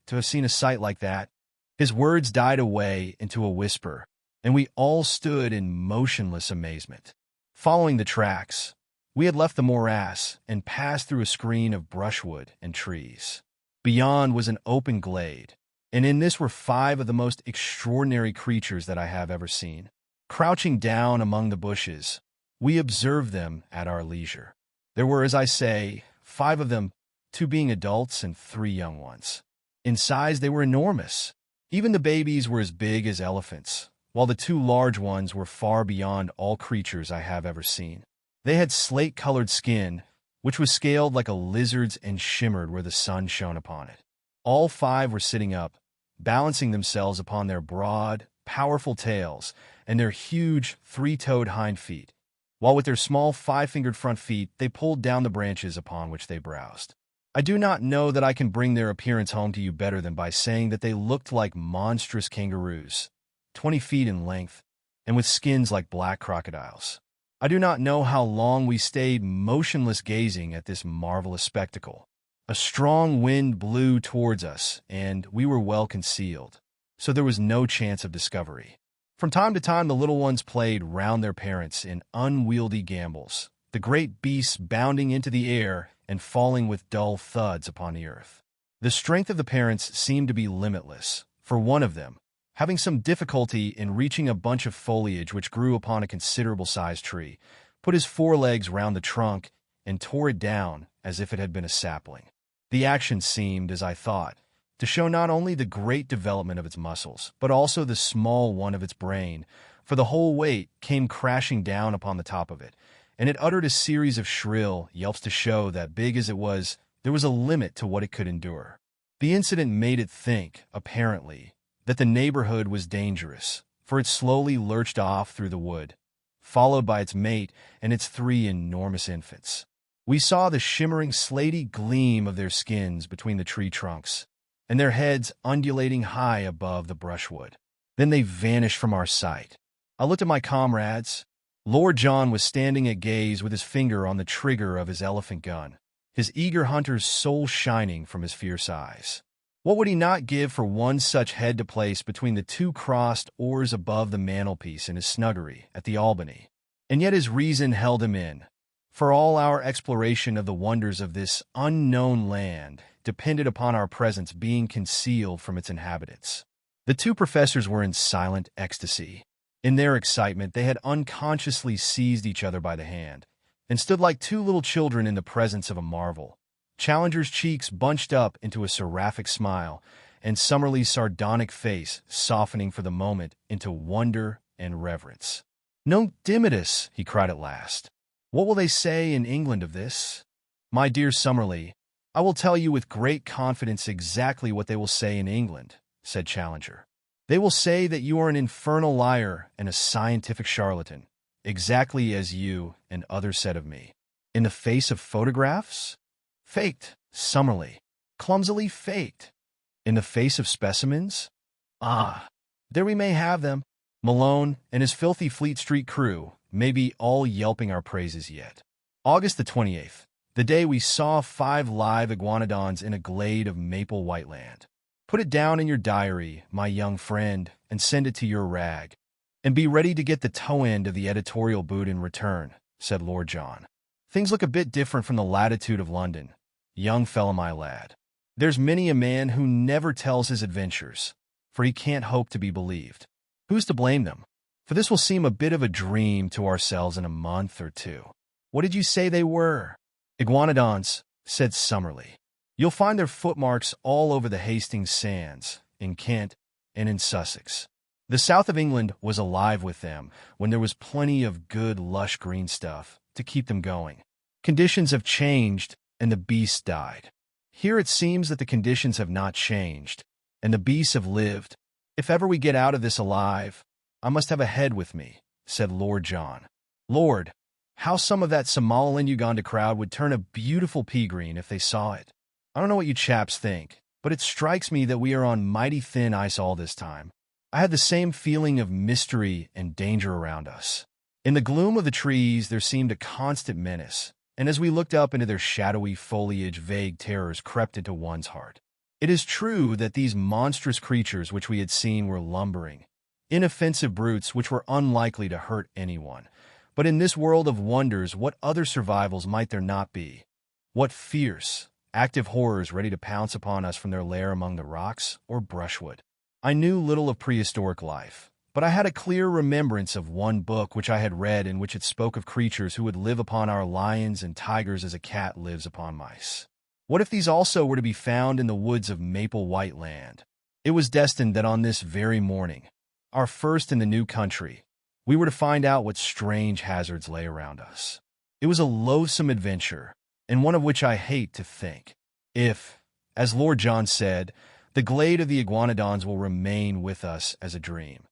to have seen a sight like that?" His words died away into a whisper, and we all stood in motionless amazement. Following the tracks, we had left the morass and passed through a screen of brushwood and trees. Beyond was an open glade, And in this were 5 of the most extraordinary creatures that I have ever seen. Crouching down among the bushes, we observed them at our leisure. There were, as I say, 5 of them, 2 being adults and 3 young ones. In size, they were enormous. Even the babies were as big as elephants, while the 2 large ones were far beyond all creatures I have ever seen. They had slate-colored skin, which was scaled like a lizard's and shimmered where the sun shone upon it. All 5 were sitting up, balancing themselves upon their broad, powerful tails and their huge 3-toed hind feet, while with their small 5-fingered front feet they pulled down the branches upon which they browsed. I do not know that I can bring their appearance home to you better than by saying that they looked like monstrous kangaroos, 20 feet in length, and with skins like black crocodiles. I do not know how long we stayed motionless gazing at this marvelous spectacle. A strong wind blew towards us, and we were well concealed, so there was no chance of discovery. From time to time the little ones played round their parents in unwieldy gambols, the great beasts bounding into the air and falling with dull thuds upon the earth. The strength of the parents seemed to be limitless, for one of them, having some difficulty in reaching a bunch of foliage which grew upon a considerable-sized tree, put his forelegs round the trunk and tore it down as if it had been a sapling. The action seemed, as I thought, to show not only the great development of its muscles, but also the small one of its brain, for the whole weight came crashing down upon the top of it, and it uttered a series of shrill yelps to show that, big as it was, there was a limit to what it could endure. The incident made it think, apparently, that the neighborhood was dangerous, for it slowly lurched off through the wood, followed by its mate and its 3 enormous infants. We saw the shimmering slaty gleam of their skins between the tree trunks, and their heads undulating high above the brushwood. Then they vanished from our sight. I looked at my comrades. Lord John was standing at gaze with his finger on the trigger of his elephant gun, his eager hunter's soul shining from his fierce eyes. What would he not give for one such head to place between the 2 crossed oars above the mantelpiece in his snuggery at the Albany? And yet his reason held him in, for all our exploration of the wonders of this unknown land depended upon our presence being concealed from its inhabitants. The 2 professors were in silent ecstasy. In their excitement, they had unconsciously seized each other by the hand and stood like 2 little children in the presence of a marvel. Challenger's cheeks bunched up into a seraphic smile, and Summerlee's sardonic face softening for the moment into wonder and reverence. "No, Dimmitus," he cried at last. "What will they say in England of this?" "My dear Summerlee, I will tell you with great confidence exactly what they will say in England," said Challenger. "They will say that you are an infernal liar and a scientific charlatan, exactly as you and others said of me." "In the face of photographs?" "Faked, Summerlee. Clumsily faked." "In the face of specimens?" "Ah, there we may have them. Malone and his filthy Fleet Street crew may be all yelping our praises yet." August the 28th, the day we saw 5 live iguanodons in a glade of maple whiteland. Put it down in your diary, my young friend, and send it to your rag. "And be ready to get the toe end of the editorial boot in return," said Lord John. "Things look a bit different from the latitude of London, young fellow my lad. There's many a man who never tells his adventures, for he can't hope to be believed. Who's to blame them? For this will seem a bit of a dream to ourselves in a month or 2. "What did you say they were?" "Iguanodons," said Summerlee. "You'll find their footmarks all over the Hastings sands, in Kent and in Sussex. The south of England was alive with them when there was plenty of good lush green stuff to keep them going. Conditions have changed, and the beasts died. Here it seems that the conditions have not changed, and the beasts have lived. If ever we get out of this alive, I must have a head with me," said Lord John. "Lord, how some of that Somaliland Uganda crowd would turn a beautiful pea-green if they saw it. I don't know what you chaps think, but it strikes me that we are on mighty thin ice all this time. I had the same feeling of mystery and danger around us. In the gloom of the trees there seemed a constant menace, and as we looked up into their shadowy foliage vague terrors crept into one's heart. It is true that these monstrous creatures which we had seen were lumbering, inoffensive brutes which were unlikely to hurt anyone. But in this world of wonders what other survivals might there not be? What fierce active horrors ready to pounce upon us from their lair among the rocks or brushwood. I knew little of prehistoric life, but I had a clear remembrance of one book which I had read in which it spoke of creatures who would live upon our lions and tigers as a cat lives upon mice. What if these also were to be found in the woods of Maple White Land? It was destined that on this very morning, our first in the new country, we were to find out what strange hazards lay around us. It was a loathsome adventure, and one of which I hate to think. If, as Lord John said, the glade of the iguanodons will remain with us as a dream,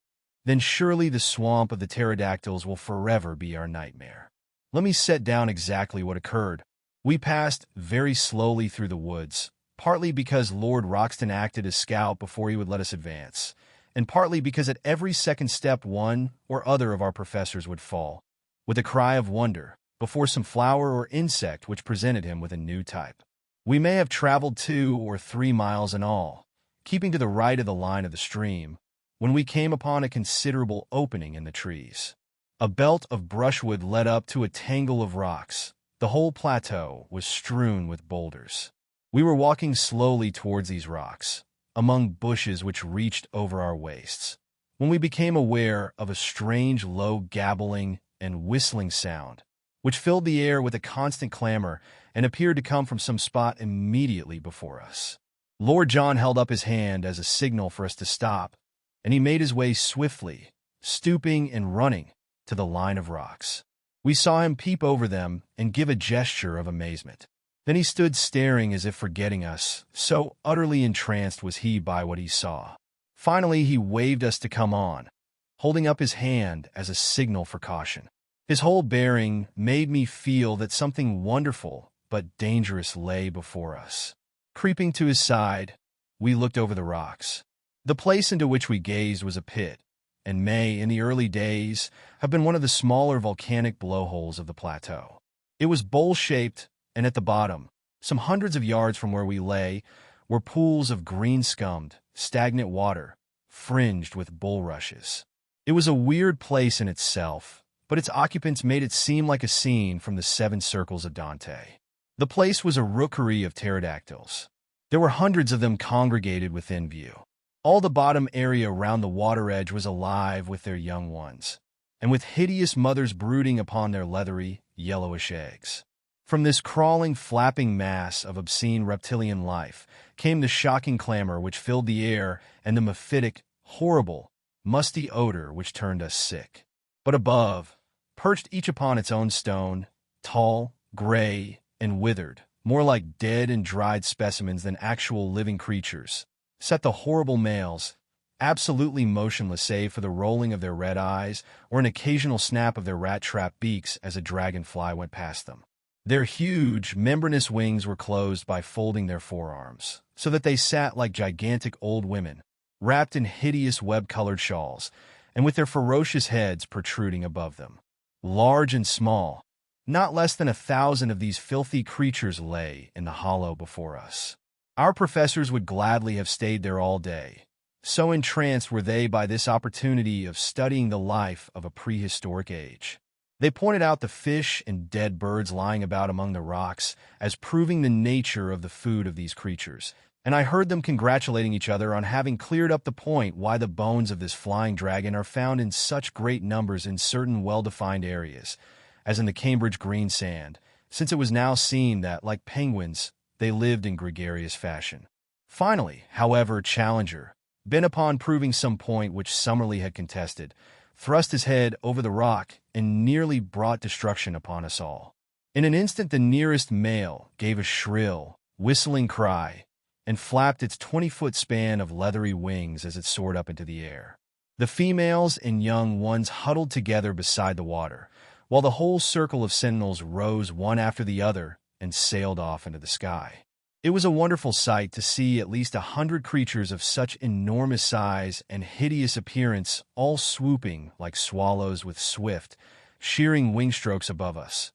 then surely the swamp of the pterodactyls will forever be our nightmare. Let me set down exactly what occurred. We passed very slowly through the woods, partly because Lord Roxton acted as scout before he would let us advance, and partly because at every second step one or other of our professors would fall, with a cry of wonder, before some flower or insect which presented him with a new type. We may have traveled 2 or 3 miles in all, keeping to the right of the line of the stream, when we came upon a considerable opening in the trees. A belt of brushwood led up to a tangle of rocks. The whole plateau was strewn with boulders. We were walking slowly towards these rocks, among bushes which reached over our waists, when we became aware of a strange low gabbling and whistling sound, which filled the air with a constant clamor and appeared to come from some spot immediately before us. Lord John held up his hand as a signal for us to stop, and he made his way swiftly, stooping and running, to the line of rocks. We saw him peep over them and give a gesture of amazement. Then he stood staring as if forgetting us, so utterly entranced was he by what he saw. Finally he waved us to come on, holding up his hand as a signal for caution. His whole bearing made me feel that something wonderful but dangerous lay before us. Creeping to his side, we looked over the rocks. The place into which we gazed was a pit, and may, in the early days, have been one of the smaller volcanic blowholes of the plateau. It was bowl-shaped, and at the bottom, some hundreds of yards from where we lay, were pools of green-scummed, stagnant water, fringed with bulrushes. It was a weird place in itself, but its occupants made it seem like a scene from the 7 Circles of Dante. The place was a rookery of pterodactyls. There were hundreds of them congregated within view. All the bottom area around the water edge was alive with their young ones, and with hideous mothers brooding upon their leathery, yellowish eggs. From this crawling, flapping mass of obscene reptilian life came the shocking clamor which filled the air and the mephitic, horrible, musty odor which turned us sick. But above, perched each upon its own stone, tall, gray, and withered, more like dead and dried specimens than actual living creatures, sat the horrible males, absolutely motionless save for the rolling of their red eyes or an occasional snap of their rat-trap beaks as a dragonfly went past them. Their huge, membranous wings were closed by folding their forearms, so that they sat like gigantic old women, wrapped in hideous web-colored shawls, and with their ferocious heads protruding above them. Large and small, not less than 1,000 of these filthy creatures lay in the hollow before us. Our professors would gladly have stayed there all day, so entranced were they by this opportunity of studying the life of a prehistoric age. They pointed out the fish and dead birds lying about among the rocks as proving the nature of the food of these creatures, and I heard them congratulating each other on having cleared up the point why the bones of this flying dragon are found in such great numbers in certain well-defined areas, as in the Cambridge green sand, since it was now seen that, like penguins, they lived in gregarious fashion. Finally, however, Challenger, bent upon proving some point which Summerlee had contested, thrust his head over the rock and nearly brought destruction upon us all. In an instant the nearest male gave a shrill, whistling cry, and flapped its 20-foot span of leathery wings as it soared up into the air. The females and young ones huddled together beside the water, while the whole circle of sentinels rose one after the other and sailed off into the sky. It was a wonderful sight to see at least 100 creatures of such enormous size and hideous appearance all swooping like swallows with swift, shearing wing strokes above us.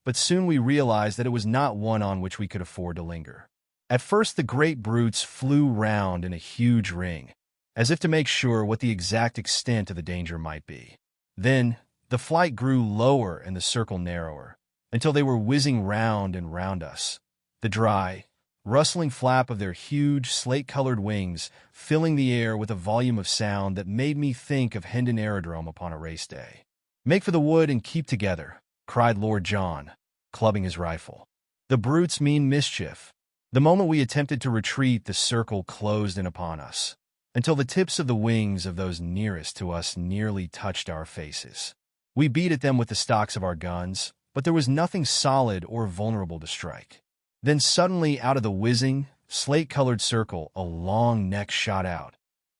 But soon we realized that it was not one on which we could afford to linger. At first the great brutes flew round in a huge ring, as if to make sure what the exact extent of the danger might be. Then the flight grew lower and the circle narrower, until they were whizzing round and round us. The dry, rustling flap of their huge, slate-colored wings, filling the air with a volume of sound that made me think of Hendon Aerodrome upon a race day. "Make for the wood and keep together," cried Lord John, clubbing his rifle. "The brutes mean mischief." The moment we attempted to retreat, the circle closed in upon us, until the tips of the wings of those nearest to us nearly touched our faces. We beat at them with the stocks of our guns, but there was nothing solid or vulnerable to strike. Then suddenly, out of the whizzing, slate-colored circle, a long neck shot out,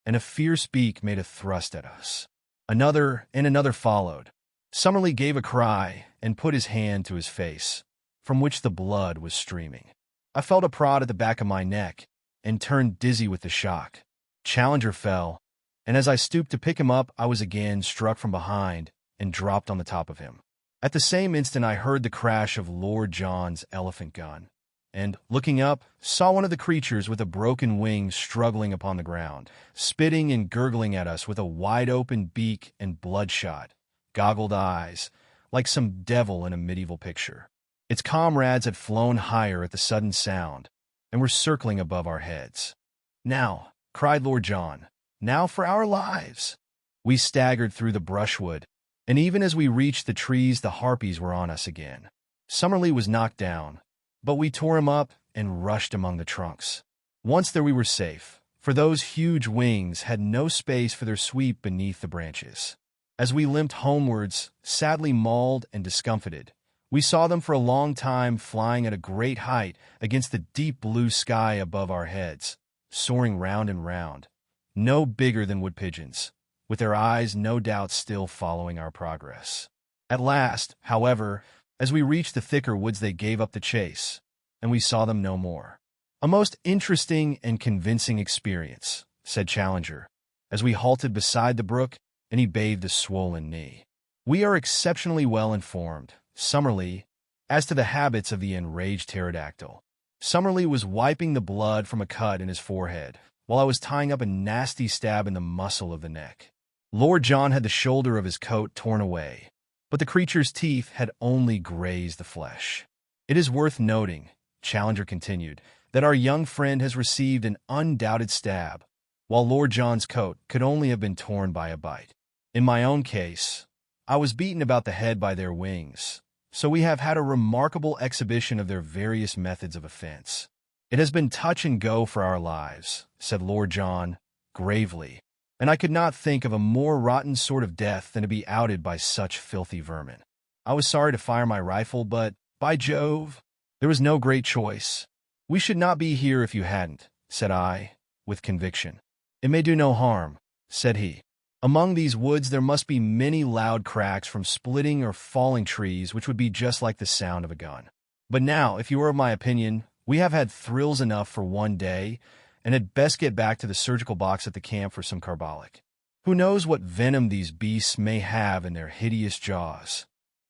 and a fierce beak made a thrust at us. Another and another followed. Summerlee gave a cry and put his hand to his face, from which the blood was streaming. I felt a prod at the back of my neck and turned dizzy with the shock. Challenger fell, and as I stooped to pick him up, I was again struck from behind and dropped on the top of him. At the same instant, I heard the crash of Lord John's elephant gun, and, looking up, saw one of the creatures with a broken wing struggling upon the ground, spitting and gurgling at us with a wide-open beak and bloodshot, goggled eyes, like some devil in a medieval picture. Its comrades had flown higher at the sudden sound, and were circling above our heads. "Now," cried Lord John, "now for our lives!" We staggered through the brushwood, and even as we reached the trees, the harpies were on us again. Summerlee was knocked down, but we tore him up and rushed among the trunks. Once there we were safe, for those huge wings had no space for their sweep beneath the branches. As we limped homewards, sadly mauled and discomfited, we saw them for a long time flying at a great height against the deep blue sky above our heads, soaring round and round, no bigger than wood pigeons, with their eyes no doubt still following our progress. At last, however, as we reached the thicker woods, they gave up the chase, and we saw them no more. "A most interesting and convincing experience," said Challenger, as we halted beside the brook and he bathed a swollen knee. "We are exceptionally well informed, Summerlee, as to the habits of the enraged pterodactyl." Summerlee was wiping the blood from a cut in his forehead, while I was tying up a nasty stab in the muscle of the neck. Lord John had the shoulder of his coat torn away, but the creature's teeth had only grazed the flesh. "It is worth noting," Challenger continued, "that our young friend has received an undoubted stab, while Lord John's coat could only have been torn by a bite. In my own case, I was beaten about the head by their wings, so we have had a remarkable exhibition of their various methods of offense. It has been touch and go for our lives," said Lord John, gravely, "and I could not think of a more rotten sort of death than to be outed by such filthy vermin. I was sorry to fire my rifle, but, by Jove, there was no great choice." "We should not be here if you hadn't," said I, with conviction. "It may do no harm," said he. "Among these woods there must be many loud cracks from splitting or falling trees, which would be just like the sound of a gun. But now, if you are of my opinion, we have had thrills enough for one day, and had best get back to the surgical box at the camp for some carbolic. Who knows what venom these beasts may have in their hideous jaws?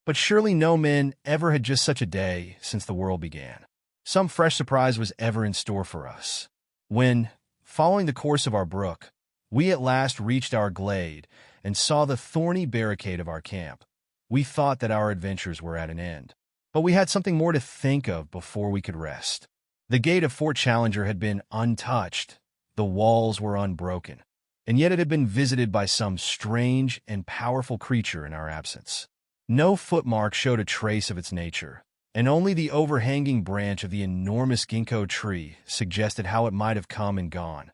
But surely no men ever had just such a day since the world began. Some fresh surprise was ever in store for us. When, following the course of our brook, we at last reached our glade and saw the thorny barricade of our camp, we thought that our adventures were at an end. But we had something more to think of before we could rest. The gate of Fort Challenger had been untouched, the walls were unbroken, and yet it had been visited by some strange and powerful creature in our absence. No footmark showed a trace of its nature, and only the overhanging branch of the enormous ginkgo tree suggested how it might have come and gone.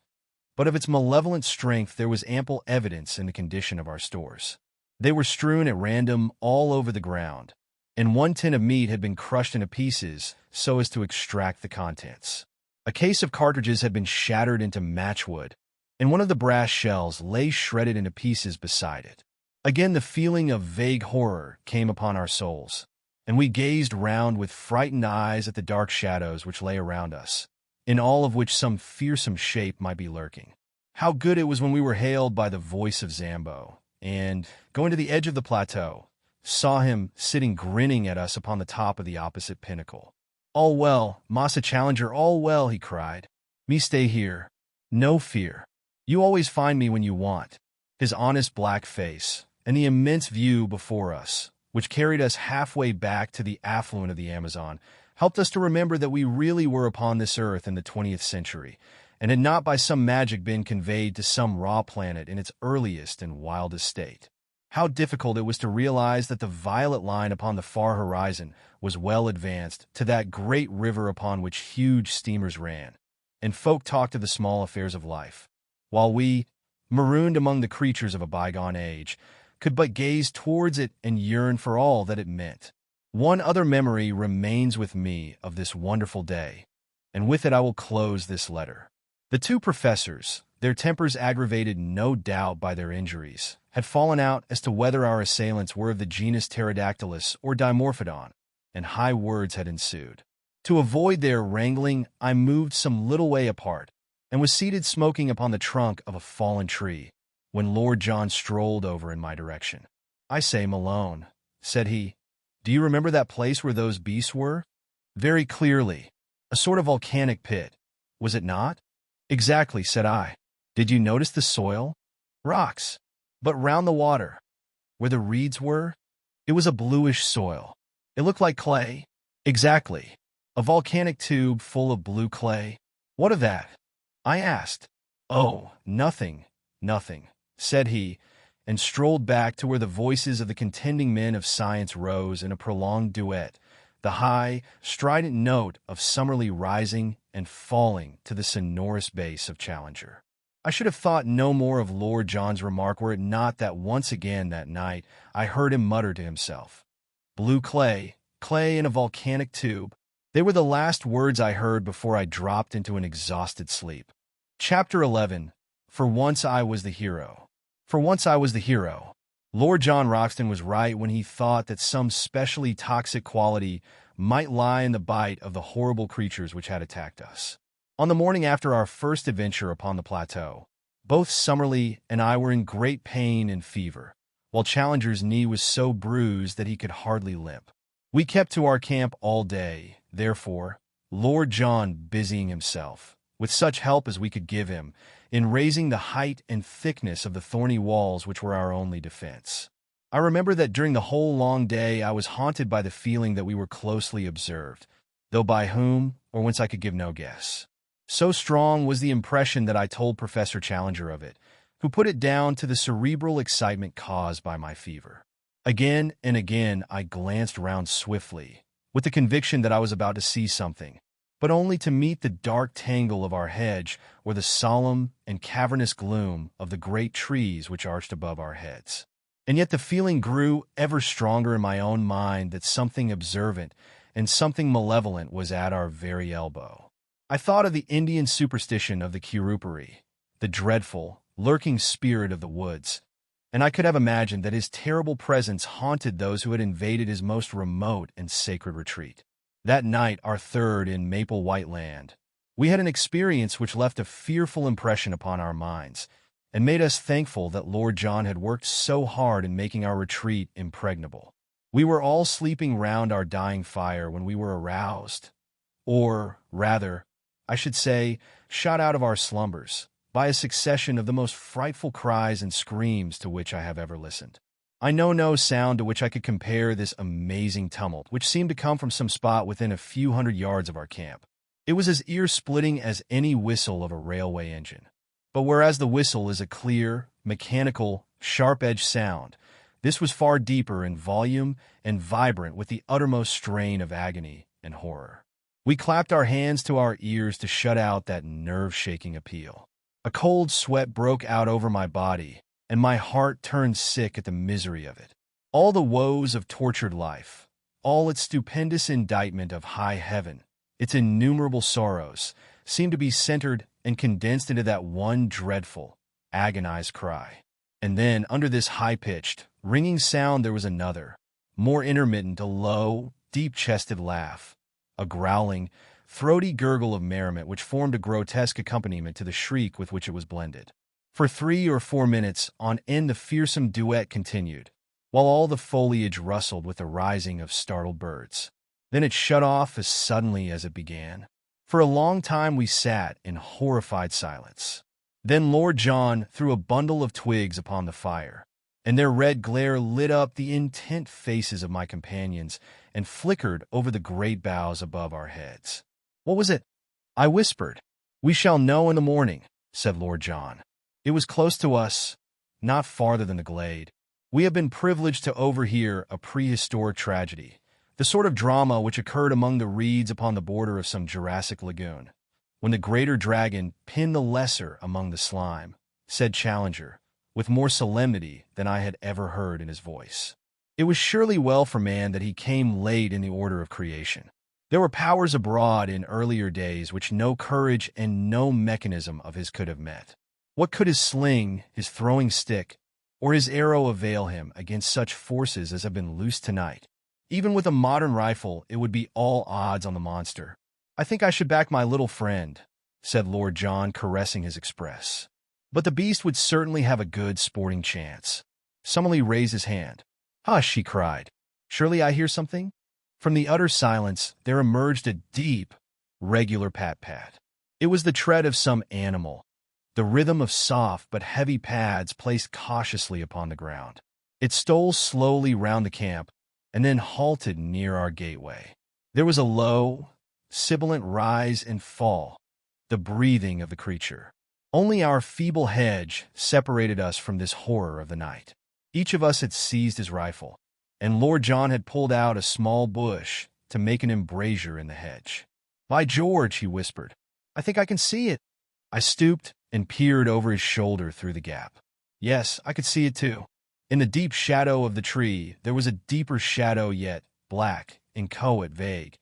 But of its malevolent strength there was ample evidence in the condition of our stores. They were strewn at random all over the ground, and one tin of meat had been crushed into pieces so as to extract the contents. A case of cartridges had been shattered into matchwood, and one of the brass shells lay shredded into pieces beside it. Again the feeling of vague horror came upon our souls, and we gazed round with frightened eyes at the dark shadows which lay around us, in all of which some fearsome shape might be lurking. How good it was when we were hailed by the voice of Zambo, and, going to the edge of the plateau, saw him sitting grinning at us upon the top of the opposite pinnacle. "All well, Massa Challenger, all well," he cried. "Me stay here. No fear. You always find me when you want." His honest black face, and the immense view before us, which carried us halfway back to the affluent of the Amazon, helped us to remember that we really were upon this earth in the 20th century, and had not by some magic been conveyed to some raw planet in its earliest and wildest state. How difficult it was to realize that the violet line upon the far horizon was well advanced to that great river upon which huge steamers ran, and folk talked of the small affairs of life, while we, marooned among the creatures of a bygone age, could but gaze towards it and yearn for all that it meant. One other memory remains with me of this wonderful day, and with it I will close this letter. The two professors, their tempers aggravated no doubt by their injuries, had fallen out as to whether our assailants were of the genus Pterodactylus or Dimorphodon, and high words had ensued. To avoid their wrangling, I moved some little way apart, and was seated smoking upon the trunk of a fallen tree, when Lord John strolled over in my direction. "I say, Malone," said he, "do you remember that place where those beasts were?" "Very clearly. A sort of volcanic pit, was it not?" "Exactly," said I. "Did you notice the soil?" "Rocks. But round the water, where the reeds were, it was a bluish soil. It looked like clay." "Exactly. A volcanic tube full of blue clay." "What of that?" I asked. "Oh, nothing, nothing," said he, and strolled back to where the voices of the contending men of science rose in a prolonged duet, the high, strident note of Summerlee rising and falling to the sonorous bass of Challenger. I should have thought no more of Lord John's remark were it not that once again that night I heard him mutter to himself, "Blue clay, clay in a volcanic tube." They were the last words I heard before I dropped into an exhausted sleep. Chapter 11. For once I was the hero. For once I was the hero. Lord John Roxton was right when he thought that some specially toxic quality might lie in the bite of the horrible creatures which had attacked us. On the morning after our first adventure upon the plateau, both Summerlee and I were in great pain and fever, while Challenger's knee was so bruised that he could hardly limp. We kept to our camp all day, therefore, Lord John busying himself, with such help as we could give him, in raising the height and thickness of the thorny walls which were our only defense. I remember that during the whole long day I was haunted by the feeling that we were closely observed, though by whom or whence I could give no guess. So strong was the impression that I told Professor Challenger of it, who put it down to the cerebral excitement caused by my fever. Again and again I glanced round swiftly, with the conviction that I was about to see something, but only to meet the dark tangle of our hedge or the solemn and cavernous gloom of the great trees which arched above our heads. And yet the feeling grew ever stronger in my own mind that something observant and something malevolent was at our very elbow. I thought of the Indian superstition of the Kurupari, the dreadful, lurking spirit of the woods, and I could have imagined that his terrible presence haunted those who had invaded his most remote and sacred retreat. That night, our third in Maple White Land, we had an experience which left a fearful impression upon our minds, and made us thankful that Lord John had worked so hard in making our retreat impregnable. We were all sleeping round our dying fire when we were aroused, or, rather, I should say, shot out of our slumbers, by a succession of the most frightful cries and screams to which I have ever listened. I know no sound to which I could compare this amazing tumult, which seemed to come from some spot within a few hundred yards of our camp. It was as ear-splitting as any whistle of a railway engine. But whereas the whistle is a clear, mechanical, sharp-edged sound, this was far deeper in volume and vibrant with the uttermost strain of agony and horror. We clapped our hands to our ears to shut out that nerve-shaking appeal. A cold sweat broke out over my body, and my heart turned sick at the misery of it. All the woes of tortured life, all its stupendous indictment of high heaven, its innumerable sorrows, seemed to be centered and condensed into that one dreadful, agonized cry. And then, under this high-pitched, ringing sound there was another, more intermittent, a low, deep-chested laugh, a growling, throaty gurgle of merriment which formed a grotesque accompaniment to the shriek with which it was blended. For 3 or 4 minutes on end the fearsome duet continued, while all the foliage rustled with the rising of startled birds. Then it shut off as suddenly as it began. For a long time we sat in horrified silence. Then Lord John threw a bundle of twigs upon the fire, and their red glare lit up the intent faces of my companions and flickered over the great boughs above our heads. "What was it?" I whispered. "We shall know in the morning," said Lord John. It was close to us, not farther than the glade. We have been privileged to overhear a prehistoric tragedy, the sort of drama which occurred among the reeds upon the border of some Jurassic lagoon, when the greater dragon pinned the lesser among the slime, said Challenger, with more solemnity than I had ever heard in his voice. It was surely well for man that he came late in the order of creation. There were powers abroad in earlier days which no courage and no mechanism of his could have met. What could his sling, his throwing stick, or his arrow avail him against such forces as have been loosed tonight? Even with a modern rifle, it would be all odds on the monster. "I think I should back my little friend," said Lord John, caressing his Express. "But the beast would certainly have a good sporting chance." Summerlee raised his hand. "Hush," he cried. "Surely I hear something?" From the utter silence, there emerged a deep, regular pat-pat. It was the tread of some animal, the rhythm of soft but heavy pads placed cautiously upon the ground. It stole slowly round the camp, and then halted near our gateway. There was a low, sibilant rise and fall, the breathing of the creature. Only our feeble hedge separated us from this horror of the night. Each of us had seized his rifle, and Lord John had pulled out a small bush to make an embrasure in the hedge. "By George," he whispered, "I think I can see it." I stooped and peered over his shoulder through the gap. Yes, I could see it too. In the deep shadow of the tree, there was a deeper shadow yet, black, inchoate, vague,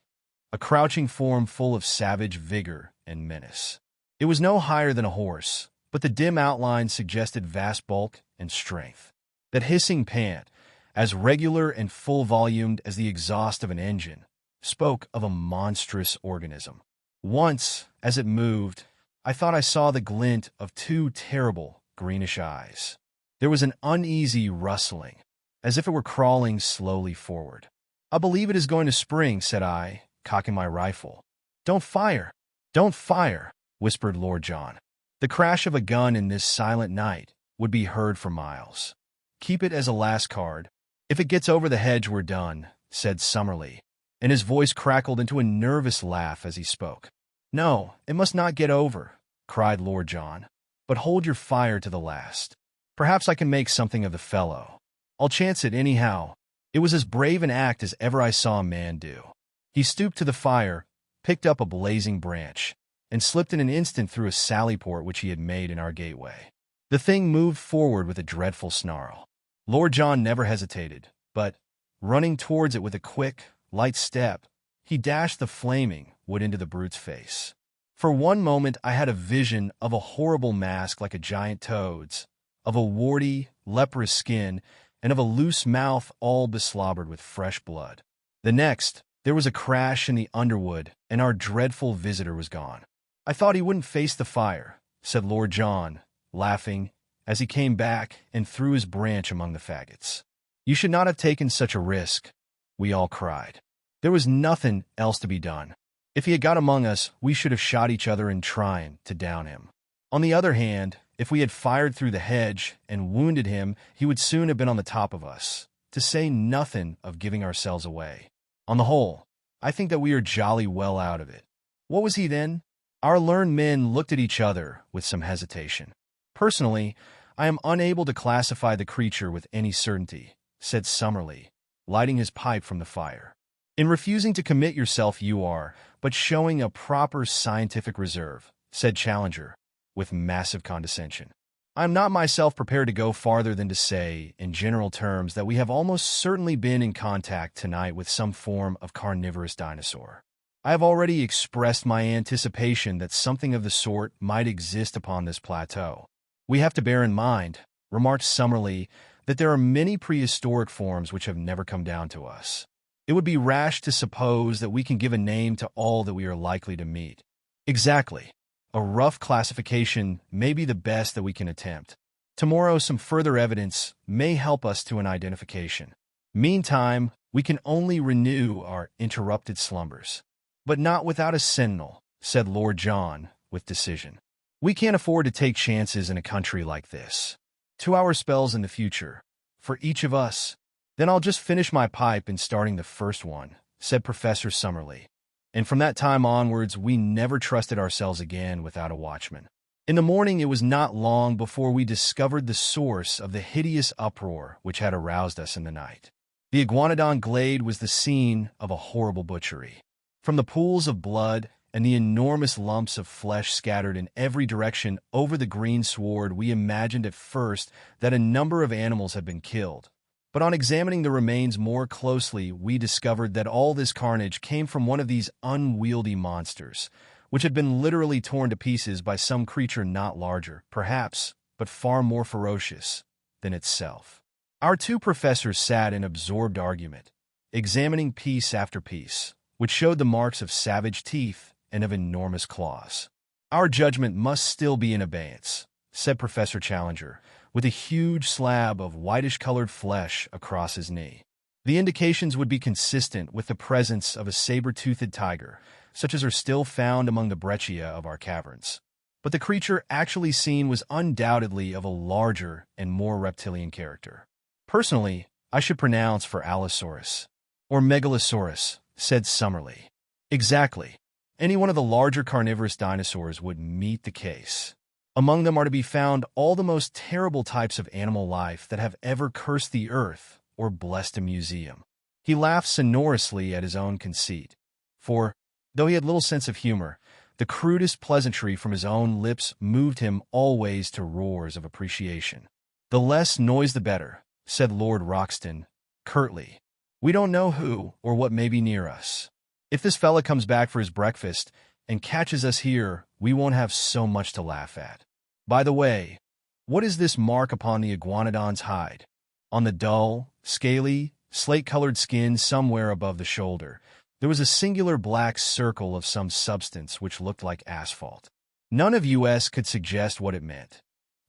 a crouching form full of savage vigor and menace. It was no higher than a horse, but the dim outline suggested vast bulk and strength. That hissing pant, as regular and full-volumed as the exhaust of an engine, spoke of a monstrous organism. Once, as it moved, I thought I saw the glint of two terrible greenish eyes. There was an uneasy rustling, as if it were crawling slowly forward. "I believe it is going to spring," said I, cocking my rifle. "Don't fire! Don't fire!" whispered Lord John. The crash of a gun in this silent night would be heard for miles. "Keep it as a last card. If it gets over the hedge, we're done," said Summerlee, and his voice crackled into a nervous laugh as he spoke. "No, it must not get over," cried Lord John, "but hold your fire to the last. Perhaps I can make something of the fellow. I'll chance it anyhow." It was as brave an act as ever I saw a man do. He stooped to the fire, picked up a blazing branch, and slipped in an instant through a sally-port which he had made in our gateway. The thing moved forward with a dreadful snarl. Lord John never hesitated, but, running towards it with a quick, light step, he dashed the flaming wood into the brute's face. For one moment I had a vision of a horrible mask like a giant toad's, of a warty, leprous skin, and of a loose mouth all beslobbered with fresh blood. The next, there was a crash in the underwood, and our dreadful visitor was gone. "I thought he wouldn't face the fire," said Lord John, laughing, as he came back and threw his branch among the faggots. "You should not have taken such a risk," we all cried. There was nothing else to be done. If he had got among us, we should have shot each other in trying to down him. On the other hand, if we had fired through the hedge and wounded him, he would soon have been on the top of us, to say nothing of giving ourselves away. On the whole, I think that we are jolly well out of it. What was he then? Our learned men looked at each other with some hesitation. "Personally, I am unable to classify the creature with any certainty," said Summerlee, lighting his pipe from the fire. "In refusing to commit yourself you are, but showing a proper scientific reserve," said Challenger, with massive condescension. "I am not myself prepared to go farther than to say, in general terms, that we have almost certainly been in contact tonight with some form of carnivorous dinosaur. I have already expressed my anticipation that something of the sort might exist upon this plateau. We have to bear in mind," remarked Summerlee, "that there are many prehistoric forms which have never come down to us. It would be rash to suppose that we can give a name to all that we are likely to meet." "Exactly. A rough classification may be the best that we can attempt. Tomorrow some further evidence may help us to an identification. Meantime, we can only renew our interrupted slumbers." "But not without a sentinel," said Lord John, with decision. "We can't afford to take chances in a country like this. 2 hour spells in the future, For each of us. Then I'll just finish my pipe in starting the first one, said Professor Summerlee. And from that time onwards, we never trusted ourselves again without a watchman. In the morning, it was not long before we discovered the source of the hideous uproar which had aroused us in the night. The Iguanodon glade was the scene of a horrible butchery. From the pools of blood and the enormous lumps of flesh scattered in every direction over the green sward, we imagined at first that a number of animals had been killed. But on examining the remains more closely, we discovered that all this carnage came from one of these unwieldy monsters, which had been literally torn to pieces by some creature not larger, perhaps, but far more ferocious than itself. Our two professors sat in absorbed argument, examining piece after piece, which showed the marks of savage teeth and of enormous claws. Our judgment must still be in abeyance, said Professor Challenger, with a huge slab of whitish-colored flesh across his knee. The indications would be consistent with the presence of a saber-toothed tiger, such as are still found among the breccia of our caverns. But the creature actually seen was undoubtedly of a larger and more reptilian character. Personally, I should pronounce for Allosaurus, or Megalosaurus, said Summerlee. Exactly. Any one of the larger carnivorous dinosaurs would meet the case. Among them are to be found all the most terrible types of animal life that have ever cursed the earth or blessed a museum. He laughed sonorously at his own conceit, for, though he had little sense of humor, the crudest pleasantry from his own lips moved him always to roars of appreciation. The less noise the better, said Lord Roxton, curtly. We don't know who or what may be near us. If this fella comes back for his breakfast and catches us here, we won't have so much to laugh at. By the way, what is this mark upon the iguanodon's hide? On the dull, scaly, slate-colored skin somewhere above the shoulder, there was a singular black circle of some substance which looked like asphalt. None of us could suggest what it meant,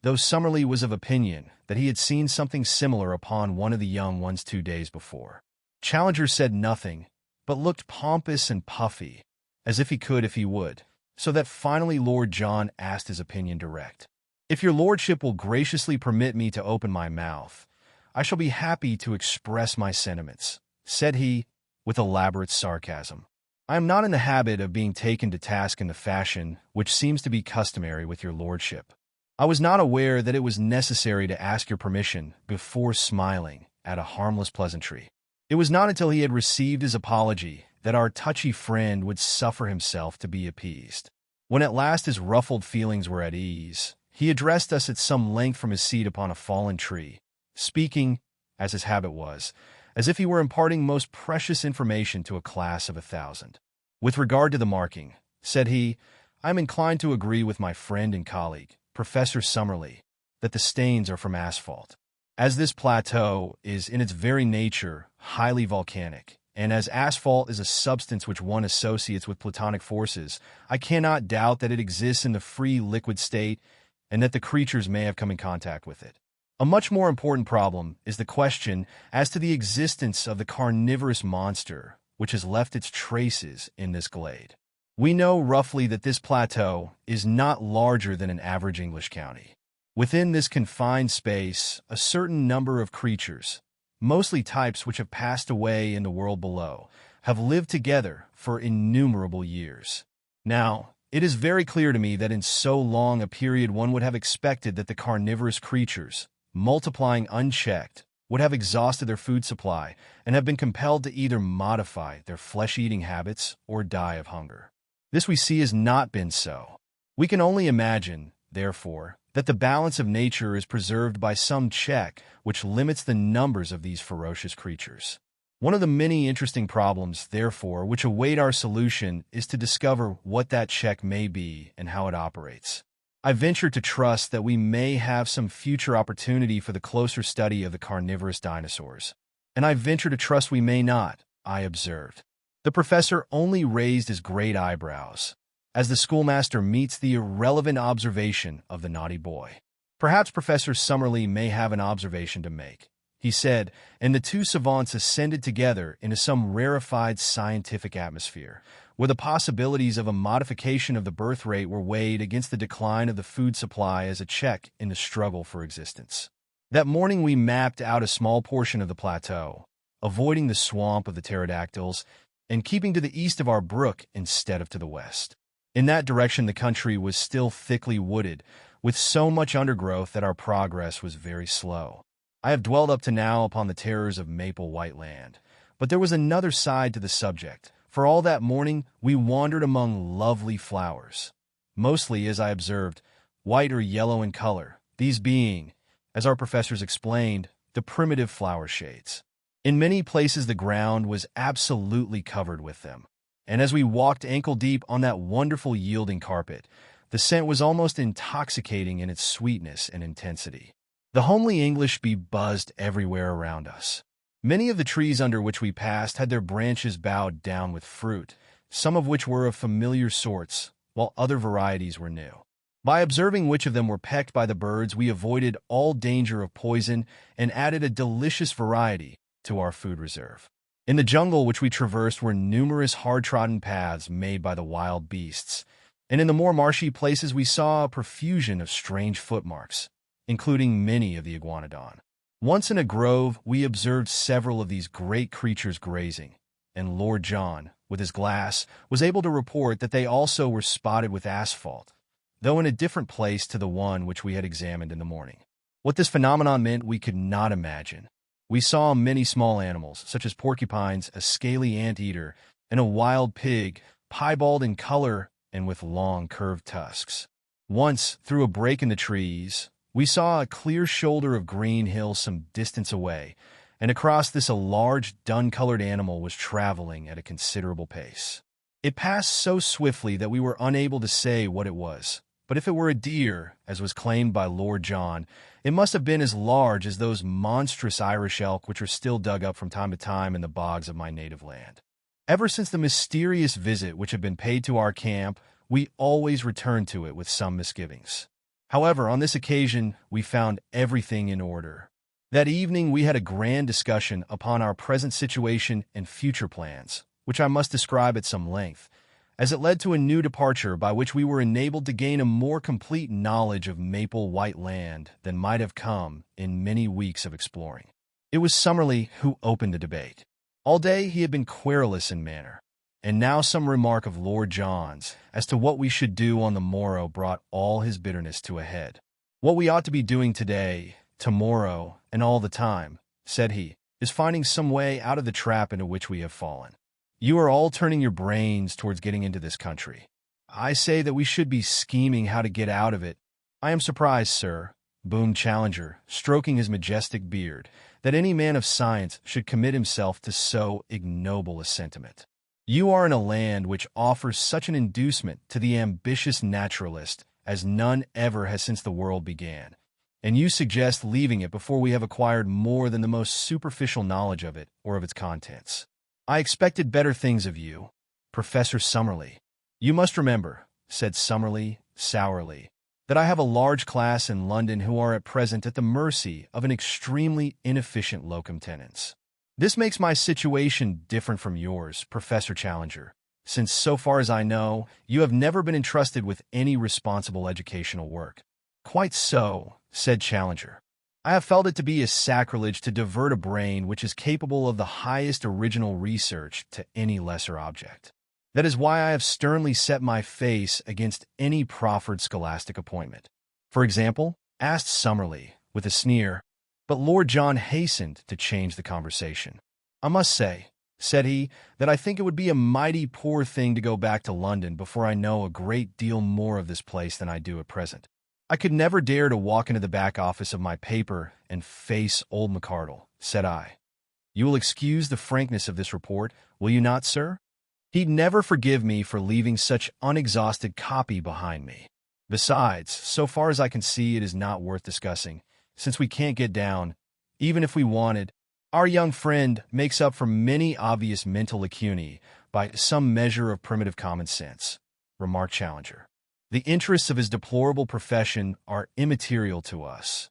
though Summerlee was of opinion that he had seen something similar upon one of the young ones 2 days before. Challenger said nothing, but looked pompous and puffy, as if he could if he would, so that finally Lord John asked his opinion direct. If your lordship will graciously permit me to open my mouth, I shall be happy to express my sentiments, said he, with elaborate sarcasm. I am not in the habit of being taken to task in the fashion which seems to be customary with your lordship. I was not aware that it was necessary to ask your permission before smiling at a harmless pleasantry. It was not until he had received his apology that our touchy friend would suffer himself to be appeased. When at last his ruffled feelings were at ease, he addressed us at some length from his seat upon a fallen tree, speaking, as his habit was, as if he were imparting most precious information to a class of 1,000. With regard to the marking, said he, I am inclined to agree with my friend and colleague, Professor Summerlee, that the stains are from asphalt. As this plateau is in its very nature highly volcanic, and as asphalt is a substance which one associates with plutonic forces, I cannot doubt that it exists in the free liquid state and that the creatures may have come in contact with it. A much more important problem is the question as to the existence of the carnivorous monster which has left its traces in this glade. We know roughly that this plateau is not larger than an average English county. Within this confined space, a certain number of creatures, mostly types which have passed away in the world below, have lived together for innumerable years. Now, it is very clear to me that in so long a period one would have expected that the carnivorous creatures, multiplying unchecked, would have exhausted their food supply and have been compelled to either modify their flesh-eating habits or die of hunger. This we see has not been so. We can only imagine, therefore, that the balance of nature is preserved by some check which limits the numbers of these ferocious creatures. One of the many interesting problems, therefore, which await our solution is to discover what that check may be and how it operates. I venture to trust that we may have some future opportunity for the closer study of the carnivorous dinosaurs. And I venture to trust we may not, I observed. The professor only raised his great eyebrows, as the schoolmaster meets the irrelevant observation of the naughty boy. Perhaps Professor Summerlee may have an observation to make, he said, and the two savants ascended together into some rarefied scientific atmosphere, where the possibilities of a modification of the birth rate were weighed against the decline of the food supply as a check in the struggle for existence. That morning we mapped out a small portion of the plateau, avoiding the swamp of the pterodactyls and keeping to the east of our brook instead of to the west. In that direction the country was still thickly wooded, with so much undergrowth that our progress was very slow. I have dwelled up to now upon the terrors of Maple White Land, but there was another side to the subject. For all that morning we wandered among lovely flowers, mostly, as I observed, white or yellow in color, these being, as our professors explained, the primitive flower shades. In many places the ground was absolutely covered with them, and as we walked ankle-deep on that wonderful yielding carpet, the scent was almost intoxicating in its sweetness and intensity. The homely English bee buzzed everywhere around us. Many of the trees under which we passed had their branches bowed down with fruit, some of which were of familiar sorts, while other varieties were new. By observing which of them were pecked by the birds, we avoided all danger of poison and added a delicious variety to our food reserve. In the jungle which we traversed were numerous hard-trodden paths made by the wild beasts, and in the more marshy places we saw a profusion of strange footmarks, including many of the iguanodon. Once in a grove, we observed several of these great creatures grazing, and Lord John, with his glass, was able to report that they also were spotted with asphalt, though in a different place to the one which we had examined in the morning. What this phenomenon meant we could not imagine. We saw many small animals, such as porcupines, a scaly anteater, and a wild pig, piebald in color and with long curved tusks. Once, through a break in the trees, we saw a clear shoulder of green hill some distance away, and across this a large, dun-colored animal was traveling at a considerable pace. It passed so swiftly that we were unable to say what it was, but if it were a deer, as was claimed by Lord John, it must have been as large as those monstrous Irish elk which are still dug up from time to time in the bogs of my native land. Ever since the mysterious visit which had been paid to our camp, we always returned to it with some misgivings. However, on this occasion, we found everything in order. That evening we had a grand discussion upon our present situation and future plans, which I must describe at some length, as it led to a new departure by which we were enabled to gain a more complete knowledge of Maple White Land than might have come in many weeks of exploring. It was Summerlee who opened the debate. All day he had been querulous in manner, and now some remark of Lord John's as to what we should do on the morrow brought all his bitterness to a head. "What we ought to be doing today, tomorrow, and all the time," said he, "is finding some way out of the trap into which we have fallen. You are all turning your brains towards getting into this country. I say that we should be scheming how to get out of it." "I am surprised, sir," boomed Challenger, stroking his majestic beard, "that any man of science should commit himself to so ignoble a sentiment. You are in a land which offers such an inducement to the ambitious naturalist as none ever has since the world began, and you suggest leaving it before we have acquired more than the most superficial knowledge of it or of its contents. I expected better things of you, Professor Summerlee." "You must remember," said Summerlee sourly, "that I have a large class in London who are at present at the mercy of an extremely inefficient locum tenens. This makes my situation different from yours, Professor Challenger, since, so far as I know, you have never been entrusted with any responsible educational work." "Quite so," said Challenger. "I have felt it to be a sacrilege to divert a brain which is capable of the highest original research to any lesser object. That is why I have sternly set my face against any proffered scholastic appointment." "For example?" asked Summerlee, with a sneer. But Lord John hastened to change the conversation. "I must say," said he, "that I think it would be a mighty poor thing to go back to London before I know a great deal more of this place than I do at present. I could never dare to walk into the back office of my paper and face old McCardle," said I. "You will excuse the frankness of this report, will you not, sir? He'd never forgive me for leaving such unexhausted copy behind me. Besides, so far as I can see, it is not worth discussing, since we can't get down, even if we wanted. Our young friend makes up for many obvious mental lacunae by some measure of primitive common sense," remarked Challenger. "The interests of his deplorable profession are immaterial to us.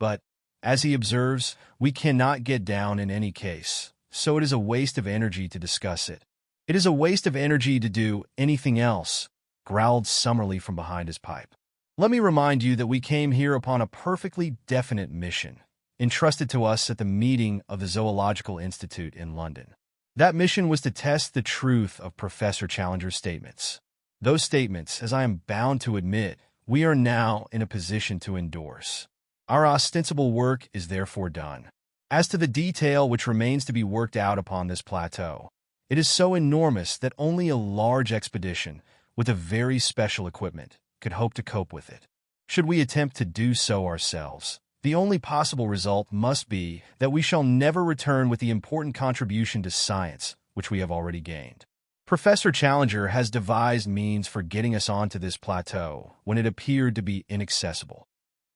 But, as he observes, we cannot get down in any case, so it is a waste of energy to discuss it." "It is a waste of energy to do anything else," growled Summerlee from behind his pipe. "Let me remind you that we came here upon a perfectly definite mission, entrusted to us at the meeting of the Zoological Institute in London. That mission was to test the truth of Professor Challenger's statements. Those statements, as I am bound to admit, we are now in a position to endorse. Our ostensible work is therefore done. As to the detail which remains to be worked out upon this plateau, it is so enormous that only a large expedition, with a very special equipment, could hope to cope with it. Should we attempt to do so ourselves, the only possible result must be that we shall never return with the important contribution to science which we have already gained. Professor Challenger has devised means for getting us onto this plateau when it appeared to be inaccessible.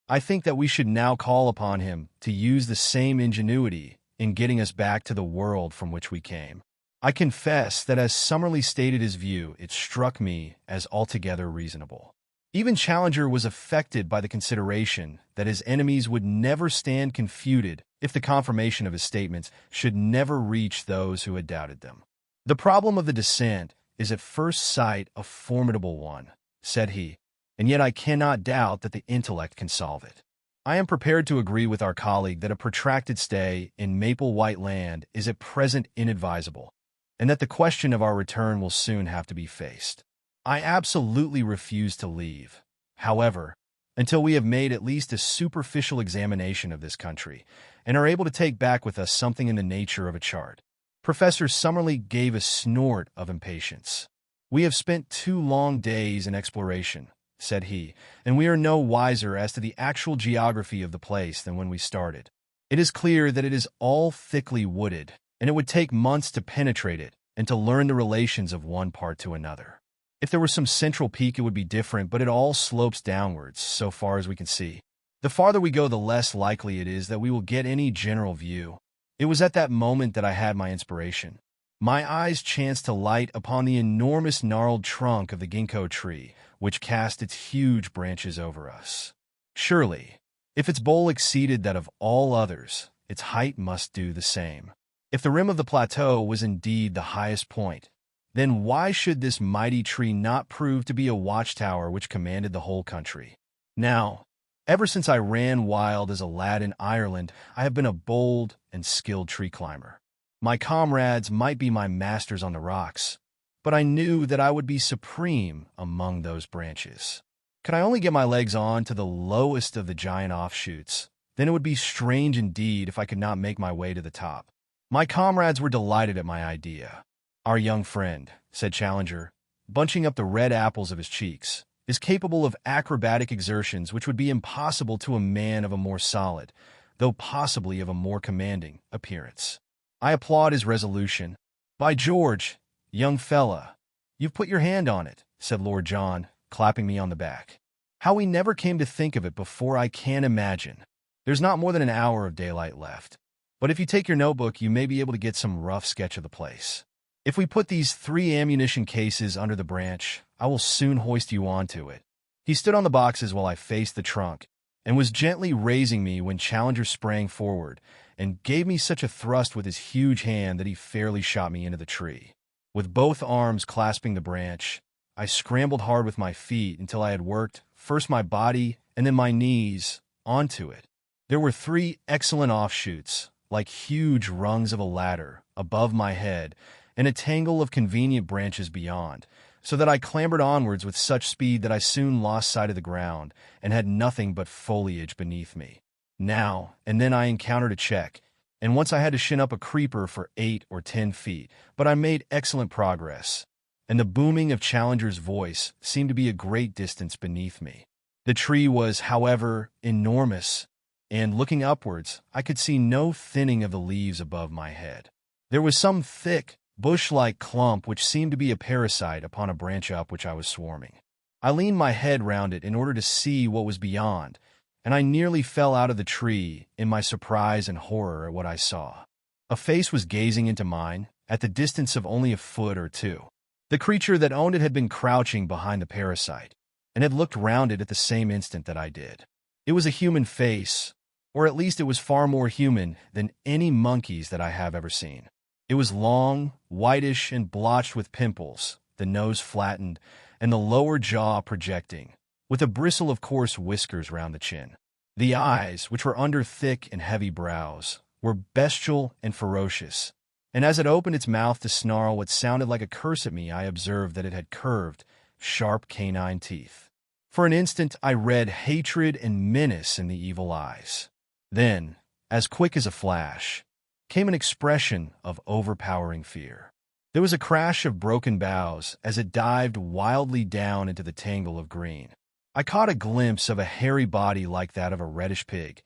I think that we should now call upon him to use the same ingenuity in getting us back to the world from which we came. I confess that as Summerlee stated his view, it struck me as altogether reasonable. Even Challenger was affected by the consideration that his enemies would never stand confuted if the confirmation of his statements should never reach those who had doubted them. "The problem of the descent is at first sight a formidable one," said he, "and yet I cannot doubt that the intellect can solve it. I am prepared to agree with our colleague that a protracted stay in Maple White Land is at present inadvisable, and that the question of our return will soon have to be faced. I absolutely refuse to leave, however, until we have made at least a superficial examination of this country and are able to take back with us something in the nature of a chart." Professor Summerlee gave a snort of impatience. "We have spent 2 long days in exploration," said he, "and we are no wiser as to the actual geography of the place than when we started. It is clear that it is all thickly wooded, and it would take months to penetrate it and to learn the relations of one part to another. If there were some central peak, it would be different, but it all slopes downwards, so far as we can see. The farther we go, the less likely it is that we will get any general view." It was at that moment that I had my inspiration. My eyes chanced to light upon the enormous gnarled trunk of the ginkgo tree, which cast its huge branches over us. Surely, if its bole exceeded that of all others, its height must do the same. If the rim of the plateau was indeed the highest point, then why should this mighty tree not prove to be a watchtower which commanded the whole country? Now, ever since I ran wild as a lad in Ireland, I have been a bold and skilled tree climber. My comrades might be my masters on the rocks, but I knew that I would be supreme among those branches. Could I only get my legs on to the lowest of the giant offshoots, then it would be strange indeed if I could not make my way to the top. My comrades were delighted at my idea. "Our young friend," said Challenger, bunching up the red apples of his cheeks, "is capable of acrobatic exertions which would be impossible to a man of a more solid, though possibly of a more commanding, appearance. I applaud his resolution. By George, young fella, you've put your hand on it," said Lord John, clapping me on the back. "How we never came to think of it before I can't imagine. There's not more than an hour of daylight left, but if you take your notebook, you may be able to get some rough sketch of the place. If we put these 3 ammunition cases under the branch, I will soon hoist you onto it." He stood on the boxes while I faced the trunk, and was gently raising me when Challenger sprang forward and gave me such a thrust with his huge hand that he fairly shot me into the tree. With both arms clasping the branch, I scrambled hard with my feet until I had worked first my body and then my knees onto it. There were 3 excellent offshoots, like huge rungs of a ladder, above my head, and a tangle of convenient branches beyond, so that I clambered onwards with such speed that I soon lost sight of the ground and had nothing but foliage beneath me. Now and then I encountered a check, and once I had to shin up a creeper for 8 or 10 feet, but I made excellent progress, and the booming of Challenger's voice seemed to be a great distance beneath me. The tree was, however, enormous, and looking upwards, I could see no thinning of the leaves above my head. There was some thick, bush-like clump which seemed to be a parasite upon a branch up which I was swarming. I leaned my head round it in order to see what was beyond, and I nearly fell out of the tree in my surprise and horror at what I saw. A face was gazing into mine, at the distance of only a foot or 2. The creature that owned it had been crouching behind the parasite, and had looked round it at the same instant that I did. It was a human face, or at least it was far more human than any monkey's that I have ever seen. It was long, whitish, and blotched with pimples, the nose flattened, and the lower jaw projecting, with a bristle of coarse whiskers round the chin. The eyes, which were under thick and heavy brows, were bestial and ferocious, and as it opened its mouth to snarl what sounded like a curse at me, I observed that it had curved, sharp canine teeth. For an instant I read hatred and menace in the evil eyes. Then, as quick as a flash, came an expression of overpowering fear. There was a crash of broken boughs as it dived wildly down into the tangle of green. I caught a glimpse of a hairy body like that of a reddish pig,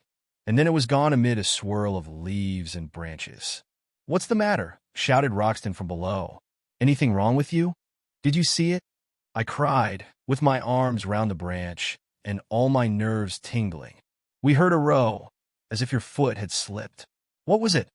and then it was gone amid a swirl of leaves and branches. "What's the matter?" shouted Roxton from below. "Anything wrong with you? Did you see it?" I cried, with my arms round the branch and all my nerves tingling. "We heard a row, as if your foot had slipped." "What was it?"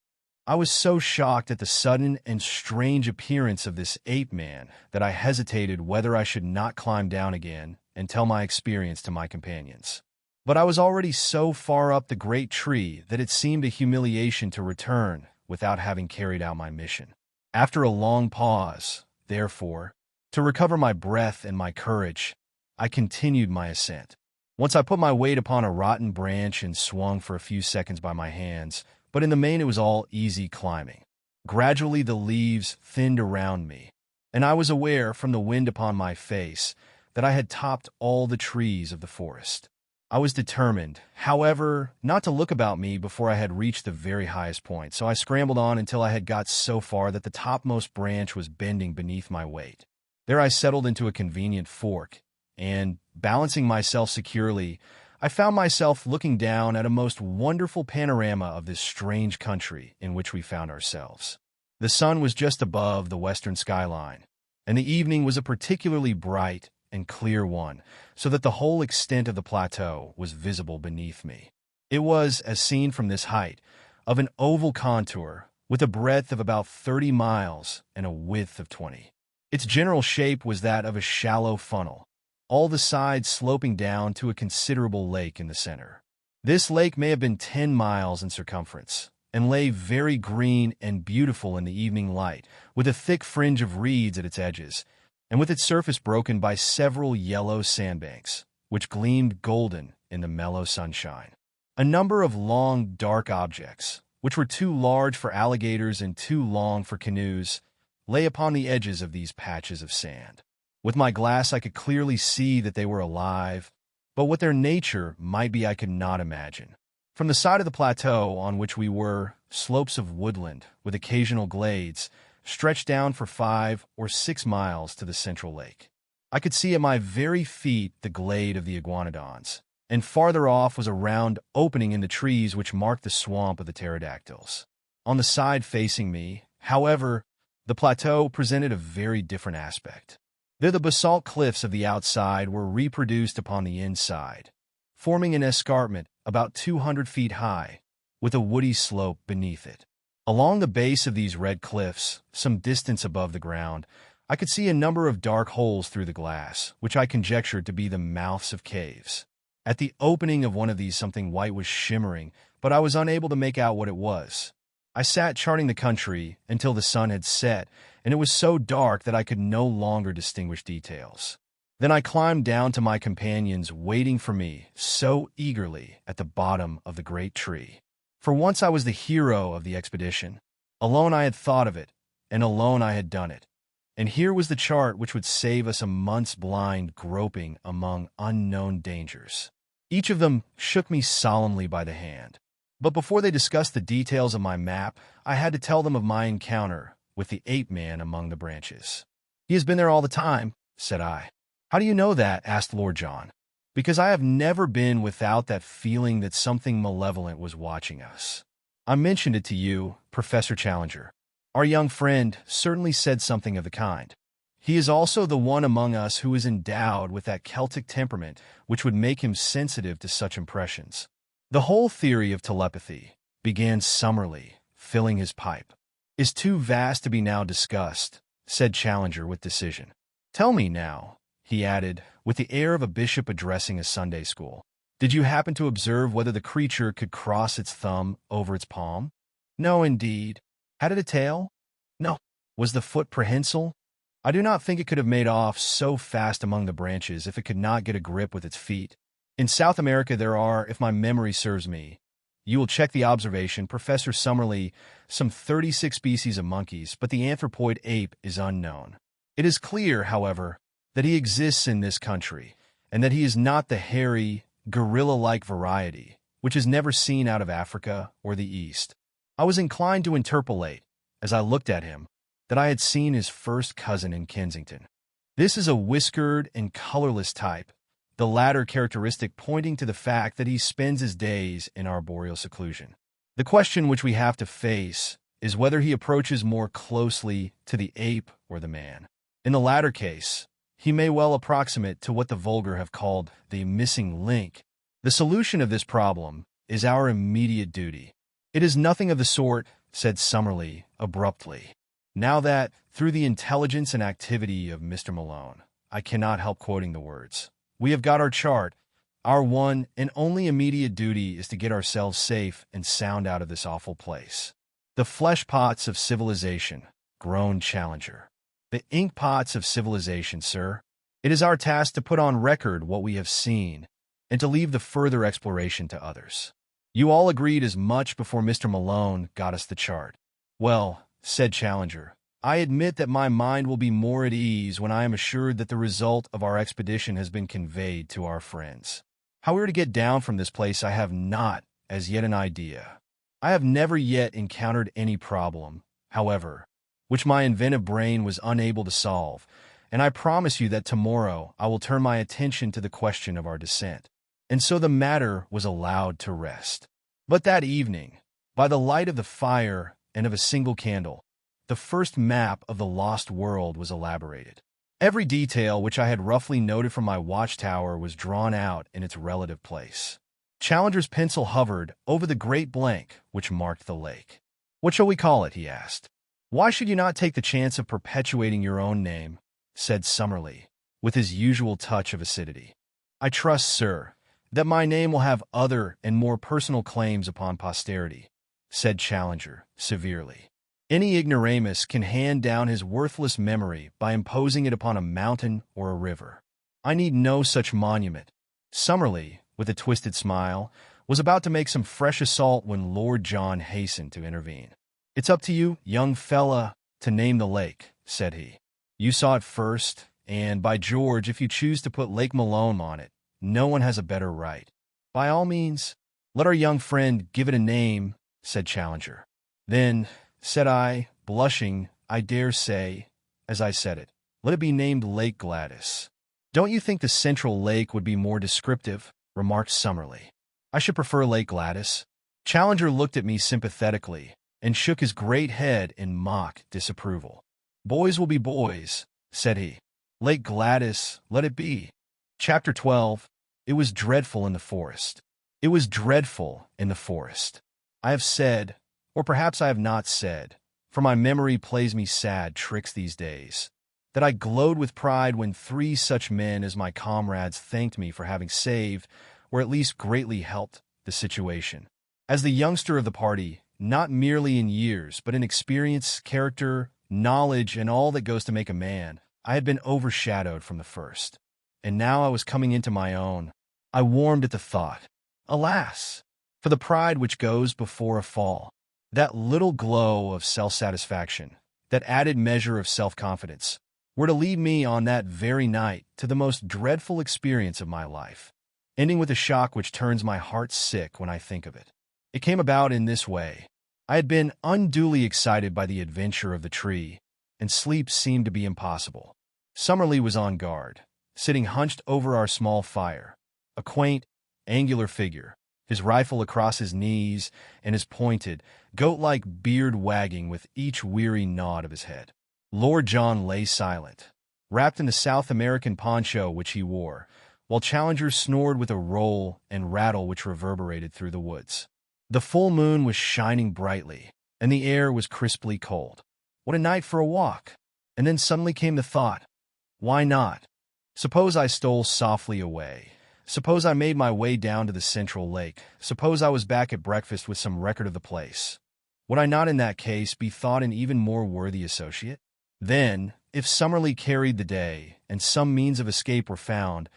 I was so shocked at the sudden and strange appearance of this ape-man that I hesitated whether I should not climb down again and tell my experience to my companions. But I was already so far up the great tree that it seemed a humiliation to return without having carried out my mission. After a long pause, therefore, to recover my breath and my courage, I continued my ascent. Once I put my weight upon a rotten branch and swung for a few seconds by my hands, but in the main it was all easy climbing. Gradually the leaves thinned around me, and I was aware from the wind upon my face that I had topped all the trees of the forest. I was determined, however, not to look about me before I had reached the very highest point, so I scrambled on until I had got so far that the topmost branch was bending beneath my weight. There I settled into a convenient fork, and, balancing myself securely, I found myself looking down at a most wonderful panorama of this strange country in which we found ourselves. The sun was just above the western skyline, and the evening was a particularly bright and clear one, so that the whole extent of the plateau was visible beneath me. It was, as seen from this height, of an oval contour, with a breadth of about 30 miles and a width of 20. Its general shape was that of a shallow funnel, all the sides sloping down to a considerable lake in the center. This lake may have been 10 miles in circumference, and lay very green and beautiful in the evening light, with a thick fringe of reeds at its edges, and with its surface broken by several yellow sandbanks, which gleamed golden in the mellow sunshine. A number of long, dark objects, which were too large for alligators and too long for canoes, lay upon the edges of these patches of sand. With my glass I could clearly see that they were alive, but what their nature might be I could not imagine. From the side of the plateau on which we were, slopes of woodland, with occasional glades, stretched down for 5 or 6 miles to the central lake. I could see at my very feet the glade of the iguanodons, and farther off was a round opening in the trees which marked the swamp of the pterodactyls. On the side facing me, however, the plateau presented a very different aspect. There the basalt cliffs of the outside were reproduced upon the inside, forming an escarpment about 200 feet high, with a woody slope beneath it. Along the base of these red cliffs, some distance above the ground, I could see a number of dark holes through the glass, which I conjectured to be the mouths of caves. At the opening of one of these something white was shimmering, but I was unable to make out what it was. I sat charting the country until the sun had set, and it was so dark that I could no longer distinguish details. Then I climbed down to my companions waiting for me so eagerly at the bottom of the great tree. For once I was the hero of the expedition. Alone I had thought of it, and alone I had done it. And here was the chart which would save us a month's blind groping among unknown dangers. Each of them shook me solemnly by the hand. But before they discussed the details of my map, I had to tell them of my encounter with the ape-man among the branches. "He has been there all the time," said I. "How do you know that?" asked Lord John. "Because I have never been without that feeling that something malevolent was watching us. I mentioned it to you, Professor Challenger. Our young friend certainly said something of the kind. He is also the one among us who is endowed with that Celtic temperament which would make him sensitive to such impressions." "The whole theory of telepathy," began Summerlee, filling his pipe, "is too vast to be now discussed," said Challenger with decision. "Tell me now," he added, with the air of a bishop addressing a Sunday school, "did you happen to observe whether the creature could cross its thumb over its palm?" "No, indeed." "Had it a tail?" "No." "Was the foot prehensile?" "I do not think it could have made off so fast among the branches if it could not get a grip with its feet." In South America there are, if my memory serves me, you will check the observation, Professor Summerlee, some 36 species of monkeys, but the anthropoid ape is unknown. It is clear, however, that he exists in this country, and that he is not the hairy, gorilla-like variety, which is never seen out of Africa or the East. I was inclined to interpolate, as I looked at him, that I had seen his first cousin in Kensington. This is a whiskered and colorless type, the latter characteristic pointing to the fact that he spends his days in arboreal seclusion. The question which we have to face is whether he approaches more closely to the ape or the man. In the latter case, he may well approximate to what the vulgar have called the missing link. The solution of this problem is our immediate duty. It is nothing of the sort, said Summerlee abruptly. Now that, through the intelligence and activity of Mr. Malone, I cannot help quoting the words, we have got our chart. Our one and only immediate duty is to get ourselves safe and sound out of this awful place. The flesh pots of civilization, groaned Challenger. The ink pots of civilization, sir. It is our task to put on record what we have seen and to leave the further exploration to others. You all agreed as much before Mr. Malone got us the chart. Well, said Challenger, I admit that my mind will be more at ease when I am assured that the result of our expedition has been conveyed to our friends. How we are to get down from this place I have not as yet an idea. I have never yet encountered any problem, however, which my inventive brain was unable to solve, and I promise you that tomorrow I will turn my attention to the question of our descent. And so the matter was allowed to rest. But that evening, by the light of the fire and of a single candle, the first map of the lost world was elaborated. Every detail which I had roughly noted from my watchtower was drawn out in its relative place. Challenger's pencil hovered over the great blank which marked the lake. What shall we call it? He asked. Why should you not take the chance of perpetuating your own name? Said Summerlee, with his usual touch of acidity. I trust, sir, that my name will have other and more personal claims upon posterity, said Challenger severely. Any ignoramus can hand down his worthless memory by imposing it upon a mountain or a river. I need no such monument. Summerlee, with a twisted smile, was about to make some fresh assault when Lord John hastened to intervene. It's up to you, young fella, to name the lake, said he. You saw it first, and, by George, if you choose to put Lake Malone on it, no one has a better right. By all means, let our young friend give it a name, said Challenger. Then, said I, blushing, I dare say, as I said it, let it be named Lake Gladys. Don't you think the Central Lake would be more descriptive? Remarked Summerlee. I should prefer Lake Gladys. Challenger looked at me sympathetically and shook his great head in mock disapproval. Boys will be boys, said he. Lake Gladys, let it be. Chapter 12. It was dreadful in the forest. It was dreadful in the forest. I have said, or perhaps I have not said, for my memory plays me sad tricks these days, that I glowed with pride when 3 such men as my comrades thanked me for having saved, or at least greatly helped, the situation. As the youngster of the party, not merely in years, but in experience, character, knowledge, and all that goes to make a man, I had been overshadowed from the first. And now I was coming into my own. I warmed at the thought. Alas, for the pride which goes before a fall. That little glow of self-satisfaction, that added measure of self-confidence, were to lead me on that very night to the most dreadful experience of my life, ending with a shock which turns my heart sick when I think of it. It came about in this way. I had been unduly excited by the adventure of the tree, and sleep seemed to be impossible. Summerlee was on guard, sitting hunched over our small fire, a quaint, angular figure, his rifle across his knees and his pointed, goat-like beard wagging with each weary nod of his head. Lord John lay silent, wrapped in the South American poncho which he wore, while Challenger snored with a roll and rattle which reverberated through the woods. The full moon was shining brightly, and the air was crisply cold. What a night for a walk! And then suddenly came the thought, why not? Suppose I stole softly away. Suppose I made my way down to the Central Lake. Suppose I was back at breakfast with some record of the place. Would I not in that case be thought an even more worthy associate? Then, if Summerlee carried the day and some means of escape were found,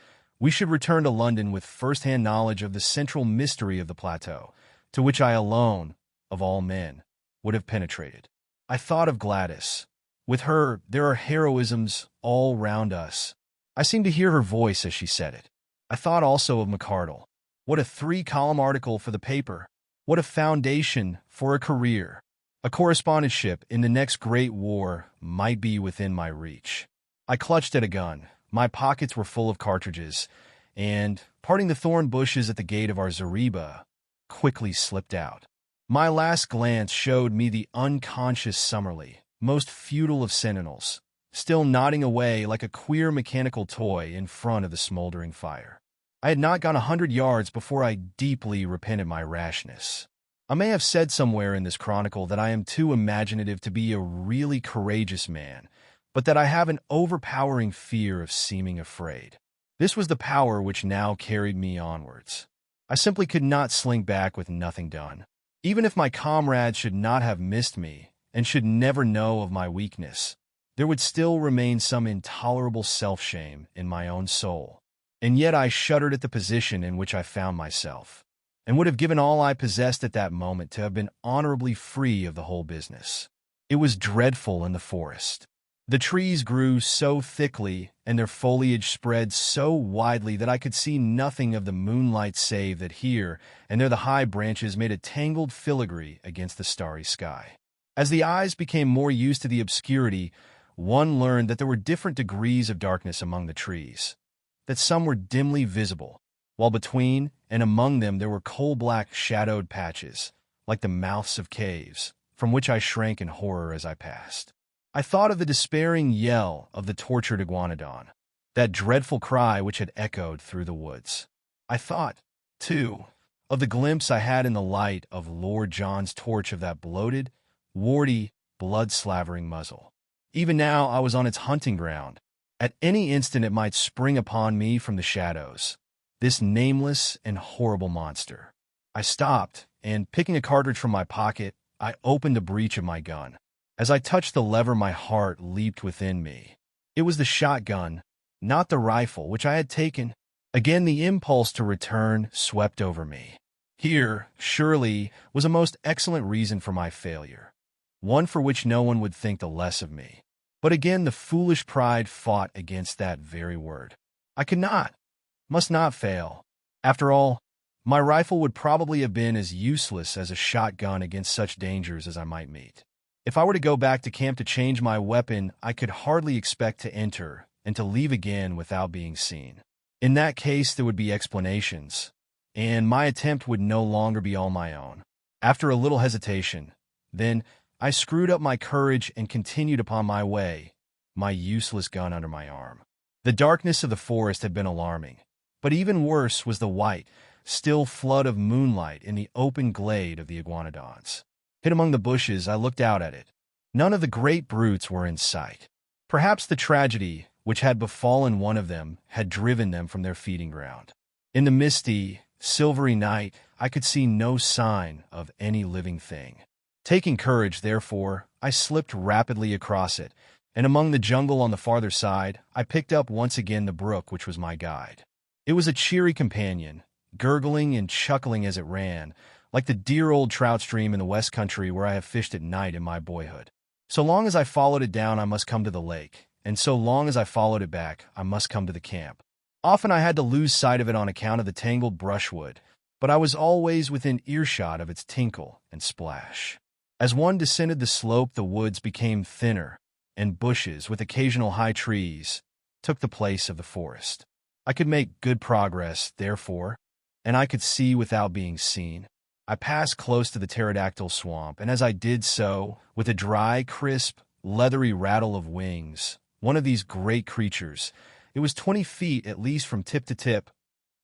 We should return to London with first-hand knowledge of the central mystery of the plateau, to which I alone, of all men, would have penetrated. I thought of Gladys. With her, there are heroisms all round us. I seemed to hear her voice as she said it. I thought also of McArdle. What a 3-column article for the paper! What a foundation for a career! A correspondentship in the next great war might be within my reach. I clutched at a gun. My pockets were full of cartridges, and, parting the thorn bushes at the gate of our zareba, quickly slipped out. My last glance showed me the unconscious Summerlee, most futile of sentinels, still nodding away like a queer mechanical toy in front of the smoldering fire. I had not gone 100 yards before I deeply repented my rashness. I may have said somewhere in this chronicle that I am too imaginative to be a really courageous man, but that I have an overpowering fear of seeming afraid. This was the power which now carried me onwards. I simply could not slink back with nothing done. Even if my comrades should not have missed me and should never know of my weakness, there would still remain some intolerable self-shame in my own soul. And yet I shuddered at the position in which I found myself, and would have given all I possessed at that moment to have been honorably free of the whole business. It was dreadful in the forest. The trees grew so thickly, and their foliage spread so widely that I could see nothing of the moonlight save that here and there the high branches made a tangled filigree against the starry sky. As the eyes became more used to the obscurity, one learned that there were different degrees of darkness among the trees, that some were dimly visible, while between and among them there were coal-black shadowed patches, like the mouths of caves, from which I shrank in horror as I passed. I thought of the despairing yell of the tortured iguanodon, that dreadful cry which had echoed through the woods. I thought, too, of the glimpse I had in the light of Lord John's torch of that bloated, warty, blood-slavering muzzle. Even now I was on its hunting ground. At any instant it might spring upon me from the shadows, this nameless and horrible monster. I stopped, and, picking a cartridge from my pocket, I opened the breech of my gun. As I touched the lever, my heart leaped within me. It was the shotgun, not the rifle, which I had taken. Again the impulse to return swept over me. Here, surely, was a most excellent reason for my failure, one for which no one would think the less of me. But again the foolish pride fought against that very word. I could not, must not fail. After all, my rifle would probably have been as useless as a shotgun against such dangers as I might meet. If I were to go back to camp to change my weapon, I could hardly expect to enter and to leave again without being seen. In that case, there would be explanations, and my attempt would no longer be all my own. After a little hesitation, then, I screwed up my courage and continued upon my way, my useless gun under my arm. The darkness of the forest had been alarming, but even worse was the white, still flood of moonlight in the open glade of the iguanodons. Hid among the bushes, I looked out at it. None of the great brutes were in sight. Perhaps the tragedy which had befallen one of them had driven them from their feeding ground. In the misty, silvery night, I could see no sign of any living thing. Taking courage, therefore, I slipped rapidly across it, and among the jungle on the farther side, I picked up once again the brook which was my guide. It was a cheery companion, gurgling and chuckling as it ran, like the dear old trout stream in the West Country where I have fished at night in my boyhood. So long as I followed it down, I must come to the lake, and so long as I followed it back, I must come to the camp. Often I had to lose sight of it on account of the tangled brushwood, but I was always within earshot of its tinkle and splash. As one descended the slope, the woods became thinner, and bushes, with occasional high trees, took the place of the forest. I could make good progress, therefore, and I could see without being seen. I passed close to the pterodactyl swamp, and as I did so, with a dry, crisp, leathery rattle of wings, one of these great creatures, it was 20 feet at least from tip to tip,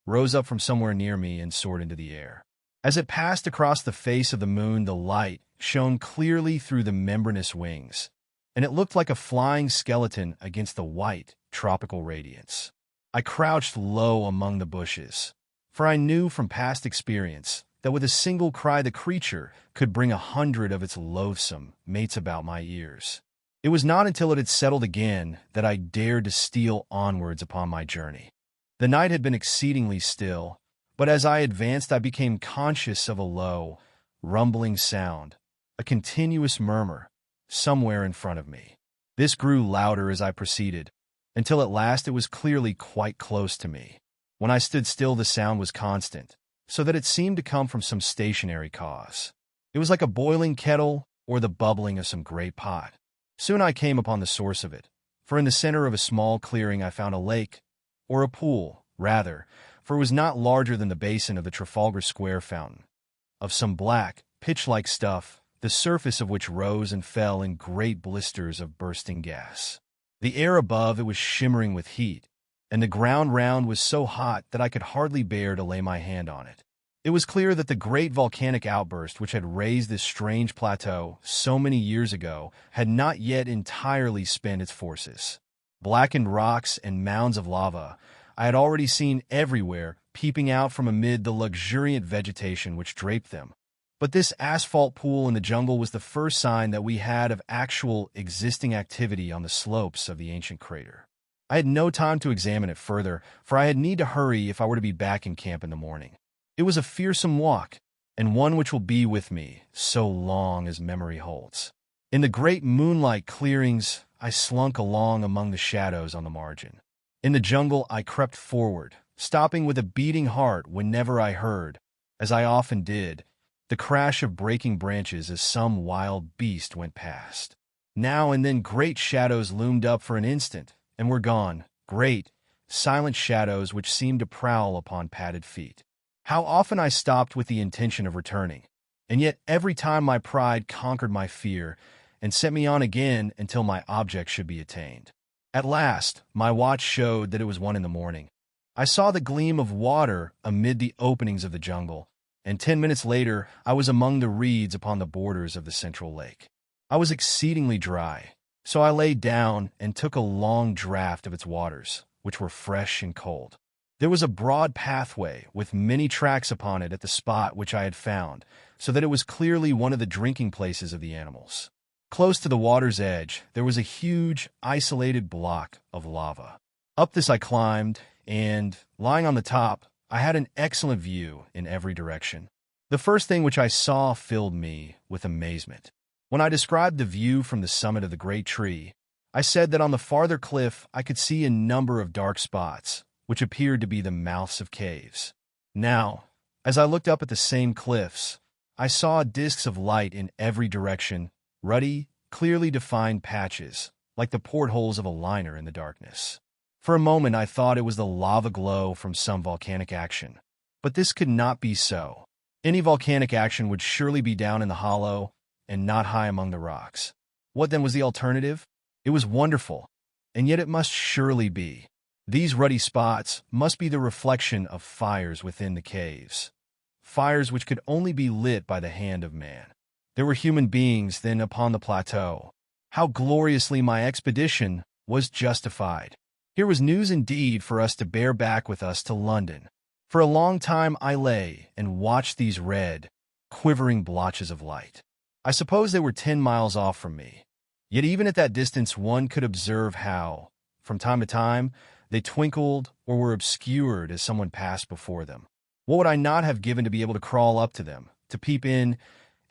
rose up from somewhere near me and soared into the air. As it passed across the face of the moon, the light shone clearly through the membranous wings, and it looked like a flying skeleton against the white, tropical radiance. I crouched low among the bushes, for I knew from past experience that with a single cry the creature could bring 100 of its loathsome mates about my ears. It was not until it had settled again that I dared to steal onwards upon my journey. The night had been exceedingly still, but as I advanced I became conscious of a low, rumbling sound, a continuous murmur, somewhere in front of me. This grew louder as I proceeded, until at last it was clearly quite close to me. When I stood still, the sound was constant, so that it seemed to come from some stationary cause. It was like a boiling kettle or the bubbling of some great pot. Soon I came upon the source of it, for in the center of a small clearing I found a lake, or a pool, rather, for it was not larger than the basin of the Trafalgar Square fountain, of some black, pitch-like stuff, the surface of which rose and fell in great blisters of bursting gas. The air above it was shimmering with heat, and the ground round was so hot that I could hardly bear to lay my hand on it. It was clear that the great volcanic outburst which had raised this strange plateau so many years ago had not yet entirely spent its forces. Blackened rocks and mounds of lava I had already seen everywhere, peeping out from amid the luxuriant vegetation which draped them. But this asphalt pool in the jungle was the first sign that we had of actual existing activity on the slopes of the ancient crater. I had no time to examine it further, for I had need to hurry if I were to be back in camp in the morning. It was a fearsome walk, and one which will be with me so long as memory holds. In the great moonlight clearings, I slunk along among the shadows on the margin. In the jungle, I crept forward, stopping with a beating heart whenever I heard, as I often did, the crash of breaking branches as some wild beast went past. Now and then great shadows loomed up for an instant, and were gone, great, silent shadows which seemed to prowl upon padded feet. How often I stopped with the intention of returning, and yet every time my pride conquered my fear and set me on again until my object should be attained. At last, my watch showed that it was 1 in the morning. I saw the gleam of water amid the openings of the jungle, and 10 minutes later I was among the reeds upon the borders of the central lake. I was exceedingly dry, so I lay down and took a long draught of its waters, which were fresh and cold. There was a broad pathway with many tracks upon it at the spot which I had found, so that it was clearly one of the drinking places of the animals. Close to the water's edge, there was a huge, isolated block of lava. Up this I climbed, and, lying on the top, I had an excellent view in every direction. The first thing which I saw filled me with amazement. When I described the view from the summit of the great tree, I said that on the farther cliff I could see a number of dark spots, which appeared to be the mouths of caves. Now, as I looked up at the same cliffs, I saw discs of light in every direction, ruddy, clearly defined patches, like the portholes of a liner in the darkness. For a moment I thought it was the lava glow from some volcanic action, but this could not be so. Any volcanic action would surely be down in the hollow and not high among the rocks. What then was the alternative? It was wonderful, and yet it must surely be. These ruddy spots must be the reflection of fires within the caves, fires which could only be lit by the hand of man. There were human beings then upon the plateau. How gloriously my expedition was justified! Here was news indeed for us to bear back with us to London. For a long time I lay and watched these red, quivering blotches of light. I suppose they were 10 miles off from me. Yet even at that distance one could observe how, from time to time, they twinkled or were obscured as someone passed before them. What would I not have given to be able to crawl up to them, to peep in,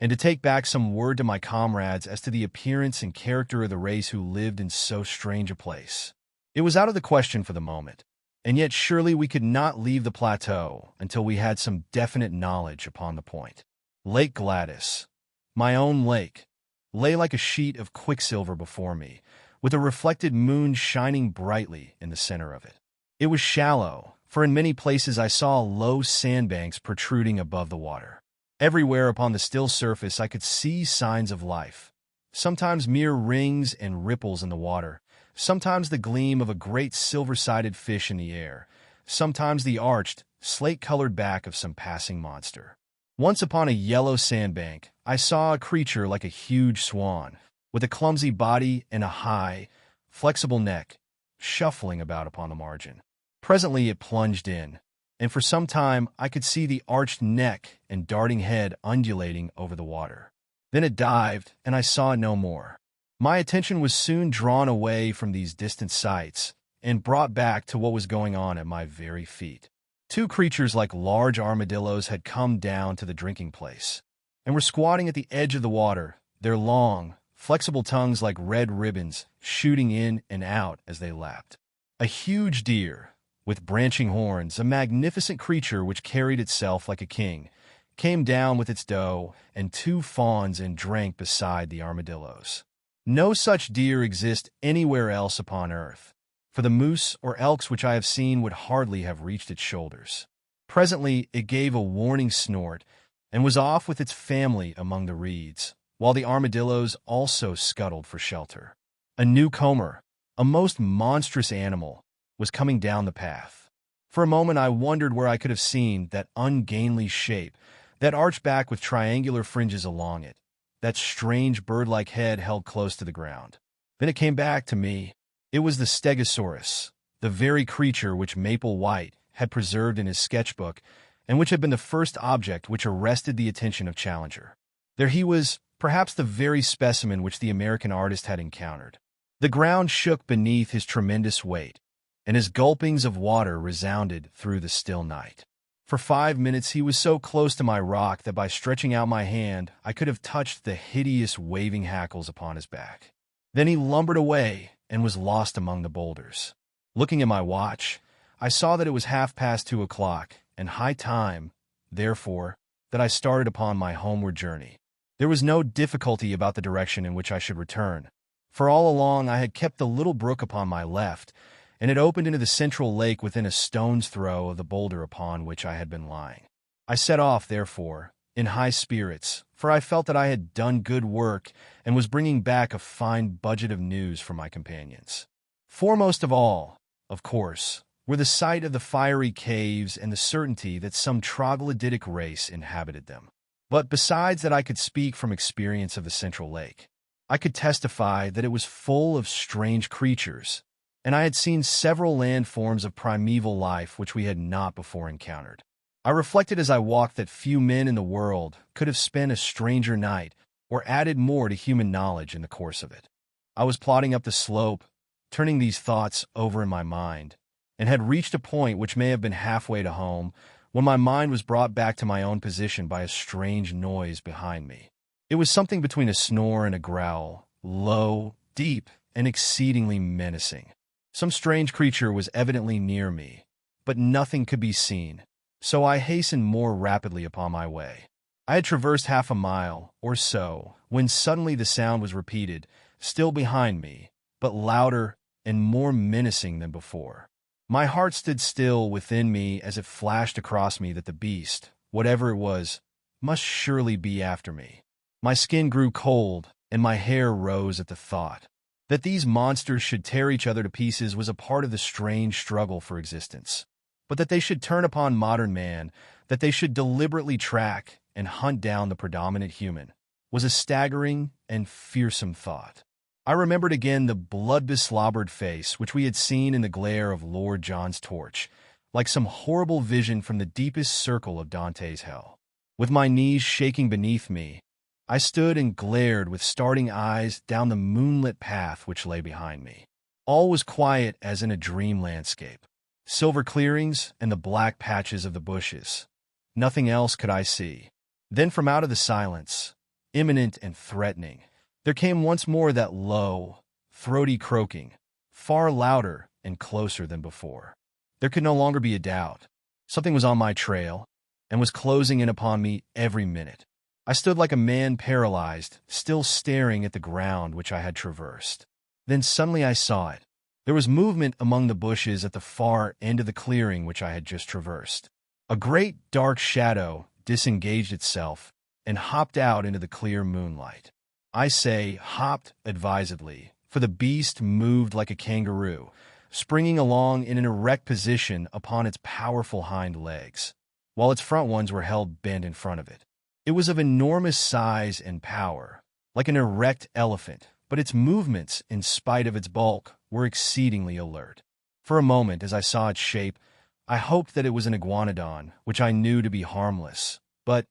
and to take back some word to my comrades as to the appearance and character of the race who lived in so strange a place? It was out of the question for the moment, and yet surely we could not leave the plateau until we had some definite knowledge upon the point. Lake Gladys, my own lake, lay like a sheet of quicksilver before me, with a reflected moon shining brightly in the center of it. It was shallow, for in many places I saw low sandbanks protruding above the water. Everywhere upon the still surface I could see signs of life, sometimes mere rings and ripples in the water, sometimes the gleam of a great silver-sided fish in the air, sometimes the arched, slate-colored back of some passing monster. Once upon a yellow sandbank, I saw a creature like a huge swan, with a clumsy body and a high, flexible neck, shuffling about upon the margin. Presently it plunged in, and for some time I could see the arched neck and darting head undulating over the water. Then it dived, and I saw it no more. My attention was soon drawn away from these distant sights, and brought back to what was going on at my very feet. Two creatures like large armadillos had come down to the drinking place and were squatting at the edge of the water, their long, flexible tongues like red ribbons shooting in and out as they lapped. A huge deer, with branching horns, a magnificent creature which carried itself like a king, came down with its doe and two fawns and drank beside the armadillos. No such deer exist anywhere else upon earth, for the moose or elks which I have seen would hardly have reached its shoulders. Presently it gave a warning snort and was off with its family among the reeds, while the armadillos also scuttled for shelter. A newcomer, a most monstrous animal, was coming down the path. For a moment I wondered where I could have seen that ungainly shape, that arched back with triangular fringes along it, that strange bird-like head held close to the ground. Then it came back to me. It was the Stegosaurus, the very creature which Maple White had preserved in his sketchbook and which had been the first object which arrested the attention of Challenger. There he was, perhaps the very specimen which the American artist had encountered. The ground shook beneath his tremendous weight, and his gulpings of water resounded through the still night. For 5 minutes he was so close to my rock that by stretching out my hand I could have touched the hideous waving hackles upon his back. Then he lumbered away and was lost among the boulders. Looking at my watch, I saw that it was 2:30, and high time, therefore, that I started upon my homeward journey. There was no difficulty about the direction in which I should return, for all along I had kept the little brook upon my left, and it opened into the central lake within a stone's throw of the boulder upon which I had been lying. I set off, therefore, in high spirits, for I felt that I had done good work and was bringing back a fine budget of news for my companions. Foremost of all, of course, were the sight of the fiery caves and the certainty that some troglodytic race inhabited them. But besides that I could speak from experience of the central lake, I could testify that it was full of strange creatures, and I had seen several land forms of primeval life which we had not before encountered. I reflected as I walked that few men in the world could have spent a stranger night or added more to human knowledge in the course of it. I was plodding up the slope, turning these thoughts over in my mind, and had reached a point which may have been halfway to home, when my mind was brought back to my own position by a strange noise behind me. It was something between a snore and a growl, low, deep, and exceedingly menacing. Some strange creature was evidently near me, but nothing could be seen, so I hastened more rapidly upon my way. I had traversed 1/2 mile or so, when suddenly the sound was repeated, still behind me, but louder and more menacing than before. My heart stood still within me as it flashed across me that the beast, whatever it was, must surely be after me. My skin grew cold, and my hair rose at the thought. That these monsters should tear each other to pieces was a part of the strange struggle for existence. But that they should turn upon modern man, that they should deliberately track and hunt down the predominant human, was a staggering and fearsome thought. I remembered again the blood-beslobbered face which we had seen in the glare of Lord John's torch, like some horrible vision from the deepest circle of Dante's hell. With my knees shaking beneath me, I stood and glared with starting eyes down the moonlit path which lay behind me. All was quiet as in a dream landscape. Silver clearings and the black patches of the bushes. Nothing else could I see. Then from out of the silence, imminent and threatening, there came once more that low, throaty croaking, far louder and closer than before. There could no longer be a doubt. Something was on my trail and was closing in upon me every minute. I stood like a man paralyzed, still staring at the ground which I had traversed. Then suddenly I saw it. There was movement among the bushes at the far end of the clearing which I had just traversed. A great dark shadow disengaged itself and hopped out into the clear moonlight. I say hopped advisedly, for the beast moved like a kangaroo, springing along in an erect position upon its powerful hind legs, while its front ones were held bent in front of it. It was of enormous size and power, like an erect elephant, but its movements, in spite of its bulk, were exceedingly alert. For a moment, as I saw its shape, I hoped that it was an iguanodon, which I knew to be harmless, but,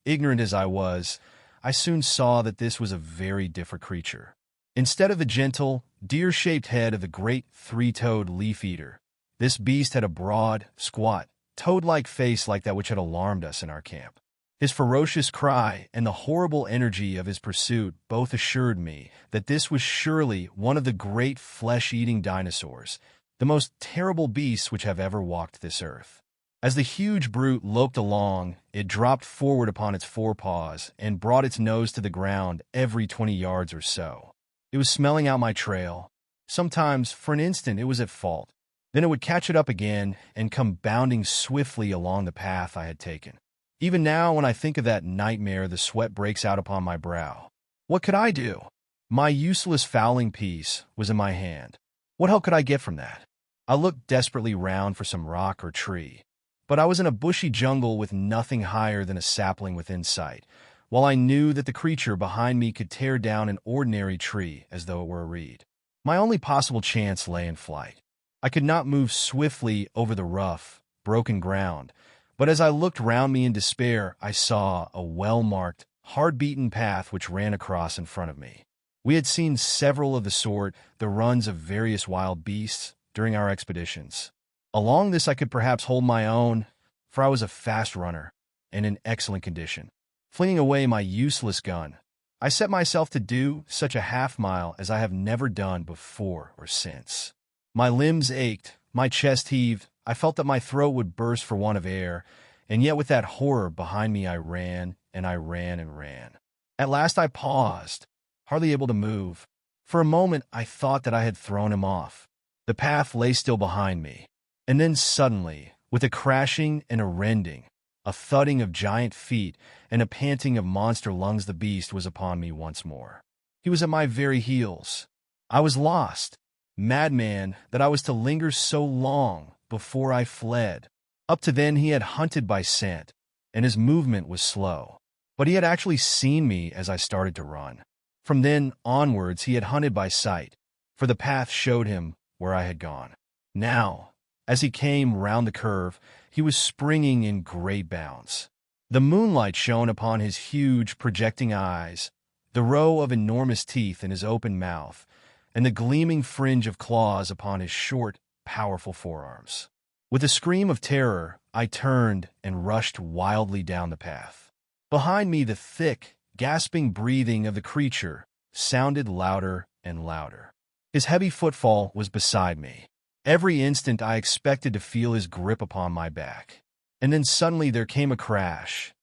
ignorant as I was, I soon saw that this was a very different creature. Instead of the gentle, deer-shaped head of the great three-toed leaf-eater, this beast had a broad, squat, toad-like face like that which had alarmed us in our camp. His ferocious cry and the horrible energy of his pursuit both assured me that this was surely one of the great flesh-eating dinosaurs, the most terrible beasts which have ever walked this earth. As the huge brute loped along, it dropped forward upon its forepaws and brought its nose to the ground every 20 yards or so. It was smelling out my trail. Sometimes, for an instant, it was at fault. Then it would catch it up again and come bounding swiftly along the path I had taken. Even now, when I think of that nightmare, the sweat breaks out upon my brow. What could I do? My useless fowling piece was in my hand. What help could I get from that? I looked desperately round for some rock or tree, but I was in a bushy jungle with nothing higher than a sapling within sight, while I knew that the creature behind me could tear down an ordinary tree as though it were a reed. My only possible chance lay in flight. I could not move swiftly over the rough, broken ground, but as I looked round me in despair, I saw a well-marked, hard-beaten path which ran across in front of me. We had seen several of the runs of various wild beasts during our expeditions. Along this I could perhaps hold my own, for I was a fast runner and in excellent condition. Flinging away my useless gun, I set myself to do such a half-mile as I have never done before or since. My limbs ached, my chest heaved, I felt that my throat would burst for want of air, and yet with that horror behind me I ran, and I ran and ran. At last I paused, hardly able to move. For a moment I thought that I had thrown him off. The path lay still behind me, and then suddenly, with a crashing and a rending, a thudding of giant feet, and a panting of monster lungs, the beast was upon me once more. He was at my very heels. I was lost. Madman that I was to linger so long before I fled. Up to then he had hunted by scent, and his movement was slow. But he had actually seen me as I started to run. From then onwards he had hunted by sight, for the path showed him where I had gone. Now, as he came round the curve, he was springing in great bounds. The moonlight shone upon his huge, projecting eyes, the row of enormous teeth in his open mouth, and the gleaming fringe of claws upon his short, powerful forearms. With a scream of terror, I turned and rushed wildly down the path. Behind me, the thick, gasping breathing of the creature sounded louder and louder. His heavy footfall was beside me. Every instant I expected to feel his grip upon my back. And then suddenly there came a crash.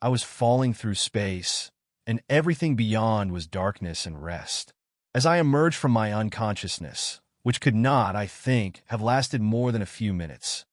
I was falling through space, and everything beyond was darkness and rest. As I emerged from my unconsciousness, which could not, I think, have lasted more than a few minutes,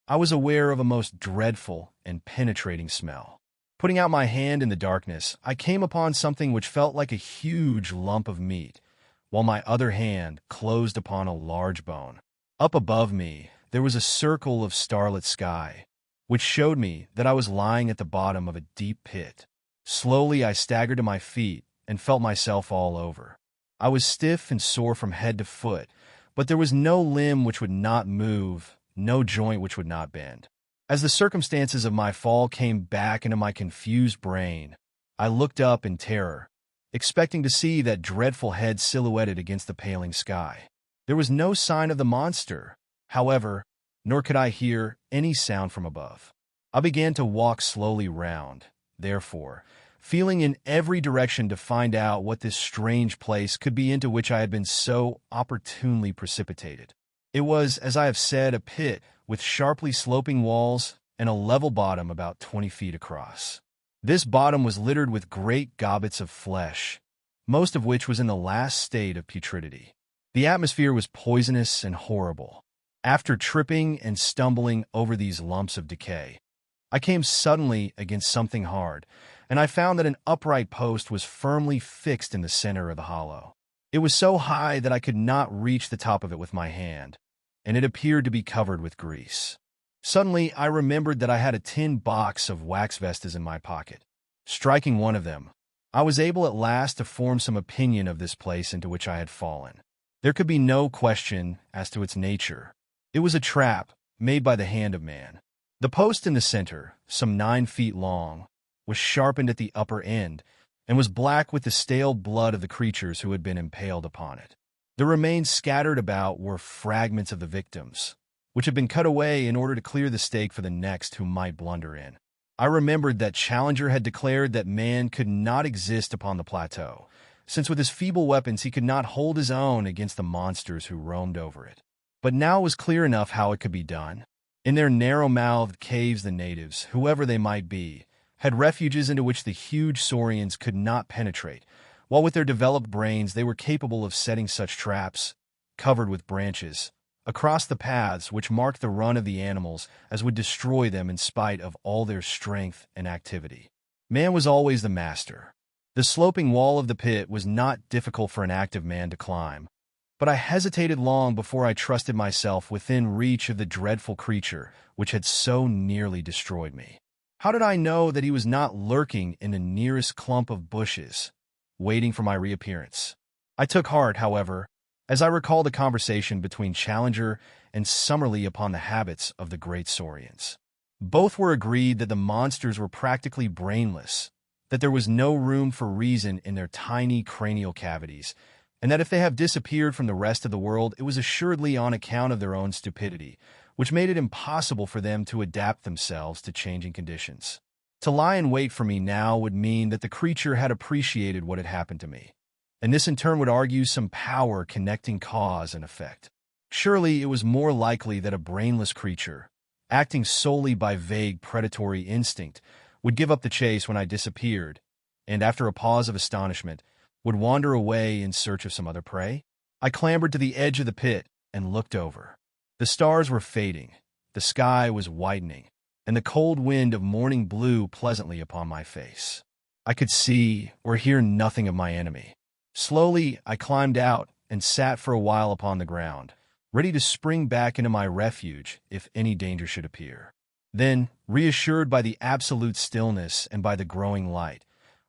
I was aware of a most dreadful and penetrating smell. Putting out my hand in the darkness, I came upon something which felt like a huge lump of meat, while my other hand closed upon a large bone. Up above me, there was a circle of starlit sky, which showed me that I was lying at the bottom of a deep pit. Slowly I staggered to my feet and felt myself all over. I was stiff and sore from head to foot, but there was no limb which would not move, no joint which would not bend. As the circumstances of my fall came back into my confused brain, I looked up in terror, expecting to see that dreadful head silhouetted against the paling sky. There was no sign of the monster, however, nor could I hear any sound from above. I began to walk slowly round, therefore, feeling in every direction to find out what this strange place could be into which I had been so opportunely precipitated. It was, as I have said, a pit with sharply sloping walls and a level bottom about 20 feet across. This bottom was littered with great gobbets of flesh, most of which was in the last state of putridity. The atmosphere was poisonous and horrible. After tripping and stumbling over these lumps of decay, I came suddenly against something hard, and I found that an upright post was firmly fixed in the center of the hollow. It was so high that I could not reach the top of it with my hand, and it appeared to be covered with grease. Suddenly, I remembered that I had a tin box of wax vestas in my pocket. Striking one of them, I was able at last to form some opinion of this place into which I had fallen. There could be no question as to its nature. It was a trap made by the hand of man. The post in the center, some 9 feet long, was sharpened at the upper end, and was black with the stale blood of the creatures who had been impaled upon it. The remains scattered about were fragments of the victims, which had been cut away in order to clear the stake for the next who might blunder in. I remembered that Challenger had declared that man could not exist upon the plateau, since with his feeble weapons he could not hold his own against the monsters who roamed over it. But now it was clear enough how it could be done. In their narrow-mouthed caves, the natives, whoever they might be, had refuges into which the huge saurians could not penetrate, while with their developed brains they were capable of setting such traps, covered with branches, across the paths which marked the run of the animals as would destroy them in spite of all their strength and activity. Man was always the master. The sloping wall of the pit was not difficult for an active man to climb, but I hesitated long before I trusted myself within reach of the dreadful creature which had so nearly destroyed me. How did I know that he was not lurking in the nearest clump of bushes, waiting for my reappearance? I took heart, however, as I recalled the conversation between Challenger and Summerlee upon the habits of the great saurians. Both were agreed that the monsters were practically brainless, that there was no room for reason in their tiny cranial cavities, and that if they have disappeared from the rest of the world, it was assuredly on account of their own stupidity, which made it impossible for them to adapt themselves to changing conditions. To lie in wait for me now would mean that the creature had appreciated what had happened to me, and this in turn would argue some power connecting cause and effect. Surely it was more likely that a brainless creature, acting solely by vague predatory instinct, would give up the chase when I disappeared, and after a pause of astonishment, would wander away in search of some other prey? I clambered to the edge of the pit and looked over. The stars were fading, the sky was whitening, and the cold wind of morning blew pleasantly upon my face. I could see or hear nothing of my enemy. Slowly, I climbed out and sat for a while upon the ground, ready to spring back into my refuge if any danger should appear. Then, reassured by the absolute stillness and by the growing light,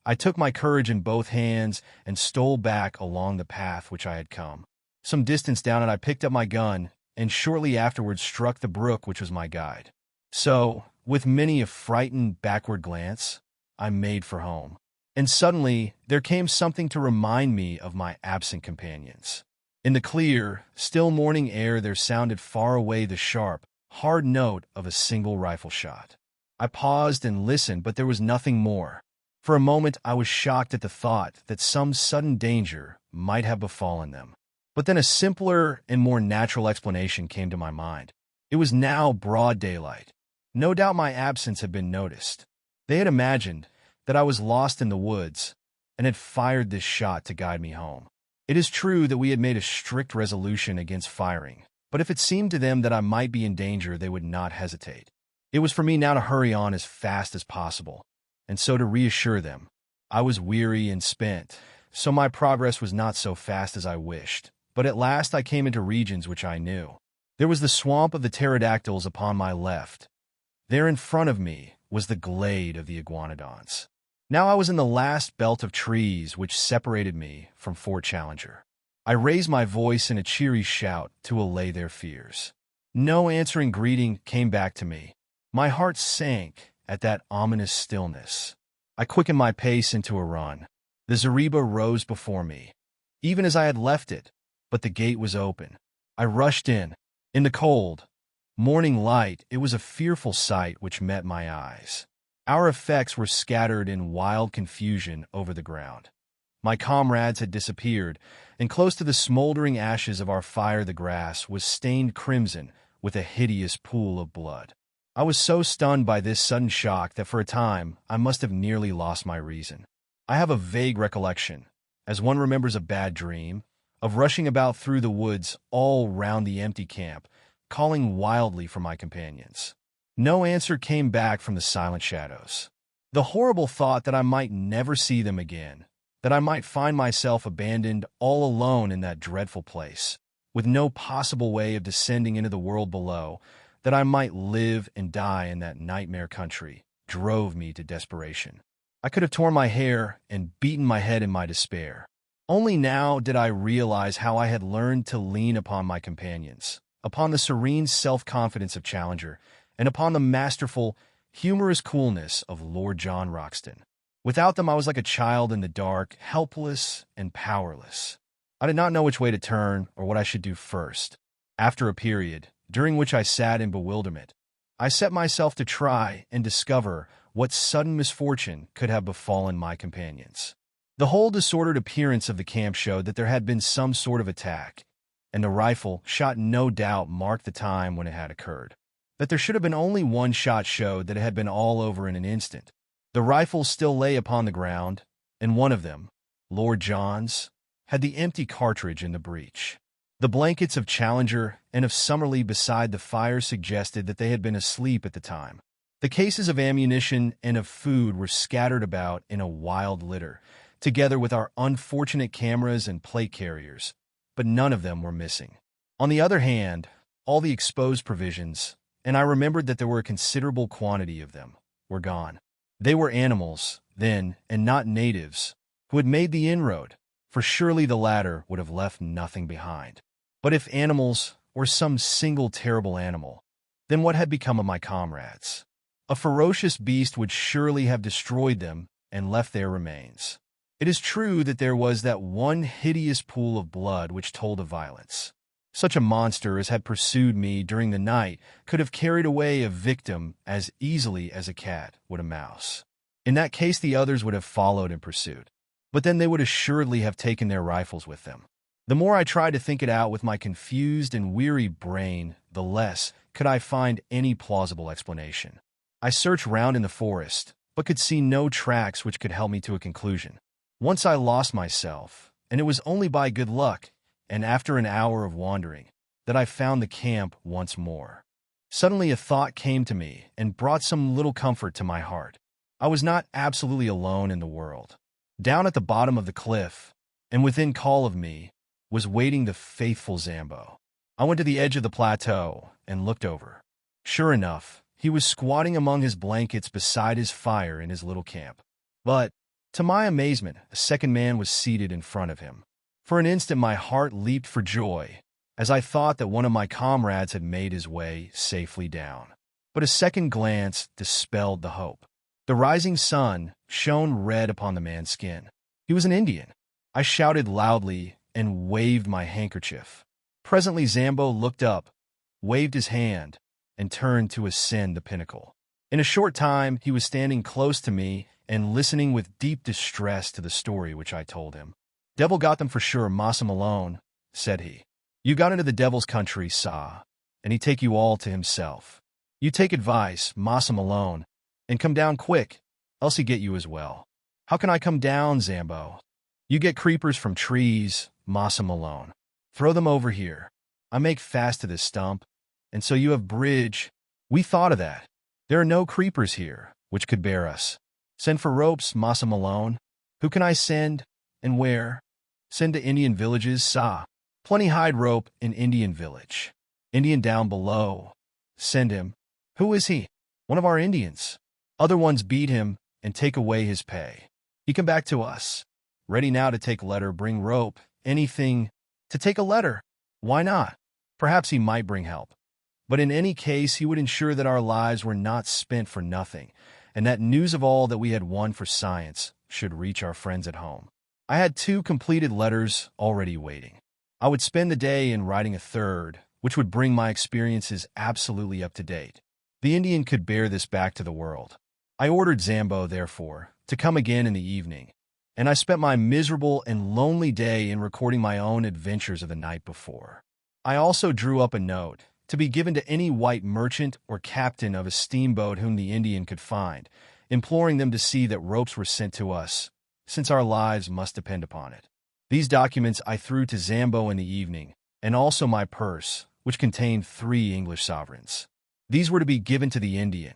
I took my courage in both hands and stole back along the path which I had come. Some distance down it I picked up my gun, and shortly afterwards struck the brook which was my guide. So, with many a frightened backward glance, I made for home. And suddenly, there came something to remind me of my absent companions. In the clear, still morning air there sounded far away the sharp, hard note of a single rifle shot. I paused and listened, but there was nothing more. For a moment I was shocked at the thought that some sudden danger might have befallen them. But then a simpler and more natural explanation came to my mind. It was now broad daylight. No doubt my absence had been noticed. They had imagined that I was lost in the woods and had fired this shot to guide me home. It is true that we had made a strict resolution against firing, but if it seemed to them that I might be in danger, they would not hesitate. It was for me now to hurry on as fast as possible, and so to reassure them. I was weary and spent, so my progress was not so fast as I wished, but at last I came into regions which I knew. There was the swamp of the pterodactyls upon my left. There in front of me was the glade of the iguanodons. Now I was in the last belt of trees which separated me from Fort Challenger. I raised my voice in a cheery shout to allay their fears. No answering greeting came back to me. My heart sank at that ominous stillness. I quickened my pace into a run. The zareba rose before me, even as I had left it, but the gate was open. I rushed in. In the cold, morning light, it was a fearful sight which met my eyes. Our effects were scattered in wild confusion over the ground. My comrades had disappeared, and close to the smoldering ashes of our fire the grass was stained crimson with a hideous pool of blood. I was so stunned by this sudden shock that for a time I must have nearly lost my reason. I have a vague recollection, as one remembers a bad dream, of rushing about through the woods all round the empty camp, calling wildly for my companions. No answer came back from the silent shadows. The horrible thought that I might never see them again, that I might find myself abandoned all alone in that dreadful place, with no possible way of descending into the world below, that I might live and die in that nightmare country, drove me to desperation. I could have torn my hair and beaten my head in my despair. Only now did I realize how I had learned to lean upon my companions, upon the serene self-confidence of Challenger, and upon the masterful, humorous coolness of Lord John Roxton. Without them, I was like a child in the dark, helpless and powerless. I did not know which way to turn or what I should do first. After a period, during which I sat in bewilderment, I set myself to try and discover what sudden misfortune could have befallen my companions. The whole disordered appearance of the camp showed that there had been some sort of attack, and the rifle shot no doubt marked the time when it had occurred. That there should have been only one shot showed that it had been all over in an instant. The rifles still lay upon the ground, and one of them, Lord John's, had the empty cartridge in the breech. The blankets of Challenger and of Summerlee beside the fire suggested that they had been asleep at the time. The cases of ammunition and of food were scattered about in a wild litter, together with our unfortunate cameras and plate carriers, but none of them were missing. On the other hand, all the exposed provisions, and I remembered that there were a considerable quantity of them, were gone. They were animals, then, and not natives, who had made the inroad, for surely the latter would have left nothing behind. But if animals, or some single terrible animal, then what had become of my comrades? A ferocious beast would surely have destroyed them and left their remains. It is true that there was that one hideous pool of blood which told of violence. Such a monster as had pursued me during the night could have carried away a victim as easily as a cat would a mouse. In that case, the others would have followed in pursuit, but then they would assuredly have taken their rifles with them. The more I tried to think it out with my confused and weary brain, the less could I find any plausible explanation. I searched round in the forest, but could see no tracks which could help me to a conclusion. Once I lost myself, and it was only by good luck, and after an hour of wandering, that I found the camp once more. Suddenly a thought came to me and brought some little comfort to my heart. I was not absolutely alone in the world. Down at the bottom of the cliff, and within call of me, was waiting the faithful Zambo. I went to the edge of the plateau and looked over. Sure enough, he was squatting among his blankets beside his fire in his little camp. But, to my amazement, a second man was seated in front of him. For an instant my heart leaped for joy, as I thought that one of my comrades had made his way safely down. But a second glance dispelled the hope. The rising sun shone red upon the man's skin. He was an Indian. I shouted loudly and waved my handkerchief. Presently Zambo looked up, waved his hand, and turned to ascend the pinnacle. In a short time he was standing close to me and listening with deep distress to the story which I told him. "Devil got them for sure, Massa Malone," said he. "You got into the devil's country, sah, and he take you all to himself. You take advice, Massa Malone, and come down quick, else he get you as well." "How can I come down, Zambo?" "You get creepers from trees, Massa Malone. Throw them over here. I make fast to this stump, and so you have bridge." "We thought of that. There are no creepers here which could bear us." "Send for ropes, Massa Malone." "Who can I send, and where?" "Send to Indian villages, sah. Plenty hide rope in Indian village. Indian down below. Send him." "Who is he?" "One of our Indians. Other ones beat him and take away his pay. He come back to us. Ready now to take letter, bring rope, anything to take a letter. Why not? Perhaps he might bring help. But in any case, he would ensure that our lives were not spent for nothing, and that news of all that we had won for science should reach our friends at home." I had 2 completed letters already waiting. I would spend the day in writing a third, which would bring my experiences absolutely up to date. The Indian could bear this back to the world. I ordered Zambo, therefore, to come again in the evening, and I spent my miserable and lonely day in recording my own adventures of the night before. I also drew up a note, to be given to any white merchant or captain of a steamboat whom the Indian could find, imploring them to see that ropes were sent to us, since our lives must depend upon it. These documents I threw to Zambo in the evening, and also my purse, which contained 3 English sovereigns. These were to be given to the Indian,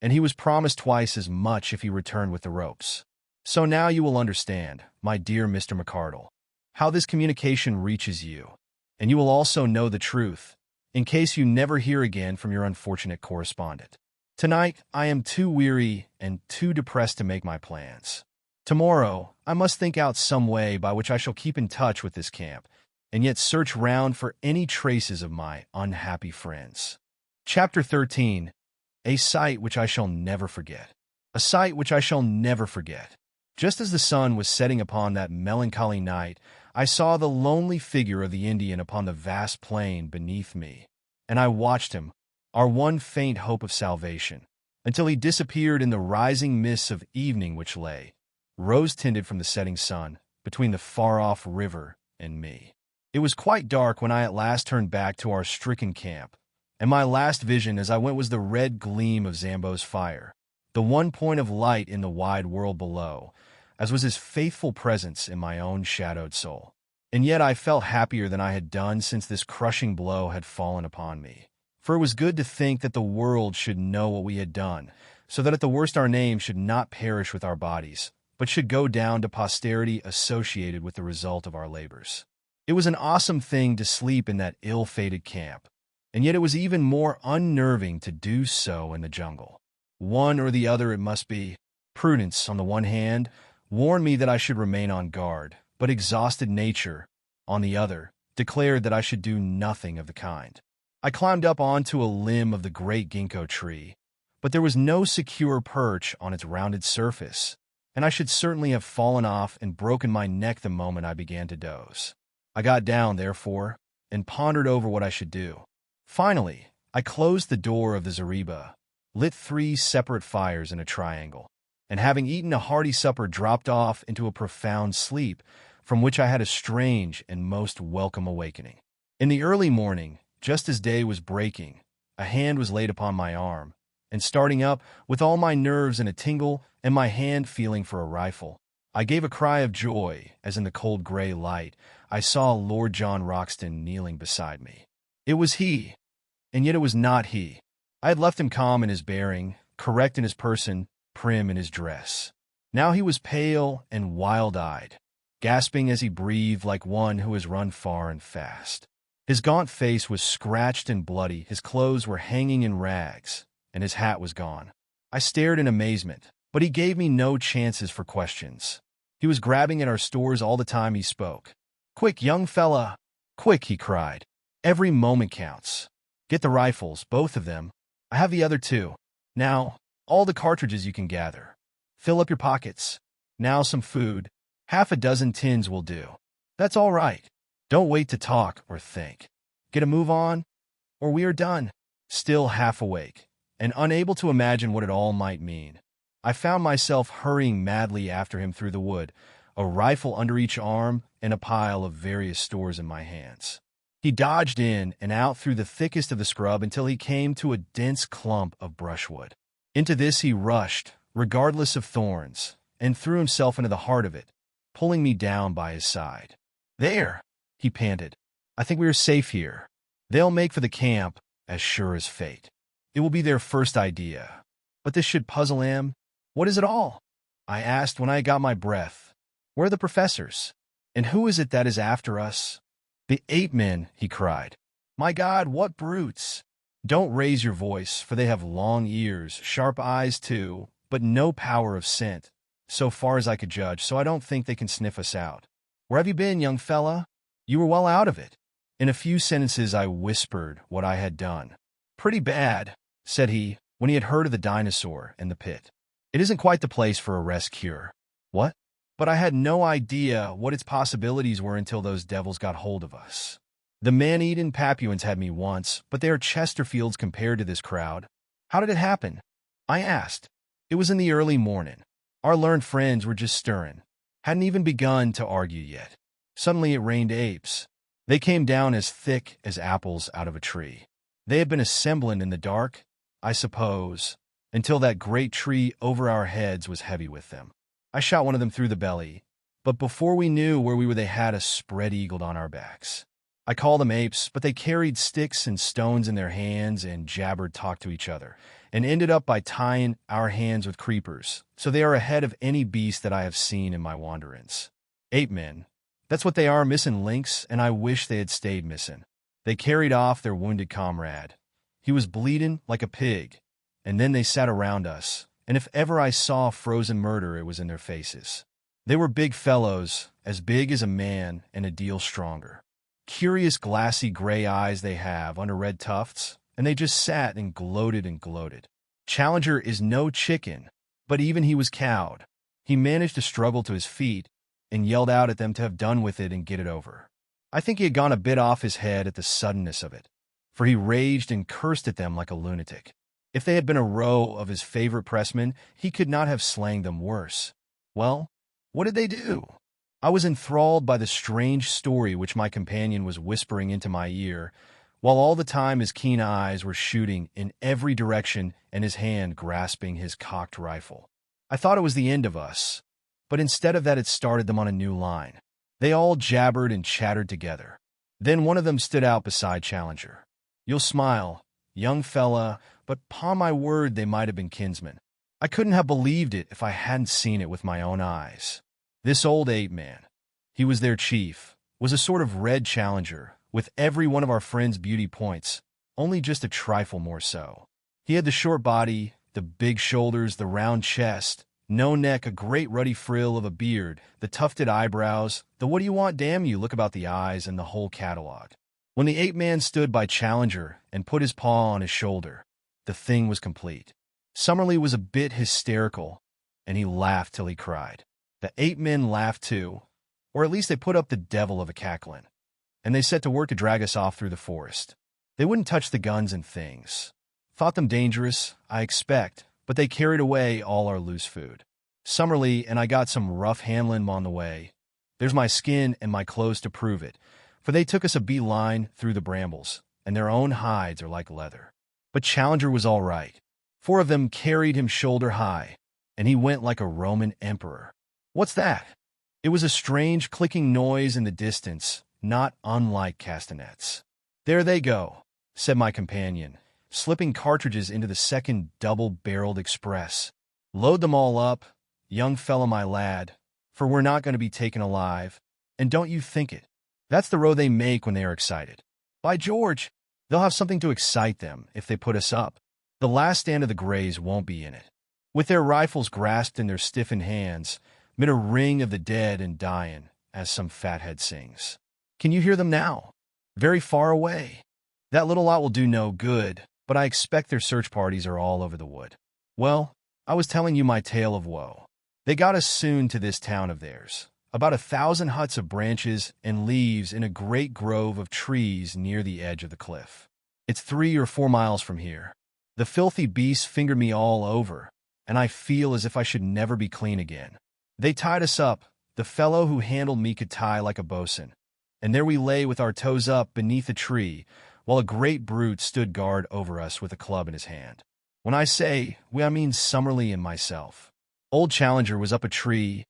and he was promised twice as much if he returned with the ropes. So now you will understand, my dear Mr. McCardle, how this communication reaches you, and you will also know the truth, in case you never hear again from your unfortunate correspondent. Tonight, I am too weary and too depressed to make my plans. Tomorrow, I must think out some way by which I shall keep in touch with this camp, and yet search round for any traces of my unhappy friends. Chapter 13. A sight which I shall never forget. A sight which I shall never forget. Just as the sun was setting upon that melancholy night, I saw the lonely figure of the Indian upon the vast plain beneath me, and I watched him, our one faint hope of salvation, until he disappeared in the rising mists of evening which lay, rose-tinted from the setting sun, between the far-off river and me. It was quite dark when I at last turned back to our stricken camp, and my last vision as I went was the red gleam of Zambo's fire, the one point of light in the wide world below, as was his faithful presence in my own shadowed soul. And yet I felt happier than I had done since this crushing blow had fallen upon me. For it was good to think that the world should know what we had done, so that at the worst our names should not perish with our bodies, but should go down to posterity associated with the result of our labors. It was an awesome thing to sleep in that ill-fated camp, and yet it was even more unnerving to do so in the jungle. One or the other it must be. Prudence, on the one hand, warned me that I should remain on guard, but exhausted nature, on the other, declared that I should do nothing of the kind. I climbed up onto a limb of the great ginkgo tree, but there was no secure perch on its rounded surface, and I should certainly have fallen off and broken my neck the moment I began to doze. I got down, therefore, and pondered over what I should do. Finally, I closed the door of the zareba, lit 3 separate fires in a triangle, and having eaten a hearty supper dropped off into a profound sleep, from which I had a strange and most welcome awakening. In the early morning, just as day was breaking, a hand was laid upon my arm, and starting up, with all my nerves in a tingle and my hand feeling for a rifle, I gave a cry of joy as in the cold gray light I saw Lord John Roxton kneeling beside me. It was he, and yet it was not he. I had left him calm in his bearing, correct in his person, prim in his dress. Now he was pale and wild-eyed, gasping as he breathed like one who has run far and fast. His gaunt face was scratched and bloody, his clothes were hanging in rags, and his hat was gone. I stared in amazement, but he gave me no chances for questions. He was grabbing at our stores all the time he spoke. "Quick, young fella! Quick!" he cried. "Every moment counts. Get the rifles, both of them. I have the other 2. Now, all the cartridges you can gather. Fill up your pockets. Now some food. Half a dozen tins will do. That's all right. Don't wait to talk or think. Get a move on, or we are done." Still half awake, and unable to imagine what it all might mean, I found myself hurrying madly after him through the wood, a rifle under each arm and a pile of various stores in my hands. He dodged in and out through the thickest of the scrub until he came to a dense clump of brushwood. Into this he rushed, regardless of thorns, and threw himself into the heart of it, pulling me down by his side. "There," he panted. "I think we are safe here. They'll make for the camp, as sure as fate. It will be their first idea. But this should puzzle him. What is it all?" I asked when I got my breath. "Where are the professors? And who is it that is after us?" "The ape-men," he cried. "My God, what brutes! Don't raise your voice, for they have long ears, sharp eyes too, but no power of scent, so far as I could judge, so I don't think they can sniff us out. Where have you been, young fella? You were well out of it." In a few sentences I whispered what I had done. "Pretty bad," said he, when he had heard of the dinosaur and the pit. "It isn't quite the place for a rest cure." "What?" But I had no idea what its possibilities were until those devils got hold of us. The man-eating Papuans had me once, but they are Chesterfields compared to this crowd. "How did it happen?" I asked. "It was in the early morning. Our learned friends were just stirring. Hadn't even begun to argue yet. Suddenly it rained apes. They came down as thick as apples out of a tree. They had been assembling in the dark, I suppose, until that great tree over our heads was heavy with them. I shot one of them through the belly, but before we knew where we were they had us spread-eagled on our backs. I call them apes, but they carried sticks and stones in their hands and jabbered talk to each other, and ended up by tying our hands with creepers, so they are ahead of any beast that I have seen in my wanderings. Ape-men, that's what they are, missing links, and I wish they had stayed missing. They carried off their wounded comrade. He was bleeding like a pig, and then they sat around us, and if ever I saw frozen murder, it was in their faces. They were big fellows, as big as a man and a deal stronger. Curious glassy gray eyes they have under red tufts, and they just sat and gloated and gloated. Challenger is no chicken, but even he was cowed. He managed to struggle to his feet and yelled out at them to have done with it and get it over. I think he had gone a bit off his head at the suddenness of it, for he raged and cursed at them like a lunatic. If they had been a row of his favorite pressmen, he could not have slayed them worse. Well, what did they do? I was enthralled by the strange story which my companion was whispering into my ear, while all the time his keen eyes were shooting in every direction and his hand grasping his cocked rifle. I thought it was the end of us, but instead of that it started them on a new line. They all jabbered and chattered together. Then one of them stood out beside Challenger. You'll smile, young fella, but 'pon my word they might have been kinsmen. I couldn't have believed it if I hadn't seen it with my own eyes. This old ape-man, he was their chief, was a sort of red Challenger, with every one of our friend's beauty points, only just a trifle more so. He had the short body, the big shoulders, the round chest, no neck, a great ruddy frill of a beard, the tufted eyebrows, the what do you want damn you look about the eyes, and the whole catalog. When the ape-man stood by Challenger and put his paw on his shoulder, the thing was complete. Summerlee was a bit hysterical, and he laughed till he cried. The ape-men laughed too, or at least they put up the devil of a cackling, and they set to work to drag us off through the forest. They wouldn't touch the guns and things. Thought them dangerous, I expect, but they carried away all our loose food. Summerlee and I got some rough handling on the way. There's my skin and my clothes to prove it, for they took us a beeline through the brambles, and their own hides are like leather. But Challenger was all right. 4 of them carried him shoulder high, and he went like a Roman emperor. What's that? It was a strange clicking noise in the distance, not unlike castanets. There they go, said my companion, slipping cartridges into the second double-barreled Express. Load them all up, young fella my lad, for we're not going to be taken alive, and don't you think it. That's the row they make when they are excited. By George, they'll have something to excite them if they put us up. The last stand of the Greys won't be in it. With their rifles grasped in their stiffened hands, mid a ring of the dead and dying, as some fathead sings. Can you hear them now? Very far away. That little lot will do no good, but I expect their search parties are all over the wood. Well, I was telling you my tale of woe. They got us soon to this town of theirs, about 1,000 huts of branches and leaves in a great grove of trees near the edge of the cliff. It's 3 or 4 miles from here. The filthy beasts fingered me all over, and I feel as if I should never be clean again. They tied us up. The fellow who handled me could tie like a bosun, and there we lay with our toes up beneath a tree, while a great brute stood guard over us with a club in his hand. When I say we, I mean Summerlee and myself. Old Challenger was up a tree,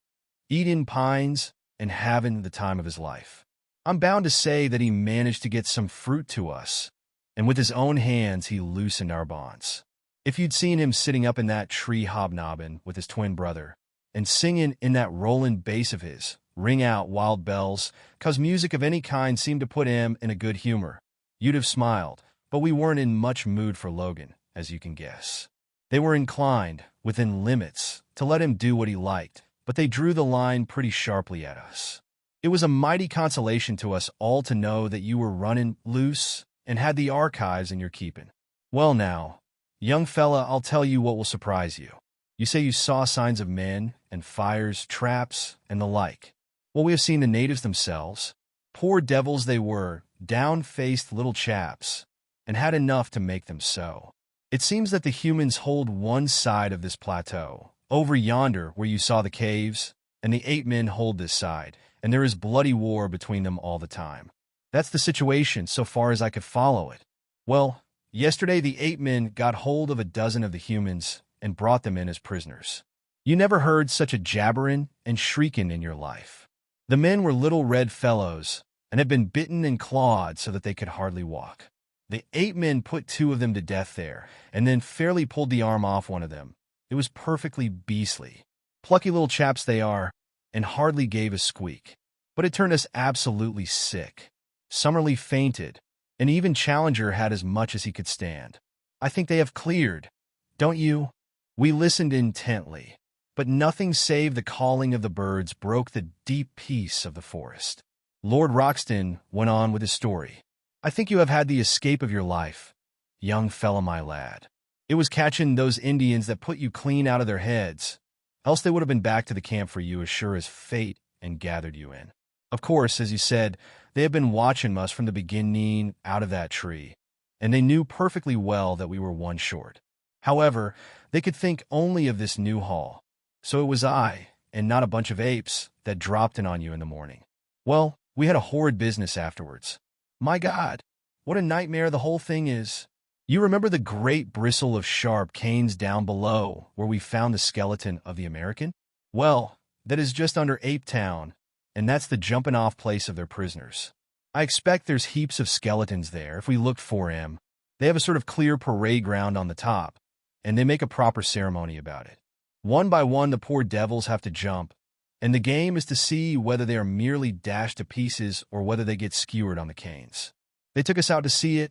eating pines, and having the time of his life. I'm bound to say that he managed to get some fruit to us, and with his own hands he loosened our bonds. If you'd seen him sitting up in that tree hobnobbing with his twin brother, and singing in that rolling bass of his, ring out wild bells, 'cause music of any kind seemed to put him in a good humor, you'd have smiled, but we weren't in much mood for Logan, as you can guess. They were inclined, within limits, to let him do what he liked, but they drew the line pretty sharply at us. It was a mighty consolation to us all to know that you were running loose and had the archives in your keeping. Well now, young fella, I'll tell you what will surprise you. You say you saw signs of men and fires, traps, and the like. Well, we have seen the natives themselves. Poor devils they were, down-faced little chaps, and had enough to make them so. It seems that the humans hold one side of this plateau, over yonder where you saw the caves, and the ape-men hold this side, and there is bloody war between them all the time. That's the situation so far as I could follow it. Well, yesterday the ape-men got hold of a dozen of the humans and brought them in as prisoners. You never heard such a jabbering and shrieking in your life. The men were little red fellows, and had been bitten and clawed so that they could hardly walk. The ape-men put 2 of them to death there, and then fairly pulled the arm off one of them. It was perfectly beastly. Plucky little chaps they are, and hardly gave a squeak. But it turned us absolutely sick. Summerlee fainted, and even Challenger had as much as he could stand. I think they have cleared, don't you? We listened intently, but nothing save the calling of the birds broke the deep peace of the forest. Lord Roxton went on with his story. I think you have had the escape of your life, young fella my lad. It was catching those Indians that put you clean out of their heads, else they would have been back to the camp for you as sure as fate and gathered you in. Of course, as you said, they have been watching us from the beginning out of that tree, and they knew perfectly well that we were one short. However, they could think only of this new haul. So it was I, and not a bunch of apes, that dropped in on you in the morning. Well, we had a horrid business afterwards. My God, what a nightmare the whole thing is. You remember the great bristle of sharp canes down below where we found the skeleton of the American? Well, that is just under Ape Town, and that's the jumping-off place of their prisoners. I expect there's heaps of skeletons there if we looked for him. They have a sort of clear parade ground on the top, and they make a proper ceremony about it. One by one, the poor devils have to jump, and the game is to see whether they are merely dashed to pieces or whether they get skewered on the canes. They took us out to see it,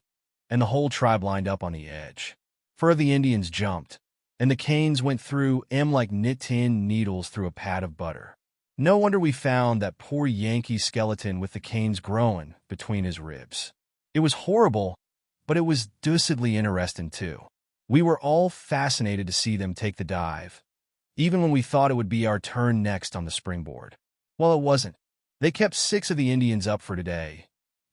and the whole tribe lined up on the edge. 4 of the Indians jumped, and the canes went through them like knit-in needles through a pat of butter. No wonder we found that poor Yankee skeleton with the canes growing between his ribs. It was horrible, but it was deucedly interesting too. We were all fascinated to see them take the dive, even when we thought it would be our turn next on the springboard. Well, it wasn't. They kept 6 of the Indians up for today.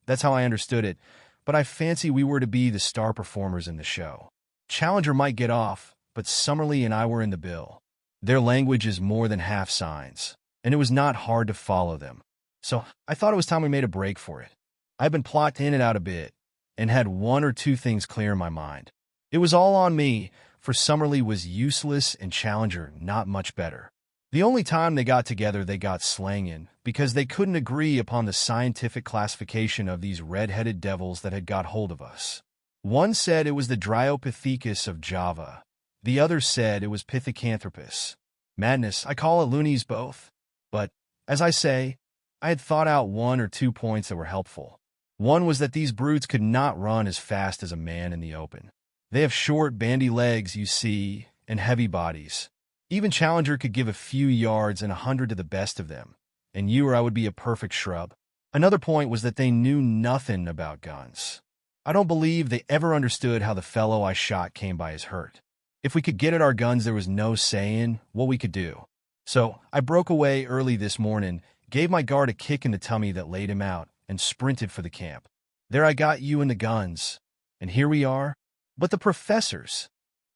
That's how I understood it, but I fancy we were to be the star performers in the show. Challenger might get off, but Summerlee and I were in the bill. Their language is more than half signs, and it was not hard to follow them. So I thought it was time we made a break for it. I've been plotting in and out a bit, and had 1 or 2 things clear in my mind. It was all on me, for Summerlee was useless and Challenger not much better. The only time they got together they got slanging, because they couldn't agree upon the scientific classification of these red-headed devils that had got hold of us. One said it was the Dryopithecus of Java. The other said it was Pithecanthropus. Madness, I call it loonies both. But, as I say, I had thought out 1 or 2 points that were helpful. One was that these brutes could not run as fast as a man in the open. They have short, bandy legs, you see, and heavy bodies. Even Challenger could give a few yards and 100 to the best of them, and you or I would be a perfect shrub. Another point was that they knew nothing about guns. I don't believe they ever understood how the fellow I shot came by his hurt. If we could get at our guns, there was no saying what we could do. So I broke away early this morning, gave my guard a kick in the tummy that laid him out, and sprinted for the camp. There I got you and the guns, and here we are. But the professors,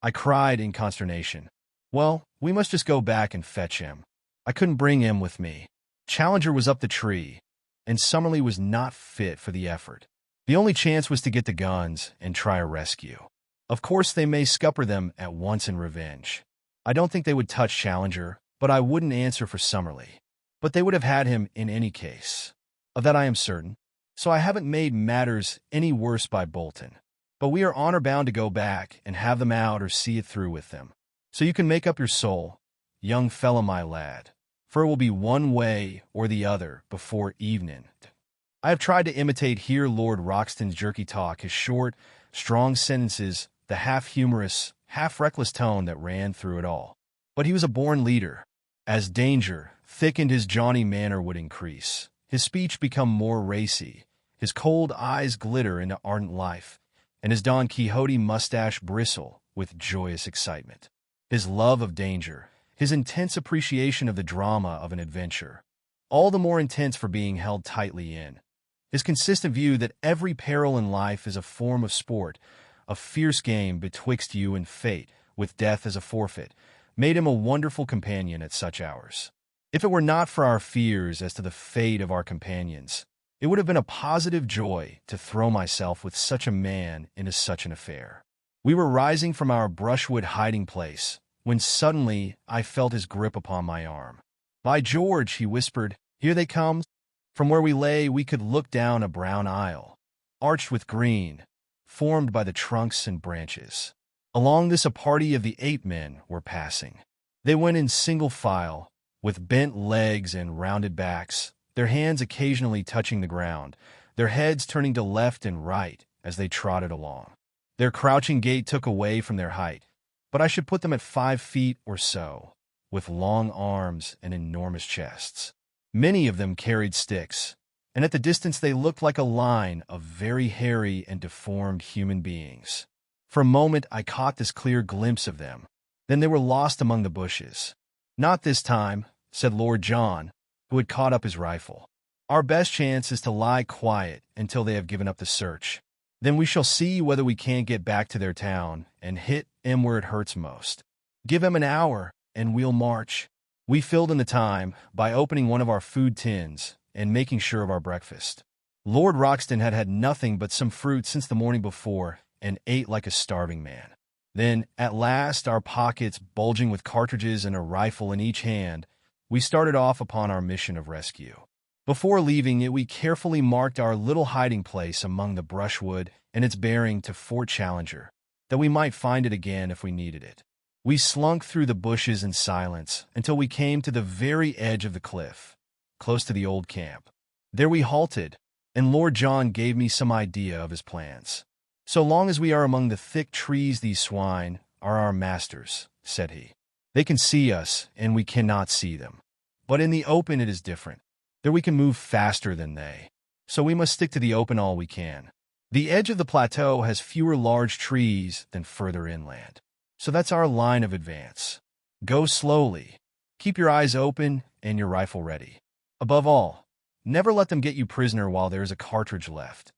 I cried in consternation. Well, we must just go back and fetch him. I couldn't bring him with me. Challenger was up the tree, and Summerlee was not fit for the effort. The only chance was to get the guns and try a rescue. Of course, they may scupper them at once in revenge. I don't think they would touch Challenger, but I wouldn't answer for Summerlee. But they would have had him in any case. Of that I am certain. So I haven't made matters any worse by bolting. But we are honor-bound to go back and have them out or see it through with them. So you can make up your soul, young fellow my lad, for it will be one way or the other before evening. I have tried to imitate here Lord Roxton's jerky talk, his short, strong sentences, the half-humorous, half-reckless tone that ran through it all. But he was a born leader. As danger thickened, his jaunty manner would increase, his speech become more racy, his cold eyes glitter into ardent life, and his Don Quixote mustache bristle with joyous excitement. His love of danger, his intense appreciation of the drama of an adventure, all the more intense for being held tightly in. His consistent view that every peril in life is a form of sport, a fierce game betwixt you and fate, with death as a forfeit, made him a wonderful companion at such hours. If it were not for our fears as to the fate of our companions, it would have been a positive joy to throw myself with such a man into such an affair. We were rising from our brushwood hiding place, when suddenly I felt his grip upon my arm. "By George," he whispered, "here they come." From where we lay, we could look down a brown aisle, arched with green, formed by the trunks and branches. Along this a party of the ape-men were passing. They went in single file, with bent legs and rounded backs, their hands occasionally touching the ground, their heads turning to left and right as they trotted along. Their crouching gait took away from their height, but I should put them at 5 feet or so, with long arms and enormous chests. Many of them carried sticks, and at the distance they looked like a line of very hairy and deformed human beings. For a moment I caught this clear glimpse of them, then they were lost among the bushes. "Not this time," said Lord John, who had caught up his rifle. "Our best chance is to lie quiet until they have given up the search. Then we shall see whether we can't get back to their town and hit 'em where it hurts most. Give 'em an hour, and we'll march." We filled in the time by opening one of our food tins and making sure of our breakfast. Lord Roxton had had nothing but some fruit since the morning before and ate like a starving man. Then, at last, our pockets bulging with cartridges and a rifle in each hand, we started off upon our mission of rescue. Before leaving it, we carefully marked our little hiding place among the brushwood and its bearing to Fort Challenger, that we might find it again if we needed it. We slunk through the bushes in silence until we came to the very edge of the cliff, close to the old camp. There we halted, and Lord John gave me some idea of his plans. "So long as we are among the thick trees, these swine are our masters," said he. "They can see us, and we cannot see them. But in the open it is different. There we can move faster than they. So we must stick to the open all we can. The edge of the plateau has fewer large trees than further inland. So that's our line of advance. Go slowly. Keep your eyes open and your rifle ready. Above all, never let them get you prisoner while there is a cartridge left.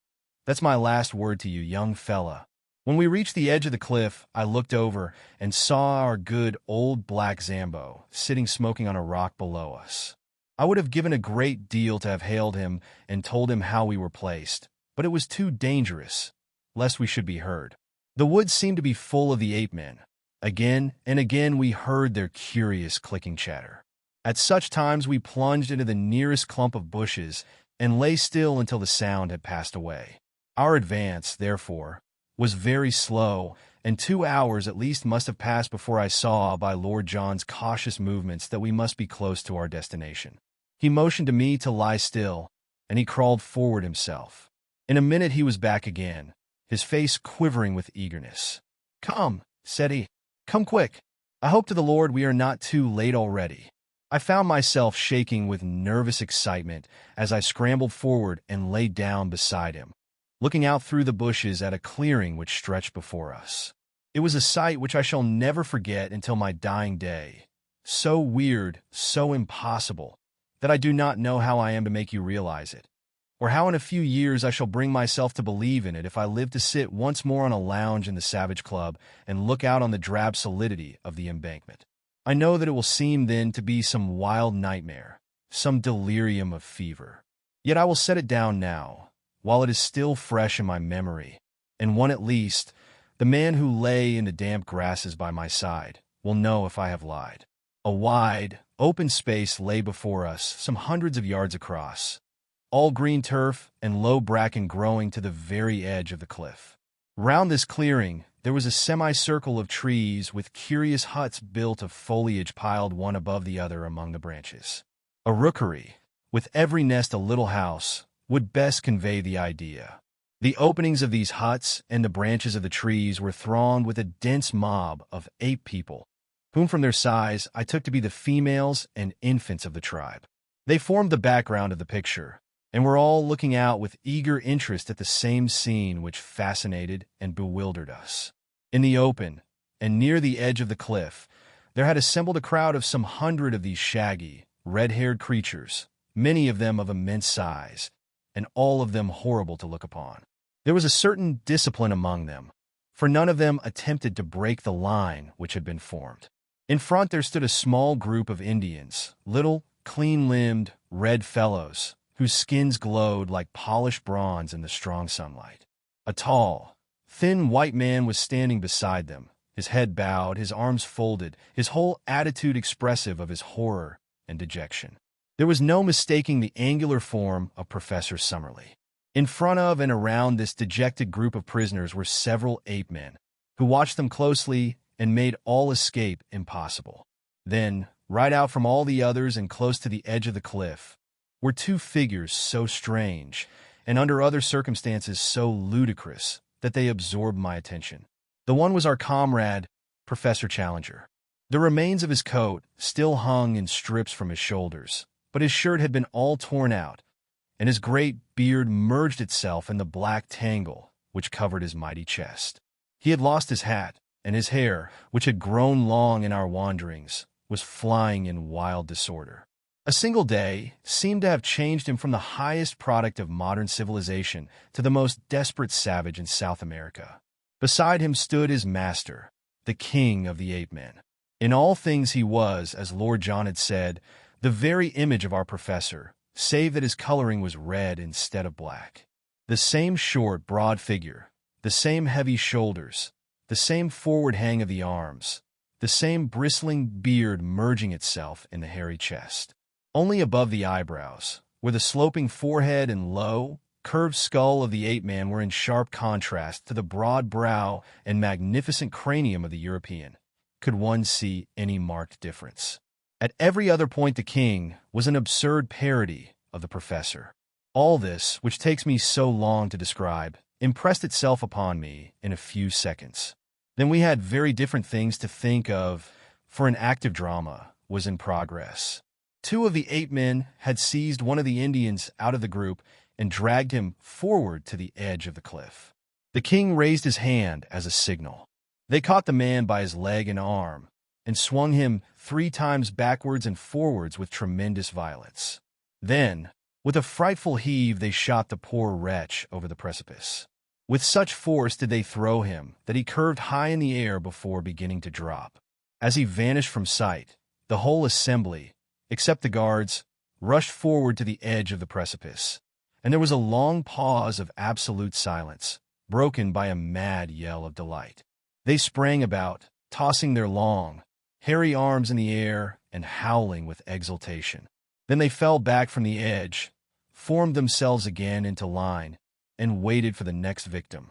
That's my last word to you, young fella." When we reached the edge of the cliff, I looked over and saw our good old black Zambo sitting smoking on a rock below us. I would have given a great deal to have hailed him and told him how we were placed, but it was too dangerous, lest we should be heard. The woods seemed to be full of the ape-men. Again and again we heard their curious clicking chatter. At such times we plunged into the nearest clump of bushes and lay still until the sound had passed away. Our advance, therefore, was very slow, and 2 hours at least must have passed before I saw by Lord John's cautious movements that we must be close to our destination. He motioned to me to lie still, and he crawled forward himself. In a minute he was back again, his face quivering with eagerness. "Come," said he. "Come quick. I hope to the Lord we are not too late already." I found myself shaking with nervous excitement as I scrambled forward and lay down beside him, looking out through the bushes at a clearing which stretched before us. It was a sight which I shall never forget until my dying day. So weird, so impossible, that I do not know how I am to make you realize it, or how in a few years I shall bring myself to believe in it if I live to sit once more on a lounge in the Savage Club and look out on the drab solidity of the embankment. I know that it will seem then to be some wild nightmare, some delirium of fever. Yet I will set it down now, while it is still fresh in my memory, and one at least, the man who lay in the damp grasses by my side, will know if I have lied. A wide, open space lay before us, some hundreds of yards across, all green turf and low bracken growing to the very edge of the cliff. Round this clearing, there was a semicircle of trees with curious huts built of foliage piled one above the other among the branches. A rookery, with every nest a little house, would best convey the idea. The openings of these huts and the branches of the trees were thronged with a dense mob of ape people, whom from their size I took to be the females and infants of the tribe. They formed the background of the picture, and were all looking out with eager interest at the same scene which fascinated and bewildered us. In the open, and near the edge of the cliff, there had assembled a crowd of some 100 of these shaggy, red-haired creatures, many of them of immense size, and all of them horrible to look upon. There was a certain discipline among them, for none of them attempted to break the line which had been formed. In front there stood a small group of Indians, little, clean-limbed, red fellows, whose skins glowed like polished bronze in the strong sunlight. A tall, thin white man was standing beside them, his head bowed, his arms folded, his whole attitude expressive of his horror and dejection. There was no mistaking the angular form of Professor Summerlee. In front of and around this dejected group of prisoners were several ape-men, who watched them closely and made all escape impossible. Then, right out from all the others and close to the edge of the cliff, were two figures so strange, and under other circumstances so ludicrous, that they absorbed my attention. The one was our comrade, Professor Challenger. The remains of his coat still hung in strips from his shoulders, but his shirt had been all torn out, and his great beard merged itself in the black tangle which covered his mighty chest. He had lost his hat, and his hair, which had grown long in our wanderings, was flying in wild disorder. A single day seemed to have changed him from the highest product of modern civilization to the most desperate savage in South America. Beside him stood his master, the king of the ape men. In all things he was, as Lord John had said, the very image of our professor, save that his coloring was red instead of black. The same short, broad figure, the same heavy shoulders, the same forward hang of the arms, the same bristling beard merging itself in the hairy chest. Only above the eyebrows, where the sloping forehead and low, curved skull of the ape-man were in sharp contrast to the broad brow and magnificent cranium of the European, could one see any marked difference. At every other point the king was an absurd parody of the professor. All this, which takes me so long to describe, impressed itself upon me in a few seconds. Then we had very different things to think of, for an active drama was in progress. Two of the ape men had seized one of the Indians out of the group and dragged him forward to the edge of the cliff. The king raised his hand as a signal. They caught the man by his leg and arm and swung him 3 times backwards and forwards with tremendous violence. Then, with a frightful heave, they shot the poor wretch over the precipice. With such force did they throw him that he curved high in the air before beginning to drop. As he vanished from sight, the whole assembly, except the guards, rushed forward to the edge of the precipice, and there was a long pause of absolute silence, broken by a mad yell of delight. They sprang about, tossing their long, hairy arms in the air and howling with exultation. Then they fell back from the edge, formed themselves again into line, and waited for the next victim.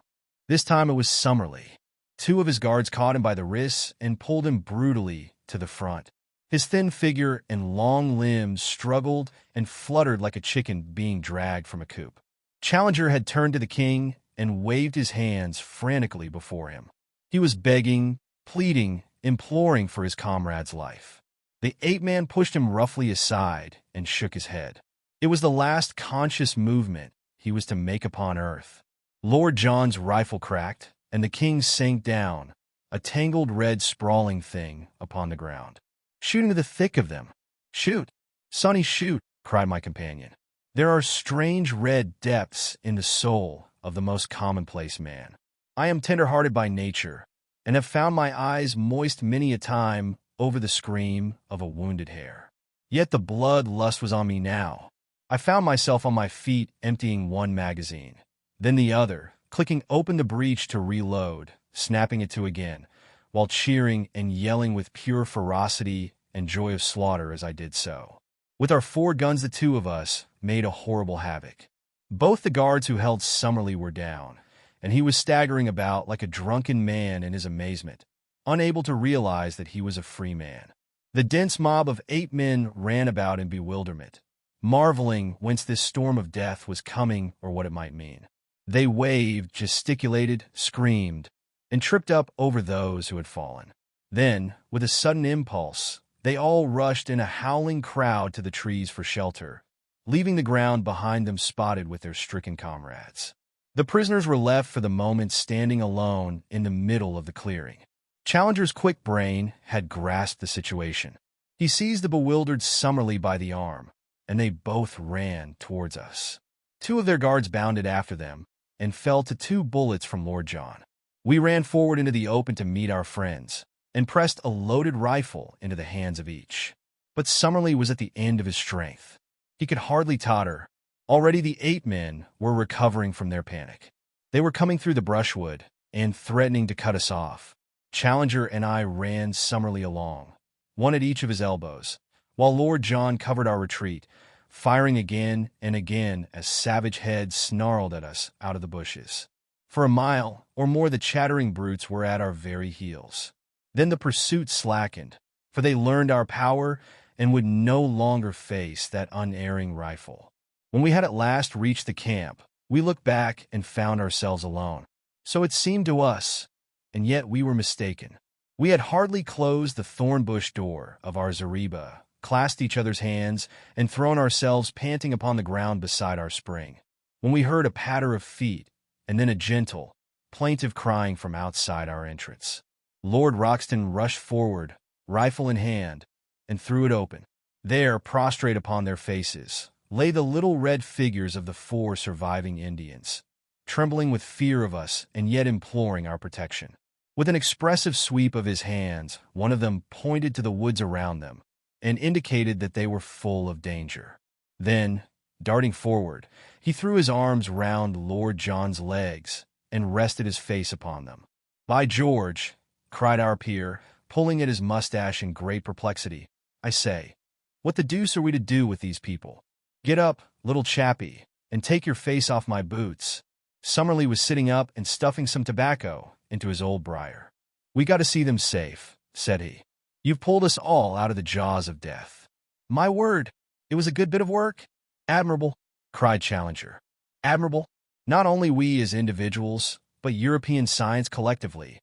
This time it was Summerlee. 2 of his guards caught him by the wrists and pulled him brutally to the front. His thin figure and long limbs struggled and fluttered like a chicken being dragged from a coop. Challenger had turned to the king and waved his hands frantically before him. He was begging, pleading, imploring for his comrade's life. The ape-man pushed him roughly aside and shook his head. It was the last conscious movement he was to make upon earth. Lord John's rifle cracked, and the king sank down, a tangled red sprawling thing, upon the ground. "Shoot into the thick of them! Shoot! Sonny, shoot!" cried my companion. There are strange red depths in the soul of the most commonplace man. I am tender-hearted by nature, and have found my eyes moist many a time over the scream of a wounded hare. Yet the blood lust was on me now. I found myself on my feet emptying one magazine, then the other, clicking open the breech to reload, snapping it to again, while cheering and yelling with pure ferocity and joy of slaughter as I did so. With our 4 guns, the 2 of us made a horrible havoc. Both the guards who held Summerlee were down, and he was staggering about like a drunken man in his amazement, unable to realize that he was a free man. The dense mob of 8 men ran about in bewilderment, marveling whence this storm of death was coming or what it might mean. They waved, gesticulated, screamed, and tripped up over those who had fallen. Then, with a sudden impulse, they all rushed in a howling crowd to the trees for shelter, leaving the ground behind them spotted with their stricken comrades. The prisoners were left for the moment standing alone in the middle of the clearing. Challenger's quick brain had grasped the situation. He seized the bewildered Summerlee by the arm, and they both ran towards us. 2 of their guards bounded after them and fell to 2 bullets from Lord John. We ran forward into the open to meet our friends and pressed a loaded rifle into the hands of each. But Summerlee was at the end of his strength. He could hardly totter. Already the 8 men were recovering from their panic. They were coming through the brushwood and threatening to cut us off. Challenger and I ran Summerlee along, one at each of his elbows, while Lord John covered our retreat, firing again and again as savage heads snarled at us out of the bushes. For a mile or more the chattering brutes were at our very heels. Then the pursuit slackened, for they learned our power and would no longer face that unerring rifle. When we had at last reached the camp, we looked back and found ourselves alone. So it seemed to us, and yet we were mistaken. We had hardly closed the thorn-bush door of our zareba, clasped each other's hands, and thrown ourselves panting upon the ground beside our spring, when we heard a patter of feet, and then a gentle, plaintive crying from outside our entrance. Lord Roxton rushed forward, rifle in hand, and threw it open. There, prostrate upon their faces, lay the little red figures of the 4 surviving Indians, trembling with fear of us and yet imploring our protection. With an expressive sweep of his hands, one of them pointed to the woods around them and indicated that they were full of danger. Then, darting forward, he threw his arms round Lord John's legs and rested his face upon them. "By George," cried our peer, pulling at his mustache in great perplexity. "I say, what the deuce are we to do with these people? Get up, little chappie, and take your face off my boots." Summerlee was sitting up and stuffing some tobacco into his old briar. "We got to see them safe," said he. "You've pulled us all out of the jaws of death." "My word, it was a good bit of work." "Admirable," cried Challenger. "Admirable. Not only we as individuals, but European science collectively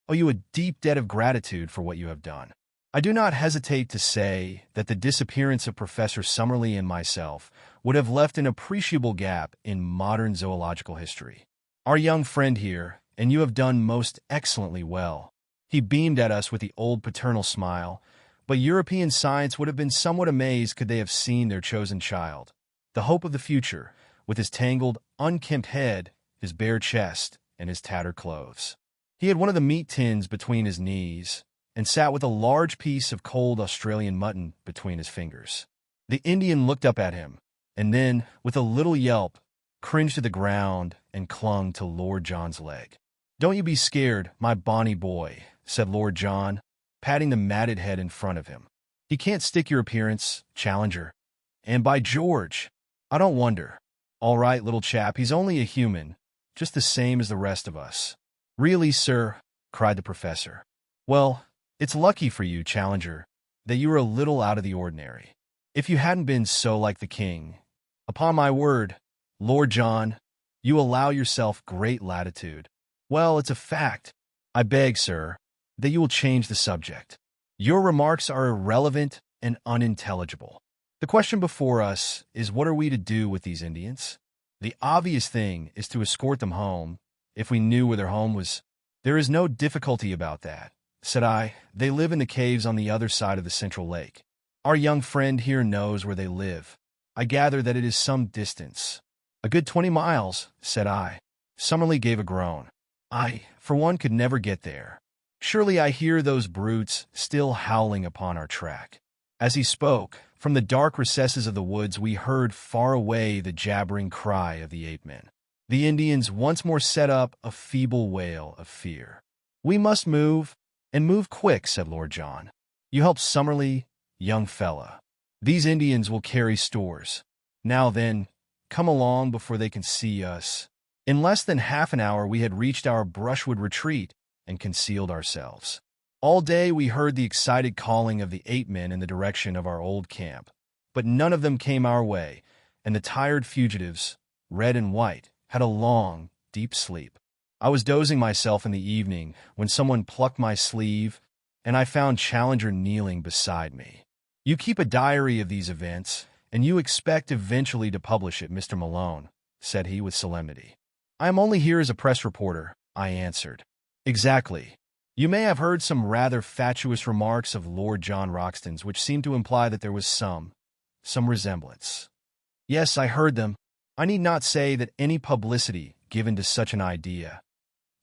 owe you a deep debt of gratitude for what you have done. I do not hesitate to say that the disappearance of Professor Summerlee and myself would have left an appreciable gap in modern zoological history. Our young friend here, and you have done most excellently well." He beamed at us with the old paternal smile, but European science would have been somewhat amazed could they have seen their chosen child, the hope of the future, with his tangled, unkempt head, his bare chest, and his tattered clothes. He had one of the meat tins between his knees, and sat with a large piece of cold Australian mutton between his fingers. The Indian looked up at him, and then, with a little yelp, cringed to the ground and clung to Lord John's leg. "Don't you be scared, my bonny boy," said Lord John, patting the matted head in front of him. "He can't stick your appearance, Challenger. And by George, I don't wonder. All right, little chap, he's only a human, just the same as the rest of us." "Really, sir," cried the professor. "Well, it's lucky for you, Challenger, that you were a little out of the ordinary. If you hadn't been so like the king, upon my word, Lord John, you allow yourself great latitude. Well, it's a fact. I beg, sir, that you will change the subject. Your remarks are irrelevant and unintelligible. The question before us is, what are we to do with these Indians? The obvious thing is to escort them home, if we knew where their home was." "There is no difficulty about that," said I. "They live in the caves on the other side of the central lake. Our young friend here knows where they live. I gather that it is some distance." "A good 20 miles, said I. Summerlee gave a groan. "I, for one, could never get there. Surely I hear those brutes still howling upon our track." As he spoke, from the dark recesses of the woods we heard far away the jabbering cry of the ape-men. The Indians once more set up a feeble wail of fear. "We must move, and move quick," said Lord John. "You help Summerlee, young fella. These Indians will carry stores. Now then, come along before they can see us." In less than half an hour we had reached our brushwood retreat and concealed ourselves. All day we heard the excited calling of the ape-men in the direction of our old camp, but none of them came our way, and the tired fugitives, red and white, had a long, deep sleep. I was dozing myself in the evening when someone plucked my sleeve, and I found Challenger kneeling beside me. "You keep a diary of these events, and you expect eventually to publish it, Mr. Malone," said he with solemnity. "I am only here as a press reporter," I answered. "Exactly. You may have heard some rather fatuous remarks of Lord John Roxton's which seemed to imply that there was some resemblance." "Yes, I heard them. I need not say that any publicity given to such an idea,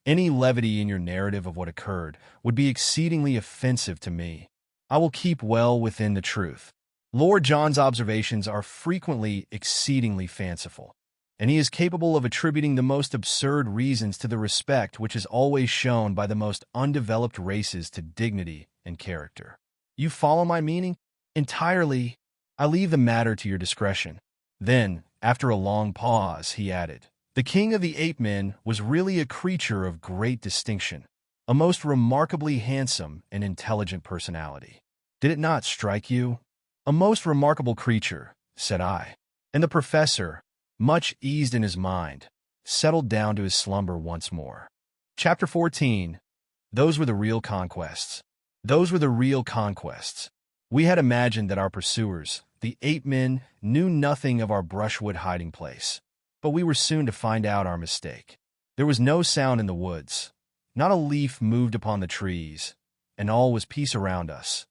any levity in your narrative of what occurred, would be exceedingly offensive to me. I will keep well within the truth. Lord John's observations are frequently exceedingly fanciful, and he is capable of attributing the most absurd reasons to the respect which is always shown by the most undeveloped races to dignity and character. You follow my meaning? Entirely. I leave the matter to your discretion." Then, after a long pause, he added, "The king of the ape-men was really a creature of great distinction, a most remarkably handsome and intelligent personality. Did it not strike you?" "A most remarkable creature," said I. And the professor, much eased in his mind, settled down to his slumber once more. Chapter 14. Those were the real conquests. Those were the real conquests. We had imagined that our pursuers, the ape-men, knew nothing of our brushwood hiding place, but we were soon to find out our mistake. There was no sound in the woods. Not a leaf moved upon the trees, and all was peace around us.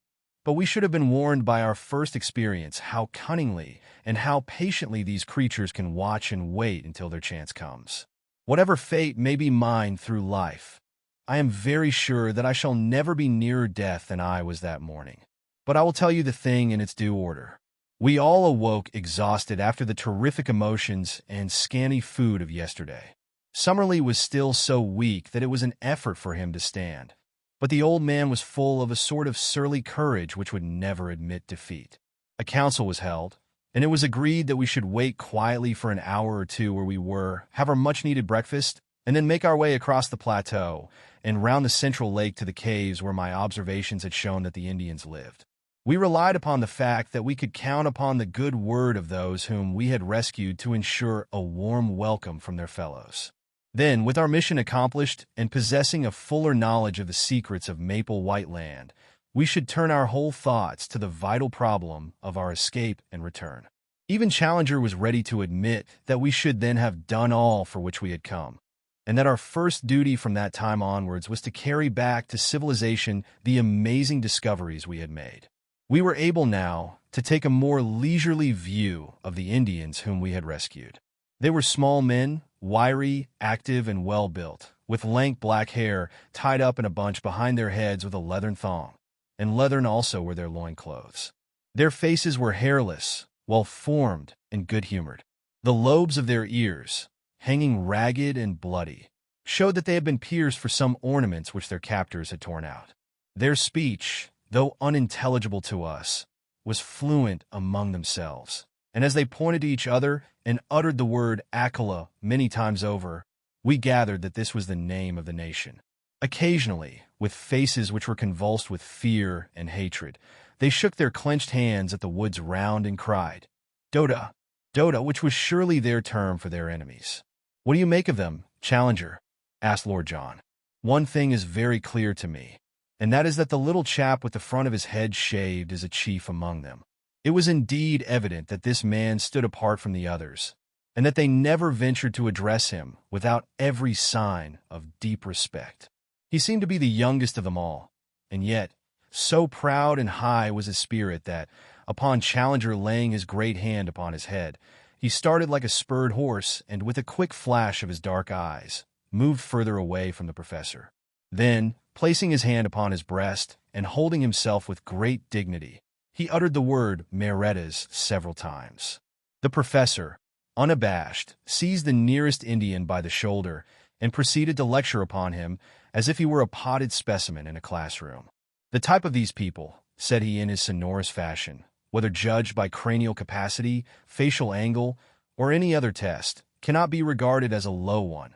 But we should have been warned by our first experience how cunningly and how patiently these creatures can watch and wait until their chance comes. Whatever fate may be mine through life, I am very sure that I shall never be nearer death than I was that morning. But I will tell you the thing in its due order. We all awoke exhausted after the terrific emotions and scanty food of yesterday. Summerlee was still so weak that it was an effort for him to stand. But the old man was full of a sort of surly courage which would never admit defeat. A council was held, and it was agreed that we should wait quietly for an hour or two where we were, have our much-needed breakfast, and then make our way across the plateau and round the central lake to the caves where my observations had shown that the Indians lived. We relied upon the fact that we could count upon the good word of those whom we had rescued to ensure a warm welcome from their fellows. Then, with our mission accomplished and possessing a fuller knowledge of the secrets of Maple White Land, we should turn our whole thoughts to the vital problem of our escape and return. Even Challenger was ready to admit that we should then have done all for which we had come, and that our first duty from that time onwards was to carry back to civilization the amazing discoveries we had made. We were able now to take a more leisurely view of the Indians whom we had rescued. They were small men, wiry, active, and well-built, with lank black hair tied up in a bunch behind their heads with a leathern thong, and leathern also were their loincloths. Their faces were hairless, well-formed, and good-humored. The lobes of their ears, hanging ragged and bloody, showed that they had been pierced for some ornaments which their captors had torn out. Their speech, though unintelligible to us, was fluent among themselves, and as they pointed to each other and uttered the word Akala many times over, we gathered that this was the name of the nation. Occasionally, with faces which were convulsed with fear and hatred, they shook their clenched hands at the woods round and cried, "Doda, Doda," which was surely their term for their enemies. "What do you make of them, Challenger?" asked Lord John. "One thing is very clear to me, and that is that the little chap with the front of his head shaved is a chief among them." It was indeed evident that this man stood apart from the others, and that they never ventured to address him without every sign of deep respect. He seemed to be the youngest of them all, and yet, so proud and high was his spirit that, upon Challenger laying his great hand upon his head, he started like a spurred horse and, with a quick flash of his dark eyes, moved further away from the professor. Then, placing his hand upon his breast and holding himself with great dignity, he uttered the word Meretas several times. The professor, unabashed, seized the nearest Indian by the shoulder and proceeded to lecture upon him as if he were a potted specimen in a classroom. "The type of these people," said he in his sonorous fashion, "whether judged by cranial capacity, facial angle, or any other test, cannot be regarded as a low one.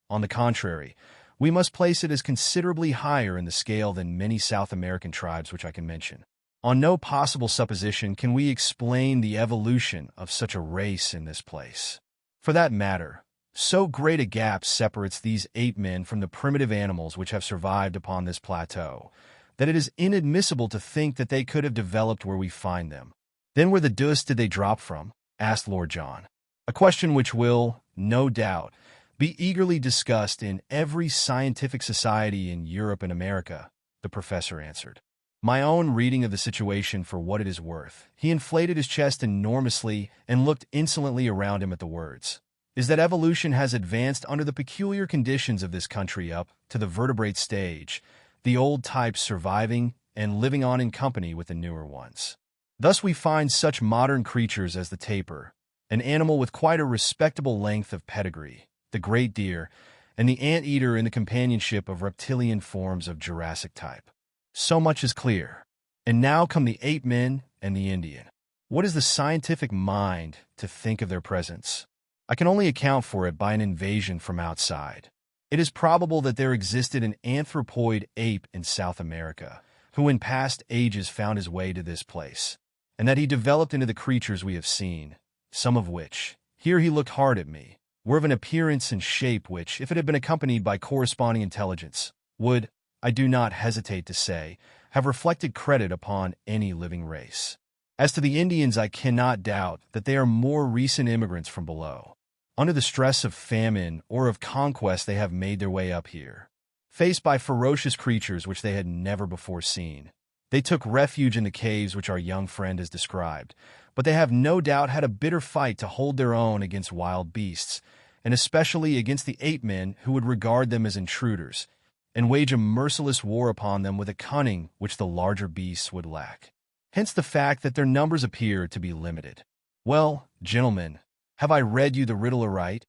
On the contrary, we must place it as considerably higher in the scale than many South American tribes which I can mention. On no possible supposition can we explain the evolution of such a race in this place. For that matter, so great a gap separates these ape men from the primitive animals which have survived upon this plateau, that it is inadmissible to think that they could have developed where we find them." "Then where the deuce did they drop from?" asked Lord John. "A question which will, no doubt, be eagerly discussed in every scientific society in Europe and America," the professor answered. My own reading of the situation for what it is worth, he inflated his chest enormously and looked insolently around him at the words, "is that evolution has advanced under the peculiar conditions of this country up to the vertebrate stage, the old types surviving and living on in company with the newer ones. Thus we find such modern creatures as the tapir, an animal with quite a respectable length of pedigree, the great deer, and the anteater in the companionship of reptilian forms of Jurassic type. So much is clear. And now come the ape men and the Indian. What is the scientific mind to think of their presence? I can only account for it by an invasion from outside. It is probable that there existed an anthropoid ape in South America, who in past ages found his way to this place, and that he developed into the creatures we have seen, some of which, here he looked hard at me, were of an appearance and shape which, if it had been accompanied by corresponding intelligence, would, I do not hesitate to say, have reflected credit upon any living race. As to the Indians, I cannot doubt that they are more recent immigrants from below. Under the stress of famine or of conquest, they have made their way up here. Faced by ferocious creatures which they had never before seen, They took refuge in the caves which our young friend has described, but they have no doubt had a bitter fight to hold their own against wild beasts, and especially against the ape-men who would regard them as intruders, and wage a merciless war upon them with a cunning which the larger beasts would lack. Hence the fact that their numbers appear to be limited. Well, gentlemen, have I read you the riddle aright,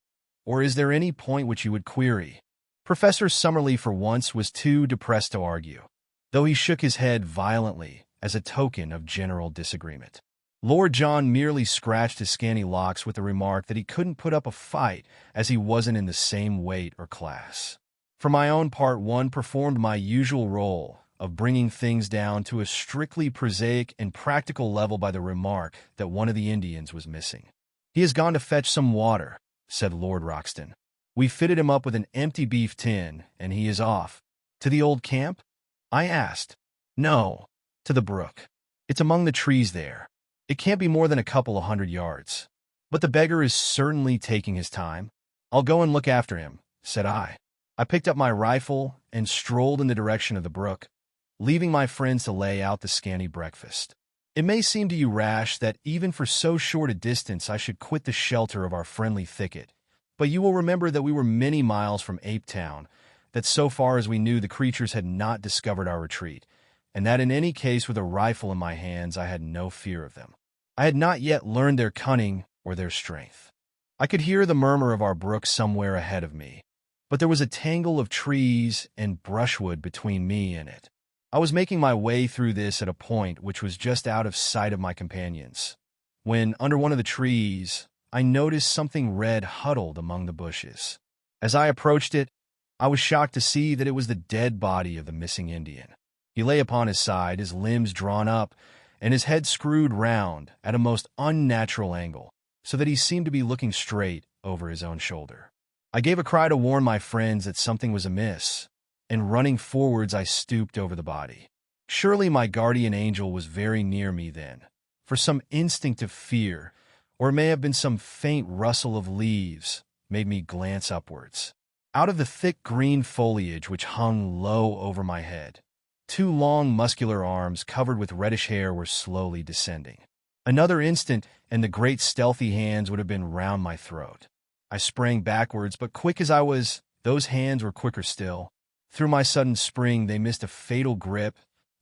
or is there any point which you would query? Professor Summerlee for once was too depressed to argue, though he shook his head violently as a token of general disagreement. Lord John merely scratched his scanty locks with the remark that he couldn't put up a fight as he wasn't in the same weight or class. For my own part, one performed my usual role of bringing things down to a strictly prosaic and practical level by the remark that one of the Indians was missing. "He has gone to fetch some water," said Lord Roxton. "We fitted him up with an empty beef tin, and he is off." "To the old camp?" I asked. "No, to the brook. It's among the trees there. It can't be more than a couple of 100 yards. But the beggar is certainly taking his time." "I'll go and look after him," said I. I picked up my rifle and strolled in the direction of the brook, leaving my friends to lay out the scanty breakfast. It may seem to you rash that even for so short a distance I should quit the shelter of our friendly thicket, but you will remember that we were many miles from Ape Town, that so far as we knew the creatures had not discovered our retreat, and that in any case with a rifle in my hands I had no fear of them. I had not yet learned their cunning or their strength. I could hear the murmur of our brook somewhere ahead of me, but there was a tangle of trees and brushwood between me and it. I was making my way through this at a point which was just out of sight of my companions, when, under one of the trees, I noticed something red huddled among the bushes. As I approached it, I was shocked to see that it was the dead body of the missing Indian. He lay upon his side, his limbs drawn up, and his head screwed round at a most unnatural angle, so that he seemed to be looking straight over his own shoulder. I gave a cry to warn my friends that something was amiss, and running forwards I stooped over the body. Surely my guardian angel was very near me then, for some instinct of fear, or it may have been some faint rustle of leaves, made me glance upwards. Out of the thick green foliage which hung low over my head, two long muscular arms covered with reddish hair were slowly descending. Another instant, and the great stealthy hands would have been round my throat. I sprang backwards, but quick as I was, those hands were quicker still. Through my sudden spring they missed a fatal grip,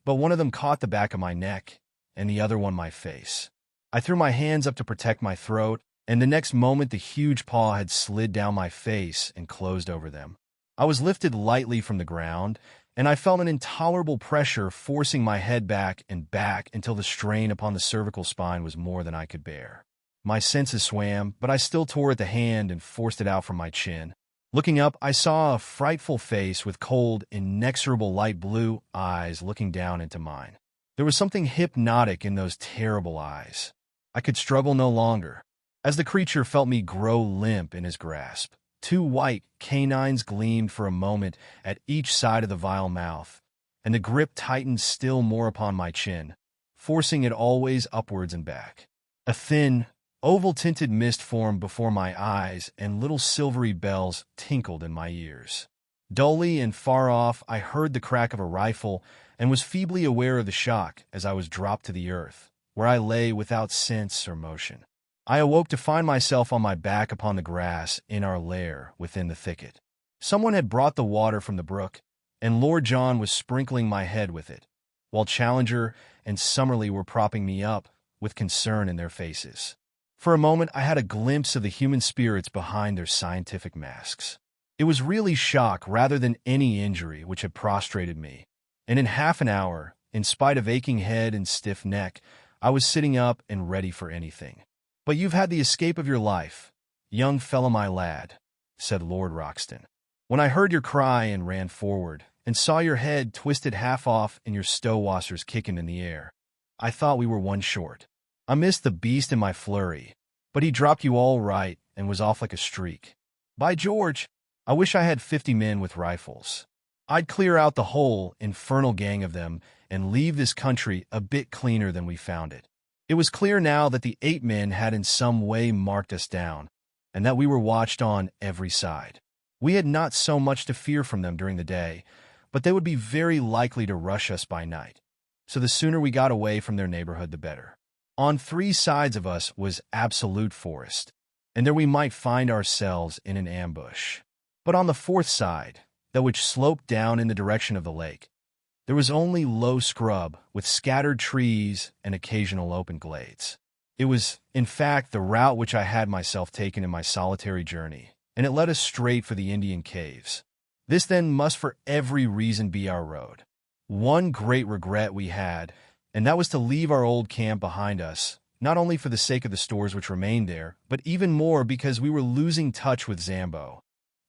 but one of them caught the back of my neck, and the other one my face. I threw my hands up to protect my throat, and the next moment the huge paw had slid down my face and closed over them. I was lifted lightly from the ground, and I felt an intolerable pressure forcing my head back and back until the strain upon the cervical spine was more than I could bear. My senses swam, but I still tore at the hand and forced it out from my chin. Looking up, I saw a frightful face with cold, inexorable light blue eyes looking down into mine. There was something hypnotic in those terrible eyes. I could struggle no longer. As the creature felt me grow limp in his grasp, two white canines gleamed for a moment at each side of the vile mouth, and the grip tightened still more upon my chin, forcing it always upwards and back. A thin, oval-tinted mist formed before my eyes, and little silvery bells tinkled in my ears. Dully and far off, I heard the crack of a rifle and was feebly aware of the shock as I was dropped to the earth, where I lay without sense or motion. I awoke to find myself on my back upon the grass in our lair within the thicket. Someone had brought the water from the brook, and Lord John was sprinkling my head with it, while Challenger and Summerlee were propping me up with concern in their faces. For a moment I had a glimpse of the human spirits behind their scientific masks. It was really shock rather than any injury which had prostrated me, and in half an hour, in spite of aching head and stiff neck, I was sitting up and ready for anything. "But you've had the escape of your life, young fellow my lad," said Lord Roxton. "When I heard your cry and ran forward, and saw your head twisted half off and your stow-washers kicking in the air, I thought we were one short. I missed the beast in my flurry, but he dropped you all right and was off like a streak. By George, I wish I had 50 men with rifles. I'd clear out the whole infernal gang of them and leave this country a bit cleaner than we found it." It was clear now that the 8 men had in some way marked us down, and that we were watched on every side. We had not so much to fear from them during the day, but they would be very likely to rush us by night. so the sooner we got away from their neighborhood, the better. On 3 sides of us was absolute forest, and there we might find ourselves in an ambush. But on the 4th side, that which sloped down in the direction of the lake, there was only low scrub with scattered trees and occasional open glades. It was, in fact, the route which I had myself taken in my solitary journey, and it led us straight for the Indian caves. This then must for every reason be our road. One great regret we had, and that was to leave our old camp behind us, not only for the sake of the stores which remained there, but even more because we were losing touch with Zambo,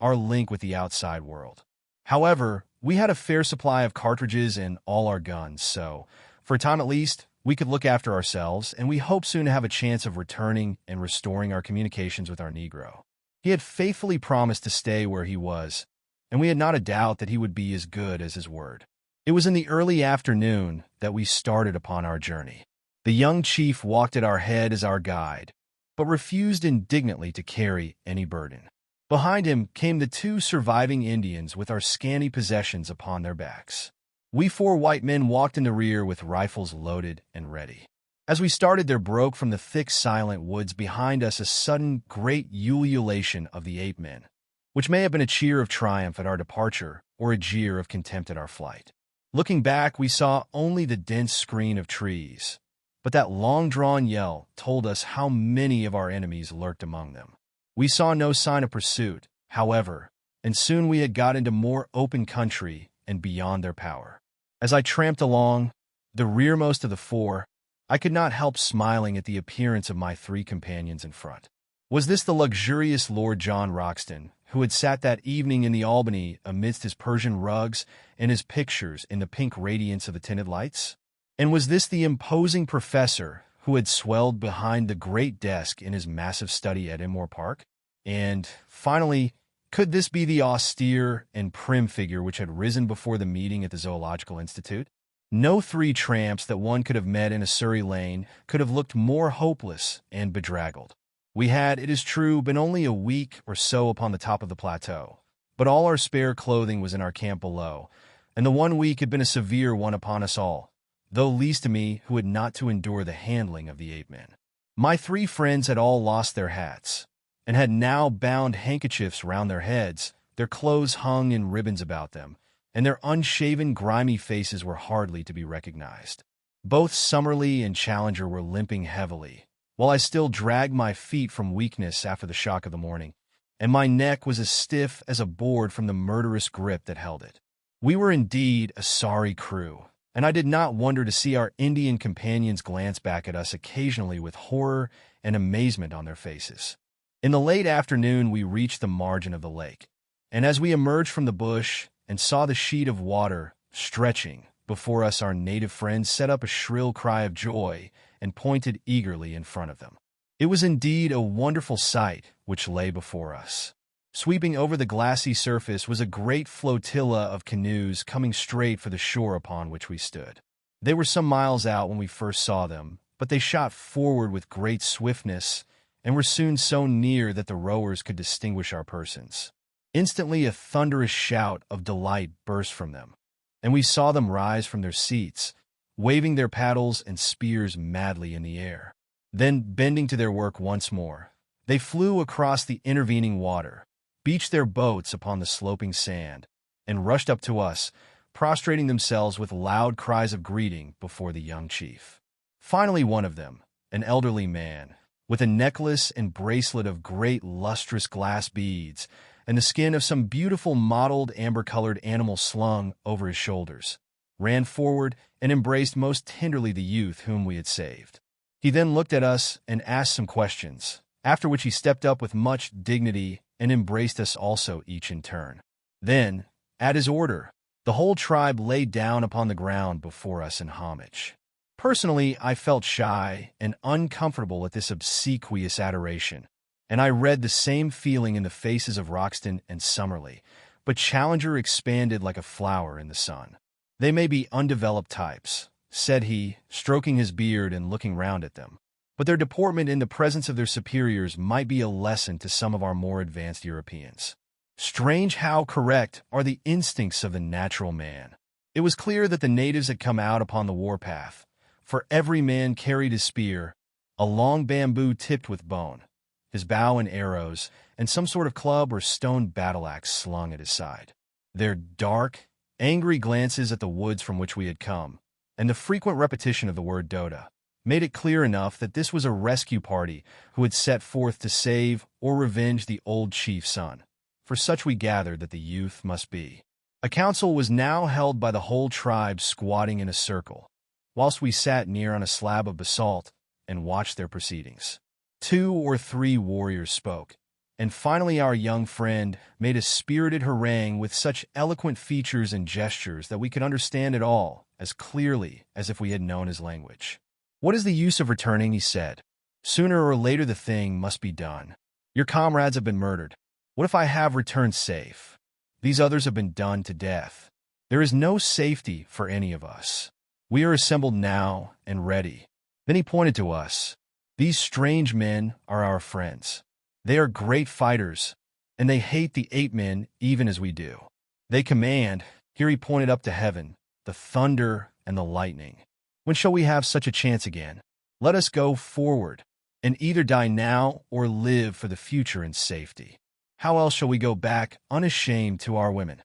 our link with the outside world. However, we had a fair supply of cartridges and all our guns, so, for a time at least, we could look after ourselves, and we hoped soon to have a chance of returning and restoring our communications with our Negro. He had faithfully promised to stay where he was, and we had not a doubt that he would be as good as his word. It was in the early afternoon that we started upon our journey. The young chief walked at our head as our guide, but refused indignantly to carry any burden. Behind him came the 2 surviving Indians with our scanty possessions upon their backs. We 4 white men walked in the rear with rifles loaded and ready. As we started, there broke from the thick, silent woods behind us a sudden, great ululation of the ape-men, which may have been a cheer of triumph at our departure or a jeer of contempt at our flight. Looking back, we saw only the dense screen of trees, but that long-drawn yell told us how many of our enemies lurked among them. We saw no sign of pursuit, however, and soon we had got into more open country and beyond their power. As I tramped along, the rearmost of the 4, I could not help smiling at the appearance of my 3 companions in front. Was this the luxurious Lord John Roxton, who had sat that evening in the Albany amidst his Persian rugs and his pictures in the pink radiance of the tinted lights? And was this the imposing professor who had swelled behind the great desk in his massive study at Enmore Park? And, finally, could this be the austere and prim figure which had risen before the meeting at the Zoological Institute? No 3 tramps that one could have met in a Surrey lane could have looked more hopeless and bedraggled. We had, it is true, been only a week or so upon the top of the plateau, but all our spare clothing was in our camp below, and the 1 week had been a severe one upon us all, though least to me who had not to endure the handling of the ape-men. My 3 friends had all lost their hats, and had now bound handkerchiefs round their heads. Their clothes hung in ribbons about them, and their unshaven, grimy faces were hardly to be recognized. Both Summerlee and Challenger were limping heavily, while I still dragged my feet from weakness after the shock of the morning, and my neck was as stiff as a board from the murderous grip that held it. We were indeed a sorry crew, and I did not wonder to see our Indian companions glance back at us occasionally with horror and amazement on their faces. In the late afternoon, we reached the margin of the lake, and as we emerged from the bush and saw the sheet of water stretching before us, our native friends set up a shrill cry of joy and pointed eagerly in front of them. It was indeed a wonderful sight which lay before us. Sweeping over the glassy surface was a great flotilla of canoes coming straight for the shore upon which we stood. They were some miles out when we first saw them, but they shot forward with great swiftness and were soon so near that the rowers could distinguish our persons. Instantly a thunderous shout of delight burst from them, and we saw them rise from their seats, waving their paddles and spears madly in the air. Then, bending to their work once more, they flew across the intervening water, beached their boats upon the sloping sand, and rushed up to us, prostrating themselves with loud cries of greeting before the young chief. Finally, one of them, an elderly man, with a necklace and bracelet of great lustrous glass beads, and the skin of some beautiful mottled amber-colored animal slung over his shoulders, ran forward and embraced most tenderly the youth whom we had saved. He then looked at us and asked some questions, after which he stepped up with much dignity and embraced us also each in turn. Then, at his order, the whole tribe lay down upon the ground before us in homage. Personally, I felt shy and uncomfortable at this obsequious adoration, and I read the same feeling in the faces of Roxton and Summerlee, but Challenger expanded like a flower in the sun. "They may be undeveloped types," said he, stroking his beard and looking round at them, "but their deportment in the presence of their superiors might be a lesson to some of our more advanced Europeans. Strange how correct are the instincts of the natural man. It was clear that the natives had come out upon the warpath, for every man carried his spear, a long bamboo tipped with bone, his bow and arrows, and some sort of club or stone battle-axe slung at his side. Their dark, angry glances at the woods from which we had come, and the frequent repetition of the word Dota, made it clear enough that this was a rescue party who had set forth to save or revenge the old chief's son, for such we gathered that the youth must be. A council was now held by the whole tribe squatting in a circle, whilst we sat near on a slab of basalt and watched their proceedings. 2 or 3 warriors spoke, and finally our young friend made a spirited harangue with such eloquent features and gestures that we could understand it all as clearly as if we had known his language. "What is the use of returning?" he said. "Sooner or later the thing must be done. Your comrades have been murdered. What if I have returned safe? These others have been done to death. There is no safety for any of us. We are assembled now and ready." Then he pointed to us. "These strange men are our friends. They are great fighters, and they hate the ape men even as we do. They command," here he pointed up to heaven, "the thunder and the lightning. When shall we have such a chance again? Let us go forward, and either die now or live for the future in safety. How else shall we go back unashamed to our women?"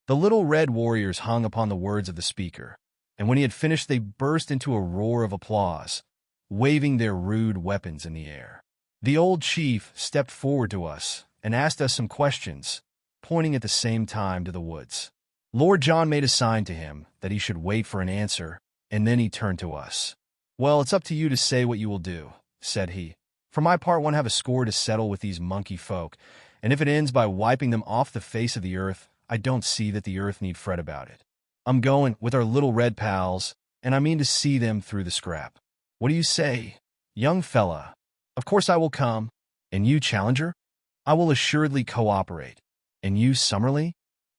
The little red warriors hung upon the words of the speaker, and when he had finished they burst into a roar of applause, waving their rude weapons in the air. The old chief stepped forward to us and asked us some questions, pointing at the same time to the woods. Lord John made a sign to him that he should wait for an answer, and then he turned to us. "Well, it's up to you to say what you will do," said he. "For my part, one have a score to settle with these monkey folk, and if it ends by wiping them off the face of the earth, I don't see that the earth need fret about it. I'm going with our little red pals, and I mean to see them through the scrap. What do you say, young fella? Of course I will come. And you, Challenger? I will assuredly cooperate. And you, Summerlee?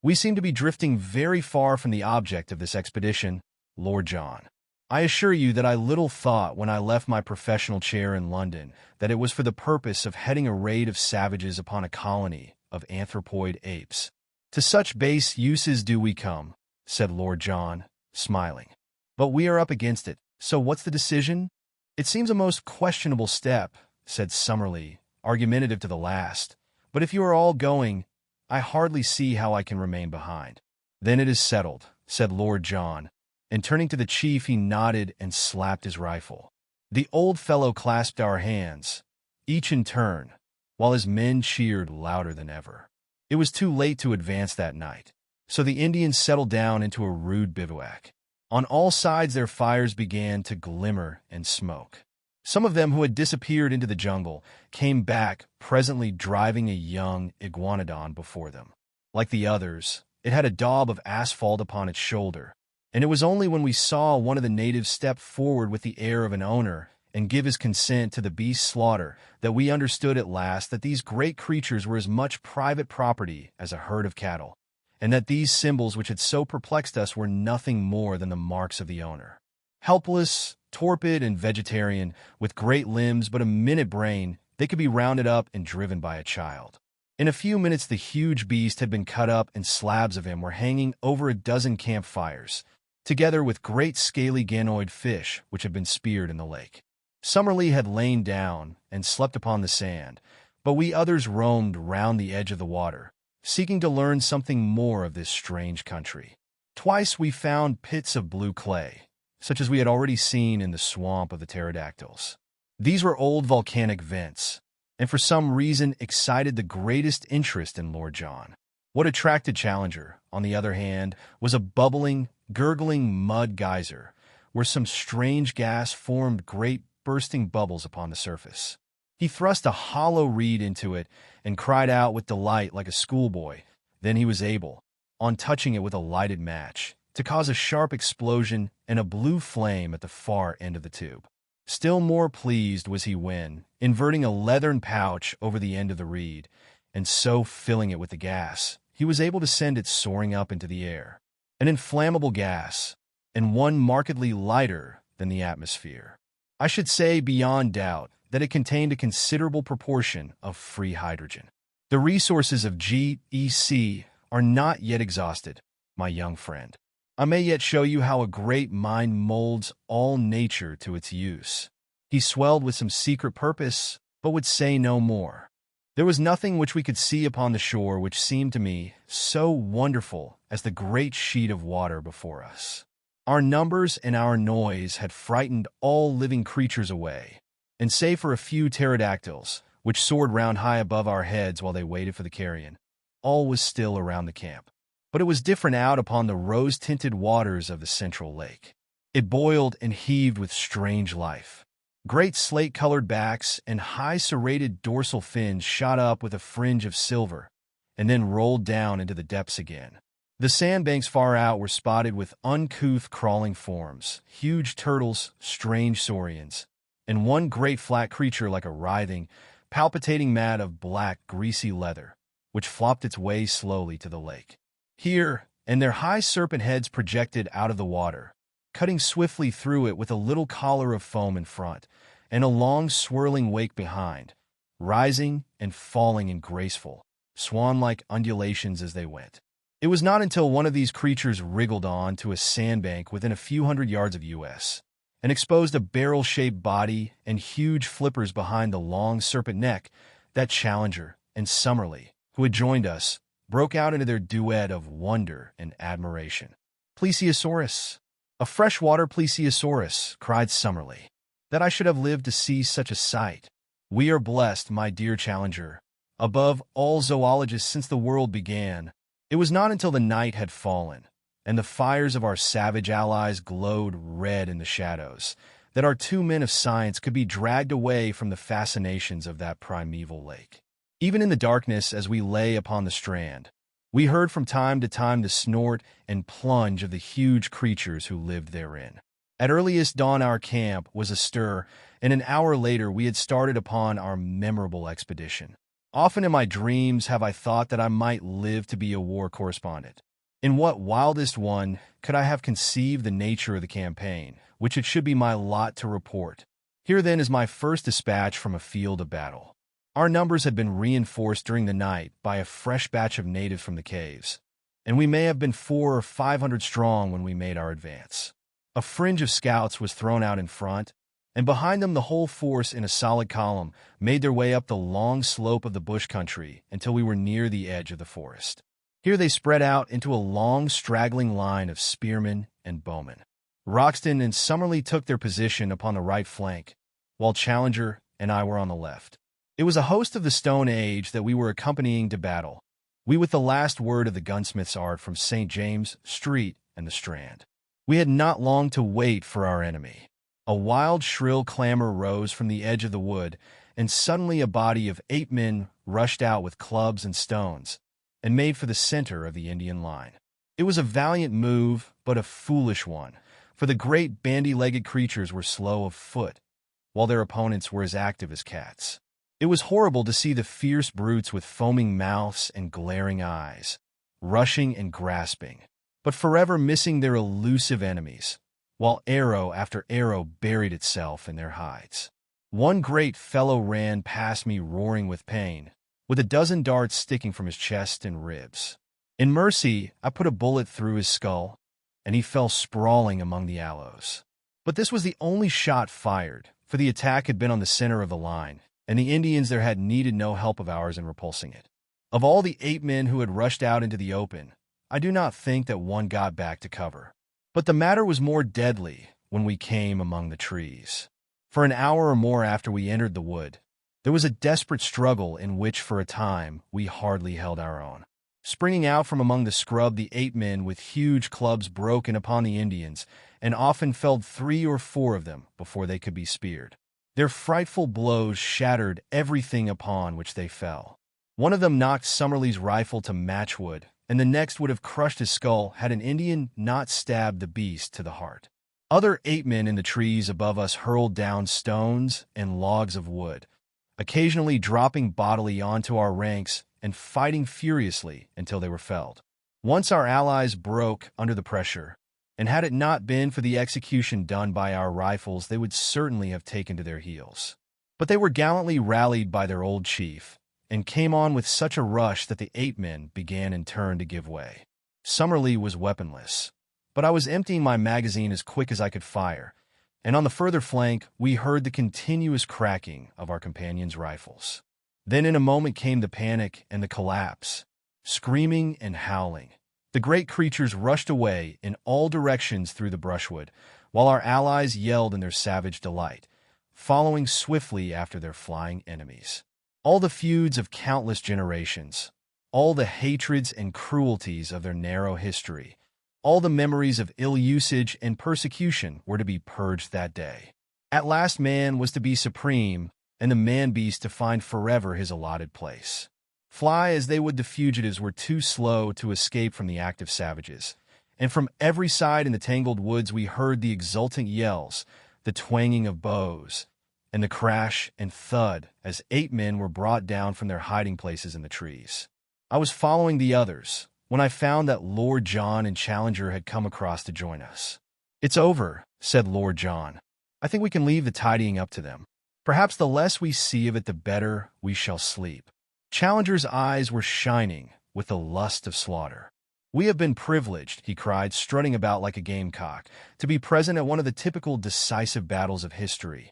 We seem to be drifting very far from the object of this expedition, Lord John. I assure you that I little thought when I left my professional chair in London that it was for the purpose of heading a raid of savages upon a colony of anthropoid apes. To such base uses do we come, said Lord John, smiling. But we are up against it, so what's the decision? It seems a most questionable step, said Summerlee, argumentative to the last. But if you are all going, I hardly see how I can remain behind. Then it is settled, said Lord John, and turning to the chief he nodded and slapped his rifle. The old fellow clasped our hands, each in turn, while his men cheered louder than ever. It was too late to advance that night, so the Indians settled down into a rude bivouac. On all sides their fires began to glimmer and smoke. Some of them who had disappeared into the jungle came back, presently driving a young iguanodon before them. Like the others, it had a daub of asphalt upon its shoulder, and it was only when we saw one of the natives step forward with the air of an owner and give his consent to the beast's slaughter that we understood at last that these great creatures were as much private property as a herd of cattle, and that these symbols which had so perplexed us were nothing more than the marks of the owner. Helpless, torpid, and vegetarian, with great limbs but a minute brain, they could be rounded up and driven by a child. In a few minutes the huge beast had been cut up and slabs of him were hanging over a dozen campfires, together with great scaly ganoid fish which had been speared in the lake. Summerlee had lain down and slept upon the sand, but we others roamed round the edge of the water, seeking to learn something more of this strange country. Twice we found pits of blue clay, such as we had already seen in the swamp of the pterodactyls. These were old volcanic vents, and for some reason excited the greatest interest in Lord John. What attracted Challenger, on the other hand, was a bubbling, gurgling mud geyser, where some strange gas formed great bursting bubbles upon the surface. He thrust a hollow reed into it and cried out with delight like a schoolboy. Then he was able, on touching it with a lighted match, to cause a sharp explosion and a blue flame at the far end of the tube. Still more pleased was he when, inverting a leathern pouch over the end of the reed, and so filling it with the gas, he was able to send it soaring up into the air. An inflammable gas, and one markedly lighter than the atmosphere. I should say beyond doubt that it contained a considerable proportion of free hydrogen. The resources of GEC are not yet exhausted, my young friend. I may yet show you how a great mind molds all nature to its use. He swelled with some secret purpose, but would say no more. There was nothing which we could see upon the shore which seemed to me so wonderful as the great sheet of water before us. Our numbers and our noise had frightened all living creatures away, and save for a few pterodactyls, which soared round high above our heads while they waited for the carrion, all was still around the camp. But it was different out upon the rose-tinted waters of the central lake. It boiled and heaved with strange life. Great slate-colored backs and high serrated dorsal fins shot up with a fringe of silver, and then rolled down into the depths again. The sandbanks far out were spotted with uncouth crawling forms, huge turtles, strange saurians, and one great flat creature like a writhing, palpitating mat of black, greasy leather, which flopped its way slowly to the lake. Here, and their high serpent heads projected out of the water, cutting swiftly through it with a little collar of foam in front, and a long swirling wake behind, rising and falling in graceful, swan-like undulations as they went. It was not until one of these creatures wriggled on to a sandbank within a few hundred yards of us, and exposed a barrel-shaped body and huge flippers behind the long serpent neck, that Challenger and Summerlee, who had joined us, broke out into their duet of wonder and admiration. "Plesiosaurus! A freshwater plesiosaurus!" cried Summerlee. "That I should have lived to see such a sight! We are blessed, my dear Challenger, above all zoologists since the world began." It was not until the night had fallen, and the fires of our savage allies glowed red in the shadows, that our two men of science could be dragged away from the fascinations of that primeval lake. Even in the darkness as we lay upon the strand, we heard from time to time the snort and plunge of the huge creatures who lived therein. At earliest dawn our camp was astir, and an hour later we had started upon our memorable expedition. Often in my dreams have I thought that I might live to be a war correspondent. In what wildest one could I have conceived the nature of the campaign, which it should be my lot to report? Here then is my first dispatch from a field of battle. Our numbers had been reinforced during the night by a fresh batch of natives from the caves, and we may have been 400 or 500 strong when we made our advance. A fringe of scouts was thrown out in front, and behind them the whole force in a solid column made their way up the long slope of the bush country until we were near the edge of the forest. Here they spread out into a long straggling line of spearmen and bowmen. Roxton and Summerlee took their position upon the right flank, while Challenger and I were on the left. It was a host of the Stone Age that we were accompanying to battle, we with the last word of the gunsmith's art from St. James Street and the Strand. We had not long to wait for our enemy. A wild, shrill clamor rose from the edge of the wood, and suddenly a body of 8 men rushed out with clubs and stones, and made for the center of the Indian line. It was a valiant move, but a foolish one, for the great bandy-legged creatures were slow of foot, while their opponents were as active as cats. It was horrible to see the fierce brutes with foaming mouths and glaring eyes, rushing and grasping, but forever missing their elusive enemies, while arrow after arrow buried itself in their hides. One great fellow ran past me roaring with pain, with a dozen darts sticking from his chest and ribs. In mercy, I put a bullet through his skull, and he fell sprawling among the aloes. But this was the only shot fired, for the attack had been on the center of the line, and the Indians there had needed no help of ours in repulsing it. Of all the 8 men who had rushed out into the open, I do not think that one got back to cover. But the matter was more deadly when we came among the trees. For an hour or more after we entered the wood, there was a desperate struggle in which for a time we hardly held our own. Springing out from among the scrub, the 8 men with huge clubs broke in upon the Indians, and often felled 3 or 4 of them before they could be speared. Their frightful blows shattered everything upon which they fell. One of them knocked Summerlee's rifle to matchwood, and the next would have crushed his skull had an Indian not stabbed the beast to the heart. Other 8 men in the trees above us hurled down stones and logs of wood, occasionally dropping bodily onto our ranks and fighting furiously until they were felled. Once our allies broke under the pressure, and had it not been for the execution done by our rifles, they would certainly have taken to their heels. But they were gallantly rallied by their old chief, and came on with such a rush that the 8 men began in turn to give way. Summerlee was weaponless, but I was emptying my magazine as quick as I could fire, and on the further flank, we heard the continuous cracking of our companions' rifles. Then in a moment came the panic and the collapse. Screaming and howling, the great creatures rushed away in all directions through the brushwood, while our allies yelled in their savage delight, following swiftly after their flying enemies. All the feuds of countless generations, all the hatreds and cruelties of their narrow history, all the memories of ill usage and persecution were to be purged that day. At last man was to be supreme, and the man-beast to find forever his allotted place. Fly as they would, the fugitives were too slow to escape from the active savages, and from every side in the tangled woods we heard the exultant yells, the twanging of bows, and the crash and thud as 8 men were brought down from their hiding places in the trees. I was following the others when I found that Lord John and Challenger had come across to join us. "It's over," said Lord John. "I think we can leave the tidying up to them. Perhaps the less we see of it, the better we shall sleep." Challenger's eyes were shining with the lust of slaughter. "We have been privileged," he cried, strutting about like a gamecock, "to be present at one of the typical decisive battles of history,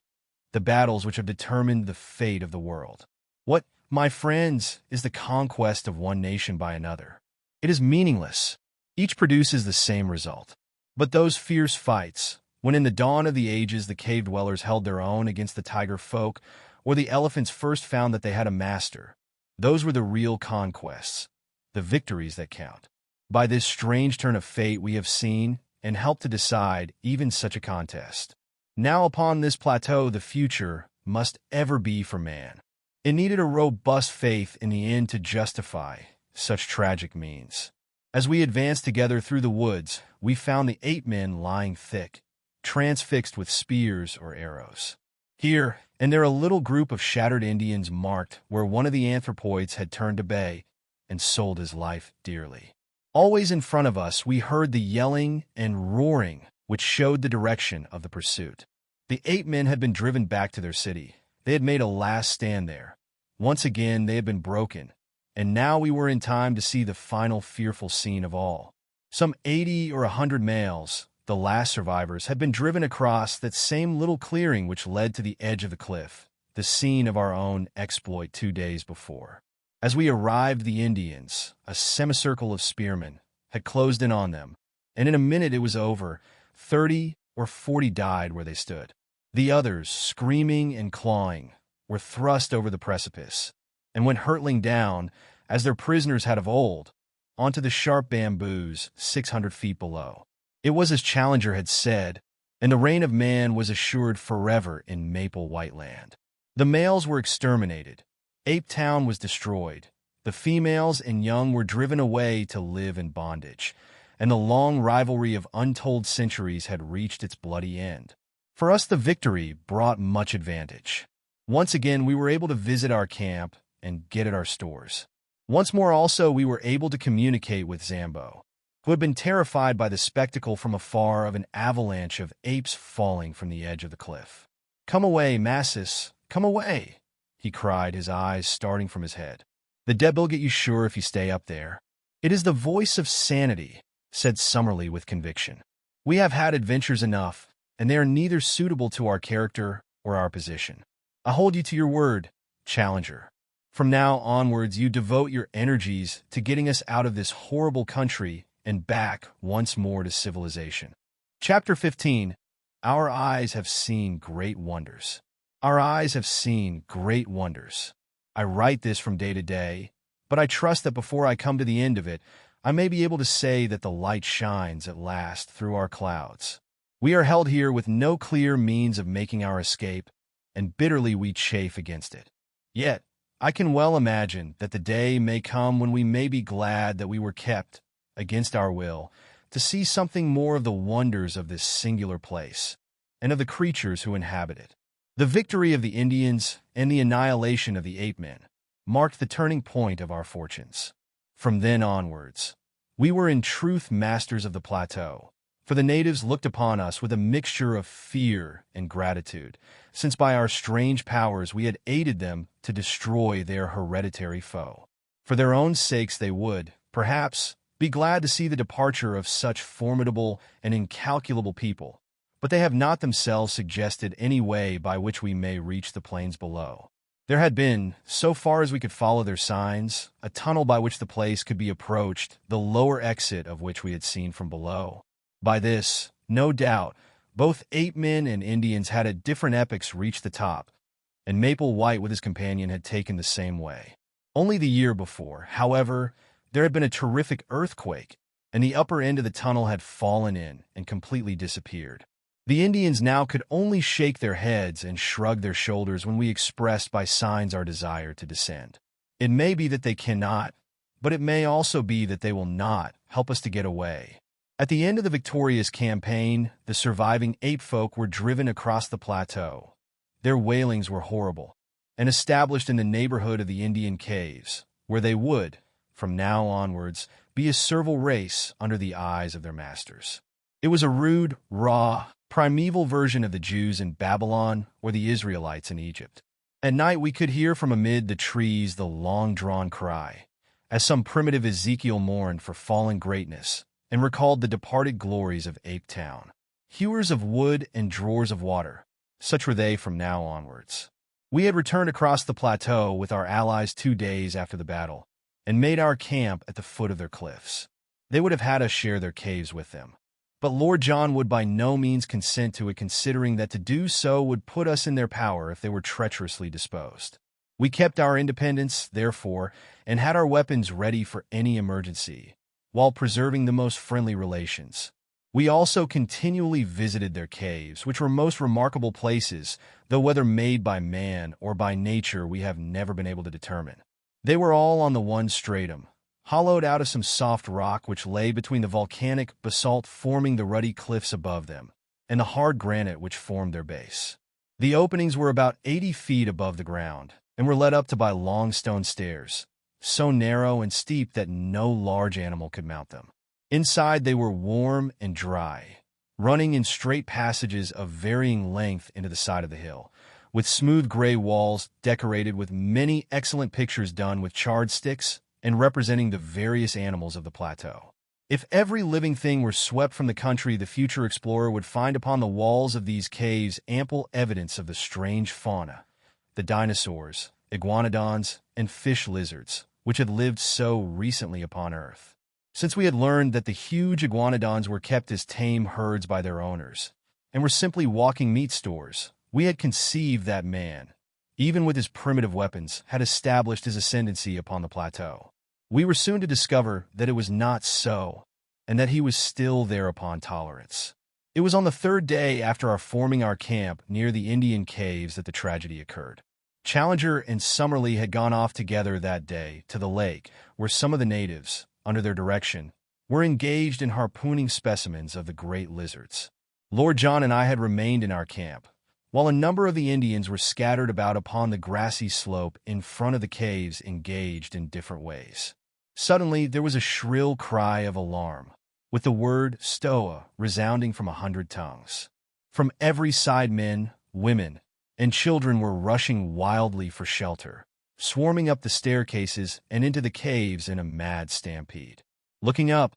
the battles which have determined the fate of the world. What, my friends, is the conquest of one nation by another? It is meaningless. Each produces the same result. But those fierce fights, when in the dawn of the ages the cave dwellers held their own against the tiger folk, or the elephants first found that they had a master, those were the real conquests, the victories that count. By this strange turn of fate we have seen and helped to decide even such a contest. Now upon this plateau the future must ever be for man. It needed a robust faith in the end to justify such tragic means. As we advanced together through the woods, we found the 8 men lying thick, transfixed with spears or arrows. Here and there a little group of shattered Indians marked where one of the anthropoids had turned to bay and sold his life dearly. Always in front of us we heard the yelling and roaring which showed the direction of the pursuit. The 8 men had been driven back to their city. They had made a last stand there. Once again they had been broken, and now we were in time to see the final fearful scene of all. Some 80 or 100 males, the last survivors, had been driven across that same little clearing which led to the edge of the cliff, the scene of our own exploit 2 days before. As we arrived, the Indians, a semicircle of spearmen, had closed in on them, and in a minute it was over. 30 or 40 died where they stood. The others, screaming and clawing, were thrust over the precipice, and went hurtling down, as their prisoners had of old, onto the sharp bamboos 600 feet below. It was as Challenger had said, and the reign of man was assured forever in Maple White Land. The males were exterminated. Ape Town was destroyed. The females and young were driven away to live in bondage, and the long rivalry of untold centuries had reached its bloody end. For us, the victory brought much advantage. Once again, we were able to visit our camp and get at our stores. Once more also, we were able to communicate with Zambo, who had been terrified by the spectacle from afar of an avalanche of apes falling from the edge of the cliff. "Come away, Massis, come away," he cried, his eyes starting from his head. "The dead will get you sure if you stay up there." "It is the voice of sanity," said Summerlee with conviction. "We have had adventures enough, and they are neither suitable to our character or our position. I hold you to your word, Challenger. From now onwards you devote your energies to getting us out of this horrible country and back once more to civilization." Chapter 15. Our eyes have seen great wonders. Our eyes have seen great wonders. I write this from day to day, but I trust that before I come to the end of it, I may be able to say that the light shines at last through our clouds. We are held here with no clear means of making our escape, and bitterly we chafe against it. Yet, I can well imagine that the day may come when we may be glad that we were kept, against our will, to see something more of the wonders of this singular place, and of the creatures who inhabit it. The victory of the Indians and the annihilation of the ape-men marked the turning point of our fortunes. From then onwards, we were in truth masters of the plateau, for the natives looked upon us with a mixture of fear and gratitude, since by our strange powers we had aided them to destroy their hereditary foe. For their own sakes they would, perhaps, be glad to see the departure of such formidable and incalculable people, but they have not themselves suggested any way by which we may reach the plains below. There had been, so far as we could follow their signs, a tunnel by which the place could be approached, the lower exit of which we had seen from below. By this, no doubt, both ape-men and Indians had at different epochs reached the top, and Maple White with his companion had taken the same way. Only the year before, however, there had been a terrific earthquake, and the upper end of the tunnel had fallen in and completely disappeared. The Indians now could only shake their heads and shrug their shoulders when we expressed by signs our desire to descend. It may be that they cannot, but it may also be that they will not help us to get away. At the end of the victorious campaign, the surviving ape folk were driven across the plateau. Their wailings were horrible, and established in the neighborhood of the Indian caves, where they would, from now onwards, be a servile race under the eyes of their masters. It was a rude, raw, primeval version of the Jews in Babylon or the Israelites in Egypt. At night we could hear from amid the trees the long-drawn cry, as some primitive Ezekiel mourned for fallen greatness and recalled the departed glories of Ape Town. Hewers of wood and drawers of water, such were they from now onwards. We had returned across the plateau with our allies 2 days after the battle, and made our camp at the foot of their cliffs. They would have had us share their caves with them, but Lord John would by no means consent to it, considering that to do so would put us in their power if they were treacherously disposed. We kept our independence, therefore, and had our weapons ready for any emergency, while preserving the most friendly relations. We also continually visited their caves, which were most remarkable places, though whether made by man or by nature we have never been able to determine. They were all on the one stratum, hollowed out of some soft rock which lay between the volcanic basalt forming the ruddy cliffs above them, and the hard granite which formed their base. The openings were about 80 feet above the ground, and were led up to by long stone stairs, so narrow and steep that no large animal could mount them. Inside they were warm and dry, running in straight passages of varying length into the side of the hill, with smooth gray walls decorated with many excellent pictures done with charred sticks and representing the various animals of the plateau. If every living thing were swept from the country, the future explorer would find upon the walls of these caves ample evidence of the strange fauna, the dinosaurs, iguanodons, and fish lizards, which had lived so recently upon Earth. Since we had learned that the huge iguanodons were kept as tame herds by their owners, and were simply walking meat stores, we had conceived that man, even with his primitive weapons, had established his ascendancy upon the plateau. We were soon to discover that it was not so, and that he was still there upon tolerance. It was on the 3rd day after our forming our camp near the Indian caves that the tragedy occurred. Challenger and Summerlee had gone off together that day to the lake, where some of the natives, under their direction, were engaged in harpooning specimens of the great lizards. Lord John and I had remained in our camp, while a number of the Indians were scattered about upon the grassy slope in front of the caves, engaged in different ways. Suddenly there was a shrill cry of alarm, with the word "Stoa" resounding from 100 tongues. From every side men, women, and children were rushing wildly for shelter, swarming up the staircases and into the caves in a mad stampede. Looking up,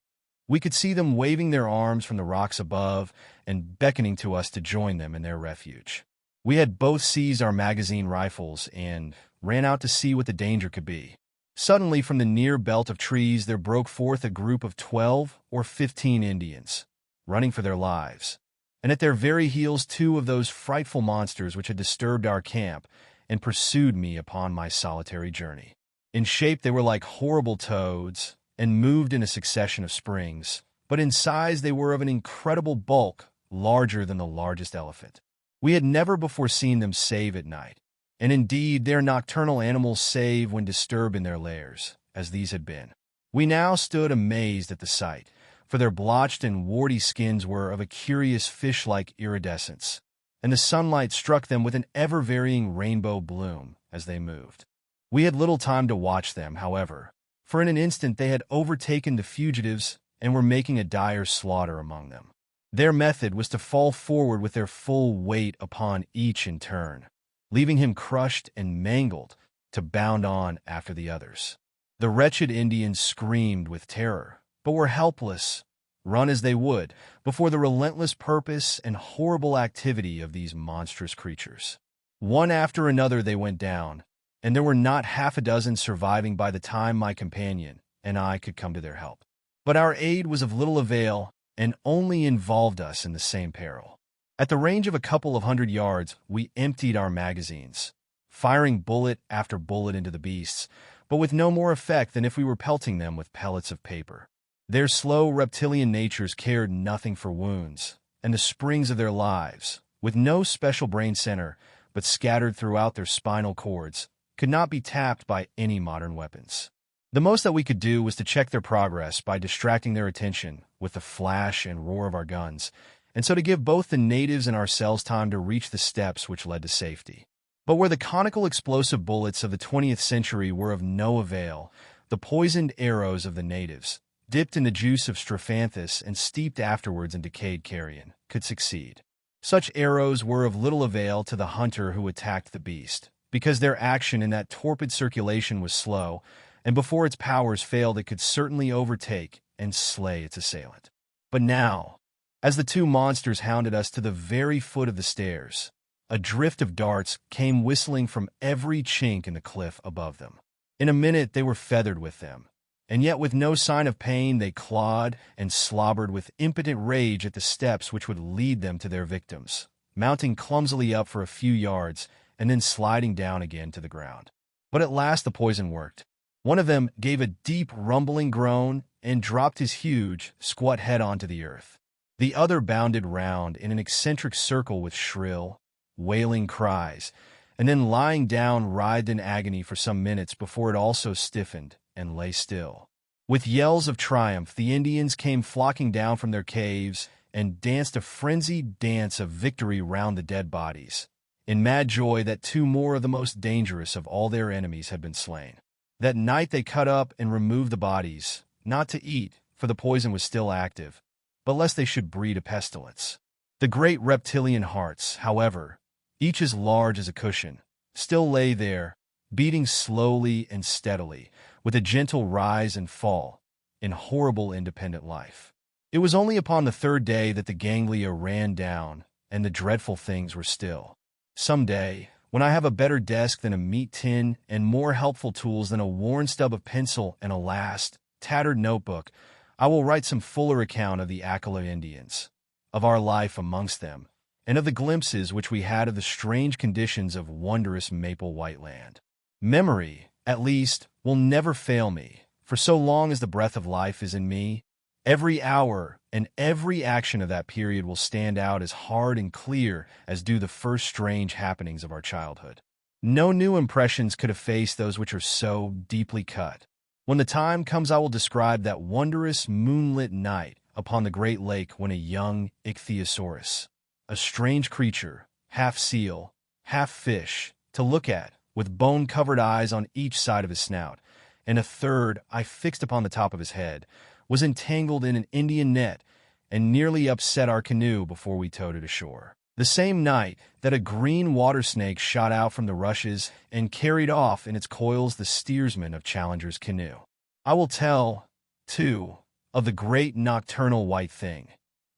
we could see them waving their arms from the rocks above and beckoning to us to join them in their refuge. We had both seized our magazine rifles and ran out to see what the danger could be. Suddenly, from the near belt of trees, there broke forth a group of 12 or 15 Indians, running for their lives, and at their very heels 2 of those frightful monsters which had disturbed our camp and pursued me upon my solitary journey. In shape they were like horrible toads, and moved in a succession of springs, but in size they were of an incredible bulk, larger than the largest elephant. We had never before seen them save at night, and indeed they are nocturnal animals save when disturbed in their lairs, as these had been. We now stood amazed at the sight, for their blotched and warty skins were of a curious fish-like iridescence, and the sunlight struck them with an ever-varying rainbow bloom as they moved. We had little time to watch them, however, for in an instant they had overtaken the fugitives and were making a dire slaughter among them. Their method was to fall forward with their full weight upon each in turn, leaving him crushed and mangled to bound on after the others. The wretched Indians screamed with terror, but were helpless, run as they would, before the relentless purpose and horrible activity of these monstrous creatures. One after another they went down, and there were not half a dozen surviving by the time my companion and I could come to their help. But our aid was of little avail and only involved us in the same peril. At the range of a couple of 100 yards, we emptied our magazines, firing bullet after bullet into the beasts, but with no more effect than if we were pelting them with pellets of paper. Their slow reptilian natures cared nothing for wounds, and the springs of their lives, with no special brain center, but scattered throughout their spinal cords, could not be tapped by any modern weapons. The most that we could do was to check their progress by distracting their attention with the flash and roar of our guns, and so to give both the natives and ourselves time to reach the steps which led to safety. But where the conical explosive bullets of the 20th century were of no avail, the poisoned arrows of the natives, dipped in the juice of strophanthus and steeped afterwards in decayed carrion, could succeed. Such arrows were of little avail to the hunter who attacked the beast, because their action in that torpid circulation was slow, and before its powers failed it could certainly overtake and slay its assailant. But now, as the two monsters hounded us to the very foot of the stairs, a drift of darts came whistling from every chink in the cliff above them. In a minute they were feathered with them, and yet with no sign of pain they clawed and slobbered with impotent rage at the steps which would lead them to their victims, mounting clumsily up for a few yards and then sliding down again to the ground. But at last the poison worked. One of them gave a deep rumbling groan and dropped his huge, squat head onto the earth. The other bounded round in an eccentric circle with shrill, wailing cries, and then lying down writhed in agony for some minutes before it also stiffened and lay still. With yells of triumph, the Indians came flocking down from their caves and danced a frenzied dance of victory round the dead bodies, in mad joy that two more of the most dangerous of all their enemies had been slain. That night they cut up and removed the bodies, not to eat, for the poison was still active, but lest they should breed a pestilence. The great reptilian hearts, however, each as large as a cushion, still lay there, beating slowly and steadily, with a gentle rise and fall, in horrible independent life. It was only upon the third day that the ganglia ran down, and the dreadful things were still. Some day, when I have a better desk than a meat tin and more helpful tools than a worn stub of pencil and a last, tattered notebook, I will write some fuller account of the Akala Indians, of our life amongst them, and of the glimpses which we had of the strange conditions of wondrous maple white land. Memory, at least, will never fail me, for so long as the breath of life is in me, every hour and every action of that period will stand out as hard and clear as do the first strange happenings of our childhood. No new impressions could efface those which are so deeply cut. When the time comes, I will describe that wondrous moonlit night upon the great lake when a young ichthyosaurus, a strange creature, half seal, half fish, to look at, with bone-covered eyes on each side of his snout, and a third eye fixed upon the top of his head, was entangled in an Indian net and nearly upset our canoe before we towed it ashore. The same night that a green water snake shot out from the rushes and carried off in its coils the steersman of Challenger's canoe. I will tell, too, of the great nocturnal white thing.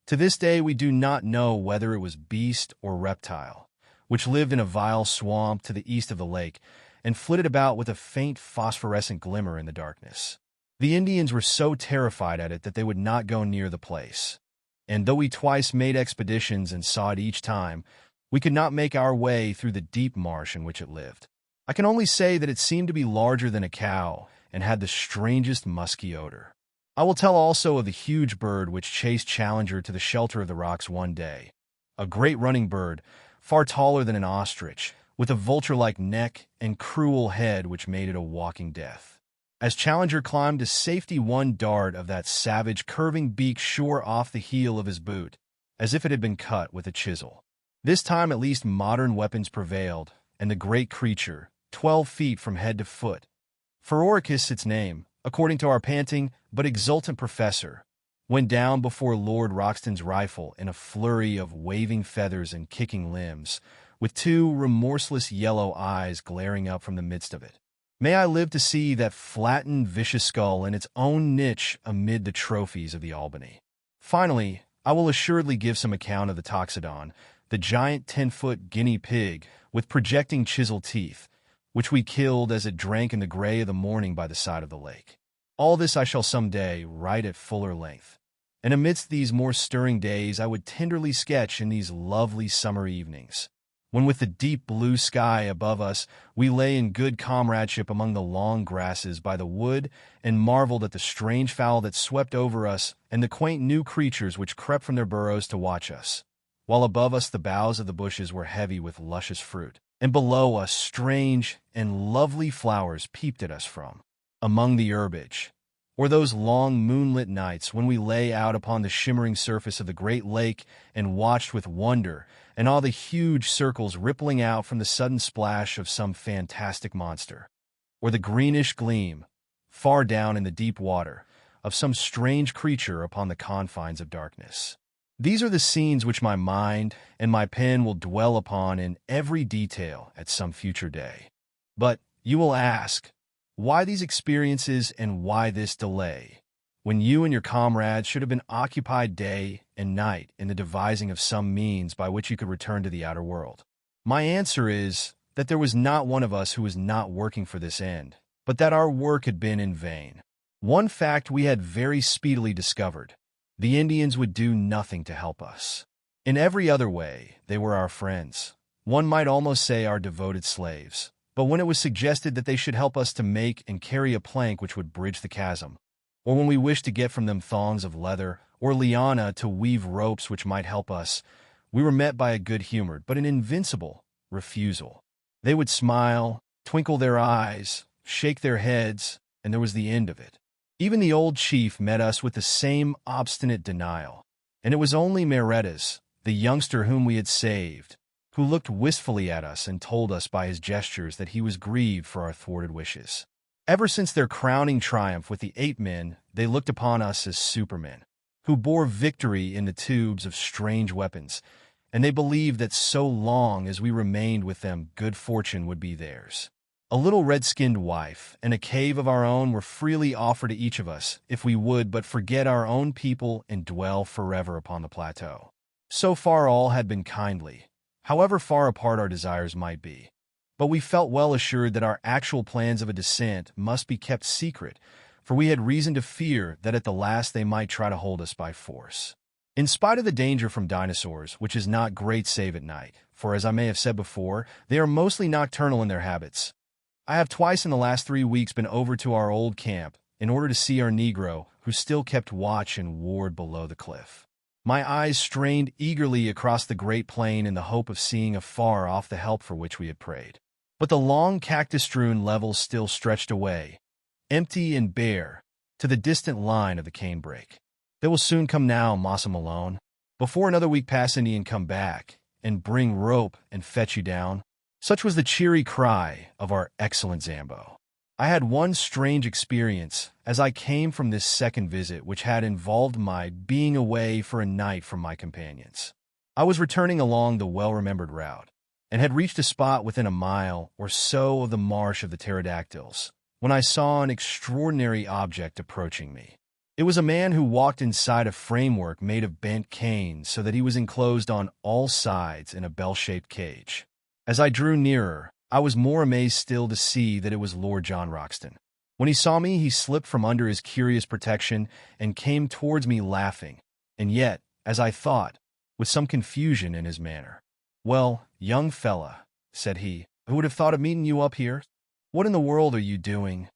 To this day we do not know whether it was beast or reptile, which lived in a vile swamp to the east of the lake and flitted about with a faint phosphorescent glimmer in the darkness. The Indians were so terrified at it that they would not go near the place, and though we twice made expeditions and saw it each time, we could not make our way through the deep marsh in which it lived. I can only say that it seemed to be larger than a cow and had the strangest musky odor. I will tell also of the huge bird which chased Challenger to the shelter of the rocks one day, a great running bird, far taller than an ostrich, with a vulture-like neck and cruel head which made it a walking death. As Challenger climbed to safety, one dart of that savage curving beak shore off the heel of his boot, as if it had been cut with a chisel. This time at least modern weapons prevailed, and the great creature, 12 feet from head to foot, Feroricus its name, according to our panting but exultant professor, went down before Lord Roxton's rifle in a flurry of waving feathers and kicking limbs, with two remorseless yellow eyes glaring up from the midst of it. May I live to see that flattened, vicious skull in its own niche amid the trophies of the Albany. Finally, I will assuredly give some account of the Toxodon, the giant 10-foot guinea pig with projecting chisel teeth, which we killed as it drank in the gray of the morning by the side of the lake. All this I shall some day write at fuller length. And amidst these more stirring days I would tenderly sketch in these lovely summer evenings, when with the deep blue sky above us we lay in good comradeship among the long grasses by the wood and marveled at the strange fowl that swept over us and the quaint new creatures which crept from their burrows to watch us, while above us the boughs of the bushes were heavy with luscious fruit, and below us strange and lovely flowers peeped at us from among the herbage. Or those long moonlit nights when we lay out upon the shimmering surface of the great lake and watched with wonder and all the huge circles rippling out from the sudden splash of some fantastic monster, or the greenish gleam, far down in the deep water, of some strange creature upon the confines of darkness. These are the scenes which my mind and my pen will dwell upon in every detail at some future day. But, you will ask, why these experiences and why this delay, when you and your comrades should have been occupied day and night in the devising of some means by which you could return to the outer world? My answer is that there was not one of us who was not working for this end, but that our work had been in vain. One fact we had very speedily discovered: the Indians would do nothing to help us. In every other way, they were our friends. One might almost say our devoted slaves. But when it was suggested that they should help us to make and carry a plank which would bridge the chasm, or when we wished to get from them thongs of leather or liana to weave ropes which might help us, we were met by a good-humored but an invincible refusal. They would smile, twinkle their eyes, shake their heads, and there was the end of it. Even the old chief met us with the same obstinate denial, and it was only Meredas, the youngster whom we had saved, who looked wistfully at us and told us by his gestures that he was grieved for our thwarted wishes. Ever since their crowning triumph with the 8 men, they looked upon us as supermen, who bore victory in the tubes of strange weapons, and they believed that so long as we remained with them, good fortune would be theirs. A little red-skinned wife and a cave of our own were freely offered to each of us, if we would but forget our own people and dwell forever upon the plateau. So far all had been kindly, however far apart our desires might be. But we felt well assured that our actual plans of a descent must be kept secret, for we had reason to fear that at the last they might try to hold us by force. In spite of the danger from dinosaurs, which is not great save at night, for as I may have said before, they are mostly nocturnal in their habits, I have twice in the last 3 weeks been over to our old camp in order to see our Negro, who still kept watch and ward below the cliff. My eyes strained eagerly across the great plain in the hope of seeing afar off the help for which we had prayed. But the long cactus-strewn levels still stretched away, empty and bare, to the distant line of the canebrake. They will soon come now, Massa Malone. Before another week pass, Indian come back, and bring rope and fetch you down. Such was the cheery cry of our excellent Zambo. I had one strange experience as I came from this second visit which had involved my being away for a night from my companions. I was returning along the well-remembered route, and had reached a spot within a mile or so of the marsh of the pterodactyls, when I saw an extraordinary object approaching me. It was a man who walked inside a framework made of bent canes so that he was enclosed on all sides in a bell-shaped cage. As I drew nearer, I was more amazed still to see that it was Lord John Roxton. When he saw me, he slipped from under his curious protection and came towards me laughing, and yet, as I thought, with some confusion in his manner. "Well, young fella," said he, "who would have thought of meeting you up here? What in the world are you doing?"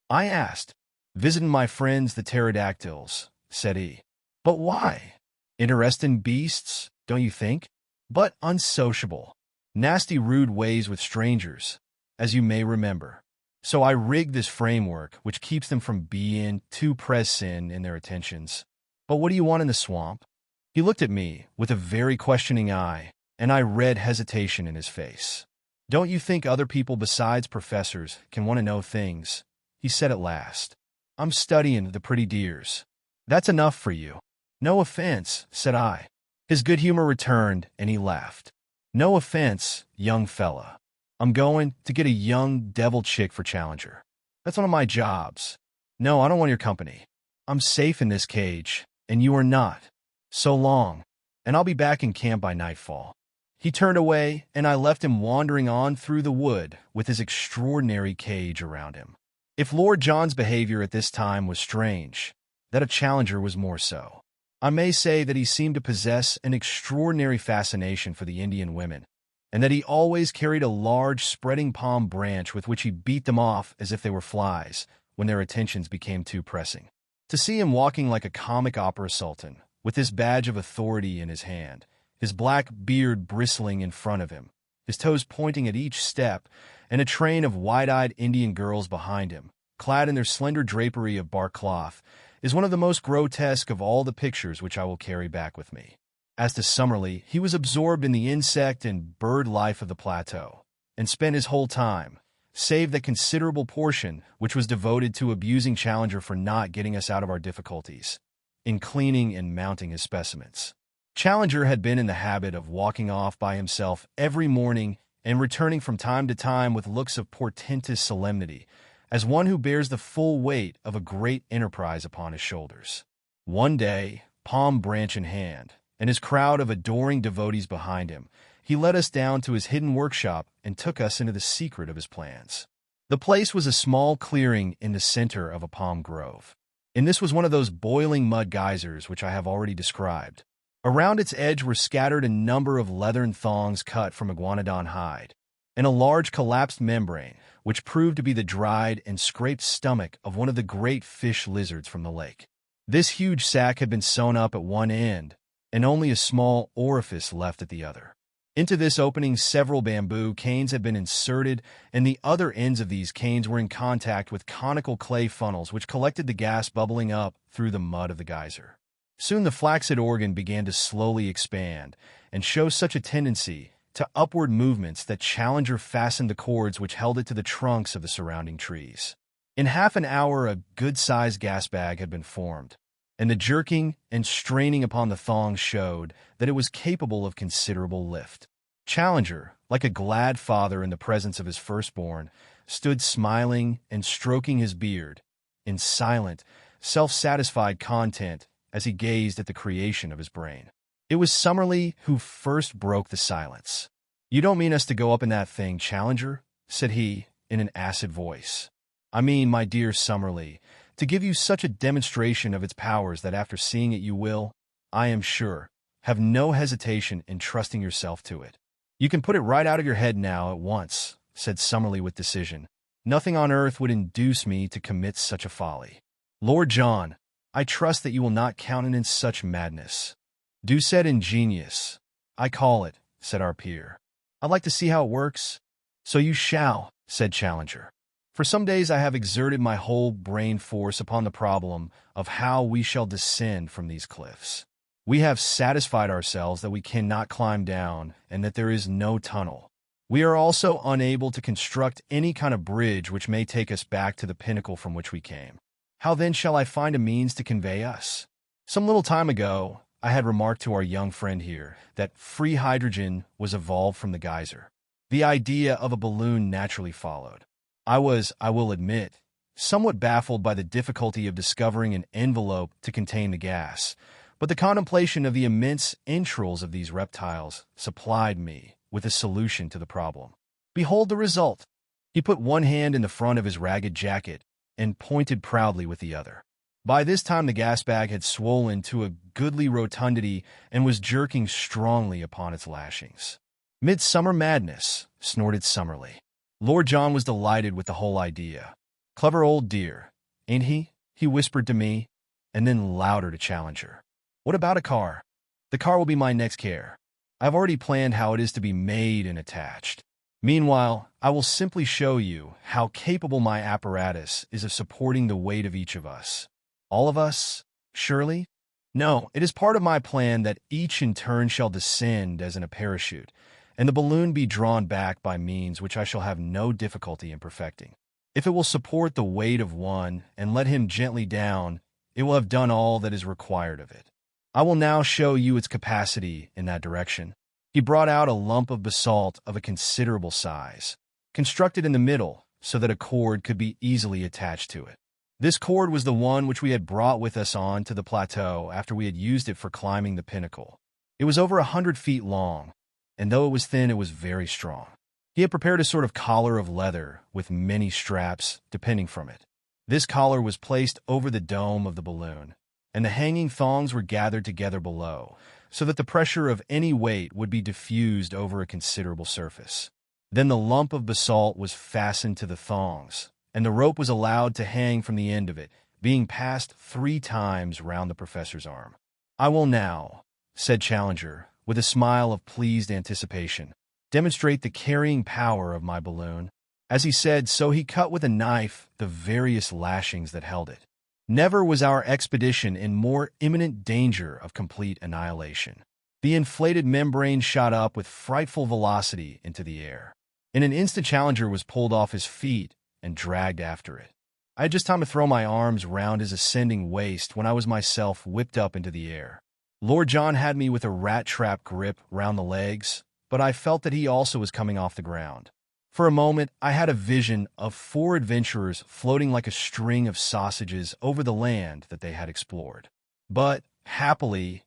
I asked. "Visiting my friends the pterodactyls," said he. "But why? Interesting beasts, don't you think? But unsociable. Nasty rude ways with strangers, as you may remember. So I rigged this framework, which keeps them from being too pressing in their attentions. But what do you want in the swamp?" He looked at me with a very questioning eye, and I read hesitation in his face. "Don't you think other people besides professors can want to know things?" he said at last. "I'm studying the pretty dears. That's enough for you." "No offense," said I. His good humor returned, and he laughed. "No offense, young fella. I'm going to get a young devil chick for Challenger. That's one of my jobs. No, I don't want your company. I'm safe in this cage, and you are not. So long, and I'll be back in camp by nightfall." He turned away, and I left him wandering on through the wood with his extraordinary cage around him. If Lord John's behavior at this time was strange, that of Challenger was more so. I may say that he seemed to possess an extraordinary fascination for the Indian women, and that he always carried a large spreading palm branch with which he beat them off as if they were flies when their attentions became too pressing. To see him walking like a comic opera sultan, with this badge of authority in his hand, his black beard bristling in front of him, his toes pointing at each step, and a train of wide-eyed Indian girls behind him, clad in their slender drapery of bark cloth, is one of the most grotesque of all the pictures which I will carry back with me. As to Summerlee, he was absorbed in the insect and bird life of the plateau, and spent his whole time, save that considerable portion which was devoted to abusing Challenger for not getting us out of our difficulties, in cleaning and mounting his specimens. Challenger had been in the habit of walking off by himself every morning and returning from time to time with looks of portentous solemnity, as one who bears the full weight of a great enterprise upon his shoulders. One day, palm branch in hand, and his crowd of adoring devotees behind him, he led us down to his hidden workshop and took us into the secret of his plans. The place was a small clearing in the center of a palm grove, and this was one of those boiling mud geysers which I have already described. Around its edge were scattered a number of leathern thongs cut from iguanodon hide, and a large collapsed membrane, which proved to be the dried and scraped stomach of one of the great fish lizards from the lake. This huge sack had been sewn up at one end, and only a small orifice left at the other. Into this opening several bamboo canes had been inserted, and the other ends of these canes were in contact with conical clay funnels which collected the gas bubbling up through the mud of the geyser. Soon the flaccid organ began to slowly expand and show such a tendency to upward movements that Challenger fastened the cords which held it to the trunks of the surrounding trees. In half an hour a good-sized gas bag had been formed, and the jerking and straining upon the thongs showed that it was capable of considerable lift. Challenger, like a glad father in the presence of his firstborn, stood smiling and stroking his beard, in silent, self-satisfied content as he gazed at the creation of his brain. It was Summerlee who first broke the silence. "You don't mean us to go up in that thing, Challenger?" said he, in an acid voice. "I mean, my dear Summerlee, to give you such a demonstration of its powers that after seeing it you will, I am sure, have no hesitation in trusting yourself to it." "You can put it right out of your head now at once," said Summerlee with decision. "Nothing on earth would induce me to commit such a folly. Lord John, I trust that you will not countenance such madness." "Do said ingenious, I call it," said our peer. "I'd like to see how it works." "So you shall," said Challenger. "For some days I have exerted my whole brain force upon the problem of how we shall descend from these cliffs. We have satisfied ourselves that we cannot climb down and that there is no tunnel. We are also unable to construct any kind of bridge which may take us back to the pinnacle from which we came. How then shall I find a means to convey us? Some little time ago, I had remarked to our young friend here that free hydrogen was evolved from the geyser. The idea of a balloon naturally followed. I was, I will admit, somewhat baffled by the difficulty of discovering an envelope to contain the gas, but the contemplation of the immense entrails of these reptiles supplied me with a solution to the problem. Behold the result. He put one hand in the front of his ragged jacket and pointed proudly with the other. By this time the gas bag had swollen to a goodly rotundity and was jerking strongly upon its lashings. "Midsummer madness," snorted Summerlee. Lord John was delighted with the whole idea. "Clever old dear, ain't he?" he whispered to me, and then louder to Challenger. "What about a car?" "The car will be my next care. I have already planned how it is to be made and attached. Meanwhile, I will simply show you how capable my apparatus is of supporting the weight of each of us." "All of us, surely?" "No, it is part of my plan that each in turn shall descend as in a parachute, and the balloon be drawn back by means which I shall have no difficulty in perfecting. If it will support the weight of one and let him gently down, it will have done all that is required of it. I will now show you its capacity in that direction." He brought out a lump of basalt of a considerable size, constructed in the middle so that a cord could be easily attached to it. This cord was the one which we had brought with us on to the plateau after we had used it for climbing the pinnacle. It was over 100 feet long, and though it was thin, it was very strong. He had prepared a sort of collar of leather with many straps depending from it. This collar was placed over the dome of the balloon, and the hanging thongs were gathered together below, so that the pressure of any weight would be diffused over a considerable surface. Then the lump of basalt was fastened to the thongs, and the rope was allowed to hang from the end of it, being passed 3 times round the professor's arm. "I will now," said Challenger, with a smile of pleased anticipation, "demonstrate the carrying power of my balloon." As he said so, he cut with a knife the various lashings that held it. Never was our expedition in more imminent danger of complete annihilation. The inflated membrane shot up with frightful velocity into the air. In an instant, Challenger was pulled off his feet and dragged after it. I had just time to throw my arms round his ascending waist when I was myself whipped up into the air. Lord John had me with a rat-trap grip round the legs, but I felt that he also was coming off the ground. For a moment, I had a vision of 4 adventurers floating like a string of sausages over the land that they had explored. But, happily,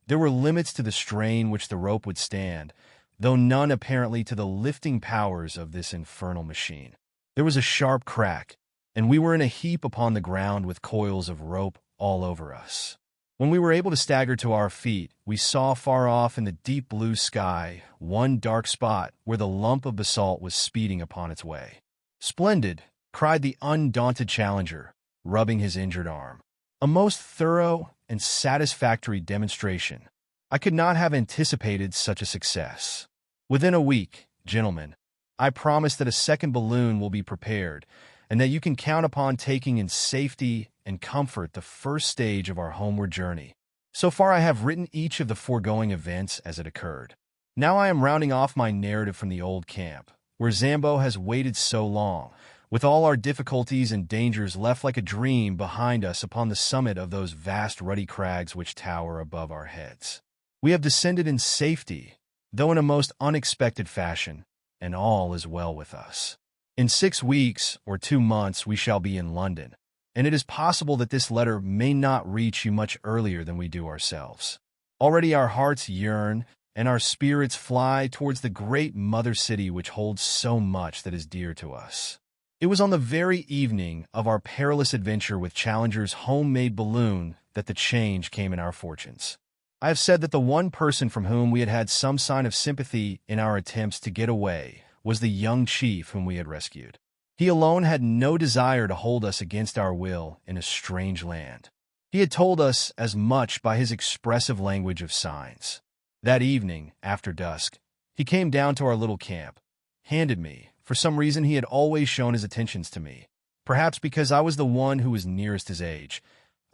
there were limits to the strain which the rope would stand, though none apparently to the lifting powers of this infernal machine. There was a sharp crack, and we were in a heap upon the ground with coils of rope all over us. When we were able to stagger to our feet, we saw far off in the deep blue sky one dark spot where the lump of basalt was speeding upon its way. "Splendid!" cried the undaunted Challenger, rubbing his injured arm. "A most thorough and satisfactory demonstration. I could not have anticipated such a success. Within a week, gentlemen, I promise that a second balloon will be prepared, and that you can count upon taking in safety and comfort the first stage of our homeward journey. So far I have written each of the foregoing events as it occurred. Now I am rounding off my narrative from the old camp, where Zambo has waited so long, with all our difficulties and dangers left like a dream behind us upon the summit of those vast ruddy crags which tower above our heads. We have descended in safety, though in a most unexpected fashion, and all is well with us. In 6 weeks or 2 months we shall be in London, and it is possible that this letter may not reach you much earlier than we do ourselves. Already our hearts yearn, and our spirits fly towards the great mother city which holds so much that is dear to us. It was on the very evening of our perilous adventure with Challenger's homemade balloon that the change came in our fortunes. I have said that the one person from whom we had had some sign of sympathy in our attempts to get away was the young chief whom we had rescued. He alone had no desire to hold us against our will in a strange land. He had told us as much by his expressive language of signs. That evening, after dusk, he came down to our little camp, handed me, for some reason he had always shown his attentions to me, perhaps because I was the one who was nearest his age,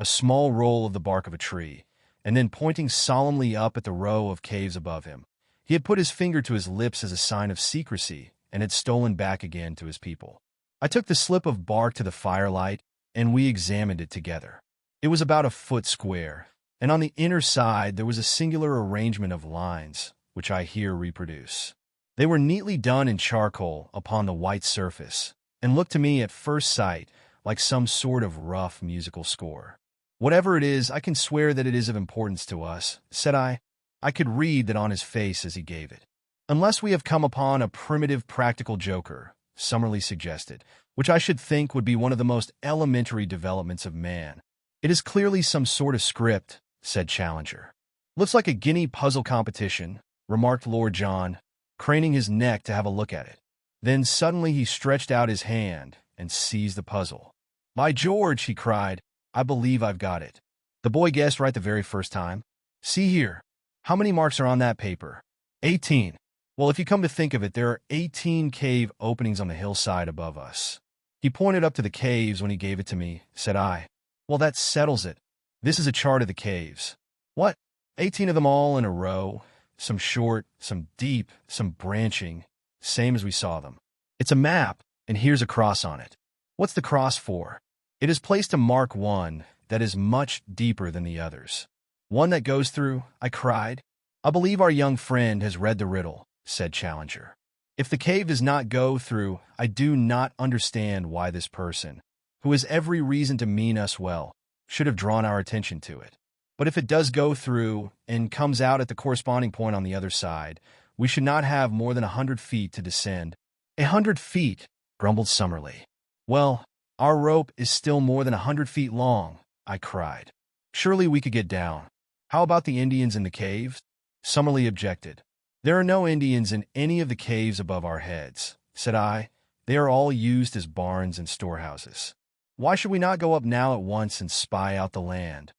a small roll of the bark of a tree, and then pointing solemnly up at the row of caves above him, he had put his finger to his lips as a sign of secrecy and had stolen back again to his people. I took the slip of bark to the firelight, and we examined it together. It was about a foot square, and on the inner side there was a singular arrangement of lines, which I here reproduce. They were neatly done in charcoal upon the white surface, and looked to me at first sight like some sort of rough musical score. "Whatever it is, I can swear that it is of importance to us," said I. I could read that on his face as he gave it. "Unless we have come upon a primitive practical joker," Summerlee suggested, "which I should think would be one of the most elementary developments of man." "It is clearly some sort of script," said Challenger. "Looks like a guinea puzzle competition," remarked Lord John, craning his neck to have a look at it. Then suddenly he stretched out his hand and seized the puzzle. "By George," he cried, "I believe I've got it. The boy guessed right the very first time. See here. How many marks are on that paper?" 18. "Well, if you come to think of it, there are 18 cave openings on the hillside above us." "He pointed up to the caves when he gave it to me," said I. "Well, that settles it. This is a chart of the caves." "What? 18 of them all in a row? Some short, some deep, some branching, same as we saw them. It's a map, and here's a cross on it." "What's the cross for?" "It is placed to mark one that is much deeper than the others." "One that goes through?" I cried. "I believe our young friend has read the riddle," said Challenger. If the cave does not go through, I do not understand why this person, who has every reason to mean us well, should have drawn our attention to it. But if it does go through and comes out at the corresponding point on the other side, we should not have more than 100 feet to descend. 100 feet, grumbled Summerlee. Well, our rope is still more than 100 feet long, I cried. Surely we could get down. How about the Indians in the caves? Summerlee objected. There are no Indians in any of the caves above our heads, said I. They are all used as barns and storehouses. Why should we not go up now at once and spy out the land?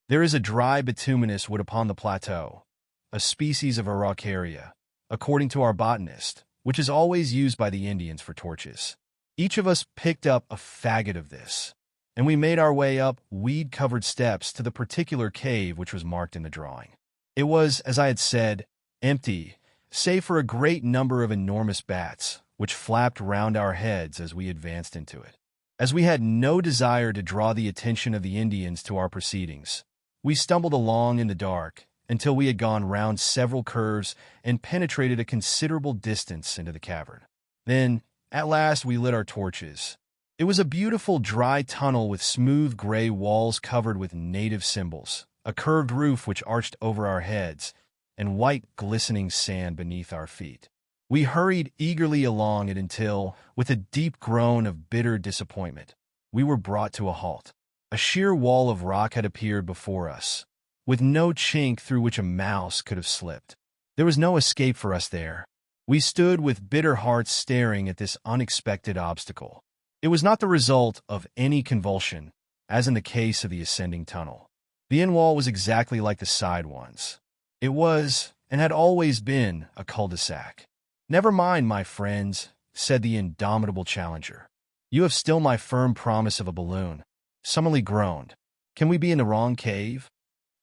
There is a dry bituminous wood upon the plateau, a species of araucaria, according to our botanist, which is always used by the Indians for torches. Each of us picked up a faggot of this, and we made our way up weed-covered steps to the particular cave which was marked in the drawing. It was, as I had said, empty, save for a great number of enormous bats, which flapped round our heads as we advanced into it. As we had no desire to draw the attention of the Indians to our proceedings, we stumbled along in the dark until we had gone round several curves and penetrated a considerable distance into the cavern. Then, at last, we lit our torches. It was a beautiful dry tunnel with smooth gray walls covered with native symbols, a curved roof which arched over our heads, and white glistening sand beneath our feet. We hurried eagerly along it until, with a deep groan of bitter disappointment, we were brought to a halt. A sheer wall of rock had appeared before us, with no chink through which a mouse could have slipped. There was no escape for us there. We stood with bitter hearts staring at this unexpected obstacle. It was not the result of any convulsion, as in the case of the ascending tunnel. The end wall was exactly like the side ones. It was, and had always been, a cul-de-sac. "Never mind, my friends," said the indomitable challenger. "You have still my firm promise of a balloon." Summerlee groaned. "Can we be in the wrong cave?"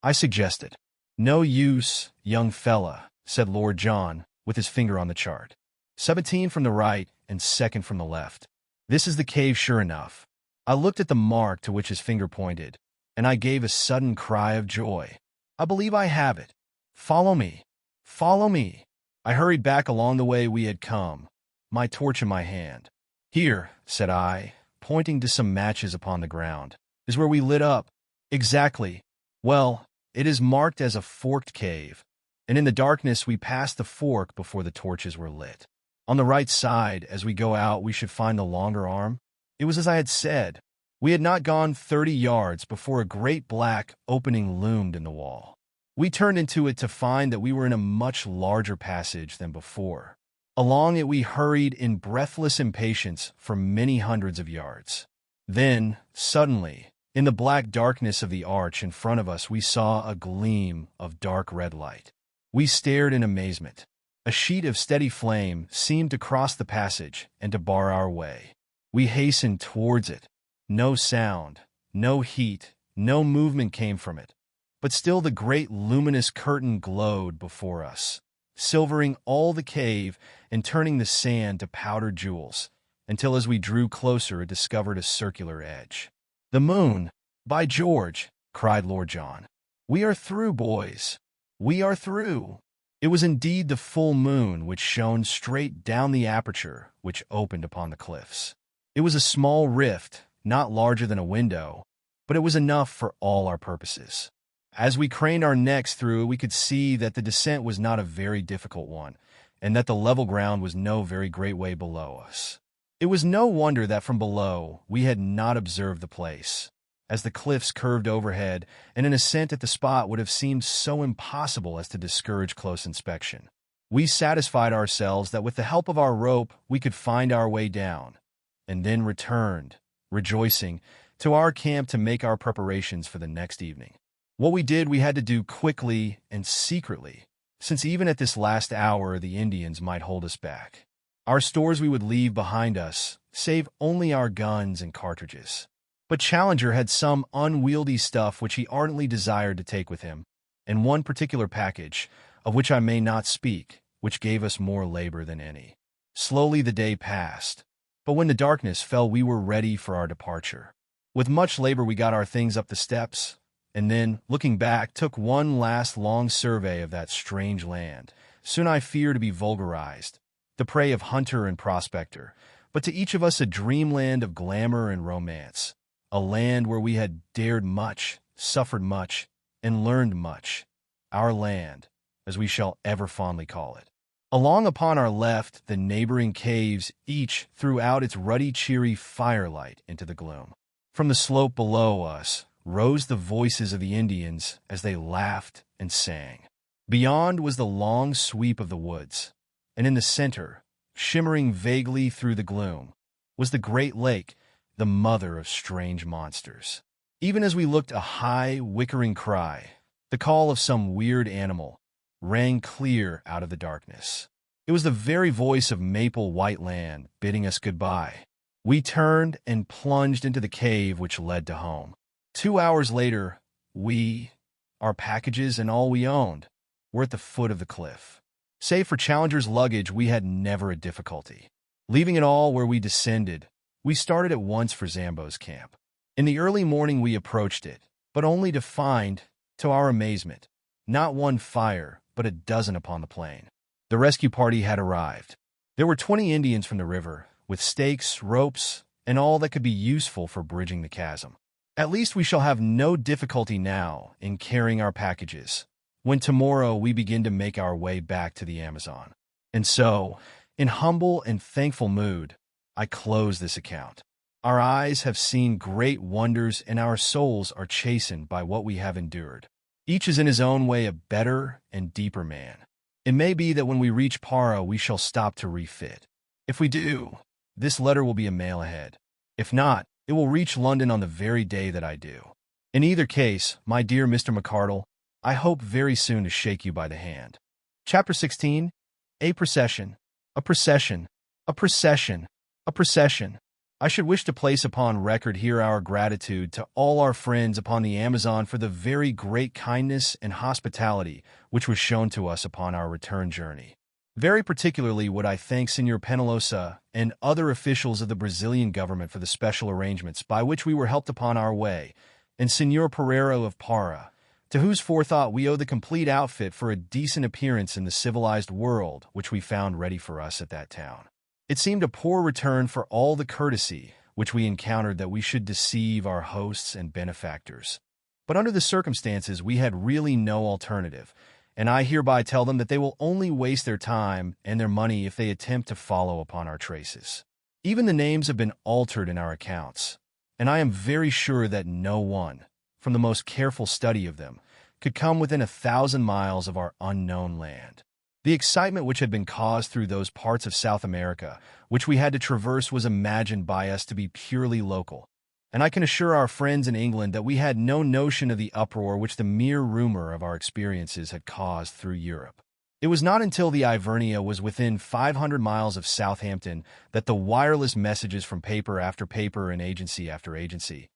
I suggested. "No use, young fella," said Lord John, with his finger on the chart. 17 from the right and 2nd from the left. This is the cave sure enough. I looked at the mark to which his finger pointed, and I gave a sudden cry of joy. "I believe I have it. Follow me. Follow me." I hurried back along the way we had come, my torch in my hand. "Here," said I, pointing to some matches upon the ground, "is where we lit up." "Exactly. Well, it is marked as a forked cave, and in the darkness we passed the fork before the torches were lit. On the right side, as we go out, we should find the longer arm." It was as I had said. We had not gone 30 yards before a great black opening loomed in the wall. We turned into it to find that we were in a much larger passage than before. Along it we hurried in breathless impatience for many hundreds of yards. Then, suddenly, in the black darkness of the arch in front of us, we saw a gleam of dark red light. We stared in amazement. A sheet of steady flame seemed to cross the passage and to bar our way. We hastened towards it. No sound, no heat, no movement came from it. But still the great luminous curtain glowed before us, silvering all the cave and turning the sand to powdered jewels, until as we drew closer it discovered a circular edge. "The moon! By George!" cried Lord John. "We are through, boys! We are through!" It was indeed the full moon which shone straight down the aperture which opened upon the cliffs. It was a small rift, not larger than a window, but it was enough for all our purposes. As we craned our necks through it, we could see that the descent was not a very difficult one, and that the level ground was no very great way below us. It was no wonder that from below we had not observed the place, as the cliffs curved overhead, and an ascent at the spot would have seemed so impossible as to discourage close inspection. We satisfied ourselves that with the help of our rope we could find our way down, and then returned, rejoicing, to our camp to make our preparations for the next evening. What we did we had to do quickly and secretly, since even at this last hour the Indians might hold us back. Our stores we would leave behind us, save only our guns and cartridges. But Challenger had some unwieldy stuff which he ardently desired to take with him, and one particular package, of which I may not speak, which gave us more labor than any. Slowly the day passed, but when the darkness fell we were ready for our departure. With much labor we got our things up the steps, and then, looking back, took one last long survey of that strange land, soon I fear to be vulgarized, the prey of hunter and prospector, but to each of us a dreamland of glamour and romance, a land where we had dared much, suffered much, and learned much, our land, as we shall ever fondly call it. Along upon our left, the neighboring caves each threw out its ruddy, cheery firelight into the gloom. From the slope below us rose the voices of the Indians as they laughed and sang. Beyond was the long sweep of the woods, and in the center, shimmering vaguely through the gloom, was the Great Lake, the mother of strange monsters. Even as we looked, a high, whickering cry, the call of some weird animal, rang clear out of the darkness. It was the very voice of Maple White Land bidding us goodbye. We turned and plunged into the cave which led to home. 2 hours later, our packages and all we owned, were at the foot of the cliff. Save for Challenger's luggage, we had never a difficulty. Leaving it all where we descended, we started at once for Zambo's camp. In the early morning we approached it, but only to find, to our amazement, not one fire, but a dozen upon the plain. The rescue party had arrived. There were 20 Indians from the river, with stakes, ropes, and all that could be useful for bridging the chasm. At least we shall have no difficulty now in carrying our packages, when tomorrow we begin to make our way back to the Amazon. And so, in humble and thankful mood, I close this account. Our eyes have seen great wonders, and our souls are chastened by what we have endured. Each is in his own way a better and deeper man. It may be that when we reach Para, we shall stop to refit. If we do, this letter will be a mail ahead. If not, it will reach London on the very day that I do. In either case, my dear Mr. McCardle, I hope very soon to shake you by the hand. Chapter 16. A procession. A procession. A procession. A procession. I should wish to place upon record here our gratitude to all our friends upon the Amazon for the very great kindness and hospitality which was shown to us upon our return journey. Very particularly would I thank Senor Penalosa and other officials of the Brazilian government for the special arrangements by which we were helped upon our way, and Senor Pereira of Para, to whose forethought we owe the complete outfit for a decent appearance in the civilized world which we found ready for us at that town. It seemed a poor return for all the courtesy which we encountered that we should deceive our hosts and benefactors. But under the circumstances, we had really no alternative, and I hereby tell them that they will only waste their time and their money if they attempt to follow upon our traces. Even the names have been altered in our accounts, and I am very sure that no one, from the most careful study of them, could come within 1,000 miles of our unknown land. The excitement which had been caused through those parts of South America which we had to traverse was imagined by us to be purely local, and I can assure our friends in England that we had no notion of the uproar which the mere rumor of our experiences had caused through Europe. It was not until the Ivernia was within 500 miles of Southampton that the wireless messages from paper after paper and agency after agency,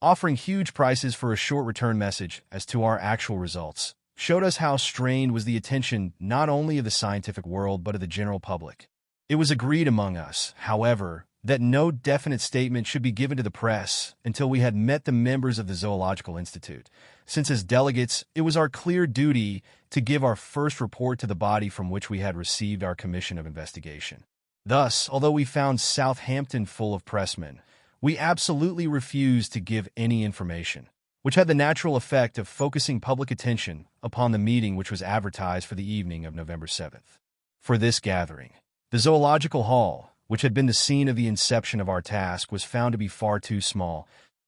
offering huge prices for a short return message as to our actual results, showed us how strained was the attention not only of the scientific world but of the general public. It was agreed among us, however, that no definite statement should be given to the press until we had met the members of the Zoological Institute, since as delegates it was our clear duty to give our first report to the body from which we had received our commission of investigation. Thus, although we found Southampton full of pressmen, we absolutely refused to give any information, which had the natural effect of focusing public attention upon the meeting which was advertised for the evening of November 7th. For this gathering, the Zoological Hall, which had been the scene of the inception of our task, was found to be far too small,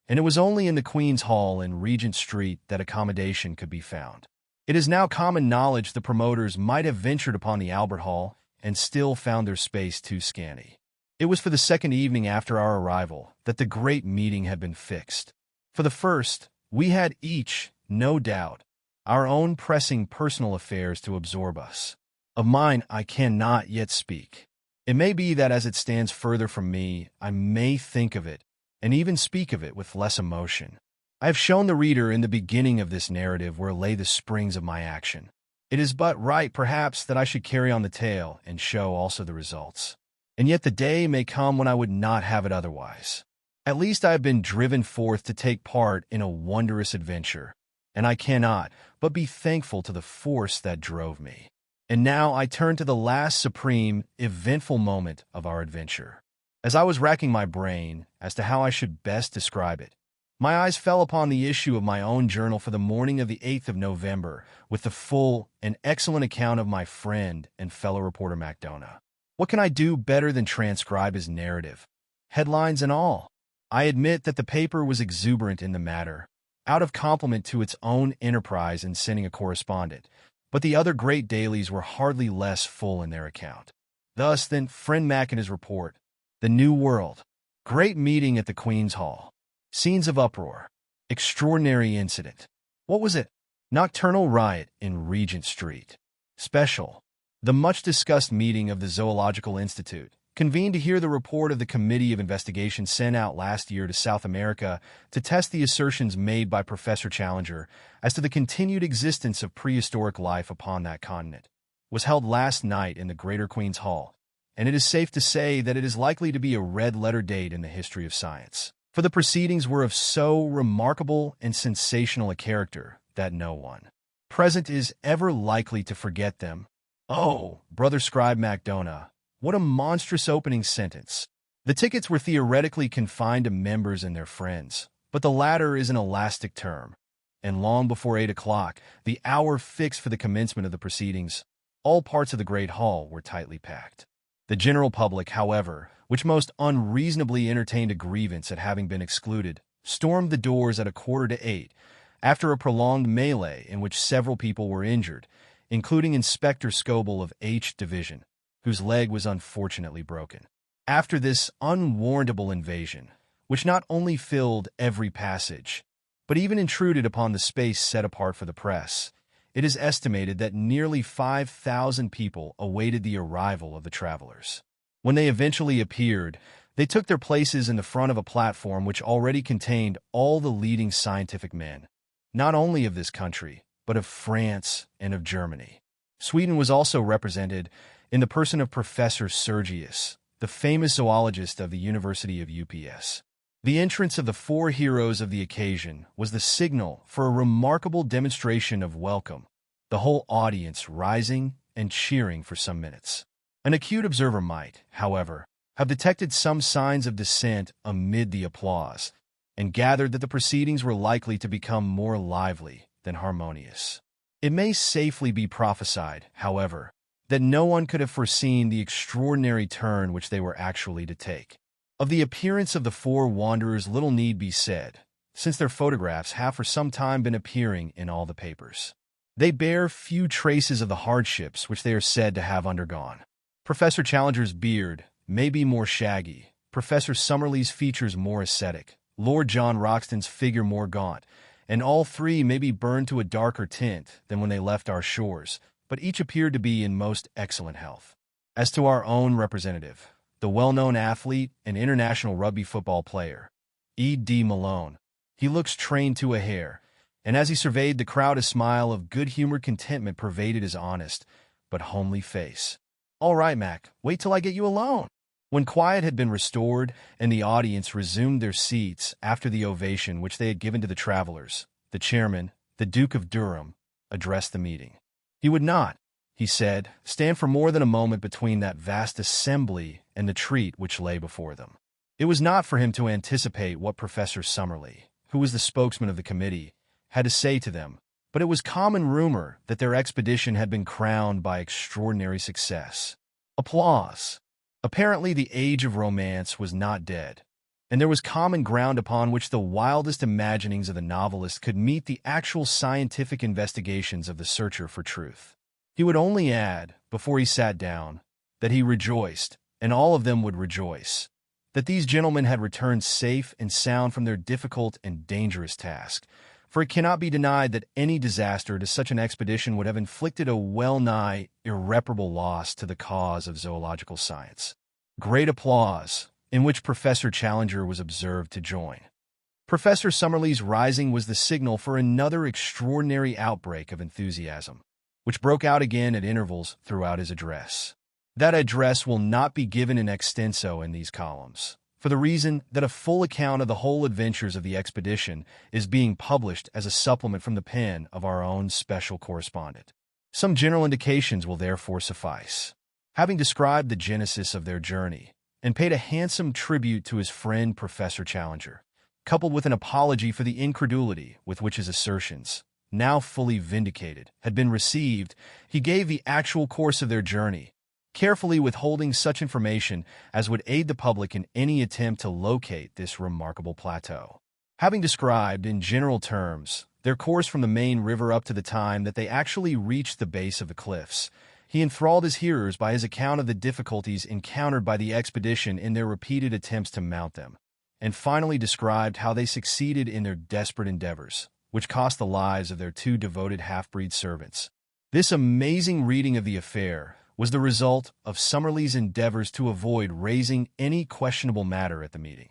and it was only in the Queen's Hall in Regent Street that accommodation could be found. It is now common knowledge the promoters might have ventured upon the Albert Hall and still found their space too scanty. It was for the second evening after our arrival that the great meeting had been fixed. For the first, we had each, no doubt, our own pressing personal affairs to absorb us. Of mine I cannot yet speak. It may be that as it stands further from me, I may think of it, and even speak of it with less emotion. I have shown the reader in the beginning of this narrative where lay the springs of my action. It is but right, perhaps, that I should carry on the tale and show also the results. And yet the day may come when I would not have it otherwise. At least I have been driven forth to take part in a wondrous adventure, and I cannot but be thankful to the force that drove me. And now I turn to the last supreme, eventful moment of our adventure. As I was racking my brain as to how I should best describe it, my eyes fell upon the issue of my own journal for the morning of the 8th of November, with the full and excellent account of my friend and fellow reporter MacDonough. What can I do better than transcribe his narrative, headlines and all? I admit that the paper was exuberant in the matter, out of compliment to its own enterprise in sending a correspondent, but the other great dailies were hardly less full in their account. Thus, then, friend Mac in his report, The New World, great meeting at the Queen's Hall. Scenes of uproar. Extraordinary incident. What was it? Nocturnal riot in Regent Street. Special. The much-discussed meeting of the Zoological Institute, convened to hear the report of the Committee of Investigation sent out last year to South America to test the assertions made by Professor Challenger as to the continued existence of prehistoric life upon that continent, was held last night in the Greater Queen's Hall, and it is safe to say that it is likely to be a red-letter date in the history of science. For the proceedings were of so remarkable and sensational a character that no one present is ever likely to forget them. Oh, brother scribe MacDonough, what a monstrous opening sentence. The tickets were theoretically confined to members and their friends, but the latter is an elastic term, and long before 8 o'clock, the hour fixed for the commencement of the proceedings, all parts of the great hall were tightly packed. The general public, however, which most unreasonably entertained a grievance at having been excluded, stormed the doors at 7:45, after a prolonged melee in which several people were injured, including Inspector Scoble of H Division, whose leg was unfortunately broken. After this unwarrantable invasion, which not only filled every passage, but even intruded upon the space set apart for the press, it is estimated that nearly 5,000 people awaited the arrival of the travelers. When they eventually appeared, they took their places in the front of a platform which already contained all the leading scientific men, not only of this country, but of France and of Germany. Sweden was also represented in the person of Professor Sergius, the famous zoologist of the University of UPS. The entrance of the 4 heroes of the occasion was the signal for a remarkable demonstration of welcome, the whole audience rising and cheering for some minutes. An acute observer might, however, have detected some signs of dissent amid the applause, and gathered that the proceedings were likely to become more lively than harmonious. It may safely be prophesied, however, that no one could have foreseen the extraordinary turn which they were actually to take. Of the appearance of the 4 wanderers little need be said, since their photographs have for some time been appearing in all the papers. They bear few traces of the hardships which they are said to have undergone. Professor Challenger's beard may be more shaggy, Professor Summerlee's features more ascetic, Lord John Roxton's figure more gaunt, and all 3 may be burned to a darker tint than when they left our shores, but each appeared to be in most excellent health. As to our own representative, the well-known athlete and international rugby football player, E.D. Malone, he looks trained to a hair, and as he surveyed the crowd a smile of good-humored contentment pervaded his honest but homely face. "All right, Mac, wait till I get you alone." When quiet had been restored and the audience resumed their seats after the ovation which they had given to the travelers, the chairman, the Duke of Durham, addressed the meeting. He would not, he said, stand for more than a moment between that vast assembly and the treat which lay before them. It was not for him to anticipate what Professor Summerlee, who was the spokesman of the committee, had to say to them, but it was common rumor that their expedition had been crowned by extraordinary success. Applause. Apparently the age of romance was not dead, and there was common ground upon which the wildest imaginings of the novelist could meet the actual scientific investigations of the searcher for truth. He would only add, before he sat down, that he rejoiced, and all of them would rejoice, that these gentlemen had returned safe and sound from their difficult and dangerous task, for it cannot be denied that any disaster to such an expedition would have inflicted a well-nigh irreparable loss to the cause of zoological science. Great applause, in which Professor Challenger was observed to join. Professor Summerlee's rising was the signal for another extraordinary outbreak of enthusiasm, which broke out again at intervals throughout his address. That address will not be given in extenso in these columns, for the reason that a full account of the whole adventures of the expedition is being published as a supplement from the pen of our own special correspondent. Some general indications will therefore suffice. Having described the genesis of their journey and paid a handsome tribute to his friend Professor Challenger, coupled with an apology for the incredulity with which his assertions, now fully vindicated, had been received, he gave the actual course of their journey, carefully withholding such information as would aid the public in any attempt to locate this remarkable plateau. Having described, in general terms, their course from the main river up to the time that they actually reached the base of the cliffs, he enthralled his hearers by his account of the difficulties encountered by the expedition in their repeated attempts to mount them, and finally described how they succeeded in their desperate endeavors, which cost the lives of their two devoted half-breed servants. This amazing reading of the affair was the result of Summerlee's endeavors to avoid raising any questionable matter at the meeting.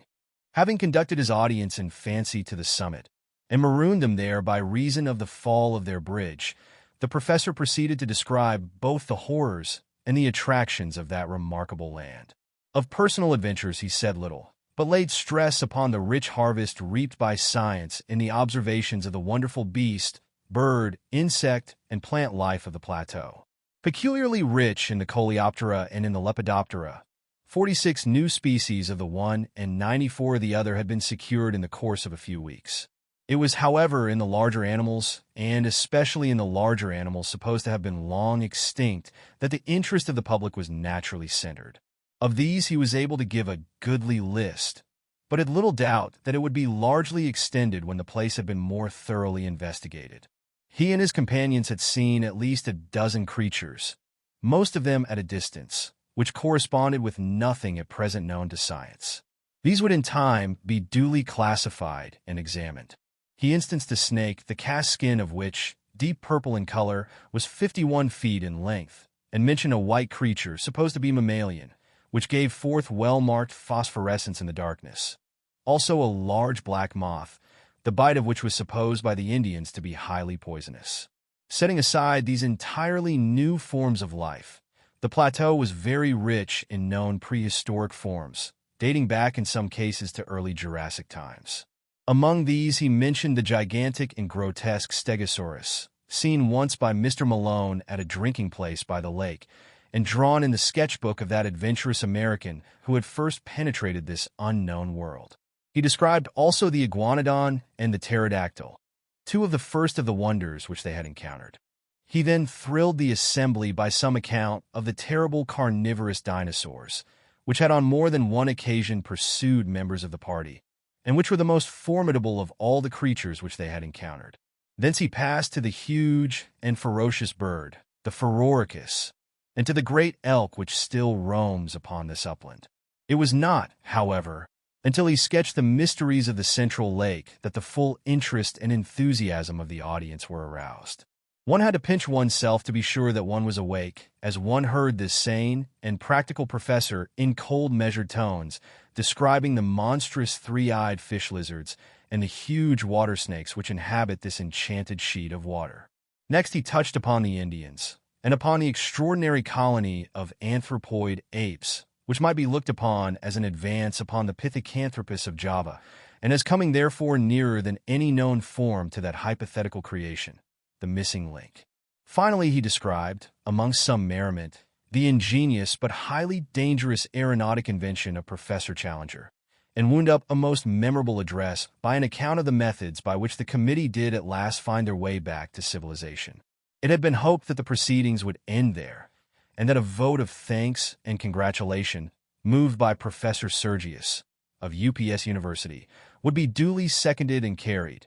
Having conducted his audience in fancy to the summit, and marooned them there by reason of the fall of their bridge, the professor proceeded to describe both the horrors and the attractions of that remarkable land. Of personal adventures he said little, but laid stress upon the rich harvest reaped by science in the observations of the wonderful beast, bird, insect, and plant life of the plateau. Peculiarly rich in the Coleoptera and in the Lepidoptera, 46 new species of the one and 94 of the other had been secured in the course of a few weeks. It was, however, in the larger animals, and especially in the larger animals supposed to have been long extinct, that the interest of the public was naturally centered. Of these he was able to give a goodly list, but had little doubt that it would be largely extended when the place had been more thoroughly investigated. He and his companions had seen at least a dozen creatures, most of them at a distance, which corresponded with nothing at present known to science. These would in time be duly classified and examined. He instanced a snake, the cast skin of which, deep purple in color, was 51 feet in length, and mentioned a white creature, supposed to be mammalian, which gave forth well-marked phosphorescence in the darkness. Also a large black moth, the bite of which was supposed by the Indians to be highly poisonous. Setting aside these entirely new forms of life, the plateau was very rich in known prehistoric forms, dating back in some cases to early Jurassic times. Among these he mentioned the gigantic and grotesque Stegosaurus, seen once by Mr. Malone at a drinking place by the lake, and drawn in the sketchbook of that adventurous American who had first penetrated this unknown world. He described also the iguanodon and the pterodactyl, two of the first of the wonders which they had encountered. He then thrilled the assembly by some account of the terrible carnivorous dinosaurs, which had on more than one occasion pursued members of the party, and which were the most formidable of all the creatures which they had encountered. Thence he passed to the huge and ferocious bird, the Phororhacus, and to the great elk which still roams upon this upland. It was not, however, until he sketched the mysteries of the central lake that the full interest and enthusiasm of the audience were aroused. One had to pinch oneself to be sure that one was awake, as one heard this sane and practical professor, in cold, measured tones, describing the monstrous three-eyed fish lizards and the huge water snakes which inhabit this enchanted sheet of water. Next he touched upon the Indians, and upon the extraordinary colony of anthropoid apes, which might be looked upon as an advance upon the Pithecanthropus of Java, and as coming therefore nearer than any known form to that hypothetical creation, the missing link. Finally he described, amongst some merriment, the ingenious but highly dangerous aeronautic invention of Professor Challenger, and wound up a most memorable address by an account of the methods by which the committee did at last find their way back to civilization. It had been hoped that the proceedings would end there, and that a vote of thanks and congratulation, moved by Professor Sergius, of UPS University, would be duly seconded and carried,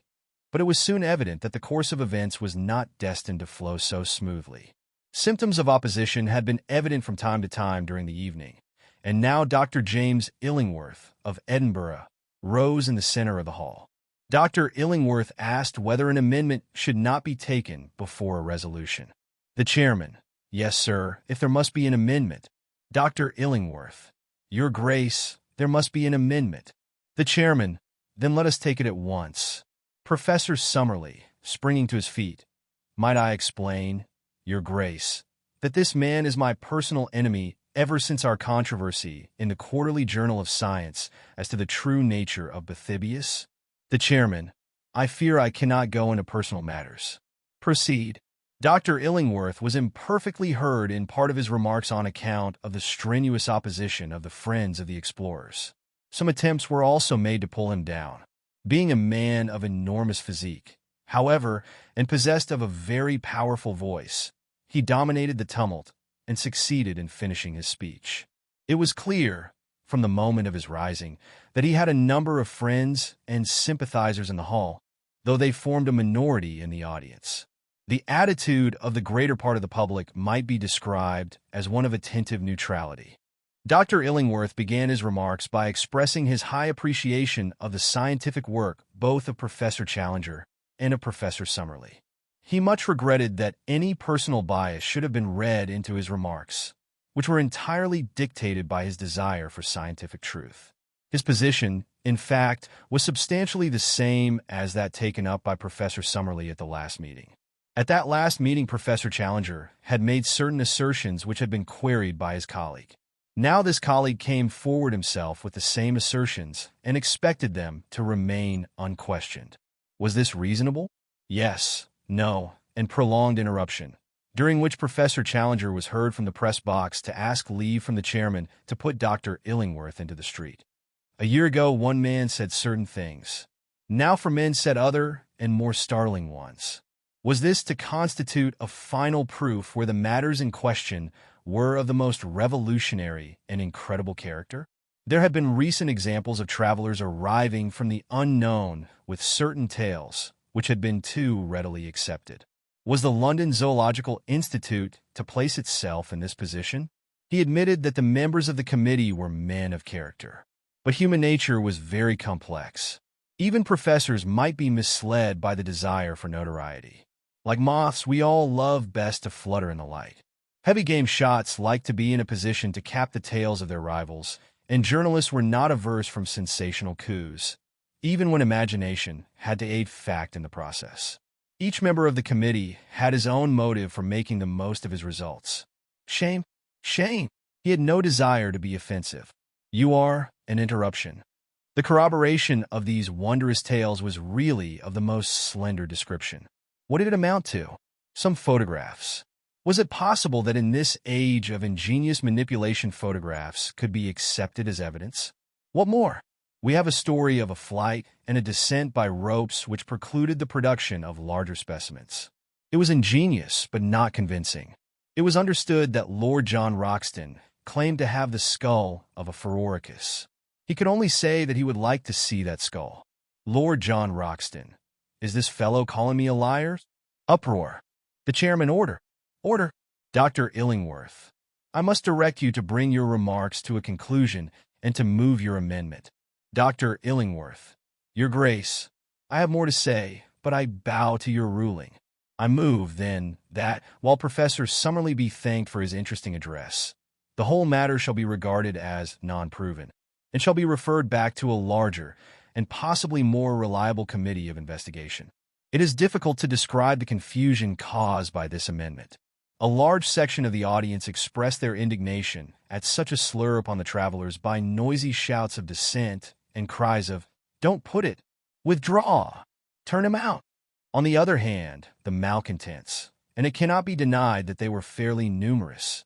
but it was soon evident that the course of events was not destined to flow so smoothly. Symptoms of opposition had been evident from time to time during the evening, and now Dr. James Illingworth, of Edinburgh, rose in the center of the hall. Dr. Illingworth asked whether an amendment should not be taken before a resolution. The chairman: "Yes, sir, if there must be an amendment." Dr. Illingworth: "Your Grace, there must be an amendment." The chairman: "Then let us take it at once." Professor Summerlee, springing to his feet: "Might I explain, Your Grace, that this man is my personal enemy ever since our controversy in the Quarterly Journal of Science as to the true nature of Bathybius?" The chairman: "I fear I cannot go into personal matters." "Proceed." Dr. Illingworth was imperfectly heard in part of his remarks on account of the strenuous opposition of the friends of the explorers. Some attempts were also made to pull him down. Being a man of enormous physique, however, and possessed of a very powerful voice, he dominated the tumult and succeeded in finishing his speech. It was clear, from the moment of his rising, that he had a number of friends and sympathizers in the hall, though they formed a minority in the audience. The attitude of the greater part of the public might be described as one of attentive neutrality. Dr. Illingworth began his remarks by expressing his high appreciation of the scientific work both of Professor Challenger and of Professor Summerlee. He much regretted that any personal bias should have been read into his remarks, which were entirely dictated by his desire for scientific truth. His position, in fact, was substantially the same as that taken up by Professor Summerlee at the last meeting. At that last meeting, Professor Challenger had made certain assertions which had been queried by his colleague. Now this colleague came forward himself with the same assertions and expected them to remain unquestioned. Was this reasonable? Yes, no, and prolonged interruption, during which Professor Challenger was heard from the press box to ask leave from the chairman to put Dr. Illingworth into the street. A year ago, one man said certain things. Now for men said other and more startling ones. Was this to constitute a final proof where the matters in question were of the most revolutionary and incredible character? There have been recent examples of travelers arriving from the unknown with certain tales which had been too readily accepted. Was the London Zoological Institute to place itself in this position? He admitted that the members of the committee were men of character. But human nature was very complex. Even professors might be misled by the desire for notoriety. Like moths, we all love best to flutter in the light. Heavy game shots like to be in a position to cap the tails of their rivals, and journalists were not averse from sensational coups, even when imagination had to aid fact in the process. Each member of the committee had his own motive for making the most of his results. Shame, shame. He had no desire to be offensive. You are an interruption. The corroboration of these wondrous tales was really of the most slender description. What did it amount to? Some photographs. Was it possible that in this age of ingenious manipulation photographs could be accepted as evidence? What more? We have a story of a flight and a descent by ropes which precluded the production of larger specimens. It was ingenious, but not convincing. It was understood that Lord John Roxton claimed to have the skull of a Pharaohicus. He could only say that he would like to see that skull. Lord John Roxton. Is this fellow calling me a liar? Uproar. The chairman, order. Order. Dr. Illingworth, I must direct you to bring your remarks to a conclusion and to move your amendment. Dr. Illingworth, Your Grace, I have more to say, but I bow to your ruling. I move, then, that, while Professor Summerlee be thanked for his interesting address, the whole matter shall be regarded as non-proven, and shall be referred back to a larger and possibly more reliable committee of investigation. It is difficult to describe the confusion caused by this amendment. A large section of the audience expressed their indignation at such a slur upon the travelers by noisy shouts of dissent and cries of, "Don't put it! Withdraw! Turn him out!" On the other hand, the malcontents, and it cannot be denied that they were fairly numerous,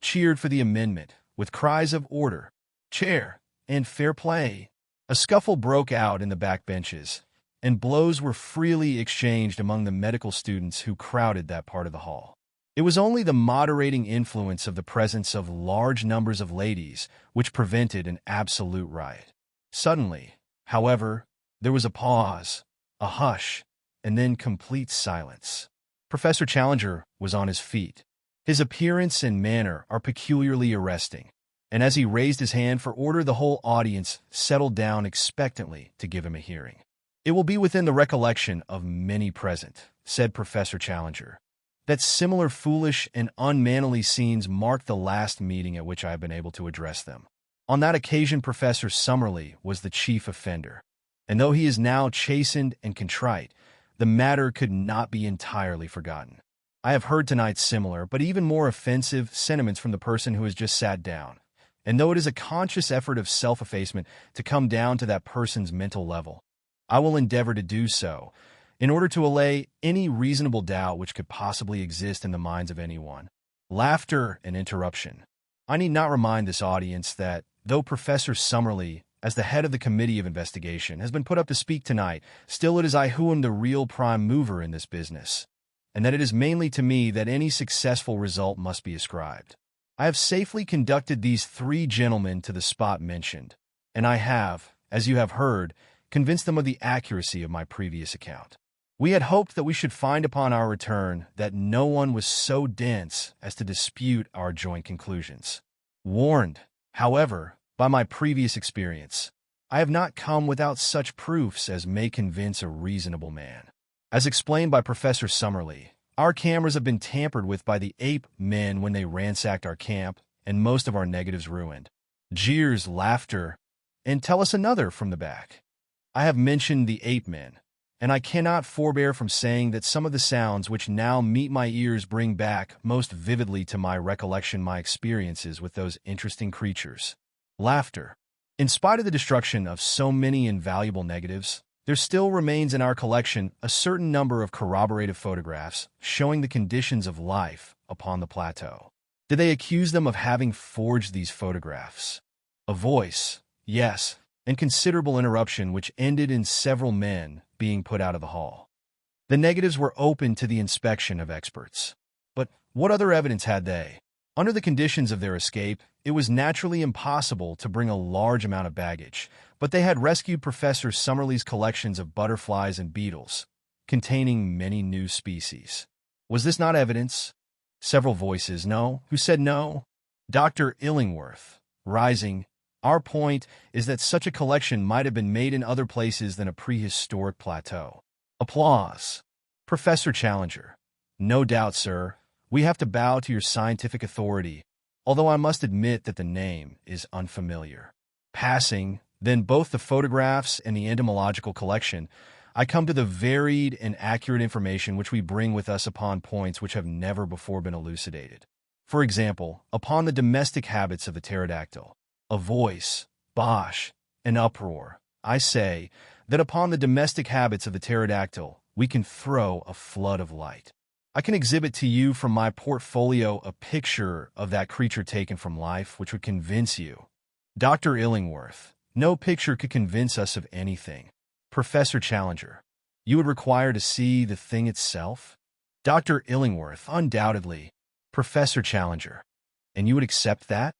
cheered for the amendment with cries of order, chair, and fair play. A scuffle broke out in the back benches, and blows were freely exchanged among the medical students who crowded that part of the hall. It was only the moderating influence of the presence of large numbers of ladies which prevented an absolute riot. Suddenly, however, there was a pause, a hush, and then complete silence. Professor Challenger was on his feet. His appearance and manner are peculiarly arresting, and as he raised his hand for order, the whole audience settled down expectantly to give him a hearing. "It will be within the recollection of many present," said Professor Challenger, "that similar foolish and unmanly scenes marked the last meeting at which I have been able to address them. On that occasion, Professor Summerlee was the chief offender, and though he is now chastened and contrite, the matter could not be entirely forgotten. I have heard tonight similar, but even more offensive, sentiments from the person who has just sat down, and though it is a conscious effort of self-effacement to come down to that person's mental level, I will endeavor to do so, in order to allay any reasonable doubt which could possibly exist in the minds of anyone. Laughter and interruption. I need not remind this audience that, though Professor Summerlee, as the head of the Committee of Investigation, has been put up to speak tonight, still it is I who am the real prime mover in this business, and that it is mainly to me that any successful result must be ascribed. I have safely conducted these three gentlemen to the spot mentioned, and I have, as you have heard, convinced them of the accuracy of my previous account. We had hoped that we should find upon our return that no one was so dense as to dispute our joint conclusions. Warned, however, by my previous experience, I have not come without such proofs as may convince a reasonable man. As explained by Professor Summerlee, our cameras have been tampered with by the ape men when they ransacked our camp, and most of our negatives ruined. Jeers, laughter, and tell us another from the back. I have mentioned the ape men, and I cannot forbear from saying that some of the sounds which now meet my ears bring back most vividly to my recollection my experiences with those interesting creatures. Laughter. In spite of the destruction of so many invaluable negatives, there still remains in our collection a certain number of corroborative photographs showing the conditions of life upon the plateau. Did they accuse them of having forged these photographs? A voice, yes, and considerable interruption which ended in several men being put out of the hall. The negatives were open to the inspection of experts. But what other evidence had they? Under the conditions of their escape, it was naturally impossible to bring a large amount of baggage, but they had rescued Professor Summerlee's collections of butterflies and beetles, containing many new species. Was this not evidence? Several voices, no. Who said no? Dr. Illingworth, rising. Our point is that such a collection might have been made in other places than a prehistoric plateau. Applause. Professor Challenger. No doubt, sir. We have to bow to your scientific authority, although I must admit that the name is unfamiliar. Passing, then, both the photographs and the entomological collection, I come to the varied and accurate information which we bring with us upon points which have never before been elucidated. For example, upon the domestic habits of the pterodactyl. A voice, bosh, an uproar. I say that upon the domestic habits of the pterodactyl, we can throw a flood of light. I can exhibit to you from my portfolio a picture of that creature taken from life which would convince you. Dr. Illingworth, no picture could convince us of anything. Professor Challenger, you would require to see the thing itself? Dr. Illingworth, undoubtedly. Professor Challenger, and you would accept that?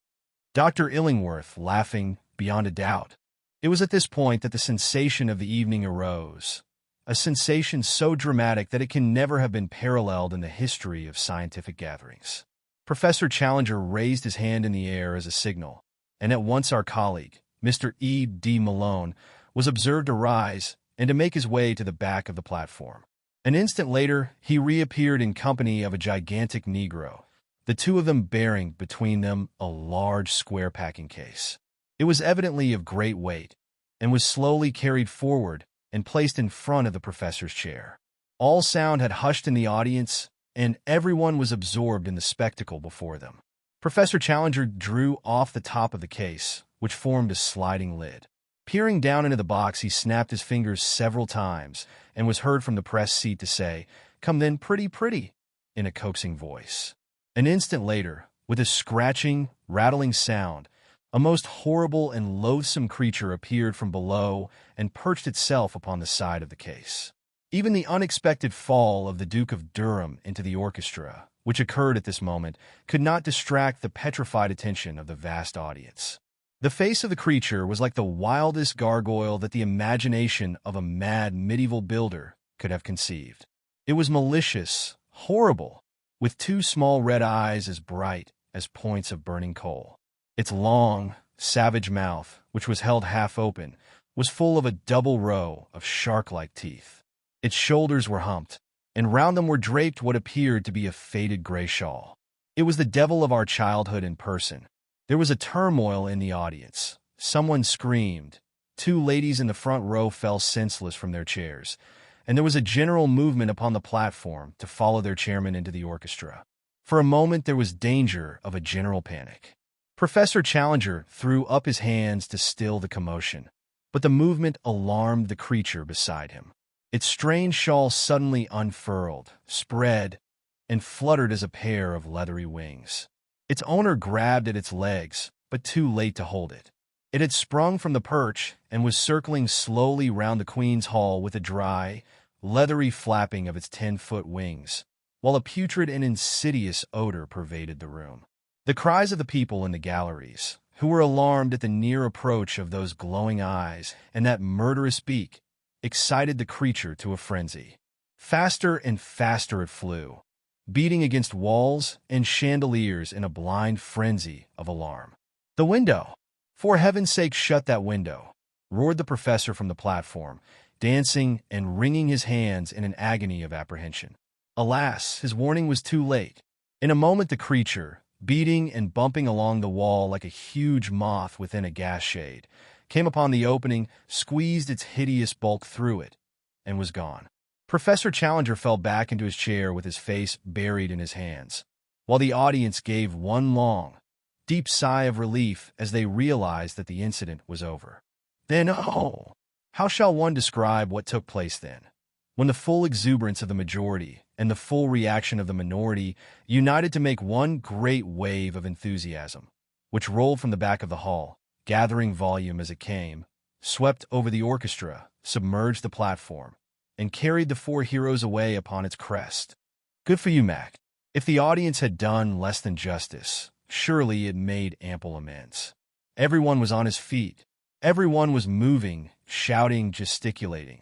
Dr. Illingworth, laughing, beyond a doubt. It was at this point that the sensation of the evening arose, a sensation so dramatic that it can never have been paralleled in the history of scientific gatherings. Professor Challenger raised his hand in the air as a signal, and at once our colleague, Mr. E. D. Malone, was observed to rise and to make his way to the back of the platform. An instant later, he reappeared in company of a gigantic Negro, the two of them bearing between them a large square packing case. It was evidently of great weight, and was slowly carried forward and placed in front of the professor's chair. All sound had hushed in the audience, and everyone was absorbed in the spectacle before them. Professor Challenger drew off the top of the case, which formed a sliding lid. Peering down into the box, he snapped his fingers several times and was heard from the press seat to say, "Come then, pretty, pretty," in a coaxing voice. An instant later, with a scratching, rattling sound, a most horrible and loathsome creature appeared from below and perched itself upon the side of the case. Even the unexpected fall of the Duke of Durham into the orchestra, which occurred at this moment, could not distract the petrified attention of the vast audience. The face of the creature was like the wildest gargoyle that the imagination of a mad medieval builder could have conceived. It was malicious, horrible, with two small red eyes as bright as points of burning coal. Its long, savage mouth, which was held half open, was full of a double row of shark-like teeth. Its shoulders were humped, and round them were draped what appeared to be a faded gray shawl. It was the devil of our childhood in person. There was a turmoil in the audience. Someone screamed. Two ladies in the front row fell senseless from their chairs, and there was a general movement upon the platform to follow their chairman into the orchestra. For a moment there was danger of a general panic. Professor Challenger threw up his hands to still the commotion, but the movement alarmed the creature beside him. Its strange shawl suddenly unfurled, spread, and fluttered as a pair of leathery wings. Its owner grabbed at its legs, but too late to hold it. It had sprung from the perch and was circling slowly round the queen's hall with a dry, leathery flapping of its 10-foot wings, while a putrid and insidious odor pervaded the room. The cries of the people in the galleries, who were alarmed at the near approach of those glowing eyes and that murderous beak, excited the creature to a frenzy. Faster and faster it flew, beating against walls and chandeliers in a blind frenzy of alarm. "The window! For heaven's sake, shut that window!" roared the professor from the platform, dancing and wringing his hands in an agony of apprehension. Alas, his warning was too late. In a moment the creature, beating and bumping along the wall like a huge moth within a gas shade, came upon the opening, squeezed its hideous bulk through it, and was gone. Professor Challenger fell back into his chair with his face buried in his hands, while the audience gave one long, deep sigh of relief as they realized that the incident was over. Then, oh, how shall one describe what took place then, when the full exuberance of the majority and the full reaction of the minority united to make one great wave of enthusiasm, which rolled from the back of the hall, gathering volume as it came, swept over the orchestra, submerged the platform, and carried the four heroes away upon its crest. Good for you, Mac. If the audience had done less than justice, surely it made ample amends. Everyone was on his feet. Everyone was moving, shouting, gesticulating.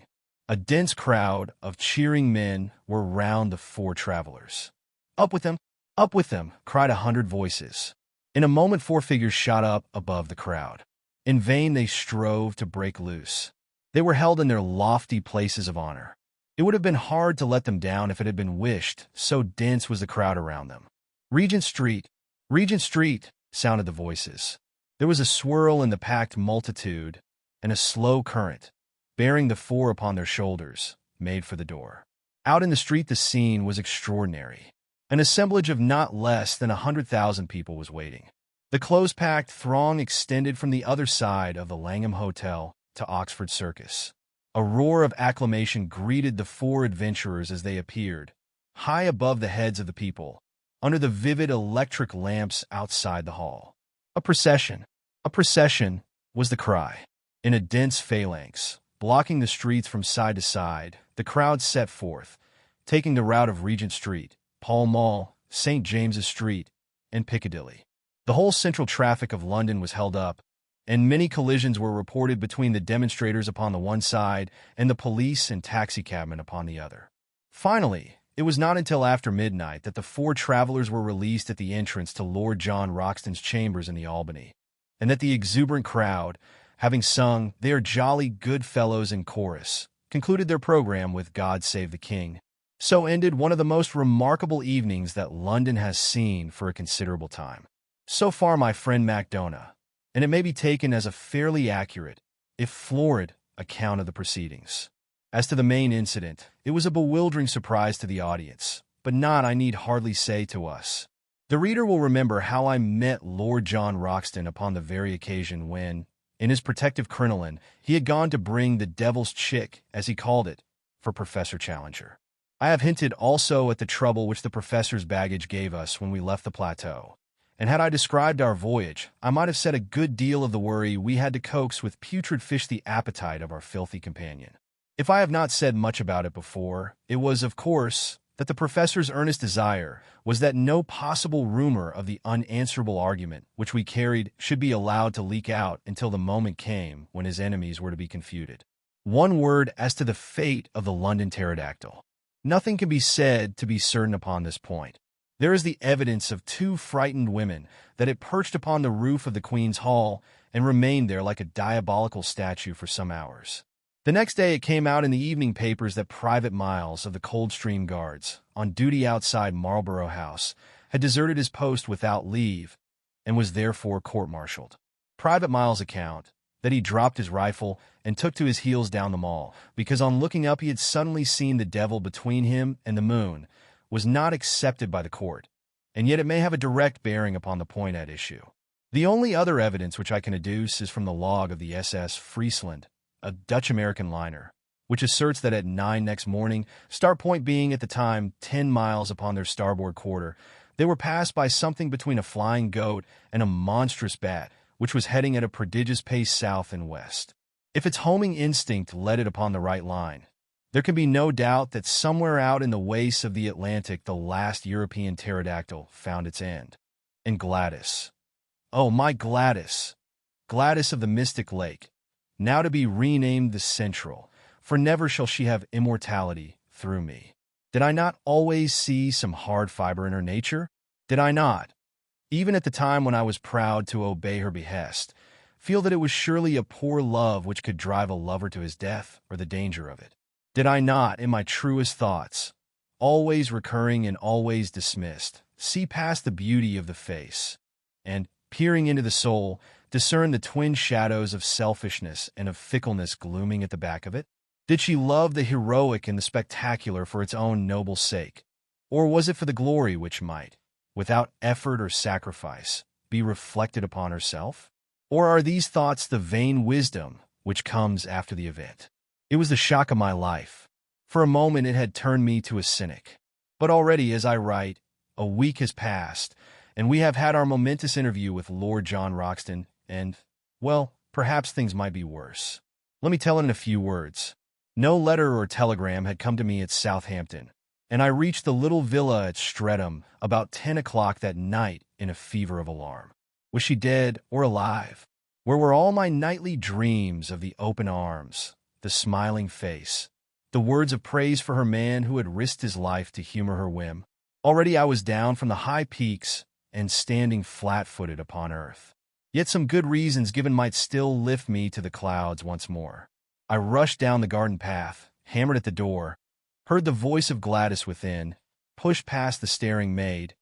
A dense crowd of cheering men were round the four travelers. "Up with them! Up with them!" cried 100 voices. In a moment 4 figures shot up above the crowd. In vain they strove to break loose. They were held in their lofty places of honor. It would have been hard to let them down if it had been wished, so dense was the crowd around them. "Regent Street! Regent Street!" sounded the voices. There was a swirl in the packed multitude, and a slow current, bearing the four upon their shoulders, made for the door. Out in the street the scene was extraordinary. An assemblage of not less than 100,000 people was waiting. The close-packed throng extended from the other side of the Langham Hotel to Oxford Circus. A roar of acclamation greeted the four adventurers as they appeared, high above the heads of the people, under the vivid electric lamps outside the hall. "A procession! A procession!" was the cry. In a dense phalanx, blocking the streets from side to side, the crowd set forth, taking the route of Regent Street, Pall Mall, St. James's Street, and Piccadilly. The whole central traffic of London was held up, and many collisions were reported between the demonstrators upon the one side and the police and taxicabmen upon the other. Finally, it was not until after midnight that the four travelers were released at the entrance to Lord John Roxton's chambers in the Albany, and that the exuberant crowd, having sung "They are jolly good fellows" in chorus, concluded their program with "God Save the King." So ended one of the most remarkable evenings that London has seen for a considerable time. So far, my friend Macdona, and it may be taken as a fairly accurate, if florid, account of the proceedings. As to the main incident, it was a bewildering surprise to the audience, but not, I need hardly say, to us. The reader will remember how I met Lord John Roxton upon the very occasion when, in his protective crinoline, he had gone to bring the devil's chick, as he called it, for Professor Challenger. I have hinted also at the trouble which the professor's baggage gave us when we left the plateau, and had I described our voyage, I might have said a good deal of the worry we had to coax with putrid fish the appetite of our filthy companion. If I have not said much about it before, it was, of course, that the professor's earnest desire was that no possible rumor of the unanswerable argument which we carried should be allowed to leak out until the moment came when his enemies were to be confuted. One word as to the fate of the London pterodactyl. Nothing can be said to be certain upon this point. There is the evidence of 2 frightened women that it perched upon the roof of the Queen's Hall and remained there like a diabolical statue for some hours. The next day it came out in the evening papers that Private Miles of the Coldstream Guards, on duty outside Marlborough House, had deserted his post without leave and was therefore court-martialed. Private Miles' account, that he dropped his rifle and took to his heels down the Mall, because on looking up he had suddenly seen the devil between him and the moon, was not accepted by the court, and yet it may have a direct bearing upon the point at issue. The only other evidence which I can adduce is from the log of the SS Friesland, a Dutch-American liner, which asserts that at 9 next morning, start point being at the time 10 miles upon their starboard quarter, they were passed by something between a flying goat and a monstrous bat, which was heading at a prodigious pace south and west. If its homing instinct led it upon the right line, there can be no doubt that somewhere out in the wastes of the Atlantic the last European pterodactyl found its end. And Gladys. Oh, my Gladys! Gladys of the Mystic Lake, now to be renamed the Central, for never shall she have immortality through me. Did I not always see some hard fiber in her nature? Did I not, even at the time when I was proud to obey her behest, feel that it was surely a poor love which could drive a lover to his death or the danger of it? Did I not, in my truest thoughts, always recurring and always dismissed, see past the beauty of the face, and, peering into the soul, discern the twin shadows of selfishness and of fickleness glooming at the back of it? Did she love the heroic and the spectacular for its own noble sake? Or was it for the glory which might, without effort or sacrifice, be reflected upon herself? Or are these thoughts the vain wisdom which comes after the event? It was the shock of my life. For a moment it had turned me to a cynic. But already, as I write, a week has passed, and we have had our momentous interview with Lord John Roxton, and, well, perhaps things might be worse. Let me tell it in a few words. No letter or telegram had come to me at Southampton, and I reached the little villa at Streatham about 10 o'clock that night in a fever of alarm. Was she dead or alive? Where were all my nightly dreams of the open arms, the smiling face, the words of praise for her man who had risked his life to humor her whim? Already I was down from the high peaks and standing flat-footed upon earth. Yet some good reasons given might still lift me to the clouds once more. I rushed down the garden path, hammered at the door, heard the voice of Gladys within, pushed past the staring maid,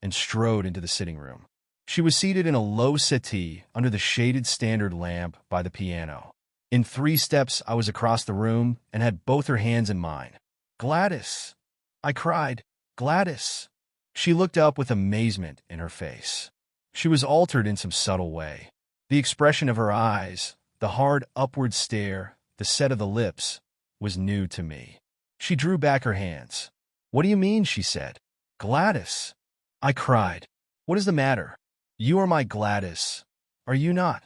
and strode into the sitting room. She was seated in a low settee under the shaded standard lamp by the piano. In 3 steps I was across the room and had both her hands in mine. "Gladys!" I cried. "Gladys!" She looked up with amazement in her face. She was altered in some subtle way. The expression of her eyes, the hard upward stare, the set of the lips, was new to me. She drew back her hands. "What do you mean?" she said. "Gladys!" I cried. "What is the matter? You are my Gladys, are you not?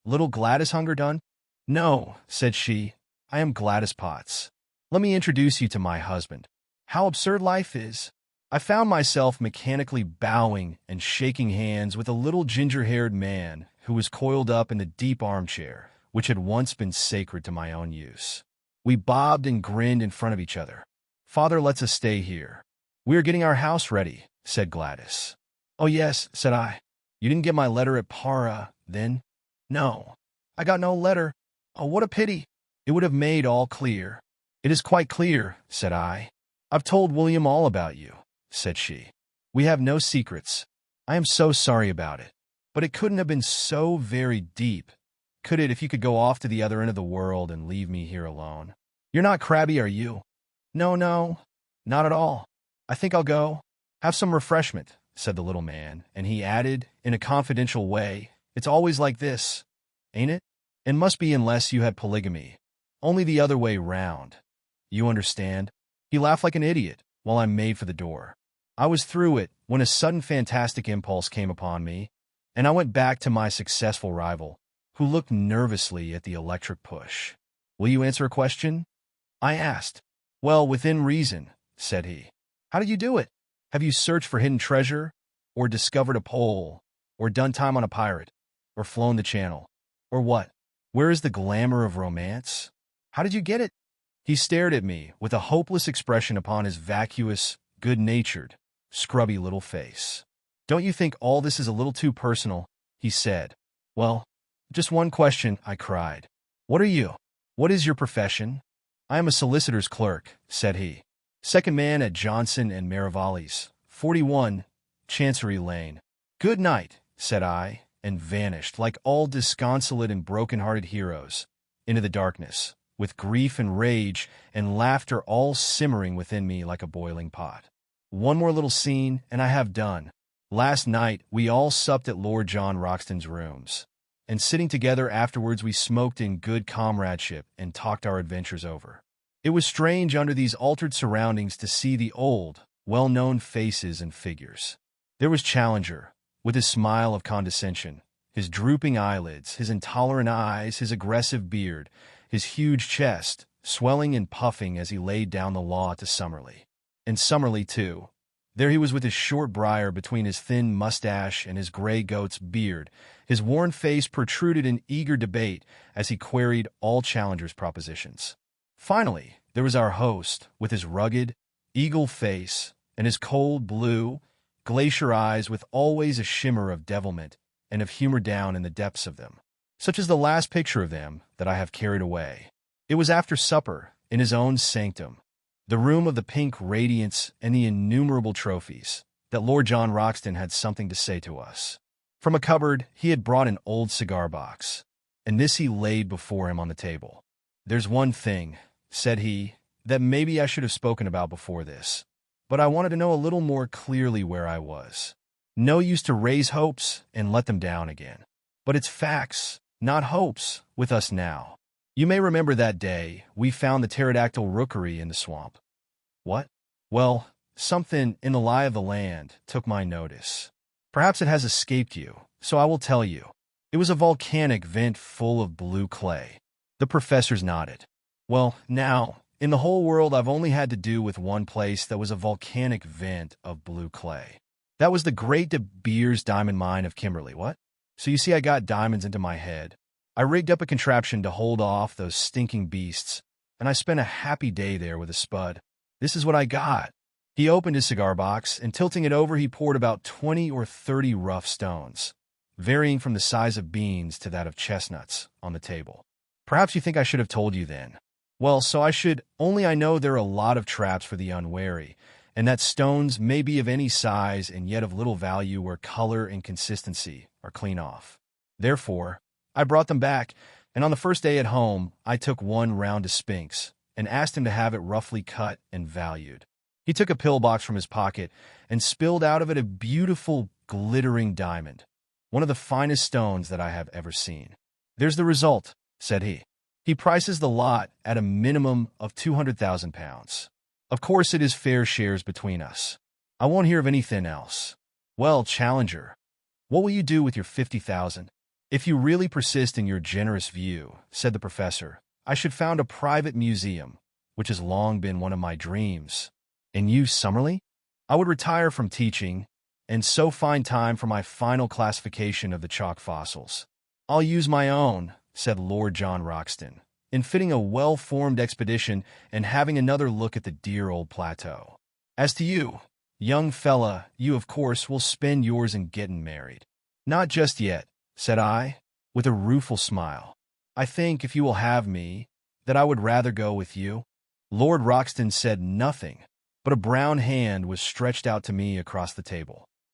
Little Gladys Hungerdon?" "No," said she, "I am Gladys Potts. Let me introduce you to my husband. How absurd life is!" I found myself mechanically bowing and shaking hands with a little ginger-haired man who was coiled up in the deep armchair, which had once been sacred to my own use. We bobbed and grinned in front of each other. "Father lets us stay here. We are getting our house ready," said Gladys. "Oh, yes," said I. "You didn't get my letter at Para, then?" "No, I got no letter. Oh, what a pity. It would have made all clear." "It is quite clear," said I. "I've told William all about you," said she. "We have no secrets. I am so sorry about it. But it couldn't have been so very deep, could it, if you could go off to the other end of the world and leave me here alone? You're not crabby, are you?" "No, not at all. I think I'll go. Have some refreshment," said the little man, and he added, in a confidential way, "It's always like this, ain't it? It must be unless you had polygamy. Only the other way round. You understand?" He laughed like an idiot while I made for the door. I was through it when a sudden fantastic impulse came upon me, and I went back to my successful rival, who looked nervously at the electric push. "Will you answer a question?" I asked. "Well, within reason," said he. "How did you do it? Have you searched for hidden treasure, or discovered a pole, or done time on a pirate, or flown the channel, or what? Where is the glamour of romance? How did you get it?" He stared at me with a hopeless expression upon his vacuous, good-natured, scrubby little face. "Don't you think all this is a little too personal?" he said. "Well, just one question," I cried. "What are you? What is your profession?" "I am a solicitor's clerk," said he. "Second man at Johnson and Merivale's, 41, Chancery Lane." "Good night," said I, and vanished, like all disconsolate and broken-hearted heroes, into the darkness, with grief and rage and laughter all simmering within me like a boiling pot. One more little scene, and I have done. Last night we all supped at Lord John Roxton's rooms, and sitting together afterwards we smoked in good comradeship and talked our adventures over. It was strange under these altered surroundings to see the old, well-known faces and figures. There was Challenger, with his smile of condescension, his drooping eyelids, his intolerant eyes, his aggressive beard, his huge chest, swelling and puffing as he laid down the law to Summerlee. And Summerlee, too. There he was with his short briar between his thin mustache and his gray goat's beard. His worn face protruded in eager debate as he queried all Challenger's propositions. Finally, there was our host, with his rugged, eagle face and his cold blue, glacier eyes with always a shimmer of devilment and of humor down in the depths of them, such as the last picture of them that I have carried away. It was after supper, in his own sanctum, the room of the pink radiance and the innumerable trophies, that Lord John Roxton had something to say to us. From a cupboard, he had brought an old cigar box, and this he laid before him on the table. "There's one thing," said he, "that maybe I should have spoken about before this, but I wanted to know a little more clearly where I was. No use to raise hopes and let them down again. But it's facts, not hopes, with us now. You may remember that day we found the pterodactyl rookery in the swamp." "What?" "Well, something in the lie of the land took my notice. Perhaps it has escaped you, so I will tell you. It was a volcanic vent full of blue clay." The professors nodded. "Well, now, in the whole world I've only had to do with one place that was a volcanic vent of blue clay. That was the Great De Beers diamond mine of Kimberley. What? So you see I got diamonds into my head. I rigged up a contraption to hold off those stinking beasts, and I spent a happy day there with a spud. This is what I got." He opened his cigar box, and tilting it over, he poured about 20 or 30 rough stones, varying from the size of beans to that of chestnuts, on the table. "Perhaps you think I should have told you then." "Well, so I should, only I know there are a lot of traps for the unwary, and that stones may be of any size and yet of little value where color and consistency are clean off. Therefore, I brought them back, and on the first day at home, I took one round to Spinks and asked him to have it roughly cut and valued. He took a pillbox from his pocket and spilled out of it a beautiful, glittering diamond, one of the finest stones that I have ever seen. 'There's the result,' said he. He prices the lot at a minimum of £200,000. Of course it is fair shares between us. I won't hear of anything else. Well, Challenger, what will you do with your 50,000? If you really persist in your generous view," said the professor, "I should found a private museum, which has long been one of my dreams. And you, Summerlee?" "I would retire from teaching, and so find time for my final classification of the chalk fossils." "I'll use my own," said Lord John Roxton, "in fitting a well-formed expedition and having another look at the dear old plateau. As to you, young fella, you, of course, will spend yours in getting married." "Not just yet," said I, with a rueful smile. "I think, if you will have me, that I would rather go with you." Lord Roxton said nothing, but a brown hand was stretched out to me across the table.